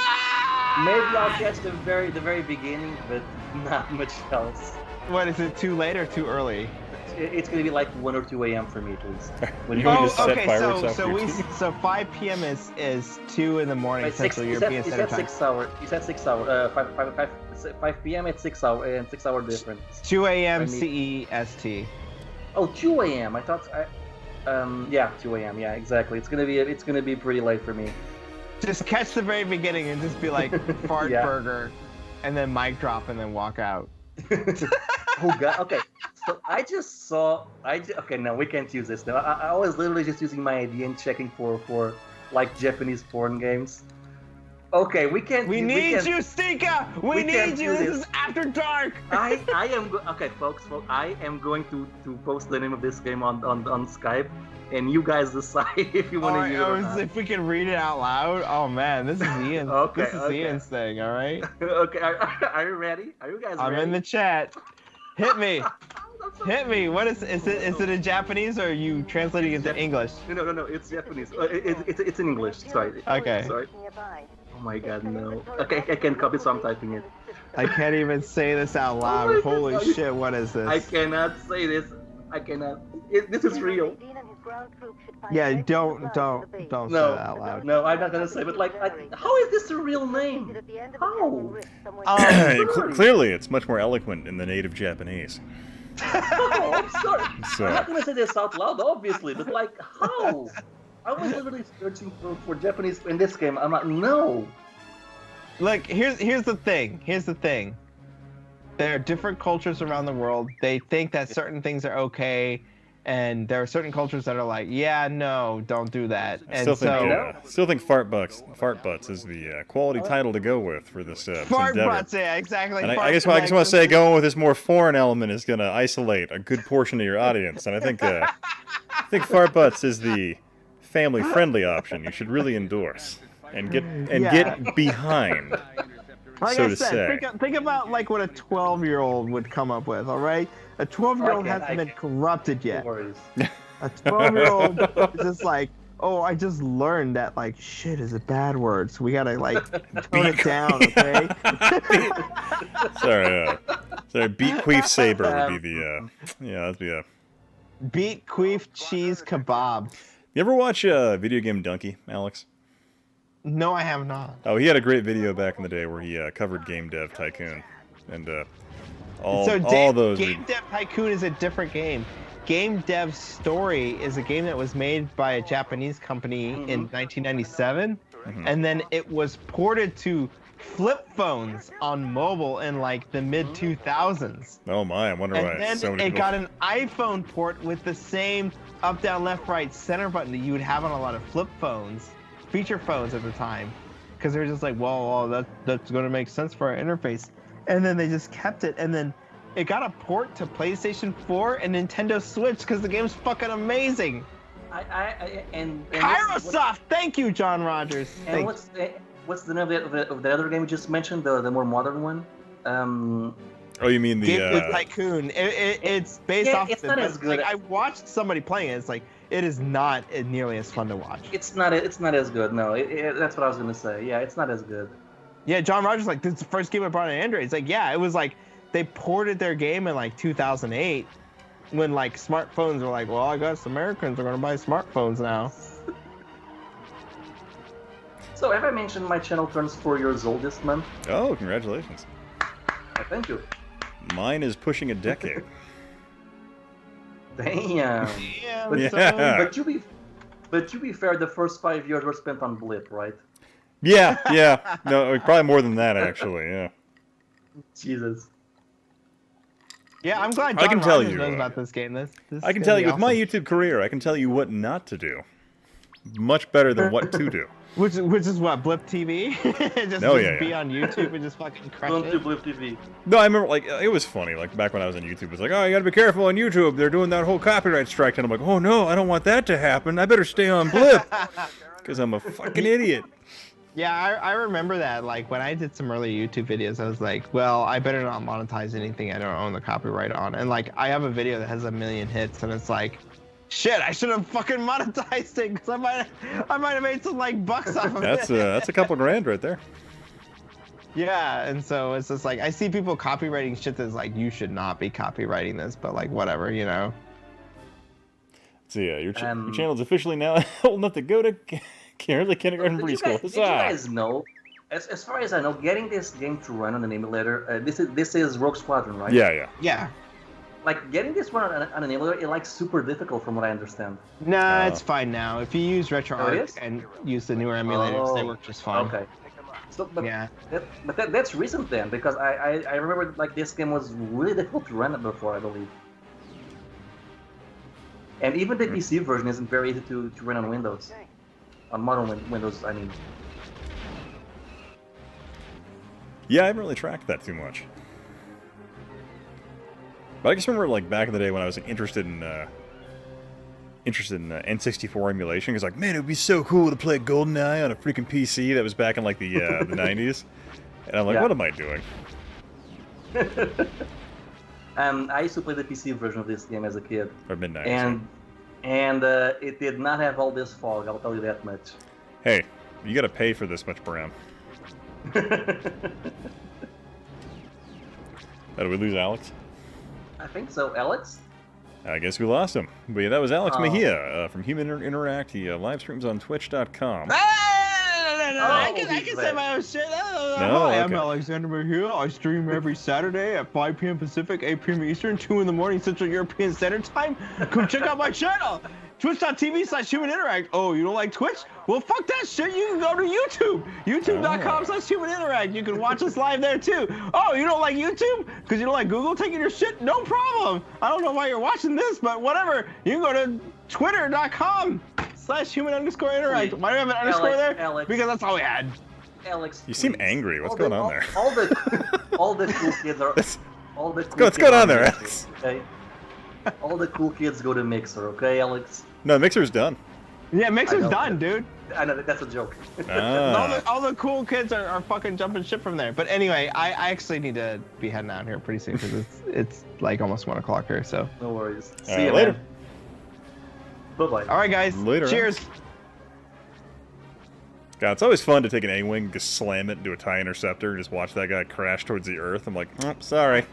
I'll catch the very beginning, but not much else. What is it? Too late or too early? It's gonna be like 1 or 2 a.m. for me, please. When You want Oh, to set okay. fireworks off So your we TV? so 5 p.m. is 2 in the morning Wait, Central you European said Standard Time. 6 hour. You said 6 hour. 5 p.m. at 6 hour and 6 hour difference. 2 a.m. I mean- CEST. Oh, 2 a.m. I thought. Yeah, 2 a.m. Yeah, exactly. It's gonna be pretty late for me. Just catch the very beginning and just be like fart Yeah. burger, and then mic drop and then walk out. Oh god. Okay. So I just saw. Okay, no, we can't use this now. I was literally just using my ID and checking for like Japanese porn games. Okay, we can't. We need can't- you, Stika! We can't need do you! This this. is after dark! I am okay, folks. I am going to post the name of this game on Skype, and you guys decide if you want to Alright, use it or not. if we can read it out loud. Oh man, this is Ian. Okay, this is okay. Ian's thing, alright? Okay, are you ready? Are you guys I'm ready? in the chat. Hit me! That's so Hit me! What is it in Japanese or are you translating it to English? No, it's Japanese. It's in English. Sorry. Okay. Sorry. Oh my god, no. Okay, I can't copy, so I'm typing it. I can't even say this out loud. my Holy God. shit, what is this? I cannot say this. I cannot. This is real. Yeah, don't say that out loud. No, I'm not gonna say. But like, how is this a real name? How? Clearly, it's much more eloquent in the native Japanese. Oh, I'm sorry. So- I'm not gonna say this out loud, obviously, but like, how? I was literally searching for Japanese in this game. I'm like, no. Look, here's the thing. Here's the thing. There are different cultures around the world. They think that certain things are okay, and there are certain cultures that are like, yeah, no, don't do that. I And still think Fart Butts is the quality title to go with for this fart endeavor. butts, yeah, exactly. And I fart just want to butts. say going with this more foreign element is going to isolate a good portion of your audience, and I think Fart Butts is the family-friendly option you should really endorse and get behind. Like so I to said, say. think about like what a 12-year-old would come up with. All right, a 12-year-old I hasn't can't- been corrupted yet. No worries. A 12-year-old is just like, oh, I just learned that like shit is a bad word, so we gotta like tone it down, okay? Sorry, Beat Queef Saber would be the that'd be a. Beet queef cheese kebab. You ever watch Video Game Donkey, Alex? No, I have not. Oh, he had a great video back in the day where he covered Game Dev Tycoon, and all those. Game Dev Tycoon is a different game. Game Dev Story is a game that was made by a Japanese company in 1997, and then it was ported to flip phones on mobile in like the mid 2000s. Oh my, I wonder why. And then so many it people- got an iPhone port with the same up, down, left, right, center button that you would have on a lot of flip phones, feature phones at the time, because they were just like, well, that's going to make sense for our interface. And then they just kept it, and then it got a port to PlayStation 4 and Nintendo Switch because the game's fucking amazing. And Kairosoft! Thank you, John Rogers. And Thank you. what's the name of the other game you just mentioned? The more modern one. Oh, you mean the Game Tycoon. It's based Yeah, off. it's of not it, as but, good. Like, I watched somebody playing it. It's like it is not nearly as fun to watch. It's not as good. No, that's what I was gonna say. Yeah, it's not as good. Yeah, John Rogers like this is the first game I brought on Android. It's like yeah, it was like they ported their game in like 2008 when like smartphones were like, well, I guess Americans are gonna buy smartphones now. So, have I mentioned my channel turns 4 years old this month? Oh, congratulations. Thank you. Mine is pushing a decade. Damn. Yeah. But, Yeah. but to be fair, the first 5 years were spent on Blip, right? Yeah. No, probably more than that, actually, yeah. Jesus. Yeah, I'm glad I John can tell Rogers you, knows about this game. This I can is tell gonna you, be with my awesome. YouTube career, I can tell you what not to do. Much better than what to do. Which is what, Blip TV? just Oh, just yeah, be yeah. on YouTube and just fucking crush Don't do it. Blip TV. No, I remember, like, it was funny. Like, back when I was on YouTube, it was like, oh, you gotta be careful on YouTube. They're doing that whole copyright strike. And I'm like, oh, no, I don't want that to happen. I better stay on Blip. Because I'm a fucking idiot. Yeah, I remember that. Like, when I did some early YouTube videos, I was like, well, I better not monetize anything I don't own the copyright on. And, like, I have a video that has 1 million hits, and it's like, shit, I should have fucking monetized it, because I might have made some, like, bucks off of it. That's a couple grand right there. Yeah, and so it's just like, I see people copywriting shit that's like, you should not be copywriting this, but, like, whatever, you know? So, yeah, your channel's officially now old enough to go to early kindergarten preschool. Did you guys know? As far as I know, getting this game to run on an emulator, this is Rogue Squadron, right? Yeah. Yeah. Like, getting this one on an emulator, it's like super difficult from what I understand. Nah, it's fine now. If you use Oh, it RetroArch is? and use the newer emulators, they work just fine. Okay. So, but Yeah. that's recent then, because I remember like this game was really difficult to run before, I believe. And even the PC version isn't very easy to run on Windows. On modern Windows, I mean. Yeah, I haven't really tracked that too much. But I just remember, like, back in the day when I was like, interested in N64 emulation, because, like, man, it would be so cool to play GoldenEye on a freaking PC. That was back in, like, the 90s. And I'm like, Yeah. what am I doing? I used to play the PC version of this game as a kid, Or midnight. and it did not have all this fog. I'll tell you that much. Hey, you gotta pay for this much brown. Did we lose Alex? I think so, Alex. I guess we lost him. But yeah, that was Alex Oh. Mejia from Human Interact. He live streams on Twitch.com. No, I can he's say there. my own shit. No, Hi, I'm okay. Alexander Mejia. I stream every Saturday at 5 p.m. Pacific, 8 p.m. Eastern, 2 in the morning Central European Standard Time. Come check out my channel. Twitch.tv/HumanInteract. Oh, you don't like Twitch? Well, fuck that shit. You can go to YouTube. YouTube.com/HumanInteract. You can watch us live there too. Oh, you don't like YouTube? Because you don't like Google taking your shit? No problem. I don't know why you're watching this, but whatever. You can go to Twitter.com/human_interact. Why do I have an underscore there? Alex. Because that's all we had. Alex. You seem please. angry. What's All the- going on there? All the cool kids are. All the cool What's kids going are on there, Mixer, Alex? Okay. All the cool kids go to Mixer, okay, Alex? No, Mixer's done. Yeah, Mixer's I know. done, dude. I know that's a joke. Ah. All the cool kids are fucking jumping ship from there. But anyway, I actually need to be heading out here pretty soon because it's like almost 1 o'clock here. So, No worries. All See right, you later. Bye bye. all right, guys. Later, Cheers. God, it's always fun to take an A-Wing, just slam it into a TIE Interceptor, and just watch that guy crash towards the Earth. I'm like, oh, sorry.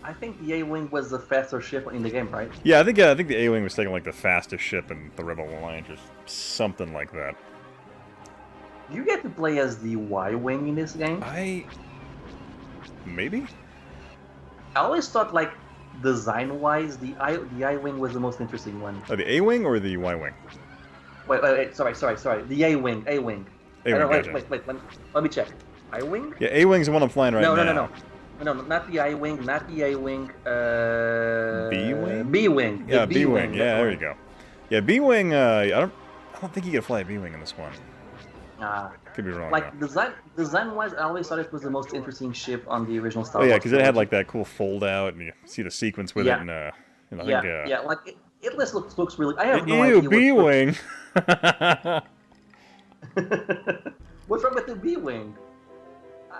I think the A-Wing was the faster ship in the game, right? Yeah, I think the A-Wing was taking like the fastest ship in the Rebel Alliance, or something like that. You get to play as the Y-Wing in this game. Maybe? I always thought, like, design-wise, the I-Wing was the most interesting one. Oh, the A-Wing or the Y-Wing? Wait, sorry. The A-Wing. A-Wing, Wait, gotcha. let me check. I-Wing? Yeah, A-Wing's the one I'm flying right now. No, not the I-Wing, not the A-Wing. B-Wing? B-Wing. Yeah, The B-Wing. Yeah, that's there right. you go. Yeah, B-Wing. I don't think you can fly a B-Wing in this one. Could be wrong. Like though. design-wise, I always thought it was the most interesting ship on the original Star Oh Wars. yeah, because it had trilogy. like that cool fold-out, and you see the sequence with Yeah. it, and I Yeah, think, yeah, It looks really. I have no Ew, idea. B-wing. What's wrong with the B-wing?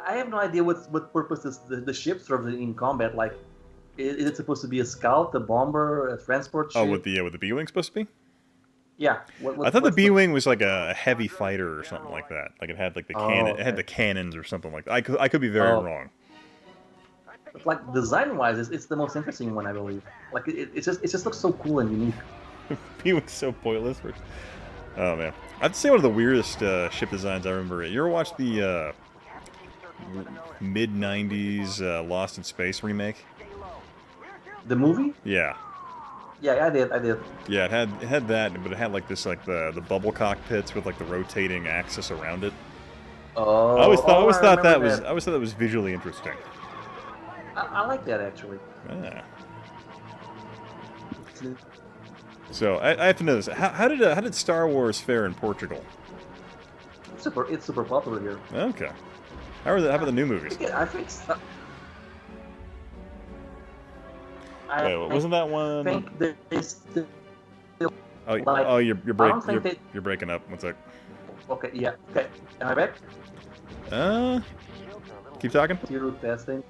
I have no idea what purpose the ship serves in combat. Like, is it supposed to be a scout, a bomber, a transport ship? Oh, what the B-wing supposed to be? Yeah. I thought the B-wing was like a heavy fighter or something like that. Like it had like the cannon. okay. It had the cannons or something like that. I could be very wrong. But like design-wise, it's the most interesting one, I believe. Like it just looks so cool and unique. B-wing's so pointless. Oh man, I'd say one of the weirdest ship designs I remember. You ever watched the mid '90s Lost in Space remake? The movie? Yeah. Yeah, I did. Yeah, it had that, but it had like this like the bubble cockpits with like the rotating axis around it. Oh. I always thought that that. was visually interesting. I like that actually. Ah. So I have to know this. How did Star Wars fare in Portugal? It's super popular here. Okay. How about the new movies? I think. Wait, wasn't that one? I think there's still. Oh, like, you're breaking up. One sec. Okay, yeah. Okay, am I back? Keep talking. Two, testing.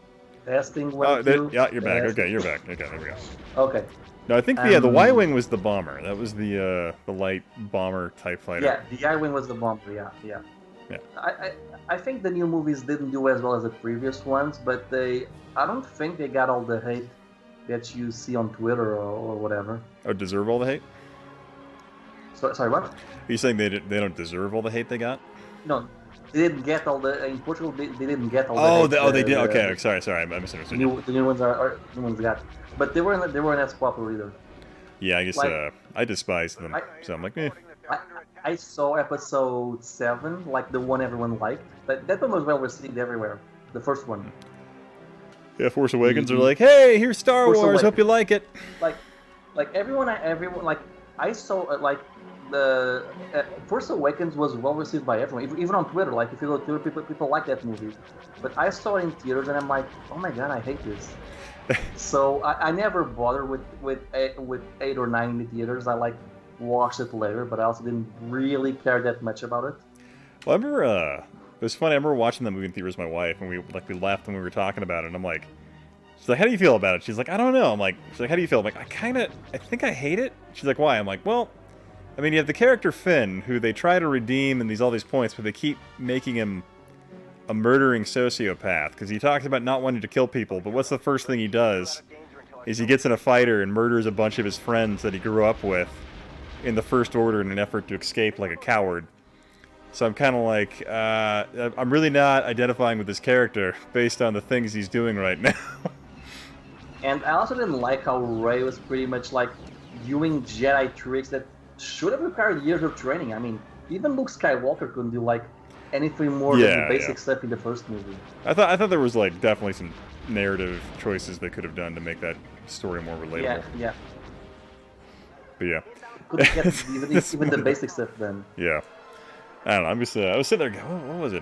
Testing, Oh, one, two. yeah, you're back. testing. Okay, you're back. Okay, there we go. Okay. No, I think the Y-wing was the bomber. That was the light bomber type fighter. Yeah, the I-wing was the bomber. Yeah. Yeah. I think the new movies didn't do as well as the previous ones, but I don't think they got all the hate that you see on Twitter or whatever. Oh, deserve all the hate? Sorry, what? Are you saying they don't deserve all the hate they got? No, they didn't get all the in Portugal. They didn't get all the. Oh, they did. Okay, sorry, I misunderstood. The new ones are the ones got, but they weren't as popular either. Yeah, I guess Like, I despise them, so I'm like, eh. I saw episode 7, like the one everyone liked. That one was well received everywhere. The first one. Yeah, Force Awakens are like, hey, here's Star Force Wars. Hope Awakens. you like it. Like everyone like I saw like the Force Awakens was well received by everyone, even on Twitter. Like if you go to Twitter, people like that movie. But I saw it in theaters and I'm like, oh my god, I hate this. So I never bothered with 8 or 9 in the theaters. I like watched it later, but I also didn't really care that much about it. Well, I remember, it was funny, I remember watching that movie in theaters with my wife, and we laughed when we were talking about it, and I'm like, she's like, how do you feel about it? She's like, I don't know. I'm like, she's like, how do you feel? I'm like, I think I hate it. She's like, why? I'm like, well, I mean, you have the character Finn, who they try to redeem and all these points, but they keep making him a murdering sociopath, because he talks about not wanting to kill people, but what's the first thing he does? Is he gets in a fighter and murders a bunch of his friends that he grew up with in the First Order in an effort to escape like a coward. So I'm kind of like, I'm really not identifying with this character based on the things he's doing right now. And I also didn't like how Rey was pretty much like doing Jedi tricks that should have required years of training. I mean, even Luke Skywalker couldn't do like anything more than the basic stuff in the first movie. I thought there was like definitely some narrative choices they could have done to make that story more relatable. Yeah. But yeah. Couldn't get even the basic stuff done. Yeah. I don't know. I'm just. I was sitting there going, what was it?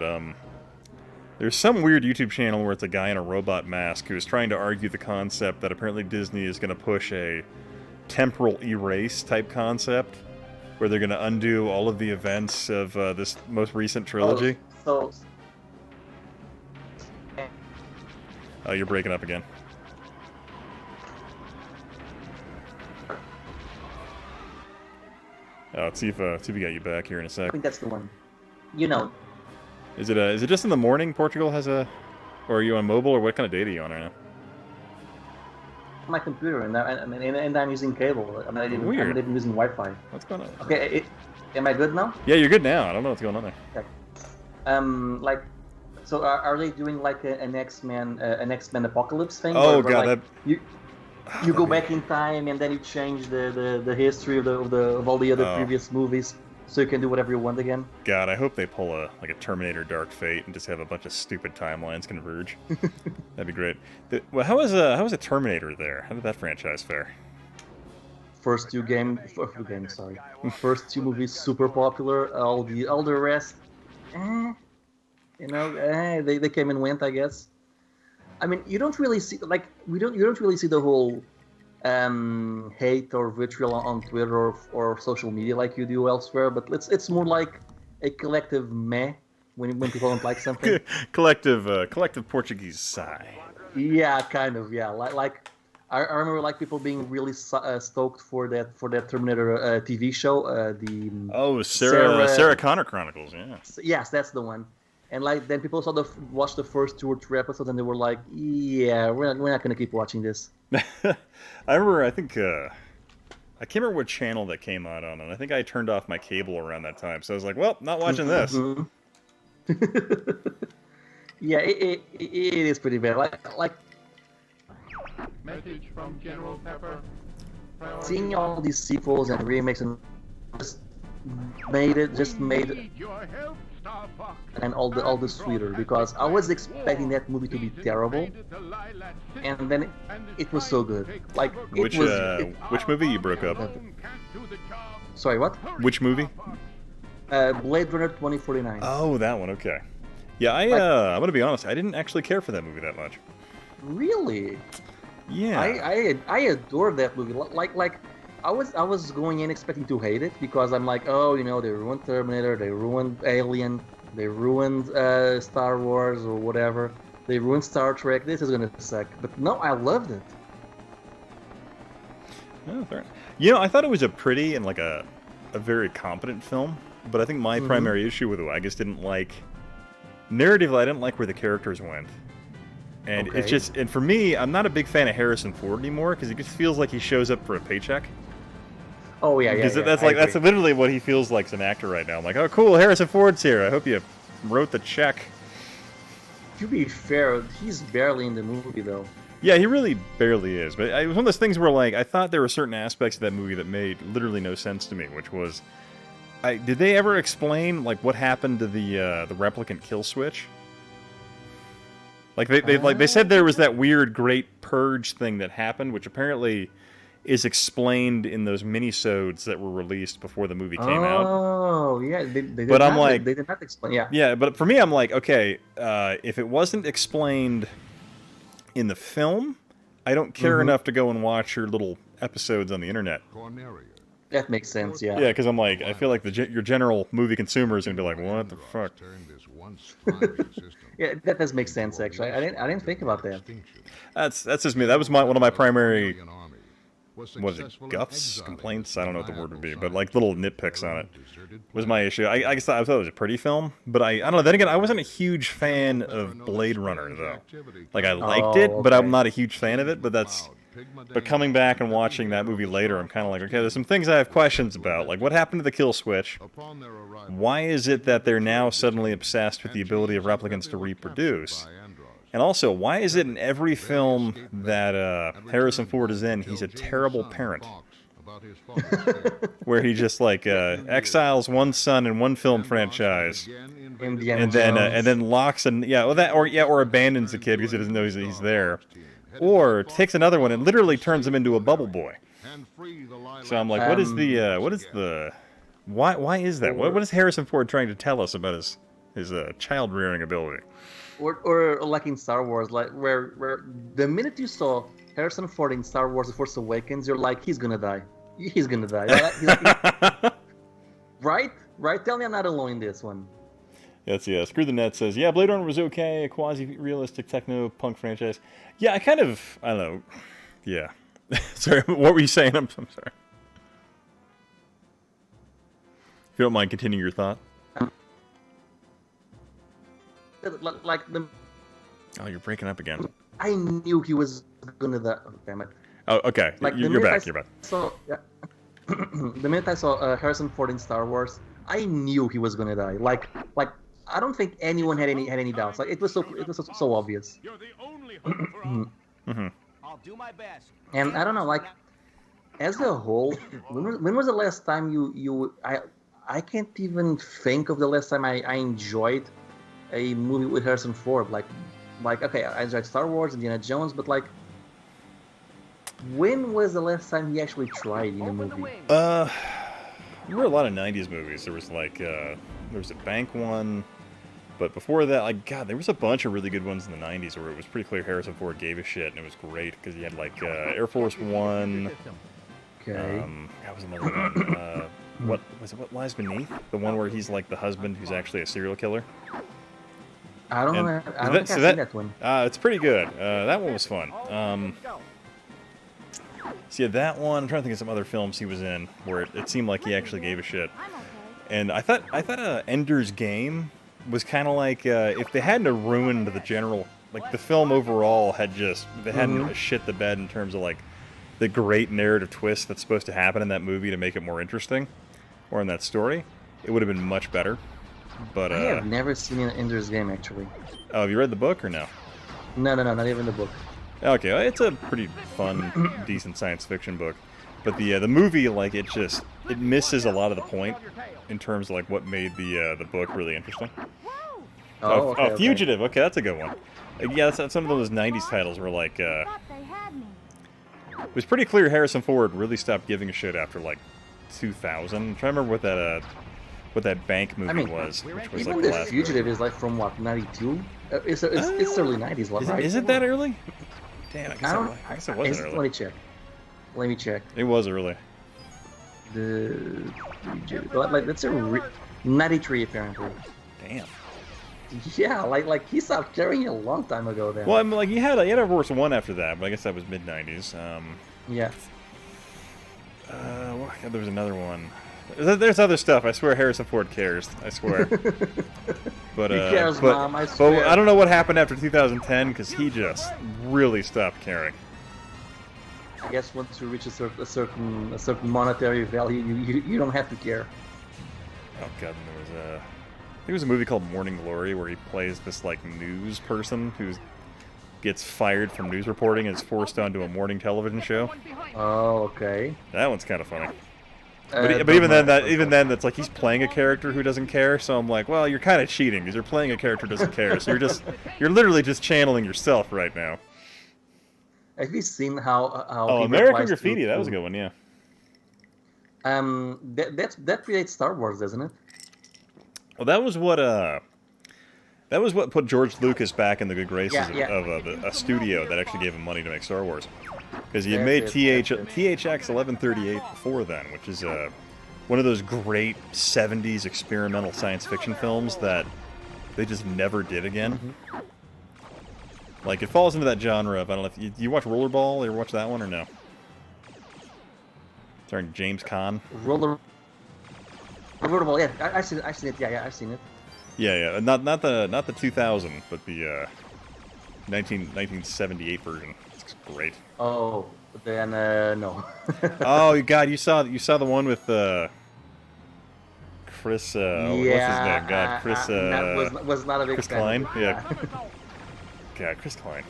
There's some weird YouTube channel where it's a guy in a robot mask who is trying to argue the concept that apparently Disney is going to push a temporal erase type concept, where they're going to undo all of the events of this most recent trilogy. Oh, Oh, you're breaking up again. Let's see if we got you back here in a I sec. think that's the one. You know. Is it just in the morning Portugal has a, or are you on mobile, or what kind of data are you on right now? My computer and I'm using cable. I'm not even using Wi-Fi. What's going on? Okay, am I good now? Yeah, you're good now. I don't know what's going on there. Okay. Like, so are they doing like an X-Men apocalypse thing? Oh where, god, like, that. You go back in time and then you change the history of all the other previous movies, so you can do whatever you want again. God, I hope they pull a Terminator Dark Fate and just have a bunch of stupid timelines converge. That'd be great. Well, how was a Terminator there? How did that franchise fare? First two movies super popular. All the rest, they came and went, I guess. I mean, you don't really see you don't really see the whole hate or vitriol on Twitter or social media like you do elsewhere, but it's more like a collective meh when people don't like something. collective Portuguese sigh. Yeah, kind of. Yeah, like I remember like people being really stoked for that Terminator TV show. Oh, Sarah Connor Chronicles. Yeah. Yes, that's the one. And like then people watched the first 2 or 3 episodes and they were like, yeah, we're not gonna keep watching this. I remember. I think I can't remember what channel that came out on, and I think I turned off my cable around that time. So I was like, well, not watching this. Yeah, it is pretty bad. Like Message from General Pepper. seeing all these sequels and remakes and just made Need your help, Star Fox. and all the sweeter because I was expecting that movie to be terrible, and then it was so good. Like Which movie you broke up? Sorry, what? Which movie? Blade Runner 2049. Oh, that one. Okay. Yeah, I'm gonna be honest. I didn't actually care for that movie that much. Really? Yeah. I adored that movie. Like I was going in expecting to hate it because I'm like, oh, they ruined Terminator, they ruined Alien, they ruined Star Wars or whatever, they ruined Star Trek. This is gonna suck. But no, I loved it. Oh, fair. I thought it was a pretty and like a very competent film, but I think my primary issue with it, I just didn't like narratively. I didn't like where the characters went. And it's just, and for me, I'm not a big fan of Harrison Ford anymore because it just feels like he shows up for a paycheck. Oh yeah, Because that's literally what he feels like as an actor right now. I'm like, oh cool, Harrison Ford's here. I hope you wrote the check. To be fair, he's barely in the movie though. Yeah, he really barely is. But it was one of those things where like I thought there were certain aspects of that movie that made literally no sense to me, which was, did they ever explain like what happened to the replicant kill switch? Like they said there was that weird Great Purge thing that happened, which apparently is explained in those minisodes that were released before the movie came out. Oh yeah, they did But I'm not, like, they did not explain. Yeah. Yeah, but for me, I'm like, okay, if it wasn't explained in the film, I don't care enough to go and watch your little episodes on the internet. That makes sense. Yeah. Yeah, because I'm like, I feel like your general movie consumer is gonna be like, what the fuck? Yeah, that does make sense actually. I didn't think about that. That's just me. That was one of my primary, what is it, guffs, complaints? I don't know what the word would be, but like little nitpicks on it was my issue. I guess I thought it was a pretty film, but I don't know. Then again, I wasn't a huge fan of Blade Runner though. Like I liked it, but I'm not a huge fan of it. But coming back and watching that movie later, I'm kind of like, okay, there's some things I have questions about. Like, what happened to the kill switch? Why is it that they're now suddenly obsessed with the ability of replicants to reproduce? And also, why is it in every film that Harrison Ford is in, he's a terrible parent? Where he just like exiles one son in one film franchise, and then locks or abandons the kid because he doesn't know he's there. Or takes another one and literally turns him into a bubble boy. So I'm like, why is that? What is Harrison Ford trying to tell us about his child rearing ability? Or like in Star Wars, like where the minute you saw Harrison Ford in Star Wars: The Force Awakens, you're like, he's gonna die. He's gonna die. Right? Tell me I'm not alone in this one. Yeah. Screw the Net says, yeah, Blade Runner was okay, a quasi-realistic techno-punk franchise. Yeah, I don't know. Yeah. Sorry, what were you saying? I'm sorry. If you don't mind continuing your thought. Oh, you're breaking up again. I knew he was gonna die. Oh, damn it. Oh, okay. Like, you're back. You're back. So, yeah. The minute I saw Harrison Ford in Star Wars, I knew he was gonna die. Like I don't think anyone had any doubts. Like it was so obvious. You're the only hope for all. I'll do my best. And I don't know, like as a whole, when was the last time I can't even think of the last time I enjoyed a movie with Harrison Ford. Like okay, I enjoyed Star Wars, Indiana Jones, but like when was the last time he actually tried in a movie? There were a lot of 90s movies. There was like there was a bank one. But before that, like, God, there was a bunch of really good ones in the 90s where it was pretty clear Harrison Ford gave a shit, and it was great, because he had, like, Air Force One. Okay. That was another one. What was it? What Lies Beneath? The one where he's, like, the husband who's actually a serial killer? I don't know. I don't think I've seen that one. It's pretty good. That one was fun. So yeah, that one. I'm trying to think of some other films he was in where it seemed like he actually gave a shit. And I thought Ender's Game was kind of like if they hadn't ruined the general, like the film overall they hadn't shit the bed in terms of like the great narrative twist that's supposed to happen in that movie to make it more interesting, or in that story, it would have been much better. But I have never seen an Ender's Game actually. Oh, have you read the book or no? No, not even the book. Okay, well, it's a pretty fun, decent science fiction book. But the movie, like, it misses a lot of the point in terms of like what made the book really interesting. Okay, Fugitive. Okay, that's a good one. Yeah, that's some of those '90s titles were like. It was pretty clear Harrison Ford really stopped giving a shit after like 2000. I'm trying to remember what that bank movie was. Which was even like the last Fugitive is like from what, 92? It's early 90s, right? Is it that early? Damn, I guess it wasn't early. Let me check. It was early. The like that's a 93 apparently. Damn. Yeah, like he stopped carrying a long time ago then. Well, I mean, like he had Air Force One after that, but I guess that was mid '90s. Yeah. Well, God, there was another one. There's other stuff. I swear Harrison Ford cares. I swear. But he cares, Mom. I swear. But I don't know what happened after 2010 because he just really stopped caring. I guess once you reach a certain monetary value, you don't have to care. Oh God, there was a movie called Morning Glory where he plays this like news person who gets fired from news reporting and is forced onto a morning television show. Oh, okay. That one's kind of funny. But even then, that's like he's playing a character who doesn't care. So I'm like, well, you're kind of cheating because you're playing a character who doesn't care. So you're literally just channeling yourself right now. Have you seen how American Graffiti? That was a good one, yeah. That creates Star Wars, doesn't it? Well, that was what put George Lucas back in the good graces of a studio that actually gave him money to make Star Wars. Because he had made THX 1138 before then, which is one of those great 70s experimental science fiction films that they just never did again. Mm-hmm. Like, it falls into that genre of, I don't know if you watch Rollerball, you ever watch that one or no? Starring James Caan. Rollerball, yeah, I've seen it, yeah, I've seen it. Yeah, not the 2000, but the 1978 version. It's great. Oh, then no. Oh God, you saw the one with Chris. What's his name? God, Chris. That was not a big Chris fan. Klein. Yeah. God, Chris Klein.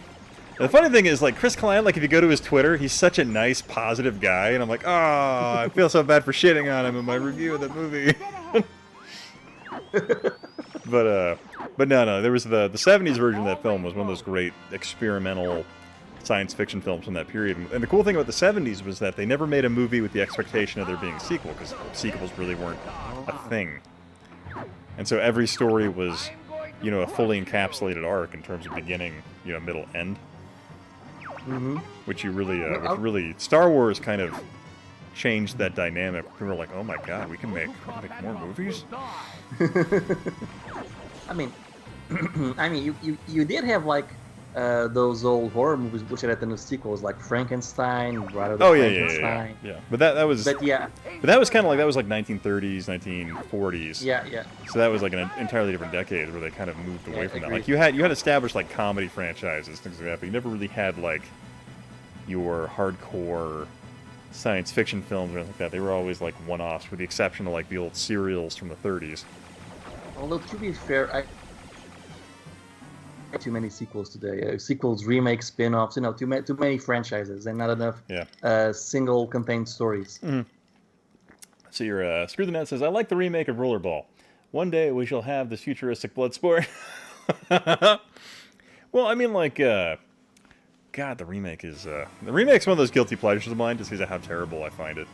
And the funny thing is, like, Chris Klein, like, if you go to his Twitter, he's such a nice, positive guy, and I'm like, oh, I feel so bad for shitting on him in my review of the movie. But no, there was the 70s version of that film was one of those great experimental science fiction films from that period. And the cool thing about the 70s was that they never made a movie with the expectation of there being a sequel, because sequels really weren't a thing. And so every story was, a fully encapsulated arc in terms of beginning, middle, end. Mm-hmm. Which really Star Wars kind of changed that dynamic. People were like, "Oh my God, we can make more movies." I mean, you did have like those old horror movies which had the sequels like Frankenstein, Bride of the Frankenstein. Yeah. But that was. But yeah. But that was kind of like 1930s, 1940s. Yeah. So that was like an entirely different decade where they kind of moved away from that. Agreed. Like you had established like comedy franchises, things like that, but you never really had like your hardcore science fiction films or anything like that. They were always like one-offs, with the exception of like the old serials from the 30s. Although to be fair, too many sequels today. Sequels, remakes, spin-offs. Too many franchises and not enough single contained stories. Mm-hmm. So your Screw the Net says, I like the remake of Rollerball. One day we shall have this futuristic blood sport. Well, I mean, like, God, the remake's one of those guilty pleasures of mine, just because of how terrible I find it.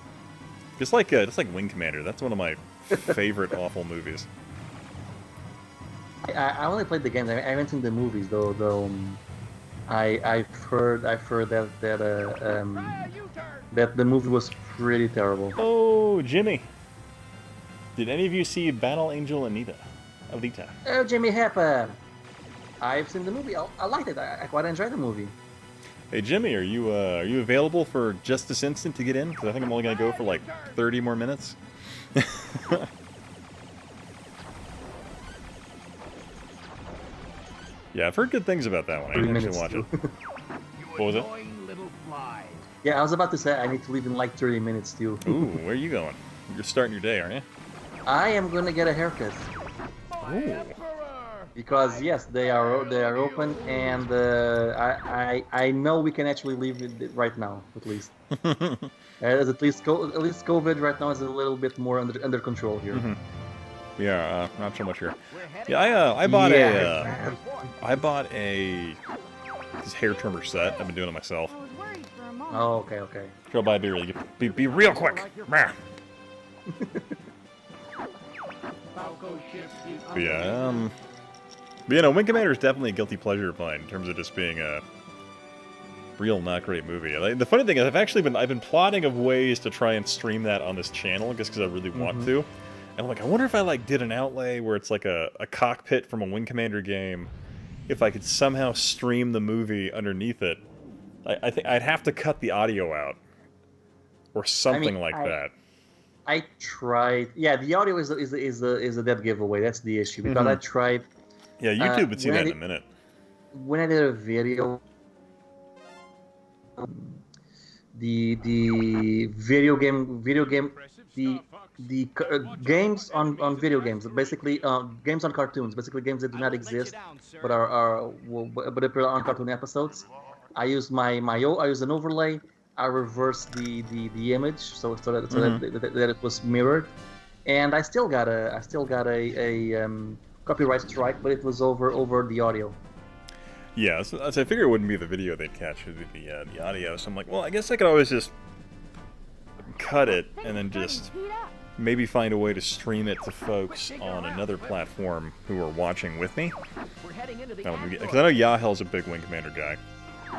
Just like Wing Commander. That's one of my favorite awful movies. I only played the games. I haven't seen the movies though. I've heard that the movie was pretty terrible. Oh, Jimmy. Did any of you see Battle Angel Alita? Oh, Jimmy Hep. I've seen the movie. I liked it. I quite enjoyed the movie. Hey, Jimmy, are you available for just this instant to get in? Because I think I'm only going to go for like 30 more minutes. Yeah, I've heard good things about that one. I didn't actually watch it. What was it? Yeah, I was about to say I need to leave in like 30 minutes too. Ooh, where are you going? You're starting your day, aren't you? I am gonna get a haircut. Ooh. Because yes, they are open, and I know we can actually leave it right now, at least. At least COVID right now is a little bit more under control here. Mm-hmm. Yeah, not so much here. Yeah, I bought a this hair trimmer set. I've been doing it myself. Oh, okay. Go by, be real quick. But yeah, but you know, Wing Commander is definitely a guilty pleasure of mine in terms of just being a real not great movie. Like, the funny thing is, I've been plotting of ways to try and stream that on this channel, just because I really want to. And I'm like, I wonder if I like did an outlay where it's like a cockpit from a Wing Commander game, if I could somehow stream the movie underneath it. I think I'd have to cut the audio out, or something like that. I tried. Yeah, the audio is a dead giveaway. That's the issue, because I tried. Yeah, YouTube would see that in a minute. When I did a video, the video game, the games on video games, basically games on cartoons, basically games that do not exist, but appear on cartoon episodes. I use I use an overlay. I reversed the image so that it was mirrored, and I still got a copyright strike, but it was over the audio. Yeah, so I figure it wouldn't be the video they'd catch, it would be the audio. So I'm like, well, I guess I could always just cut it and then just maybe find a way to stream it to folks on another platform who are watching with me. Because I know Yahel's a big Wing Commander guy.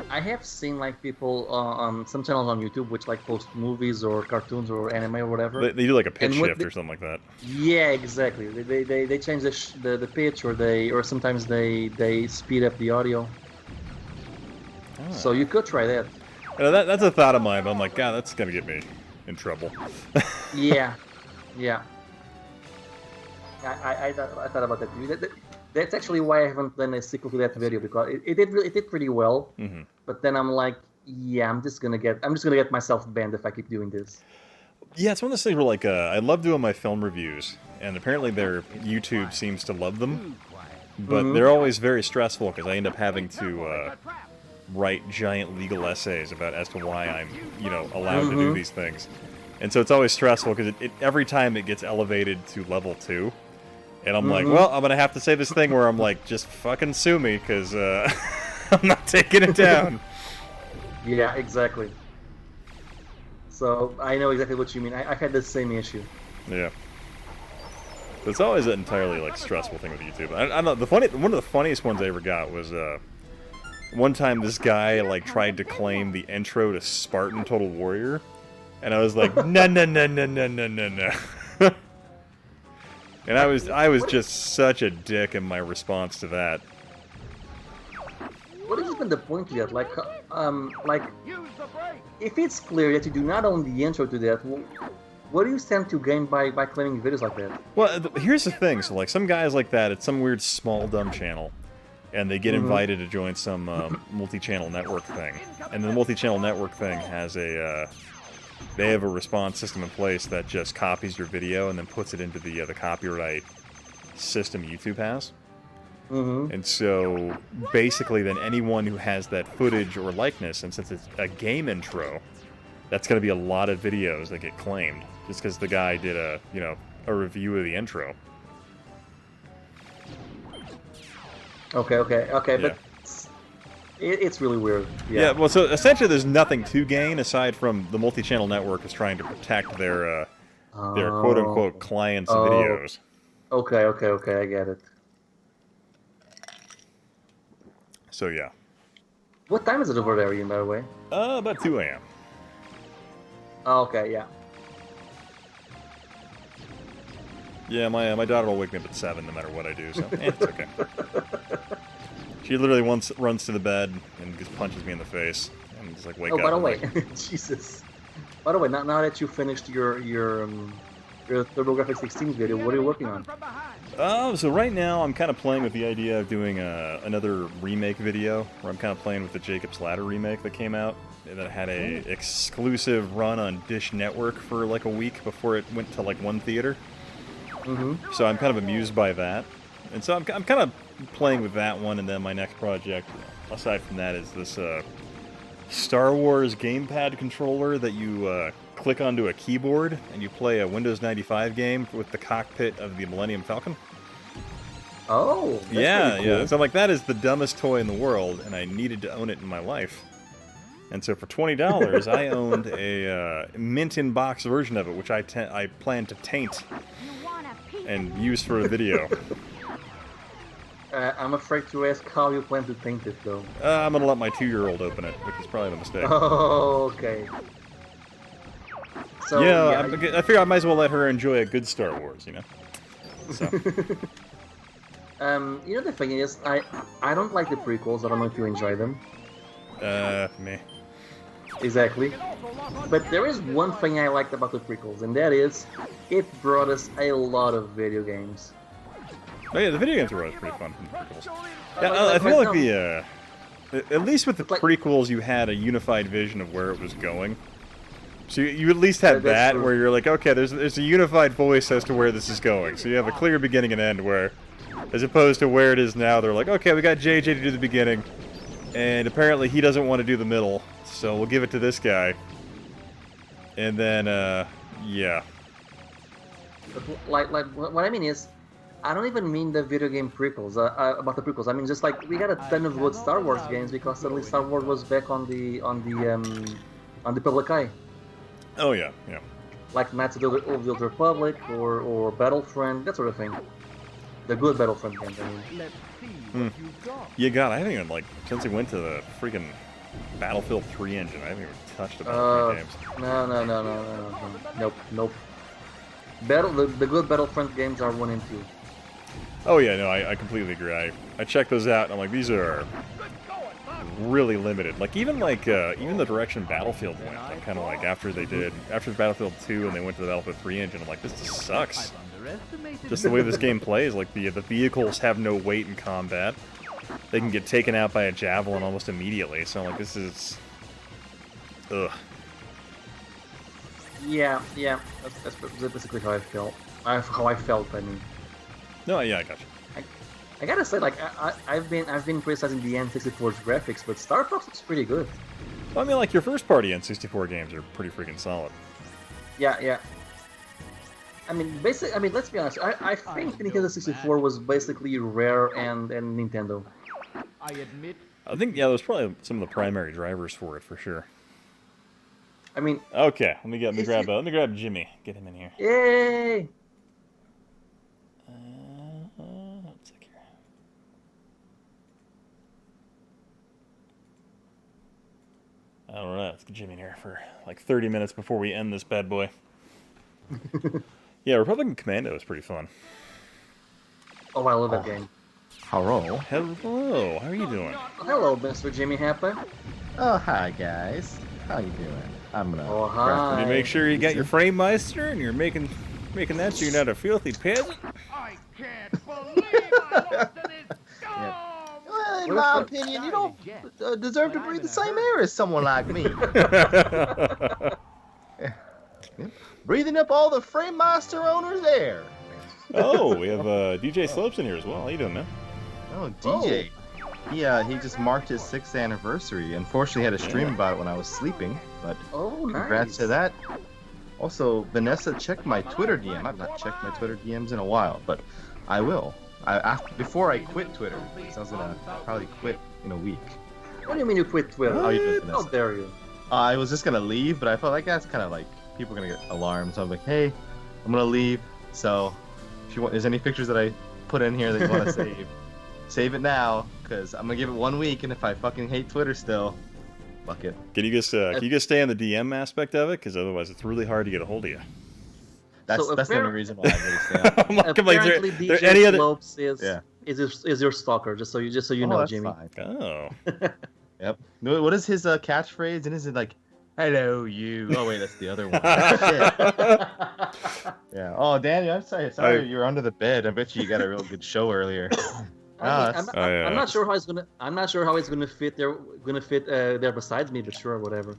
I have seen like people on some channels on YouTube which like post movies or cartoons or anime or whatever. They do like a pitch shift or something like that. Yeah, exactly. They change the pitch, or sometimes they speed up the audio. Oh. So you could try that. That's a thought of mine, but I'm like, God, that's gonna get me in trouble. Yeah. I thought about that too. That's actually why I haven't done a sequel to that video, because it did pretty well. But then I'm like, yeah, I'm just gonna get myself banned if I keep doing this. Yeah, it's one of those things where like I love doing my film reviews, and apparently their YouTube seems to love them, but they're always very stressful because I end up having to write giant legal essays as to why I'm allowed to do these things, and so it's always stressful because every time it gets elevated to level 2. And I'm like, well, I'm going to have to say this thing where I'm like, just fucking sue me, because I'm not taking it down. Yeah, exactly. So, I know exactly what you mean. I had the same issue. Yeah. But it's always an entirely, like, stressful thing with YouTube. I don't know, one of the funniest ones I ever got was, one time this guy, like, tried to claim the intro to Spartan Total Warrior. And I was like, no. And I was just such a dick in my response to that. What is even the point to that? Like, if it's clear that you do not own the intro to that, what do you stand to gain by claiming videos like that? Well, here's the thing. So, like, some guys like that, it's some weird small dumb channel, and they get invited to join some multi-channel network thing. And the multi-channel network thing has they have a response system in place that just copies your video and then puts it into the copyright system YouTube has. And so, basically, then anyone who has that footage or likeness, and since it's a game intro, that's going to be a lot of videos that get claimed, just because the guy did a review of the intro. Okay, Yeah. but it's really weird. Yeah, well, so essentially there's nothing to gain aside from the multi-channel network is trying to protect their quote-unquote clients' videos. Okay, I get it. So yeah. What time is it over there, Ian, by the way? About 2 a.m. Oh, okay, yeah. Yeah, my daughter will wake me up at 7 no matter what I do, so it's okay. She literally runs to the bed and just punches me in the face and just like wake Oh, up. by the and, way, like, Jesus. By the way, now that you finished your TurboGrafx 16 video, what are you working on? So right now I'm kind of playing with the idea of doing another remake video, where I'm kind of playing with the Jacob's Ladder remake that came out, that had a exclusive run on Dish Network for like a week before it went to like one theater. So I'm kind of amused by that, and so I'm kind of playing with that one, and then my next project, aside from that, is this Star Wars gamepad controller that you click onto a keyboard, and you play a Windows 95 game with the cockpit of the Millennium Falcon. Oh, that's Yeah, pretty cool. yeah. So I'm like, that is the dumbest toy in the world, and I needed to own it in my life. And so for $20, I owned a mint-in-box version of it, which I plan to taint and use for a video. I'm afraid to ask how you plan to paint it, though. I'm going to let my 2-year-old open it, which is probably the mistake. Oh, okay. So, yeah, I figure I might as well let her enjoy a good Star Wars, you know? So. You know, the thing is, I don't like the prequels. I don't know if you enjoy them. Me. Exactly. But there is one thing I liked about the prequels, and that is, it brought us a lot of video games. Oh yeah, the video games were always pretty fun from the prequels. Yeah, I feel like at least with the prequels, you had a unified vision of where it was going. So you at least had that, where you're like, okay, there's a unified voice as to where this is going. So you have a clear beginning and end, where, as opposed to where it is now, they're like, okay, we got JJ to do the beginning, and apparently he doesn't want to do the middle, so we'll give it to this guy. And then, yeah. But like what I mean is, I don't even mean the video game prequels, about the prequels. I mean, just like, we got a ton of good Star Wars games because suddenly Star Wars was back on the public eye. Oh yeah, yeah. Like Knights of the Old Republic or Battlefront, that sort of thing. The good Battlefront games, I mean. Yeah, God, I haven't even, like, since we went to the freaking Battlefield 3 engine, I haven't even touched the Battlefield games. No. Nope. The good Battlefront games are 1 and 2. Oh yeah, no, I completely agree. I checked those out, and I'm like, these are really limited. Like, even the direction Battlefield went, I'm kind of like, after Battlefield 2 and they went to the Battlefield 3 engine, I'm like, this just sucks. Just the way this game plays, like, the vehicles have no weight in combat. They can get taken out by a javelin almost immediately, so I'm like, this is... Ugh. Yeah, that's basically how I felt. I mean. No, yeah, I got you. I gotta say, like, I've been criticizing the N64's graphics, but Star Fox looks pretty good. Well, I mean, like, your first-party N64 games are pretty freaking solid. Yeah. I mean, basically, let's be honest. I think the Nintendo 64 was basically Rare and Nintendo. I think, yeah, those probably some of the primary drivers for it, for sure. I mean... Okay, let me grab Jimmy. Get him in here. Yay! Let's see here. Alright, let's get Jimmy in here for like 30 minutes before we end this bad boy. Yeah, Republican Commando is pretty fun. Oh, I love that game. Hello. Hello, how are you doing? Hello, Mr. Jimmy Happa. Oh, hi, guys. How you doing? I'm gonna... Oh, hi. Did you make sure you got your frame meister and you're making that so you're not a filthy peasant? I can't believe I lost to this dog! Well, in my opinion, you don't deserve to breathe the same air as someone like me. Breathing up all the Frame Master owners' air. Oh, we have DJ Slopes in here as well. How you doing, man? Oh, DJ. He just marked his 6th anniversary. Unfortunately, had a stream about it when I was sleeping, but congrats to that. Also, Vanessa, check my Twitter DM. I've not checked my Twitter DMs in a while, but I will. Before I quit Twitter, because I was gonna probably quit in a week. What do you mean you quit Twitter? How you doing, How Vanessa? dare you? I was just gonna leave, but I felt like that's kind of like people are gonna get alarmed. So I was like, hey, I'm gonna leave. So if you want, there's any pictures that I put in here that you want to save it now. because I'm gonna give it 1 week, and if I fucking hate Twitter still, fuck it. Can you just stay on the DM aspect of it? Because otherwise, it's really hard to get a hold of you. That's the only reason why I really stay. I'm like, Apparently, there DJ any other? Slopes is your stalker. Just so you know, that's Jimmy. fine. Oh. Yep. What is his catchphrase? And is it like, "Hello, you"? Oh wait, that's the other one. Shit. Yeah. Oh, Danny, I'm sorry. You're under the bed. I bet you got a real good show earlier. I'm not sure how it's gonna fit there besides me, but sure, whatever.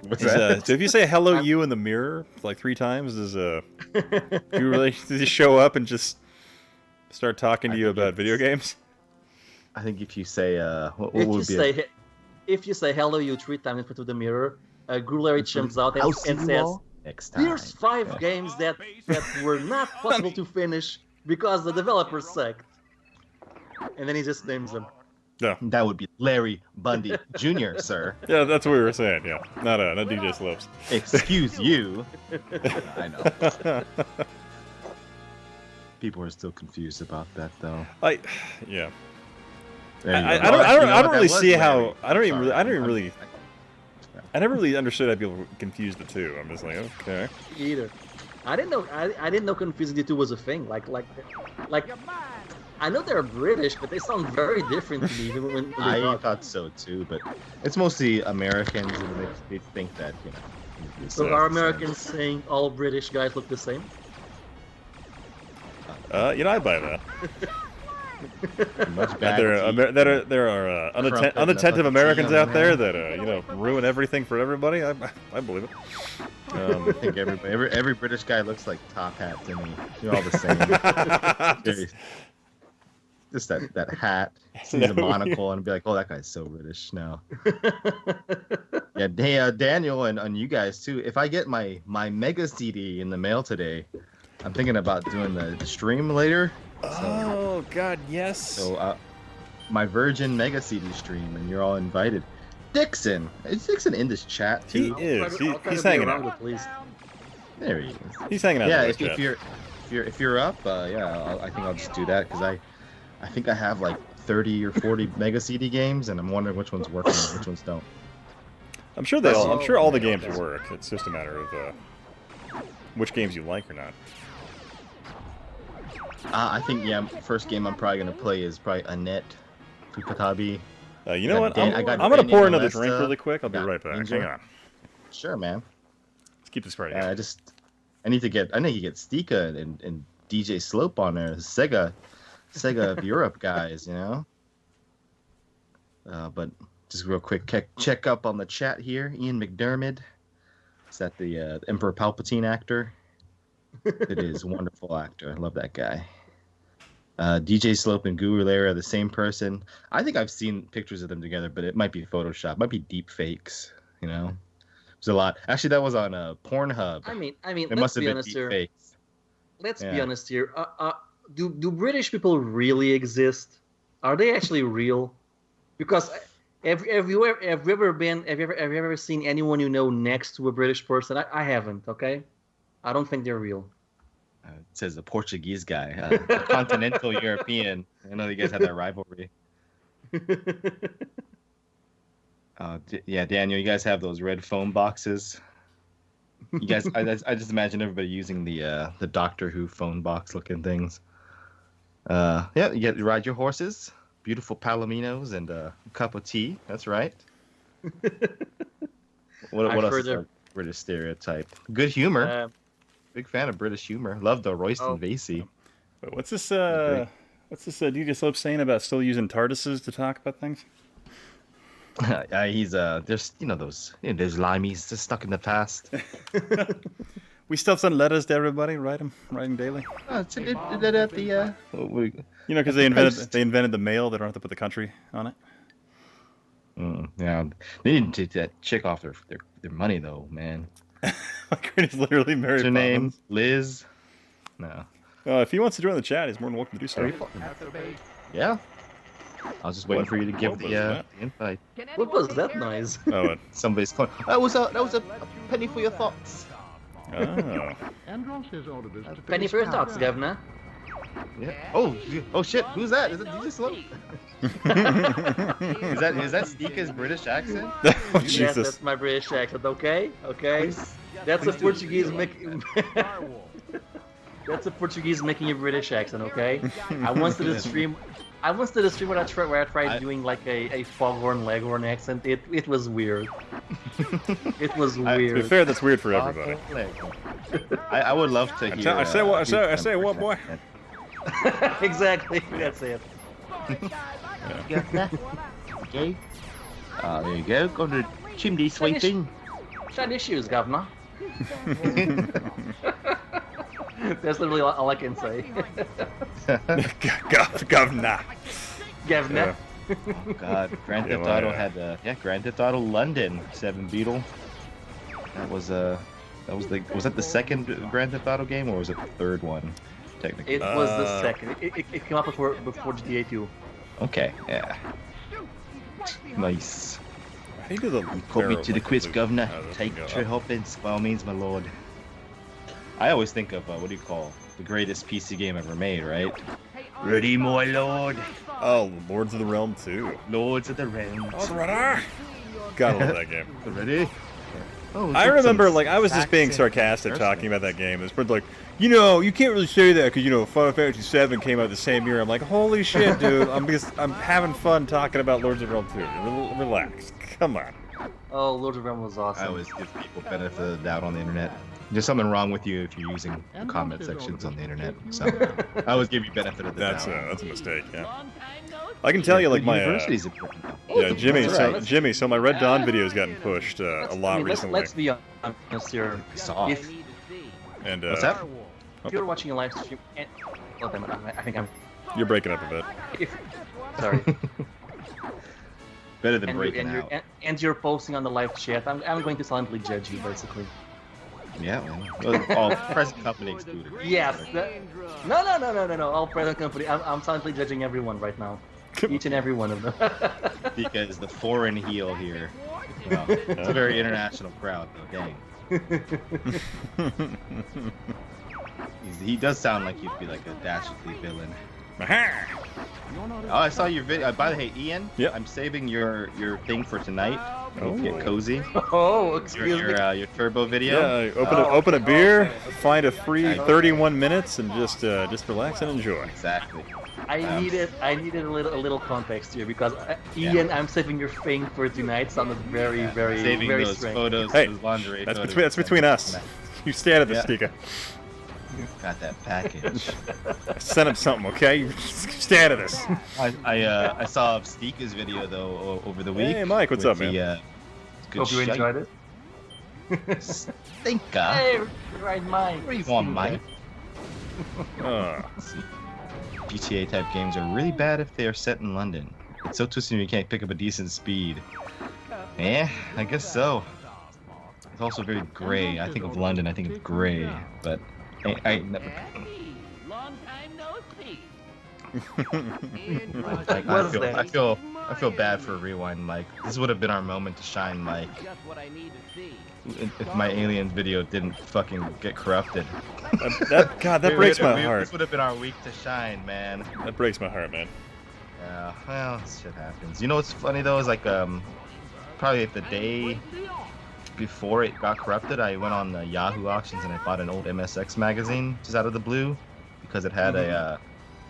What's that? So if you say "hello, you" in the mirror like 3 times, do you really does he show up and just start talking to you about video games? I think if you say if you say "hello, you" 3 times in front of the mirror, Gulari jumps out and says, next time. "Here's 5 games that were not possible to finish because the developers sucked," and then he just names them. Yeah. That would be Larry Bundy Jr., sir. Yeah, that's what we were saying. Yeah, not DJ Slopes. Excuse you. I know. People are still confused about that, though. Yeah. I don't really see how. I never really understood how people confused the two. I'm just like, okay. Either. I didn't know confusing the two was a thing. Like I know they're British, but they sound very different to me. Even when they I talk. thought so too, but it's mostly Americans, and they think that So are Americans saying all British guys look the same? I buy that. Much There are unattentive Americans out there that ruin everything for everybody. I believe it. I think every British guy looks like Top Hat to me. You're all the same. Just that hat, see the monocle, and be like, "Oh, that guy's so British." No. Yeah, hey, Daniel, and you guys too. If I get my Mega CD in the mail today, I'm thinking about doing the stream later. Oh God, yes. So my Virgin Mega CD stream, and you're all invited. Dixon, is Dixon in this chat too? He is. He's hanging out. There he is. He's hanging out. Yeah, if you're up, I think I'll just do that because I think I have like 30 or 40 Mega CD games, and I'm wondering which ones work and which ones don't. I'm sure all the games work. It's just a matter of which games you like or not. I think first game I'm probably gonna play is probably Annette Fukatabi. You know what? I'm gonna pour another drink really quick. I'll be right back. Hang on. Sure, man. Let's keep this party. I need to get Stika and DJ Slope on there. Sega of Europe guys, But just real quick, check up on the chat here. Ian McDermott. Is that the Emperor Palpatine actor? It is a wonderful actor. I love that guy. DJ Slope and Guru Lair are the same person. I think I've seen pictures of them together, but it might be Photoshop. It might be deep fakes, There's a lot. Actually, that was on Pornhub. I mean, it must have been deep fakes. Let's be honest here. Do British people really exist? Are they actually real? Because have you ever seen anyone you know next to a British person? I haven't. Okay, I don't think they're real. It says a Portuguese guy, a continental European. I know you guys have that rivalry. Yeah, Daniel, you guys have those red phone boxes. You guys, I just imagine everybody using the Doctor Who phone box looking things. You ride your horses, beautiful palominos, and a cup of tea. That's right. What else is a British stereotype? Good humor. Big fan of British humor. Love the Royston Vasey. Wait, what's this DJ Slope saying about still using TARDISes to talk about things? He's there's there's limeys just stuck in the past. We still send letters to everybody, writing daily. Because they invented the mail. They don't have to put the country on it. Yeah, they didn't take that chick off their money though, man. My is literally Mary. What's her name? Liz. No. If he wants to join the chat, he's more than welcome to do so. Yeah. I was just waiting for you to give the invite. What was that noise? Oh, somebody's calling. That was a penny for your thoughts. Oh. Penny for your thoughts, Governor. Yeah. Oh shit! Who's that? Is it DJ Slow? is that Stika's British accent? Oh, Yes, Jesus. that's my British accent. Okay, okay. That's a Portuguese making. That's a Portuguese making a British accent. Okay. I once did a stream. Where I tried doing like a foghorn leghorn accent. It was weird. It was To be weird. fair, that's weird for everybody. I would love to hear. I say what, boy? Exactly. That's it. Okay. There you go. Got a chimney sweeping. Shiny shoes, governor. That's literally all I can say. Governor. Governor. Oh God, Grand Yeah, Theft well, Auto yeah. had Grand Theft Auto London 7 Beetle. Was that the second Grand Theft Auto game or was it the third one? Technically. It was the second. It came out before GTA 2. Okay, yeah. Nice. How do you do the You caught me to the quiz, Governor. Take Trey Hoppins, by all means, my lord. I always think of what do you call the greatest PC game ever made, right? Ready, my lord. Oh, Lords of the Realm 2. Lords of the Realms. Gotta love that game. Ready? Oh, I remember, like, I was just being sarcastic talking about that game. It's like, you know, you can't really say that because, you know, Final Fantasy 7 came out the same year. I'm like, holy shit, dude. I'm having fun talking about Lords of the Realm 2. Relax. Come on. Oh, Lord of the Realm was awesome. I always give people benefit of the doubt on the internet. There's something wrong with you if you're using the comment sections on the internet. So I always give you benefit of the That's doubt. a mistake, yeah. I can tell you, like, my... university's important. yeah, Jimmy, That's so, right. Jimmy, so my Red Dawn video's gotten pushed a lot recently. Let's be honest here. Soft. If And, What's that? you're watching a live stream, and well, damn it, I think I'm. You're breaking up a bit. If, sorry. Better than and, breaking and, out. and you're posting on the live chat. I'm going to silently judge you, basically. Yeah, well, all present company excluded. Yes. No. All present company. I'm silently judging everyone right now. Each and every one of them. Because the foreign heel here. Well, it's a very international crowd, though. Dang. He does sound like he'd be like a dastardly villain. Oh, I saw your video. By the way, Ian. Yep. I'm saving your thing for tonight. Oh. Get cozy. Oh, excuse me. Your turbo video. Yeah, open a beer, find a free 31 minutes, and just relax and enjoy. Exactly. I needed a little context here because Ian, I'm saving your thing for tonight. Sounded very Saving very those strange. photos, Hey, those lingerie That's photos. between us. You stay out of this, Yeah. Stika. Got that package. Send him something, okay? You stay out of this. I saw Stika's video though over the week. Hey, Mike, what's with up, man? the, good Hope you shite. enjoyed it. Stinker. Hey, right, Mike. What do you want, Mike? Let's see. GTA type games are really bad if they are set in London. It's so twisted you can't pick up a decent speed. Yeah, I guess so. It's also very gray. I think of London, I think of gray, but I never. I feel bad for Rewind, Mike. This would have been our moment to shine, Mike. If my Aliens video didn't fucking get corrupted. That breaks my heart. This would have been our week to shine, man. That breaks my heart, man. Yeah, well, shit happens. You know what's funny though is like probably the day before it got corrupted, I went on Yahoo auctions and I bought an old MSX magazine just out of the blue because it had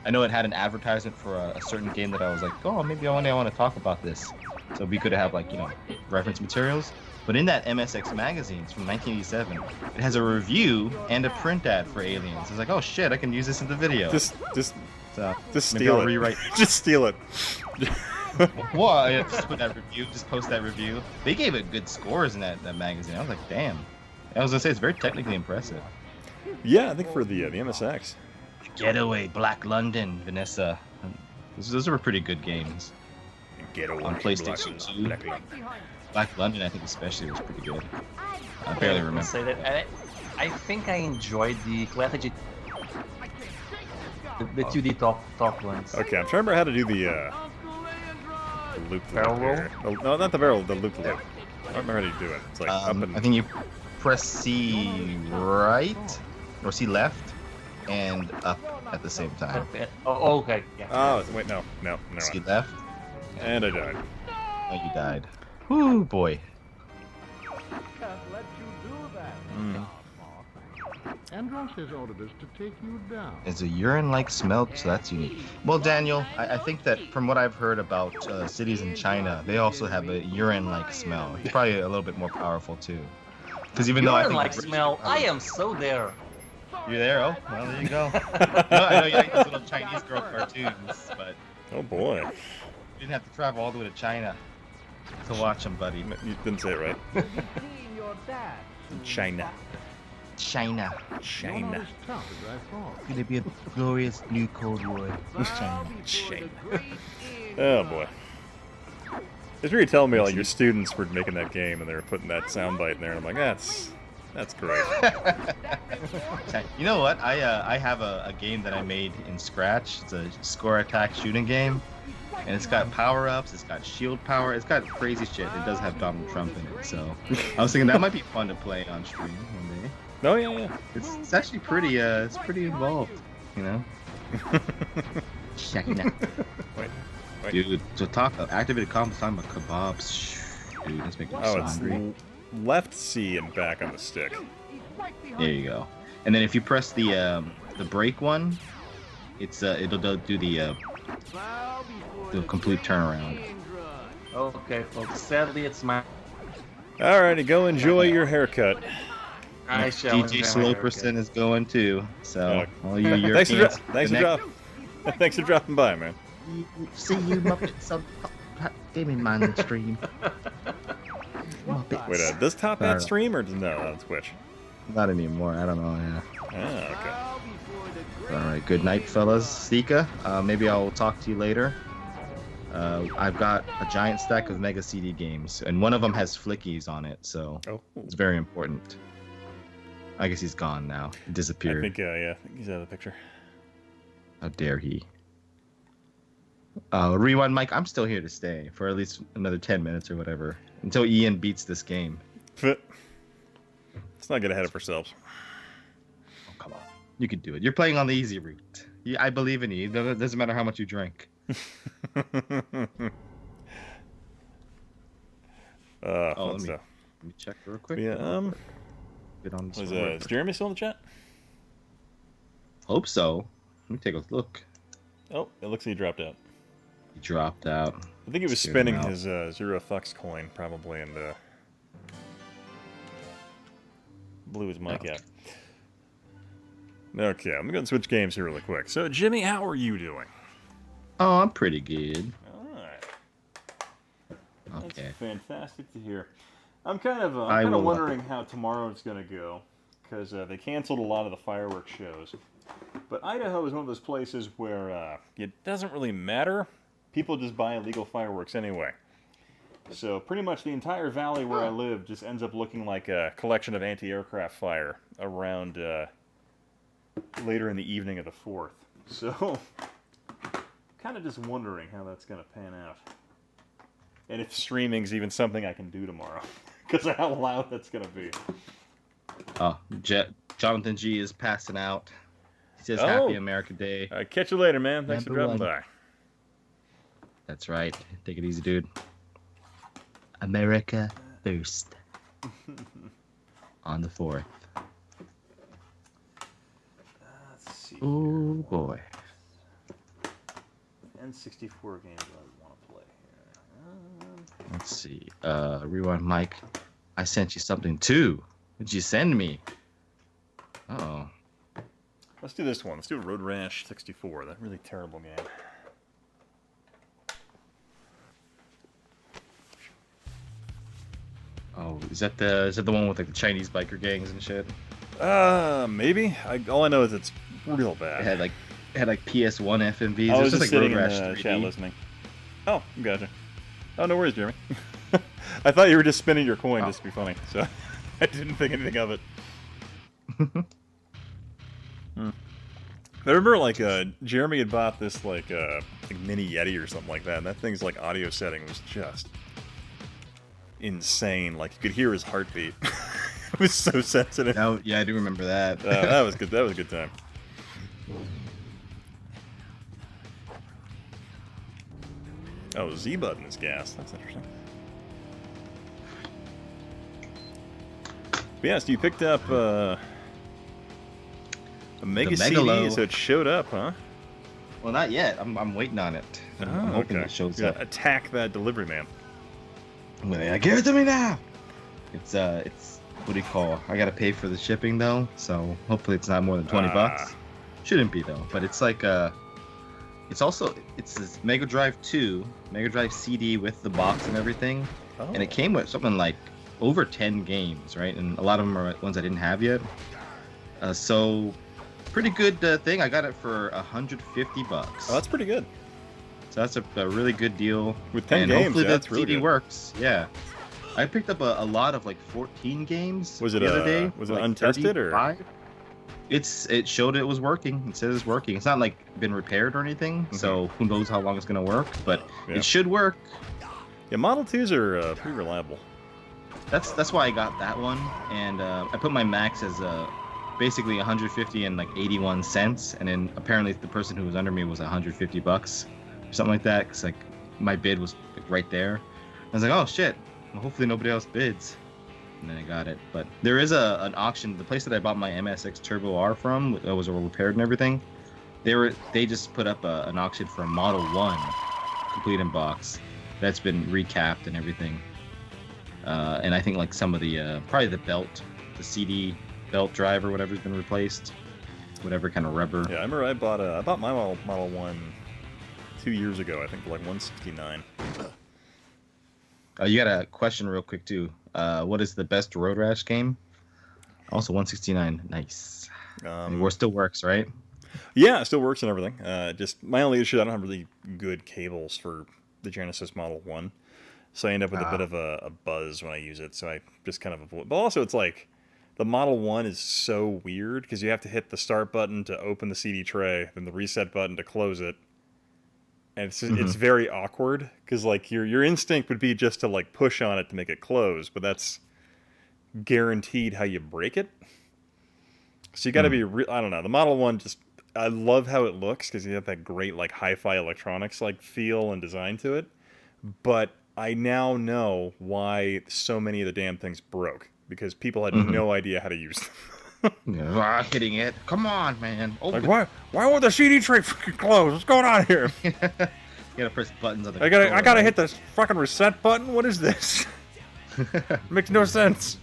I know it had an advertisement for a certain game that I was like, oh, maybe one day I want to talk about this. So we could have like, you know, reference materials. But in that MSX magazine, it's from 1987, it has a review and a print ad for Aliens. I was like, oh shit, I can use this in the video. Just So maybe steal I'll it. rewrite. Just steal it. Well, I just put that review, just post that review. They gave it good scores in that magazine. I was like, damn. I was gonna say it's very technically impressive. Yeah, I think for the MSX. Getaway, Black London, Vanessa. Those were pretty good games. Getaway On PlayStation 2. Black London, I think especially was pretty good. I barely remember. Say that. I think I enjoyed the classic, the 2D top ones. Okay, I'm trying to remember how to do the loop. Barrel roll? Here. Oh, no, not the barrel. The loop. I don't remember how to do it. It's like up and. I think you press C right or C left. and up at the same time. Okay. Oh, okay. Yeah. Oh, wait, no, never See mind. left? And I died. Oh, you died. Whoo, boy. Can't let you do that. Mm. Andros has ordered us to take you down. It's a urine-like smell, so that's unique. Well, Daniel, I think that from what I've heard about cities in China, they also have a urine-like smell. It's probably a little bit more powerful too. Because even though I think like smell, I am so there. you're there, oh, well, there you go. I know you like those little Chinese girl cartoons, but Oh boy. you didn't have to travel all the way to China to watch them, buddy. You didn't say it right. Seeing your dad. China. China. You're not as tough as I thought. Gonna be a glorious new Cold War. Bow before Shame. the great Oh boy. It's really telling me like your students were making that game and they were putting that soundbite in there, and I'm like, that's great. You know what? I have a game that I made in Scratch. It's a score attack shooting game. And it's got power-ups, it's got shield power, it's got crazy shit. It does have Donald Trump in it, so I was thinking that might be fun to play on stream one day. Oh yeah. It's actually pretty it's pretty involved, you know. China. Wait. Dude, so activated comments talking about kebabs. Dude, let's make me Oh, so it's hungry. left C and back on the stick. There you go. And then if you press the break one, it's it'll do the complete turnaround. Okay, folks. Sadly, it's my. Alrighty, go enjoy your haircut. I shall DJ enjoy my Sloperson haircut. is going too. So Oh. all you Thanks Europeans, thanks for dropping by, man. See you Muppets on Gaming Man stream. Wait, does Top Hat stream or no on Twitch? Not anymore. I don't know. Yeah. Ah, okay. All right. Good night, fellas. Sika, maybe I'll talk to you later. I've got a giant stack of Mega CD games, and one of them has flickies on it, so it's very important. I guess he's gone now. He disappeared. I think yeah, I think he's out of the picture. How dare he? Rewind, Mike. I'm still here to stay for at least another 10 minutes or whatever until Ian beats this game. Let's not get ahead of ourselves. Oh, come on. You can do it. You're playing on the easy route. I believe in you. It doesn't matter how much you drink. Let me check real quick. Yeah, Get on this is Jeremy still in the chat? Hope so. Let me take a look. Oh, it looks like he dropped out. He dropped out. I think he was Scared spinning him out. his Zero Fucks coin, probably, and blew his mic out. Okay, I'm going to switch games here really quick. So, Jimmy, how are you doing? Oh, I'm pretty good. Alright. Okay. That's fantastic to hear. I'm kind of wondering how tomorrow's going to go, because they canceled a lot of the fireworks shows. But Idaho is one of those places where it doesn't really matter. People just buy illegal fireworks anyway. So pretty much the entire valley where I live just ends up looking like a collection of anti-aircraft fire around later in the evening of the 4th. So kind of just wondering how that's going to pan out. And if streaming's even something I can do tomorrow. Because of how loud that's going to be. Oh, Jonathan G is passing out. He says Happy America Day. All right, catch you later, man. Thanks for dropping by. That's right. Take it easy, dude. America first. On the 4th. Let's see. Oh boy. N64 games I want to play here. Let's see. Rewind, Mike. I sent you something too. What'd you send me? Uh-oh. Let's do this one. Let's do Road Rash 64. That really terrible game. Oh, is that the one with like the Chinese biker gangs and shit? Maybe. All I know is it's real bad. It had like PS1 FMVs. I was just just like sitting Road in Rash the 3D. chat listening. Oh, gotcha. Oh, no worries, Jeremy. I thought you were just spinning your coin just to be funny, so I didn't think anything of it. I remember, like, Jeremy had bought this, like mini Yeti or something like that, and that thing's, like, audio setting was just insane. Like, you could hear his heartbeat. It was so sensitive. Oh, yeah, I do remember that. That was good. That was a good time. Oh, Z button is gas. That's interesting. But yeah, so you picked up a Mega CD, Megalo. so it showed up, huh? Well, not yet. I'm waiting on it. I'm hoping it shows up. Attack that delivery man. Yeah, give it to me now. It's what do you call? I gotta pay for the shipping though, so hopefully it's not more than 20 bucks. Shouldn't be though, but it's like it's this Mega Drive 2, Mega Drive CD with the box and everything, and it came with something like over 10 games, right? And a lot of them are ones I didn't have yet. So pretty good thing. I got it for 150 bucks. Oh, that's pretty good. So that's a really good deal. With 10 and games, hopefully yeah, the that's really CD good. works. Yeah. I picked up a lot of like 14 games Was it the other day. was it like untested 35. It showed it was working. It says it's working. It's not like been repaired or anything, so who knows how long it's gonna work, but it should work. Yeah, Model 2s are pretty reliable. That's why I got that one, and I put my max as basically 150 and like 81 cents, and then apparently the person who was under me was 150 bucks or something like that, because like my bid was like, right there. I was like, oh shit, well, hopefully nobody else bids, and then I got it. But there is an auction. The place that I bought my MSX Turbo R from was all repaired and everything. They just put up an auction for a Model 1 complete in box that's been recapped and everything. And I think like some of the probably the belt, the CD belt drive or whatever's been replaced, whatever kind of rubber. Yeah, I remember I bought my Model 1 2 years ago, I think, for like 169. You got a question real quick too. What is the best Road Rash game? Also 169. Nice. And it still works, right? Yeah, it still works and everything. Just my only issue, I don't have really good cables for the Genesis Model 1. So I end up with a bit of a buzz when I use it, so I just kind of avoid. But also, it's like the Model 1 is so weird because you have to hit the start button to open the CD tray, then the reset button to close it, and it's very awkward because like your instinct would be just to like push on it to make it close, but that's guaranteed how you break it. So you got to be I don't know. The Model 1 just I love how it looks because you have that great like hi-fi electronics like feel and design to it, but I now know why so many of the damn things broke, because people had no idea how to use them. Hitting it. Come on, man. Like, why won't the CD tray freaking close? What's going on here? You gotta press buttons on the I gotta hit the fucking reset button? What is this? Makes no sense.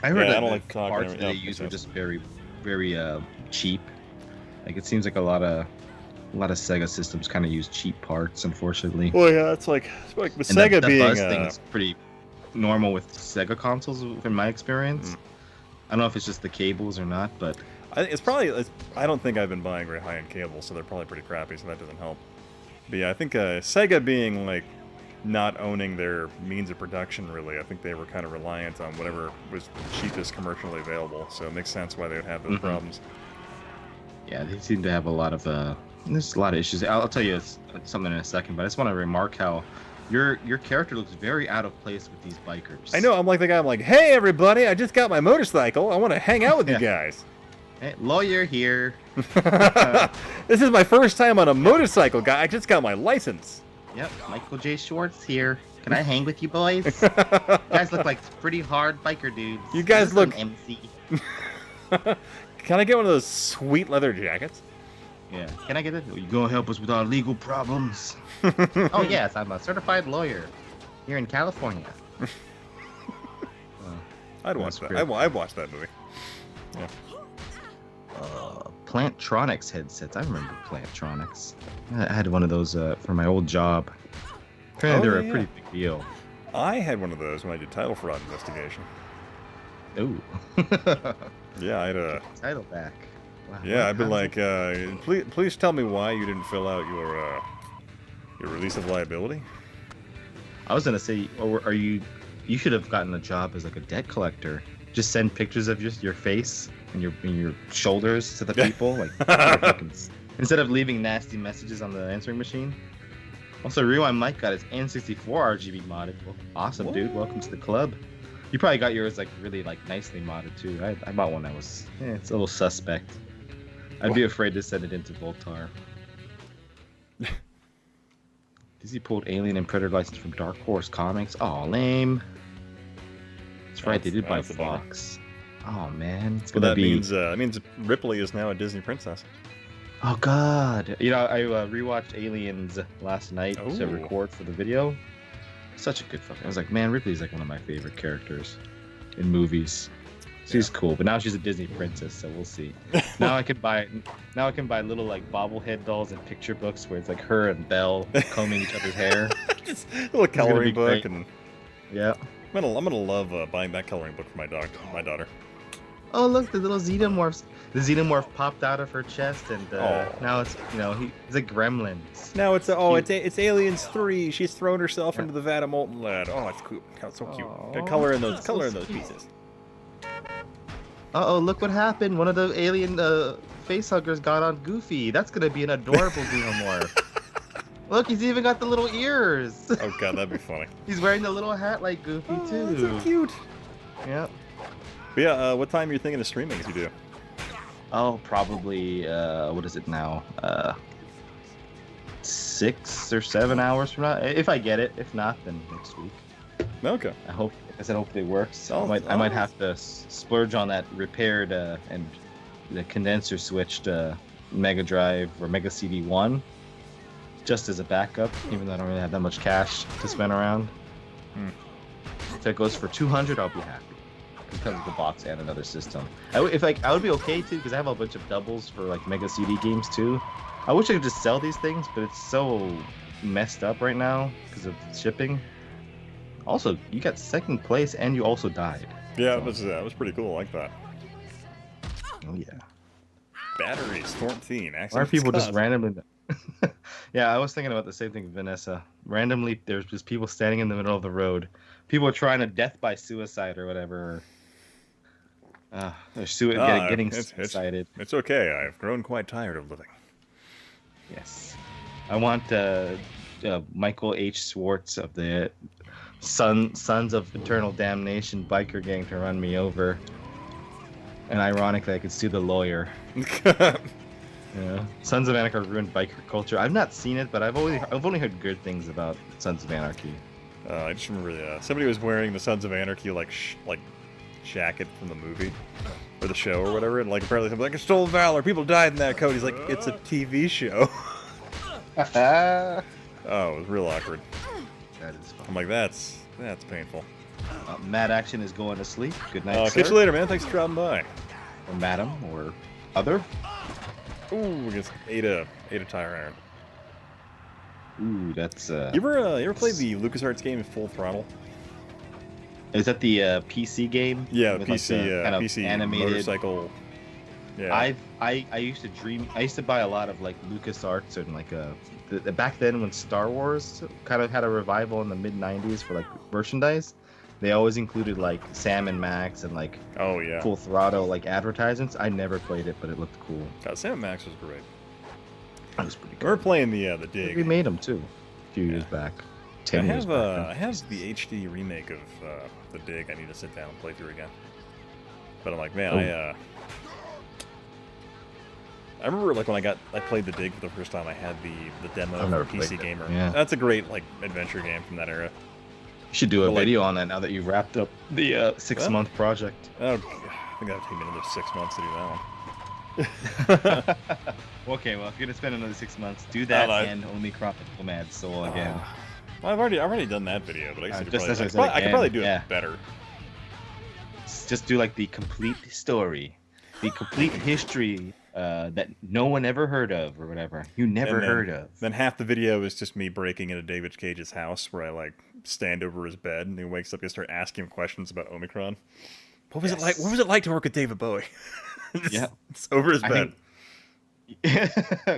I heard I that don't the like talking parts or- that they yeah, use are makes just very, very cheap. Like it seems like a lot of Sega systems kind of use cheap parts, unfortunately. Well, yeah, it's like with And Sega the being buzz thing is pretty normal with Sega consoles, in my experience. I don't know if it's just the cables or not, but I think it's probably. I don't think I've been buying very high-end cables, so they're probably pretty crappy. So that doesn't help. But yeah, I think Sega being like not owning their means of production, really, I think they were kind of reliant on whatever was cheapest commercially available. So it makes sense why they would have those problems. yeah, they seem to have a lot of there's a lot of issues. I'll tell you something in a second, but I just want to remark how your character looks very out of place with these bikers. I know. I'm like the guy. I'm like, hey, everybody! I just got my motorcycle. I want to hang out with you guys. Hey, lawyer here. This is my first time on a motorcycle, guy. I just got my license. Yep, Michael J. Schwartz here. Can I hang with you boys? You guys look like pretty hard biker dudes. You guys Is this look- an MC. Can I get one of those sweet leather jackets? Yeah. Can I get it? You gonna help us with our legal problems? Oh yes, I'm a certified lawyer here in California. I'd watch That's that. great. I'd watch that movie. Yeah. Plantronics headsets. I remember Plantronics. I had one of those for my old job. Apparently Oh, they're yeah. a pretty big deal. I had one of those when I did title fraud investigation. Ooh. Yeah, I had a. Title back. Wow, Yeah, I'd be how like, please tell me why you didn't fill out your release of liability. I was gonna say, or are you? You should have gotten a job as like a debt collector. Just send pictures of just your face and your shoulders to the people, like instead of leaving nasty messages on the answering machine. Also, Rewind Mike got his N64 RGB modded. Well, awesome, dude. Welcome to the club. You probably got yours like really like nicely modded too. I bought one that was it's a little suspect. I'd be afraid to send it into Voltar. Disney pulled Alien and Predator license from Dark Horse Comics. Oh, lame. That's right, they did buy that's a bummer. Fox. Oh man, it's Well, gonna that be. means Ripley is now a Disney princess. Oh god. You know, I rewatched Aliens last night to Ooh. record for the video. Such a good fucking. I was like, man, Ripley's like one of my favorite characters in movies. She's cool, but now she's a Disney princess, so we'll see. Now I can buy little like bobblehead dolls and picture books where it's like her and Belle combing each other's hair. Just a little gonna coloring be book, great. and Yeah. I'm gonna love buying that coloring book for my daughter. Oh look, the little xenomorphs. The xenomorph popped out of her chest, and now it's he's a gremlin. Now it's it's Aliens 3. She's thrown herself into the vat of molten lead. Oh, it's cute. It's so cute. Got color in those pieces. Uh-oh, look what happened. One of the alien facehuggers got on Goofy. That's gonna be an adorable xenomorph. Look, he's even got the little ears. Oh god, that'd be funny. He's wearing the little hat like Goofy too. That's so cute. Yeah. But yeah, what time are you thinking of streaming if you do? Oh, probably what is it now? 6 or 7 hours from now. If I get it. If not, then next week. Okay. I said hopefully it works. Oh, I might have to splurge on that repaired and the condenser switched Mega Drive or Mega CD1 just as a backup, even though I don't really have that much cash to spend around. If it goes for 200, I'll be happy. Because of the box and another system. I would be okay too, because I have a bunch of doubles for like Mega CD games too. I wish I could just sell these things, but it's so messed up right now because of shipping. Also, you got second place and you also died. Yeah, that was pretty cool. I like that. Oh yeah. Batteries, 14. Why are people just randomly? Yeah, I was thinking about the same thing, Vanessa. Randomly, there's just people standing in the middle of the road. People are trying to death by suicide or whatever. They're getting suicided. It's okay. I've grown quite tired of living. Yes. I want Michael H. Schwartz of the Sons of Eternal Damnation biker gang to run me over. And ironically, I could sue the lawyer. Yeah. Sons of Anarchy ruined biker culture. I've not seen it, but I've only heard good things about Sons of Anarchy. I just remember somebody was wearing the Sons of Anarchy like jacket from the movie or the show or whatever, and like apparently something like a stolen valor. People died in that code. He's like, it's a TV show. Oh, it was real awkward. That is fun. I'm like, that's painful. Mad Action is going to sleep. Good night, sir. Catch you later, man. Thanks for dropping by. Or madam, or other. Ooh, we just ate a tire iron. Ooh, that's. You ever played the LucasArts game Full Throttle? Is that the PC game? Yeah, the with, PC, kind of PC animated motorcycle. Yeah. I used to dream. I used to buy a lot of like LucasArts and like back then when Star Wars kind of had a revival in the mid '90s for like merchandise. They always included like Sam and Max and like Full Throttle like advertisements. I never played it, but it looked cool. God, Sam and Max was great. That was pretty good. We were playing the Dig. We made them too, a few years back. 10 years back. I have the HD remake of the Dig. I need to sit down and play through again. But I'm like, man, I remember like when I played the Dig for the first time. I had the demo for PC Gamer. Yeah. That's a great like adventure game from that era. You should do a video on that now that you've wrapped up the 6-month project. Oh, I think that'll take me another 6 months to do that one. Okay, well, if you're gonna spend another 6 months, do that and Omicron Nomad Soul again. Well, I've already done that video, but I could probably do it better. Just do like the complete story, the complete history that no one ever heard of or whatever. You never heard of. Then half the video is just me breaking into David Cage's house where I like stand over his bed and he wakes up and start asking him questions about Omicron. What was it like? What was it like to work with David Bowie? It's over his bed.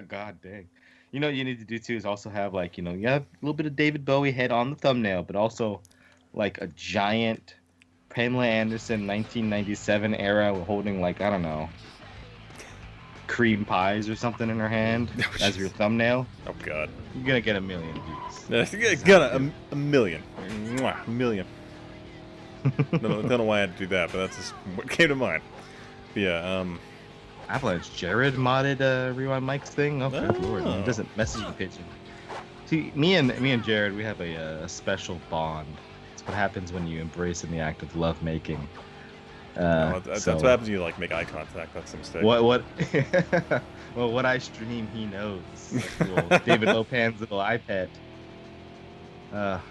God dang. You know what you need to do too is also have like, you have a little bit of David Bowie head on the thumbnail, but also like a giant Pamela Anderson 1997 era holding like, I don't know, cream pies or something in her hand as your thumbnail. Oh God. You're gonna get 1 million views. A million. Mwah, a million. Don't know why I had to do that, but that's just what came to mind. But yeah, Avalanche. Jared modded Rewind Mike's thing. Oh, good lord. He doesn't message the pigeon. See, me and Jared, we have a special bond. It's what happens when you embrace in the act of love making. That's what happens when you like make eye contact. That's the mistake. What? Well, what I stream, he knows. Like little David Lopan's little iPad. Well,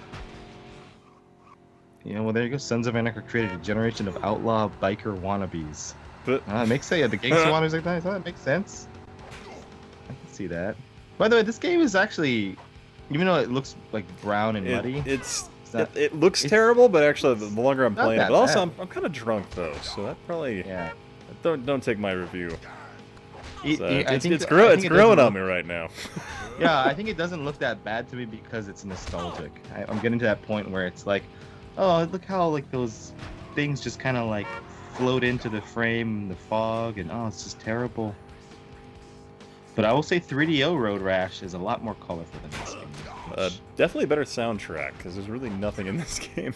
there you go. Sons of Anarchy created a generation of outlaw biker wannabes. But it makes sense. The gangster wannabes like that. That makes sense. I can see that. By the way, this game is actually, even though it looks like brown and muddy, it looks terrible. But actually, the longer I'm playing it, but also bad. I'm kind of drunk though, so that probably Don't take my review. It's growing on me right now. Yeah, I think it doesn't look that bad to me because it's nostalgic. I'm getting to that point where it's like, oh, look how like those things just kind of like float into the frame, the fog, and oh, it's just terrible. But I will say 3DO Road Rash is a lot more colorful than this game. Definitely a better soundtrack because there's really nothing in this game.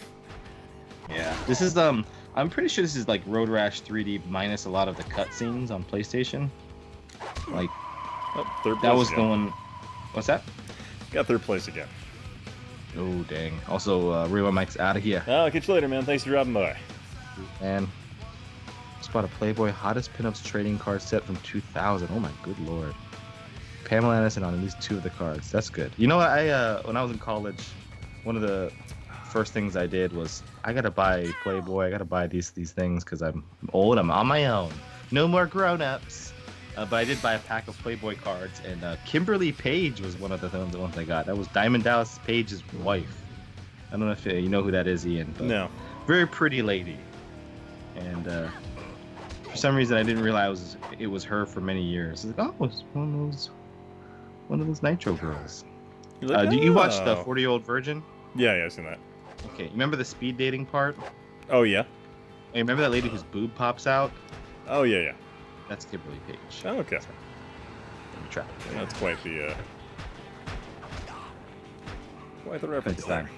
Yeah, this is I'm pretty sure this is like Road Rash 3D minus a lot of the cutscenes on PlayStation. Like that was the one. What's that? Got third place again. Oh dang! Also, Rewind Mike's out of here. I'll catch you later, man. Thanks for dropping by. And spot a Playboy hottest pinups trading card set from 2000. Oh my good lord! Pamela Anderson on at least 2 of the cards. That's good. You know what? When I was in college, one of the first things I did was I gotta buy Playboy. I gotta buy these things because I'm old. I'm on my own. No more grown-ups. But I did buy a pack of Playboy cards, and Kimberly Page was one of the ones I got. That was Diamond Dallas Page's wife. I don't know if you know who that is, Ian. But no. Very pretty lady. And for some reason, I didn't realize it was her for many years. I was like, oh, it's one of those Nitro girls. Like, do you watch the 40-Year-Old Virgin? Yeah, I've seen that. Okay, you remember the speed dating part? Oh yeah. Hey, remember that lady whose boob pops out? Oh yeah. That's Kimberly Page. Oh, okay. So, that's quite the reference there.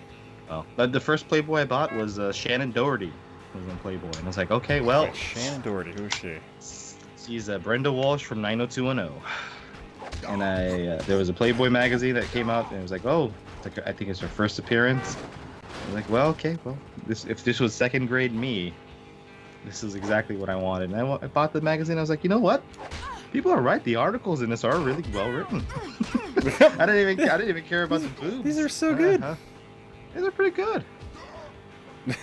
Oh, but the first Playboy I bought was Shannon Doherty. Was in Playboy, and I was like, okay, well. Wait, Shannon Doherty, who is she? She's Brenda Walsh from 90210. And there was a Playboy magazine that came out, and it was like, oh, I think it's her first appearance. I was like, well, okay, well, if this was second grade me, this is exactly what I wanted. And I bought the magazine. I was like, you know what? People are right. The articles in this are really well written. I didn't even care about the boobs. These are so good. These are pretty good. Then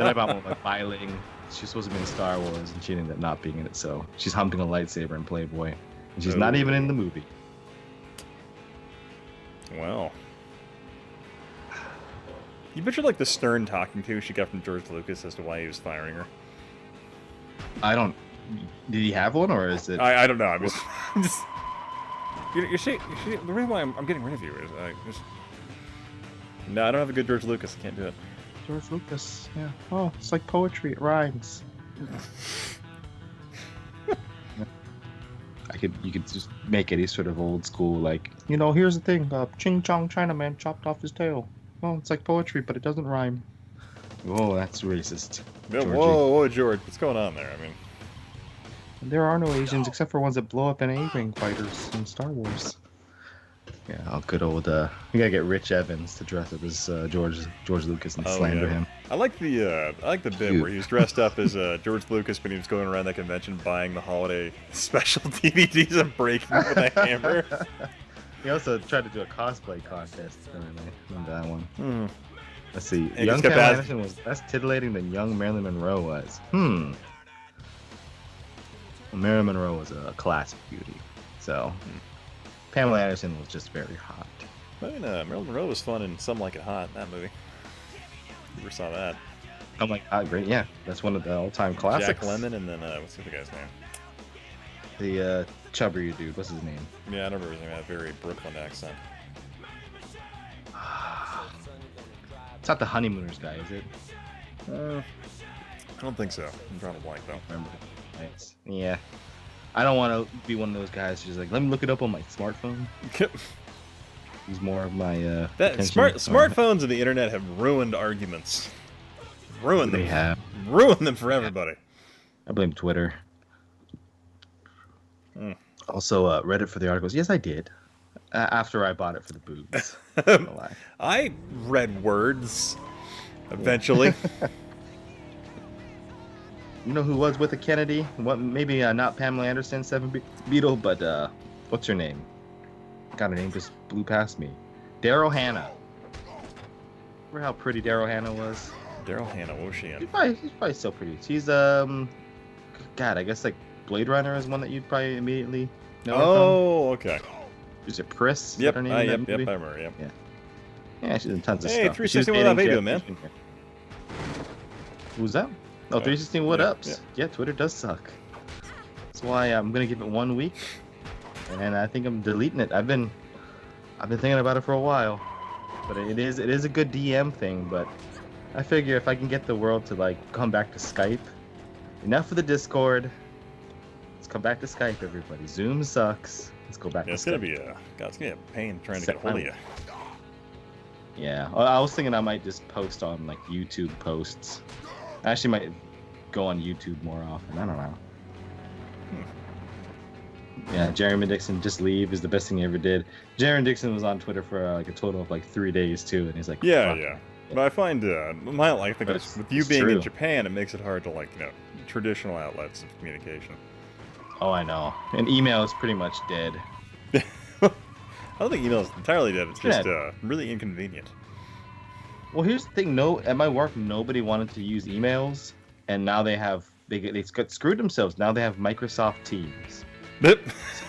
I bought one like Biling. She's supposed to be in Star Wars, and she ended up not being in it. So she's humping a lightsaber in Playboy, and she's not even in the movie. Well. You picture like the stern talking to she got from George Lucas as to why he was firing her. I don't. Did he have one, or is it? I don't know. I'm just. The reason why I'm getting rid of you is no, I don't have a good George Lucas. I can't do it. George Lucas, yeah. Oh, it's like poetry. It rhymes. You could just make any sort of old school, like, here's the thing. Ching Chong Chinaman chopped off his tail. Well, it's like poetry, but it doesn't rhyme. Whoa, that's racist. Yeah, whoa, George, what's going on there? I mean, there are no Asians except for ones that blow up in A-wing fighters in Star Wars. Yeah, good old. We gotta get Rich Evans to dress up as George Lucas and slander him. I like the bit where he was dressed up as George Lucas, but he was going around the convention buying the holiday special DVDs and breaking them with a hammer. He also tried to do a cosplay contest. Remember that one? Hmm. Let's see. And Young Pamela Anderson was less titillating than young Marilyn Monroe was. Well, Marilyn Monroe was a classic beauty. So, Pamela Anderson was just very hot. I mean, Marilyn Monroe was fun in Some Like It Hot, that movie. Never saw that. Some Like It Hot, great. Yeah, that's one of the all-time classics. Jack Lemmon, and then, what's the other guy's name? The chubbier dude, what's his name? Yeah, I don't remember his name. Had a very Brooklyn accent. It's not the Honeymooners guy, is it? I don't think so. I'm drawing a blank, though. Remember. Nice. Yeah. I don't want to be one of those guys who's like, let me look it up on my smartphone. Use more of my smartphones and the internet have ruined arguments. Ruined them. They have. Ruined them for everybody. I blame Twitter. Also, Reddit for the articles. Yes, I did. After I bought it for the boobs. No lie. I read words eventually. You know who was with a Kennedy? What? Maybe not Pamela Anderson, Beetle, but what's her name? God, her name just blew past me. Daryl Hannah. Remember how pretty Daryl Hannah was? Daryl Hannah, what was she in? She's probably so pretty. She's God, I guess like Blade Runner is one that you'd probably immediately know. Oh, okay. Is it Pris? Yep, Her name in that yep, movie? I remember. Yep. Yeah, she's in tons of Hey, stuff. 360, what up? How you doing, man? Who's that? Oh, 316 what yeah, ups? Yeah, Twitter does suck. That's why I'm gonna give it 1 week, and I think I'm deleting it. I've been thinking about it for a while, but it is a good DM thing. But I figure if I can get the world to like come back to Skype, enough of the Discord. Let's come back to Skype, everybody. Zoom sucks. Let's go back. Yeah, to it's Skype. gonna be a pain trying to get a hold of you. Yeah, I was thinking I might just post on like YouTube posts. I actually might go on YouTube more often. I don't know. Yeah, Jeremy Dixon, just leave is the best thing he ever did. Jeremy Dixon was on Twitter for like a total of like 3 days too, and he's like, Yeah, "Fuck." yeah. But I find I think But with you it's being in true. Japan, it makes it hard to like traditional outlets of communication. Oh, I know. And email is pretty much dead. I don't think email is entirely dead. It's just Yeah. really inconvenient. Well, here's the thing. No, at my work, nobody wanted to use emails, and now they got screwed themselves. Now they have Microsoft Teams.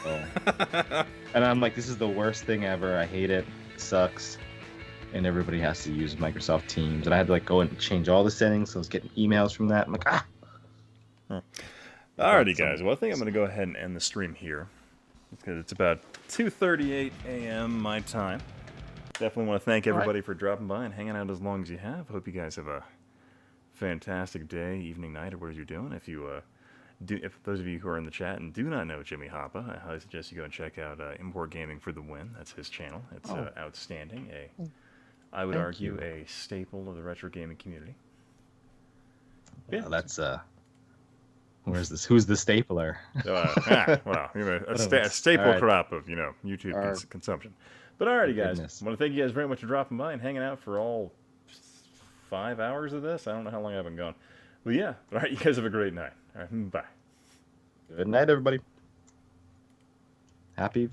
So, and I'm like, this is the worst thing ever. I hate it. It sucks. And everybody has to use Microsoft Teams, and I had to like go and change all the settings. So I was getting emails from that. I'm like, ah. Alrighty, guys. Well, I think I'm going to go ahead and end the stream here because it's about 2:38 a.m. my time. Definitely want to thank everybody for dropping by and hanging out as long as you have. Hope you guys have a fantastic day, evening, night, or whatever you're doing. If those of you who are in the chat and do not know Jimmy Hoppa, I highly suggest you go and check out Import Gaming for the Win. That's his channel. It's outstanding. I would argue a staple of the retro gaming community. Yeah, that's Where's this? Who's the stapler? A staple All right. crop of YouTube consumption. But alrighty, guys. Goodness. I want to thank you guys very much for dropping by and hanging out for all 5 hours of this. I don't know how long I've been gone. But yeah, all right, you guys have a great night. All right, bye. Good night, everybody. Happy